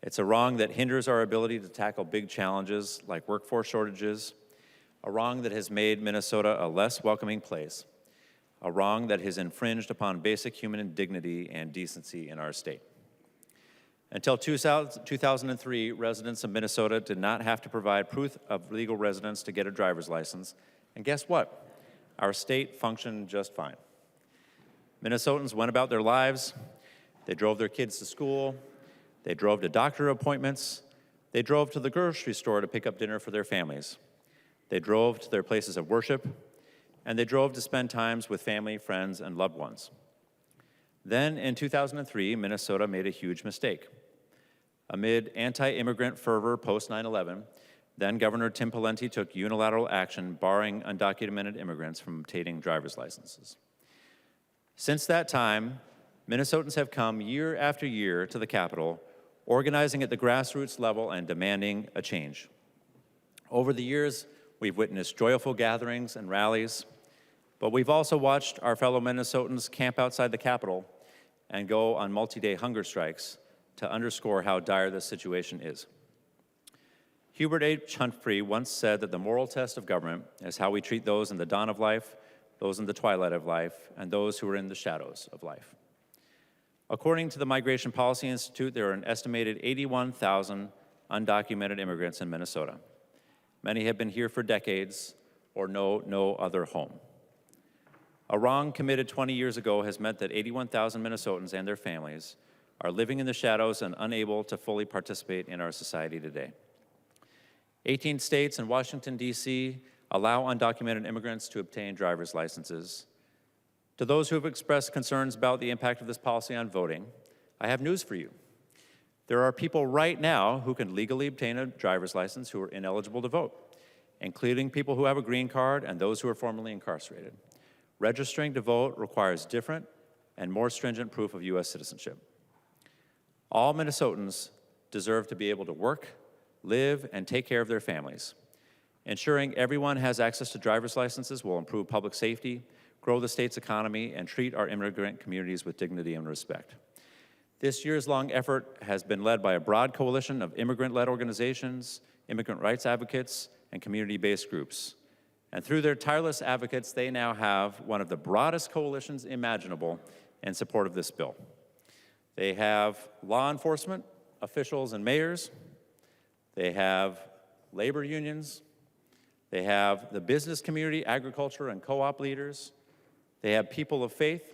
R: It's a wrong that hinders our ability to tackle big challenges like workforce shortages, a wrong that has made Minnesota a less welcoming place, a wrong that has infringed upon basic human dignity and decency in our state. Until 2003, residents of Minnesota did not have to provide proof of legal residence to get a driver's license. And guess what? Our state functioned just fine. Minnesotans went about their lives. They drove their kids to school. They drove to doctor appointments. They drove to the grocery store to pick up dinner for their families. They drove to their places of worship. And they drove to spend times with family, friends, and loved ones. Then, in 2003, Minnesota made a huge mistake. Amid anti-immigrant fervor post-9/11, then Governor Tim Pawlenty took unilateral action barring undocumented immigrants from obtaining driver's licenses. Since that time, Minnesotans have come year after year to the Capitol, organizing at the grassroots level and demanding a change. Over the years, we've witnessed joyful gatherings and rallies, but we've also watched our fellow Minnesotans camp outside the Capitol and go on multi-day hunger strikes to underscore how dire this situation is. Hubert H. Humphrey once said that the moral test of government is how we treat those in the dawn of life, those in the twilight of life, and those who are in the shadows of life. According to the Migration Policy Institute, there are an estimated 81,000 undocumented immigrants in Minnesota. Many have been here for decades or know no other home. A wrong committed 20 years ago has meant that 81,000 Minnesotans and their families are living in the shadows and unable to fully participate in our society today. 18 states and Washington, D.C. allow undocumented immigrants to obtain driver's licenses. To those who have expressed concerns about the impact of this policy on voting, I have news for you. There are people right now who can legally obtain a driver's license who are ineligible to vote, including people who have a green card and those who are formerly incarcerated. Registering to vote requires different and more stringent proof of U.S. citizenship. All Minnesotans deserve to be able to work, live, and take care of their families. Ensuring everyone has access to driver's licenses will improve public safety, grow the state's economy, and treat our immigrant communities with dignity and respect. This years-long effort has been led by a broad coalition of immigrant-led organizations, immigrant rights advocates, and community-based groups. And through their tireless advocates, they now have one of the broadest coalitions imaginable in support of this bill. They have law enforcement, officials, and mayors. They have labor unions. They have the business community, agriculture, and co-op leaders. They have people of faith.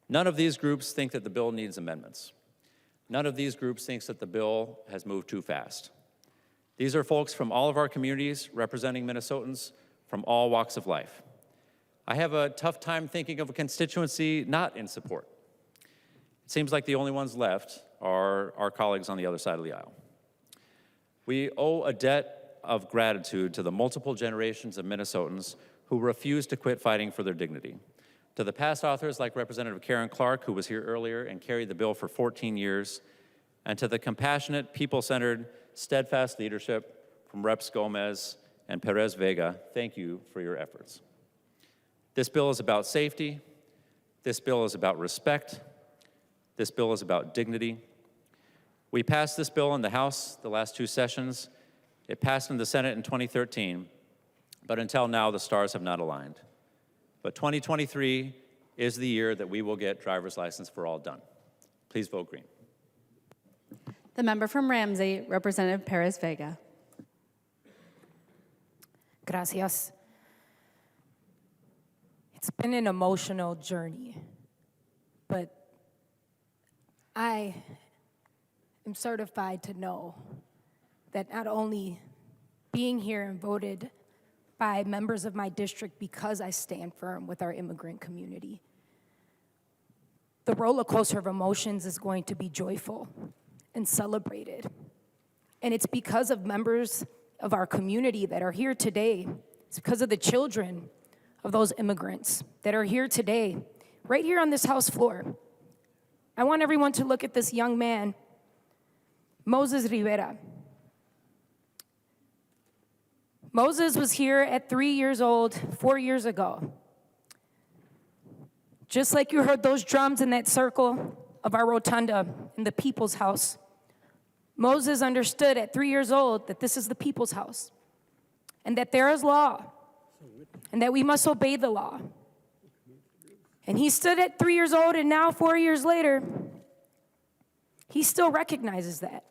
R: None of these groups think that the bill needs amendments. None of these groups thinks that the bill has moved too fast. These are folks from all of our communities representing Minnesotans from all walks of life. I have a tough time thinking of a constituency not in support. It seems like the only ones left are our colleagues on the other side of the aisle. We owe a debt of gratitude to the multiple generations of Minnesotans who refuse to quit fighting for their dignity. To the past authors like Representative Karen Clark, who was here earlier and carried the bill for 14 years, and to the compassionate, people-centered, steadfast leadership from Reps Gomez and Perez Vega, thank you for your efforts. This bill is about safety. This bill is about respect. This bill is about dignity. We passed this bill in the House the last 2 sessions. It passed in the Senate in 2013, but until now, the stars have not aligned. But 2023 is the year that we will get driver's license for all done. Please vote green.
J: The member from Ramsey, Representative Perez Vega.
B: Gracias. It's been an emotional journey, but I am certified to know that not only being here and voted by members of my district because I stand firm with our immigrant community, the roller coaster of emotions is going to be joyful and celebrated. And it's because of members of our community that are here today. It's because of the children of those immigrants that are here today, right here on this House floor. I want everyone to look at this young man, Moses Rivera. Moses was here at 3 years old 4 years ago. Just like you heard those drums in that circle of our rotunda in the People's House, Moses understood at 3 years old that this is the People's House and that there is law and that we must obey the law. And he stood at 3 years old, and now 4 years later, he still recognizes that.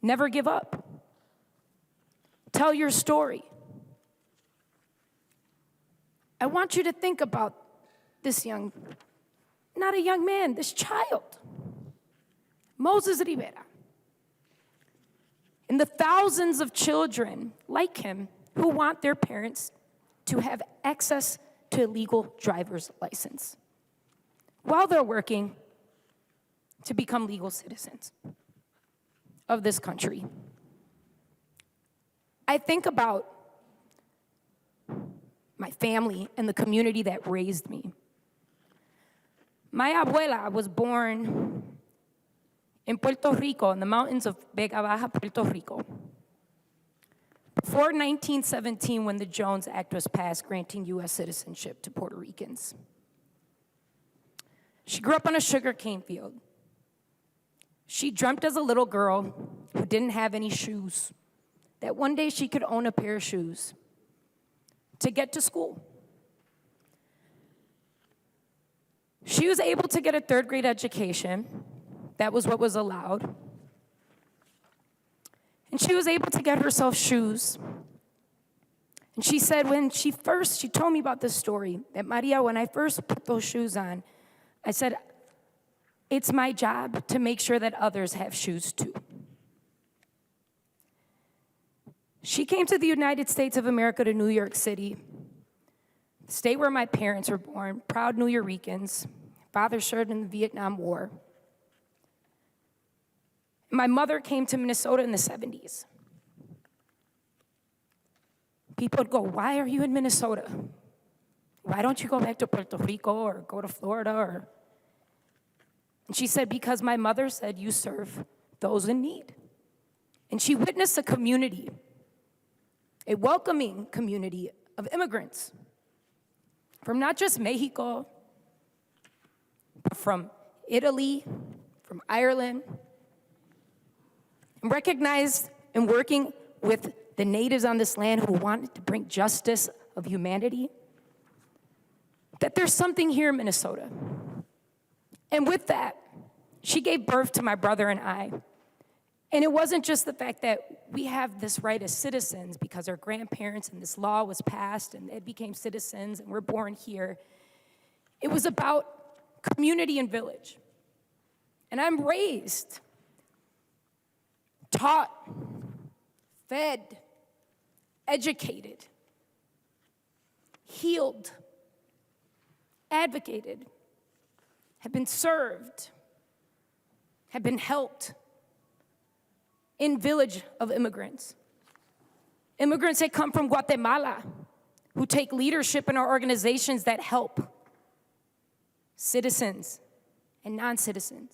B: Never give up. Tell your story. I want you to think about this not a young man, this child, Moses Rivera, and the thousands of children like him who want their parents to have access to a legal driver's license while they're working to become legal citizens of this country. I think about my family and the community that raised me. My abuela was born in Puerto Rico, in the mountains of Vega Baja, Puerto Rico, before 1917, when the Jones Act was passed granting U.S. citizenship to Puerto Ricans. She grew up on a sugarcane field. She dreamt as a little girl who didn't have any shoes that one day she could own a pair of shoes to get to school. She was able to get a third-grade education. That was what was allowed. And she was able to get herself shoes. And she said she told me about this story, that Maria, when I first put those shoes on, I said, it's my job to make sure that others have shoes too. She came to the United States of America, to New York City, the state where my parents were born, proud New Yorkers. Father served in the Vietnam War. My mother came to Minnesota in the 70s. People would go, why are you in Minnesota? Why don't you go back to Puerto Rico or go to Florida? And she said, because my mother said you serve those in need. And she witnessed a community, a welcoming community of immigrants from not just Mexico, but from Italy, from Ireland, and recognized and working with the natives on this land who wanted to bring justice of humanity, that there's something here in Minnesota. And with that, she gave birth to my brother and I. And it wasn't just the fact that we have this right as citizens because our grandparents and this law was passed and they became citizens and we're born here. It was about community and village. And I'm raised, taught, fed, educated, healed, advocated, have been served, have been helped in village of immigrants. Immigrants that come from Guatemala, who take leadership in our organizations that help citizens and non-citizens.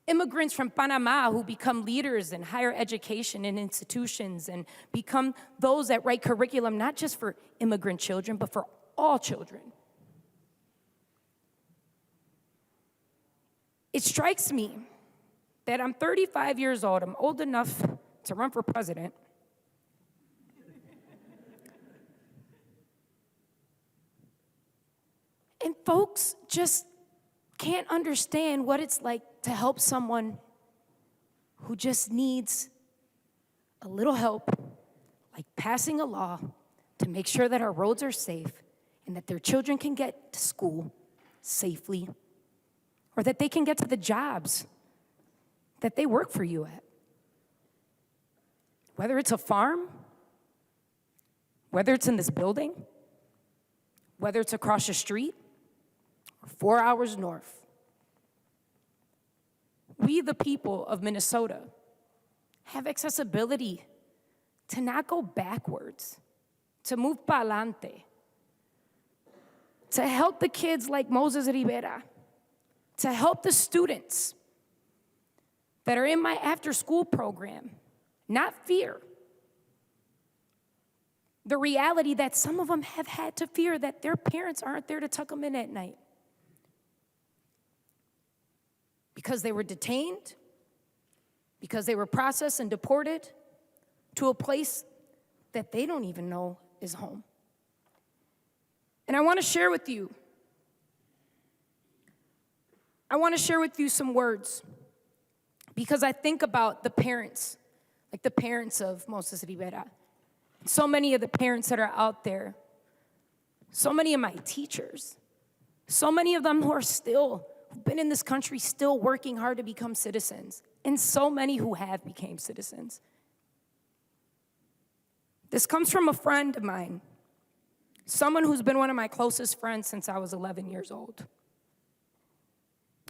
B: Immigrants from Panama who become leaders in higher education and institutions and become those that write curriculum not just for immigrant children, but for all children. It strikes me that I'm 35 years old, I'm old enough to run for president. And folks just can't understand what it's like to help someone who just needs a little help, like passing a law to make sure that our roads are safe and that their children can get to school safely, or that they can get to the jobs that they work for you at. Whether it's a farm, whether it's in this building, whether it's across the street, or 4 hours north. We, the people of Minnesota, have accessibility to not go backwards, to move pa'lante, to help the kids like Moses Rivera, to help the students that are in my after-school program, not fear the reality that some of them have had to fear that their parents aren't there to tuck them in at night because they were detained, because they were processed and deported to a place that they don't even know is home. And I want to share with you some words because I think about the parents, like the parents of Moses Rivera, so many of the parents that are out there, so many of my teachers, so many of them who've been in this country still working hard to become citizens, and so many who have become citizens. This comes from a friend of mine, someone who's been one of my closest friends since I was 11 years old.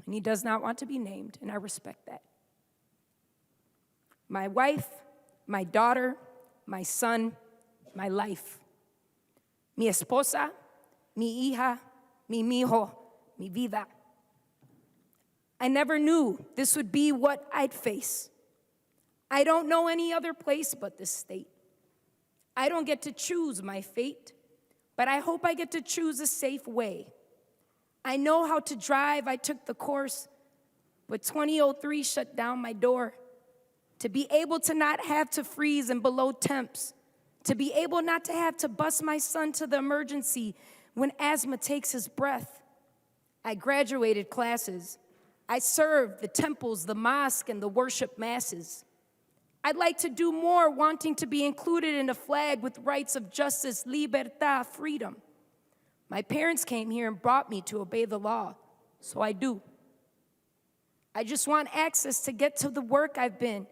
B: And he does not want to be named, and I respect that. My wife, my daughter, my son, my life. Mi esposa, mi hija, mi mijo, mi vida. I never knew this would be what I'd face. I don't know any other place but this state. I don't get to choose my fate, but I hope I get to choose a safe way. I know how to drive, I took the course, but 2003 shut down my door. To be able to not have to freeze in below temps, to be able not to have to bus my son to the emergency when asthma takes his breath. I graduated classes. I served the temples, the mosque, and the worship masses. I'd like to do more, wanting to be included in a flag with rights of justice, libertad, freedom. My parents came here and brought me to obey the law, so I do. I just want access to get to the work I've been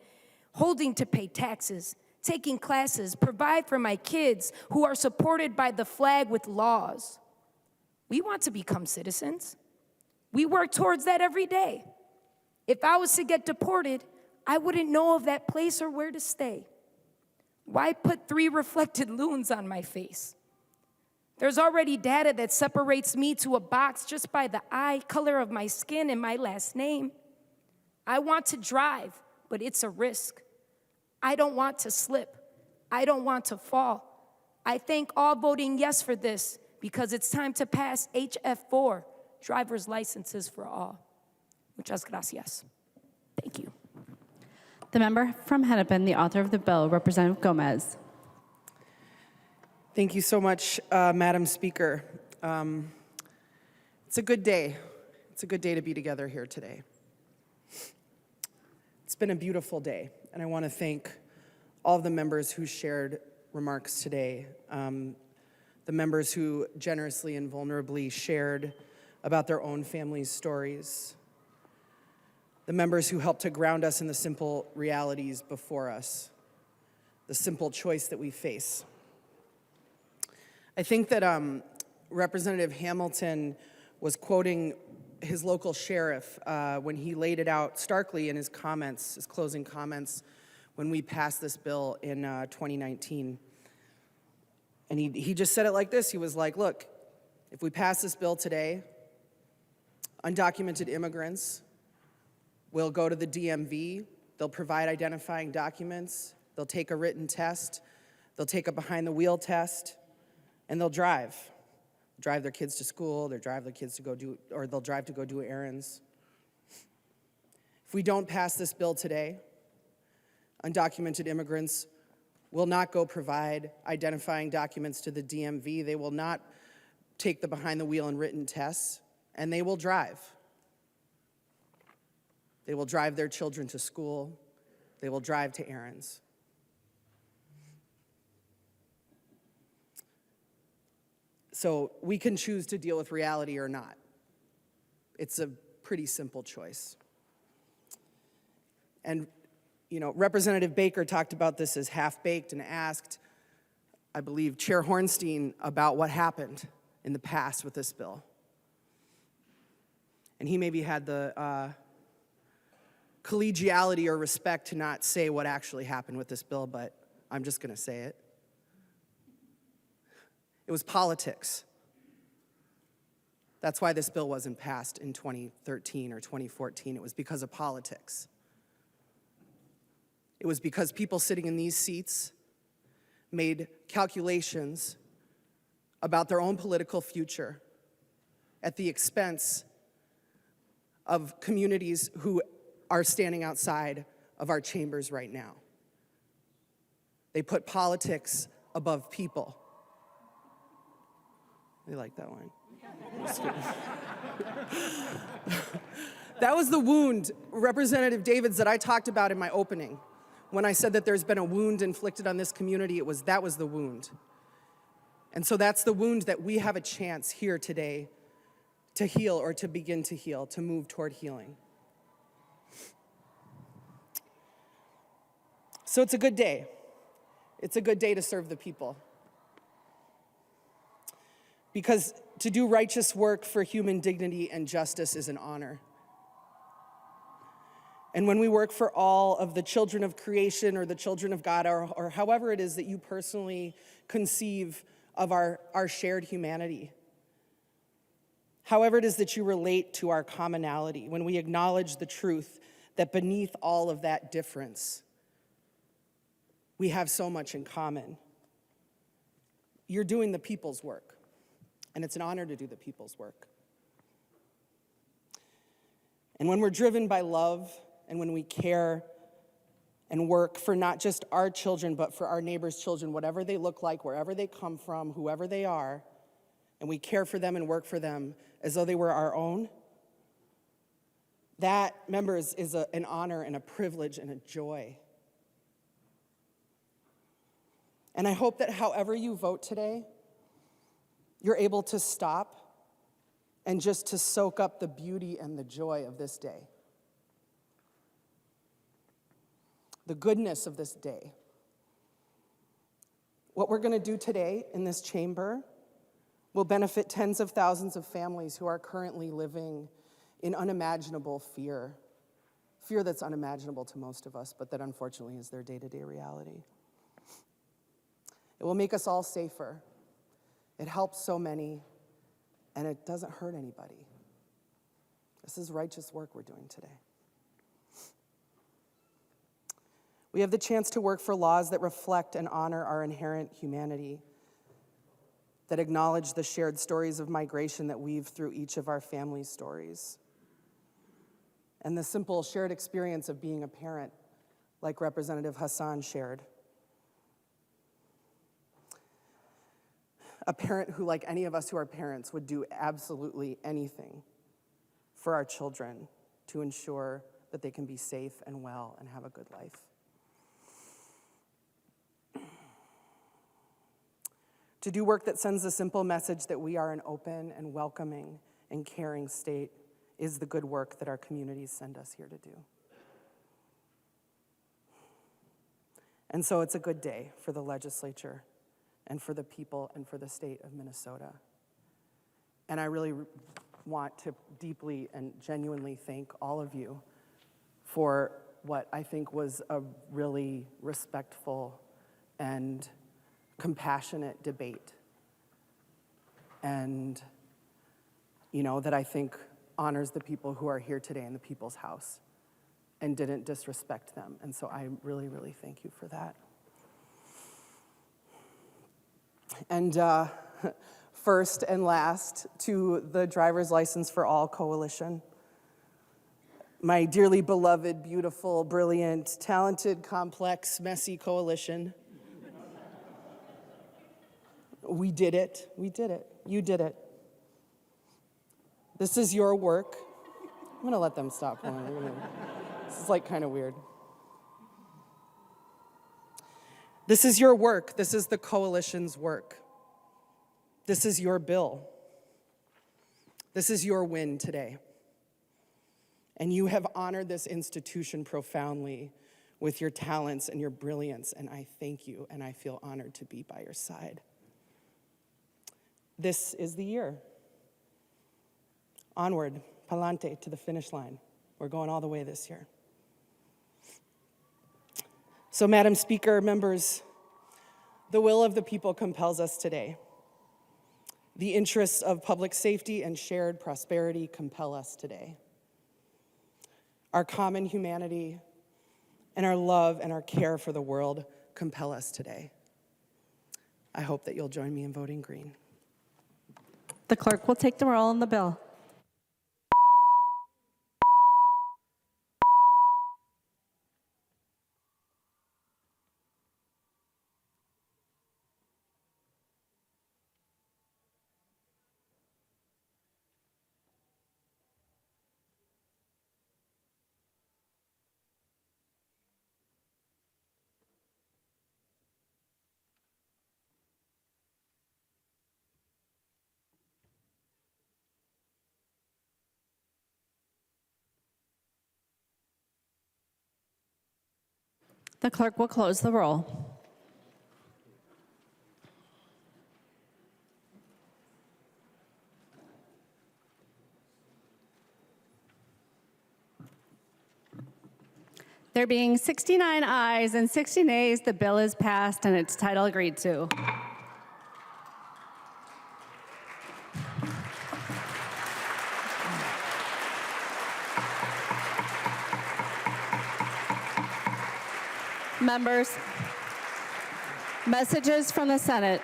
B: holding to pay taxes, taking classes, provide for my kids who are supported by the flag with laws. We want to become citizens. We work towards that every day. If I was to get deported, I wouldn't know of that place or where to stay. Why put 3 reflected loons on my face? There's already data that separates me to a box just by the eye color of my skin and my last name. I want to drive, but it's a risk. I don't want to slip. I don't want to fall. I thank all voting yes for this because it's time to pass HF4, driver's licenses for all. Muchas gracias. Thank you.
J: The member from Hennepin, the author of the bill, Representative Gomez.
N: Thank you so much, Madam Speaker. It's a good day. It's a good day to be together here today. It's been a beautiful day, and I want to thank all of the members who shared remarks today, the members who generously and vulnerably shared about their own families' stories, the members who helped to ground us in the simple realities before us, the simple choice that we face. I think that Representative Hamilton was quoting his local sheriff when he laid it out starkly in his comments, his closing comments, when we passed this bill in 2019. And he just said it like this. He was like, look, if we pass this bill today, undocumented immigrants will go to the DMV, they'll provide identifying documents, they'll take a written test, they'll take a behind-the-wheel test, and they'll drive their kids to school, they'll drive their kids to go do, or they'll drive to go do errands. If we don't pass this bill today, undocumented immigrants will not go provide identifying documents to the DMV, they will not take the behind-the-wheel and written tests, and they will drive. They will drive their children to school, they will drive to errands. So we can choose to deal with reality or not. It's a pretty simple choice. And, you know, Representative Baker talked about this as half-baked and asked, I believe, Chair Hornstein about what happened in the past with this bill. And he maybe had the collegiality or respect to not say what actually happened with this bill, but I'm just going to say it. It was politics. That's why this bill wasn't passed in 2013 or 2014. It was because of politics. It was because people sitting in these seats made calculations about their own political future at the expense of communities who are standing outside of our chambers right now. They put politics above people. They like that one. That was the wound, Representative Davids, that I talked about in my opening. When I said that there's been a wound inflicted on this community, that was the wound. And so that's the wound that we have a chance here today to heal or to begin to heal, to move toward healing. So it's a good day. It's a good day to serve the people. Because to do righteous work for human dignity and justice is an honor. And when we work for all of the children of creation or the children of God, or however it is that you personally conceive of our shared humanity, however it is that you relate to our commonality, when we acknowledge the truth that beneath all of that difference, we have so much in common, you're doing the people's work. And it's an honor to do the people's work. And when we're driven by love, and when we care and work for not just our children, but for our neighbors' children, whatever they look like, wherever they come from, whoever they are, and we care for them and work for them as though they were our own, that, members, is an honor and a privilege and a joy. And I hope that however you vote today, you're able to stop and just to soak up the beauty and the joy of this day. The goodness of this day. What we're going to do today in this chamber will benefit tens of thousands of families who are currently living in unimaginable fear. Fear that's unimaginable to most of us, but that unfortunately is their day-to-day reality. It will make us all safer. It helps so many, and it doesn't hurt anybody. This is righteous work we're doing today. We have the chance to work for laws that reflect and honor our inherent humanity, that acknowledge the shared stories of migration that weave through each of our family stories. And the simple shared experience of being a parent, like Representative Hassan shared. A parent who, like any of us who are parents, would do absolutely anything for our children to ensure that they can be safe and well and have a good life. To do work that sends the simple message that we are an open and welcoming and caring state is the good work that our communities send us here to do. And so it's a good day for the legislature and for the people and for the state of Minnesota. And I really want to deeply and genuinely thank all of you for what I think was a really respectful and compassionate debate. And, that I think honors the people who are here today in the People's House and didn't disrespect them. And so I really, really thank you for that. And first and last, to the Driver's License for All Coalition, my dearly beloved, beautiful, brilliant, talented, complex, messy coalition. We did it. We did it. You did it. This is your work. I'm going to let them stop playing. This is like kind of weird. This is your work. This is the coalition's work. This is your bill. This is your win today. And you have honored this institution profoundly with your talents and your brilliance, and I thank you, and I feel honored to be by your side. This is the year. Onward, pa'lante, to the finish line. We're going all the way this year. So, Madam Speaker, members, the will of the people compels us today. The interests of public safety and shared prosperity compel us today. Our common humanity and our love and our care for the world compel us today. I hope that you'll join me in voting green.
J: The clerk will take the roll on the bill. The clerk will close the roll. There being 69 ayes and 60 nays, the bill is passed and its title agreed to. Members, messages from the Senate.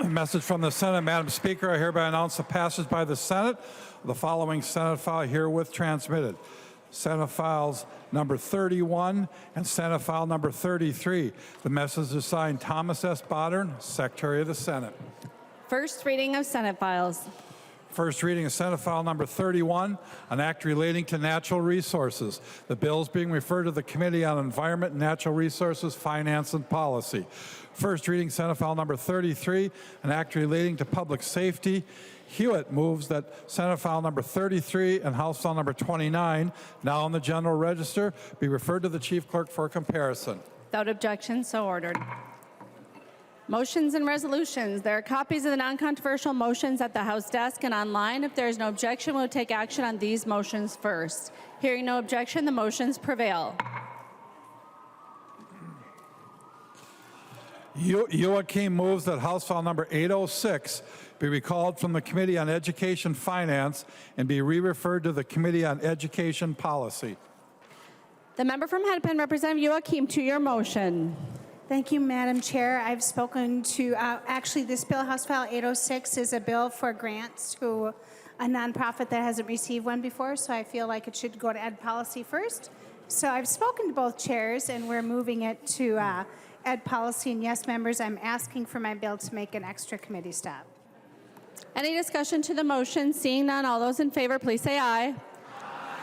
S: Message from the Senate. Madam Speaker, I hereby announce the passage by the Senate of the following Senate file herewith transmitted. Senate files number 31 and Senate file number 33. The message is signed Thomas S. Bodern, Secretary of the Senate.
J: First reading of Senate files.
S: First reading of Senate file number 31, an act relating to natural resources. The bill is being referred to the Committee on Environment, Natural Resources, Finance, and Policy. First reading Senate file number 33, an act relating to public safety. Hewitt moves that Senate file number 33 and House file number 29, now in the General Register, be referred to the Chief Clerk for comparison.
J: Without objection, so ordered. Motions and resolutions. There are copies of the non-controversial motions at the House desk and online. If there is no objection, we'll take action on these motions first. Hearing no objection, the motions prevail.
S: Joachim moves that House file number 806 be recalled from the Committee on Education Finance and be re-referred to the Committee on Education Policy.
J: The member from Hennepin, Representative Joachim, to your motion.
E: Thank you, Madam Chair. I've spoken to, actually, this bill, House File 806, is a bill for grants to a nonprofit that hasn't received one before, so I feel like it should go to Ed Policy first. So I've spoken to both chairs, and we're moving it to Ed Policy. And yes, members, I'm asking for my bill to make an extra committee stop.
J: Any discussion to the motion? Seeing none, all those in favor, please say aye.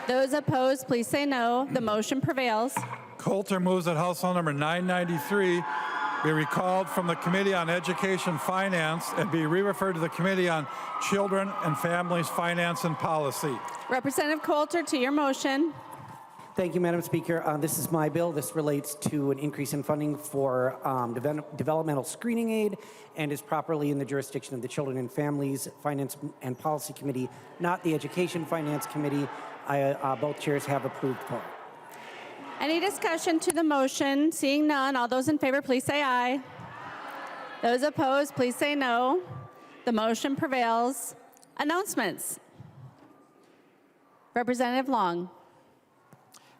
J: Those opposed, please say no. The motion prevails.
S: Coulter moves that House Bill number 993 be recalled from the Committee on Education Finance and be re-referred to the Committee on Children and Families Finance and Policy.
J: Representative Coulter, to your motion.
T: Thank you, Madam Speaker. This is my bill. This relates to an increase in funding for developmental screening aid and is properly in the jurisdiction of the Children and Families Finance and Policy Committee, not the Education Finance Committee. Both chairs have approved for it.
J: Any discussion to the motion? Seeing none, all those in favor, please say aye. Those opposed, please say no. The motion prevails. Announcements. Representative Long.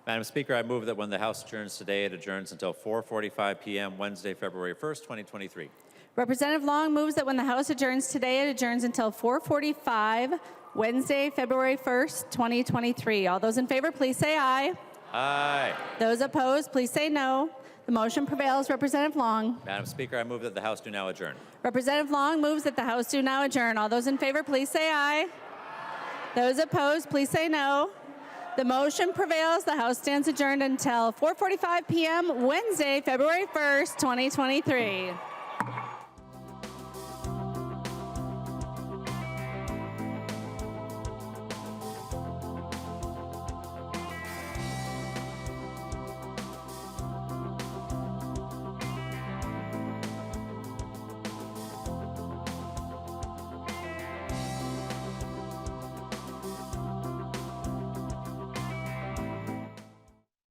R: Madam Speaker, I move that when the House adjourns today, it adjourns until 4:45 p.m. Wednesday, February 1st, 2023.
J: Representative Long moves that when the House adjourns today, it adjourns until 4:45 Wednesday, February 1st, 2023. All those in favor, please say aye.
R: Aye.
J: Those opposed, please say no. The motion prevails. Representative Long.
R: Madam Speaker, I move that the House do now adjourn.
J: Representative Long moves that the House do now adjourn. All those in favor, please say aye. Those opposed, please say no. The motion prevails. The House stands adjourned until 4:45 p.m. Wednesday, February 1st, 2023.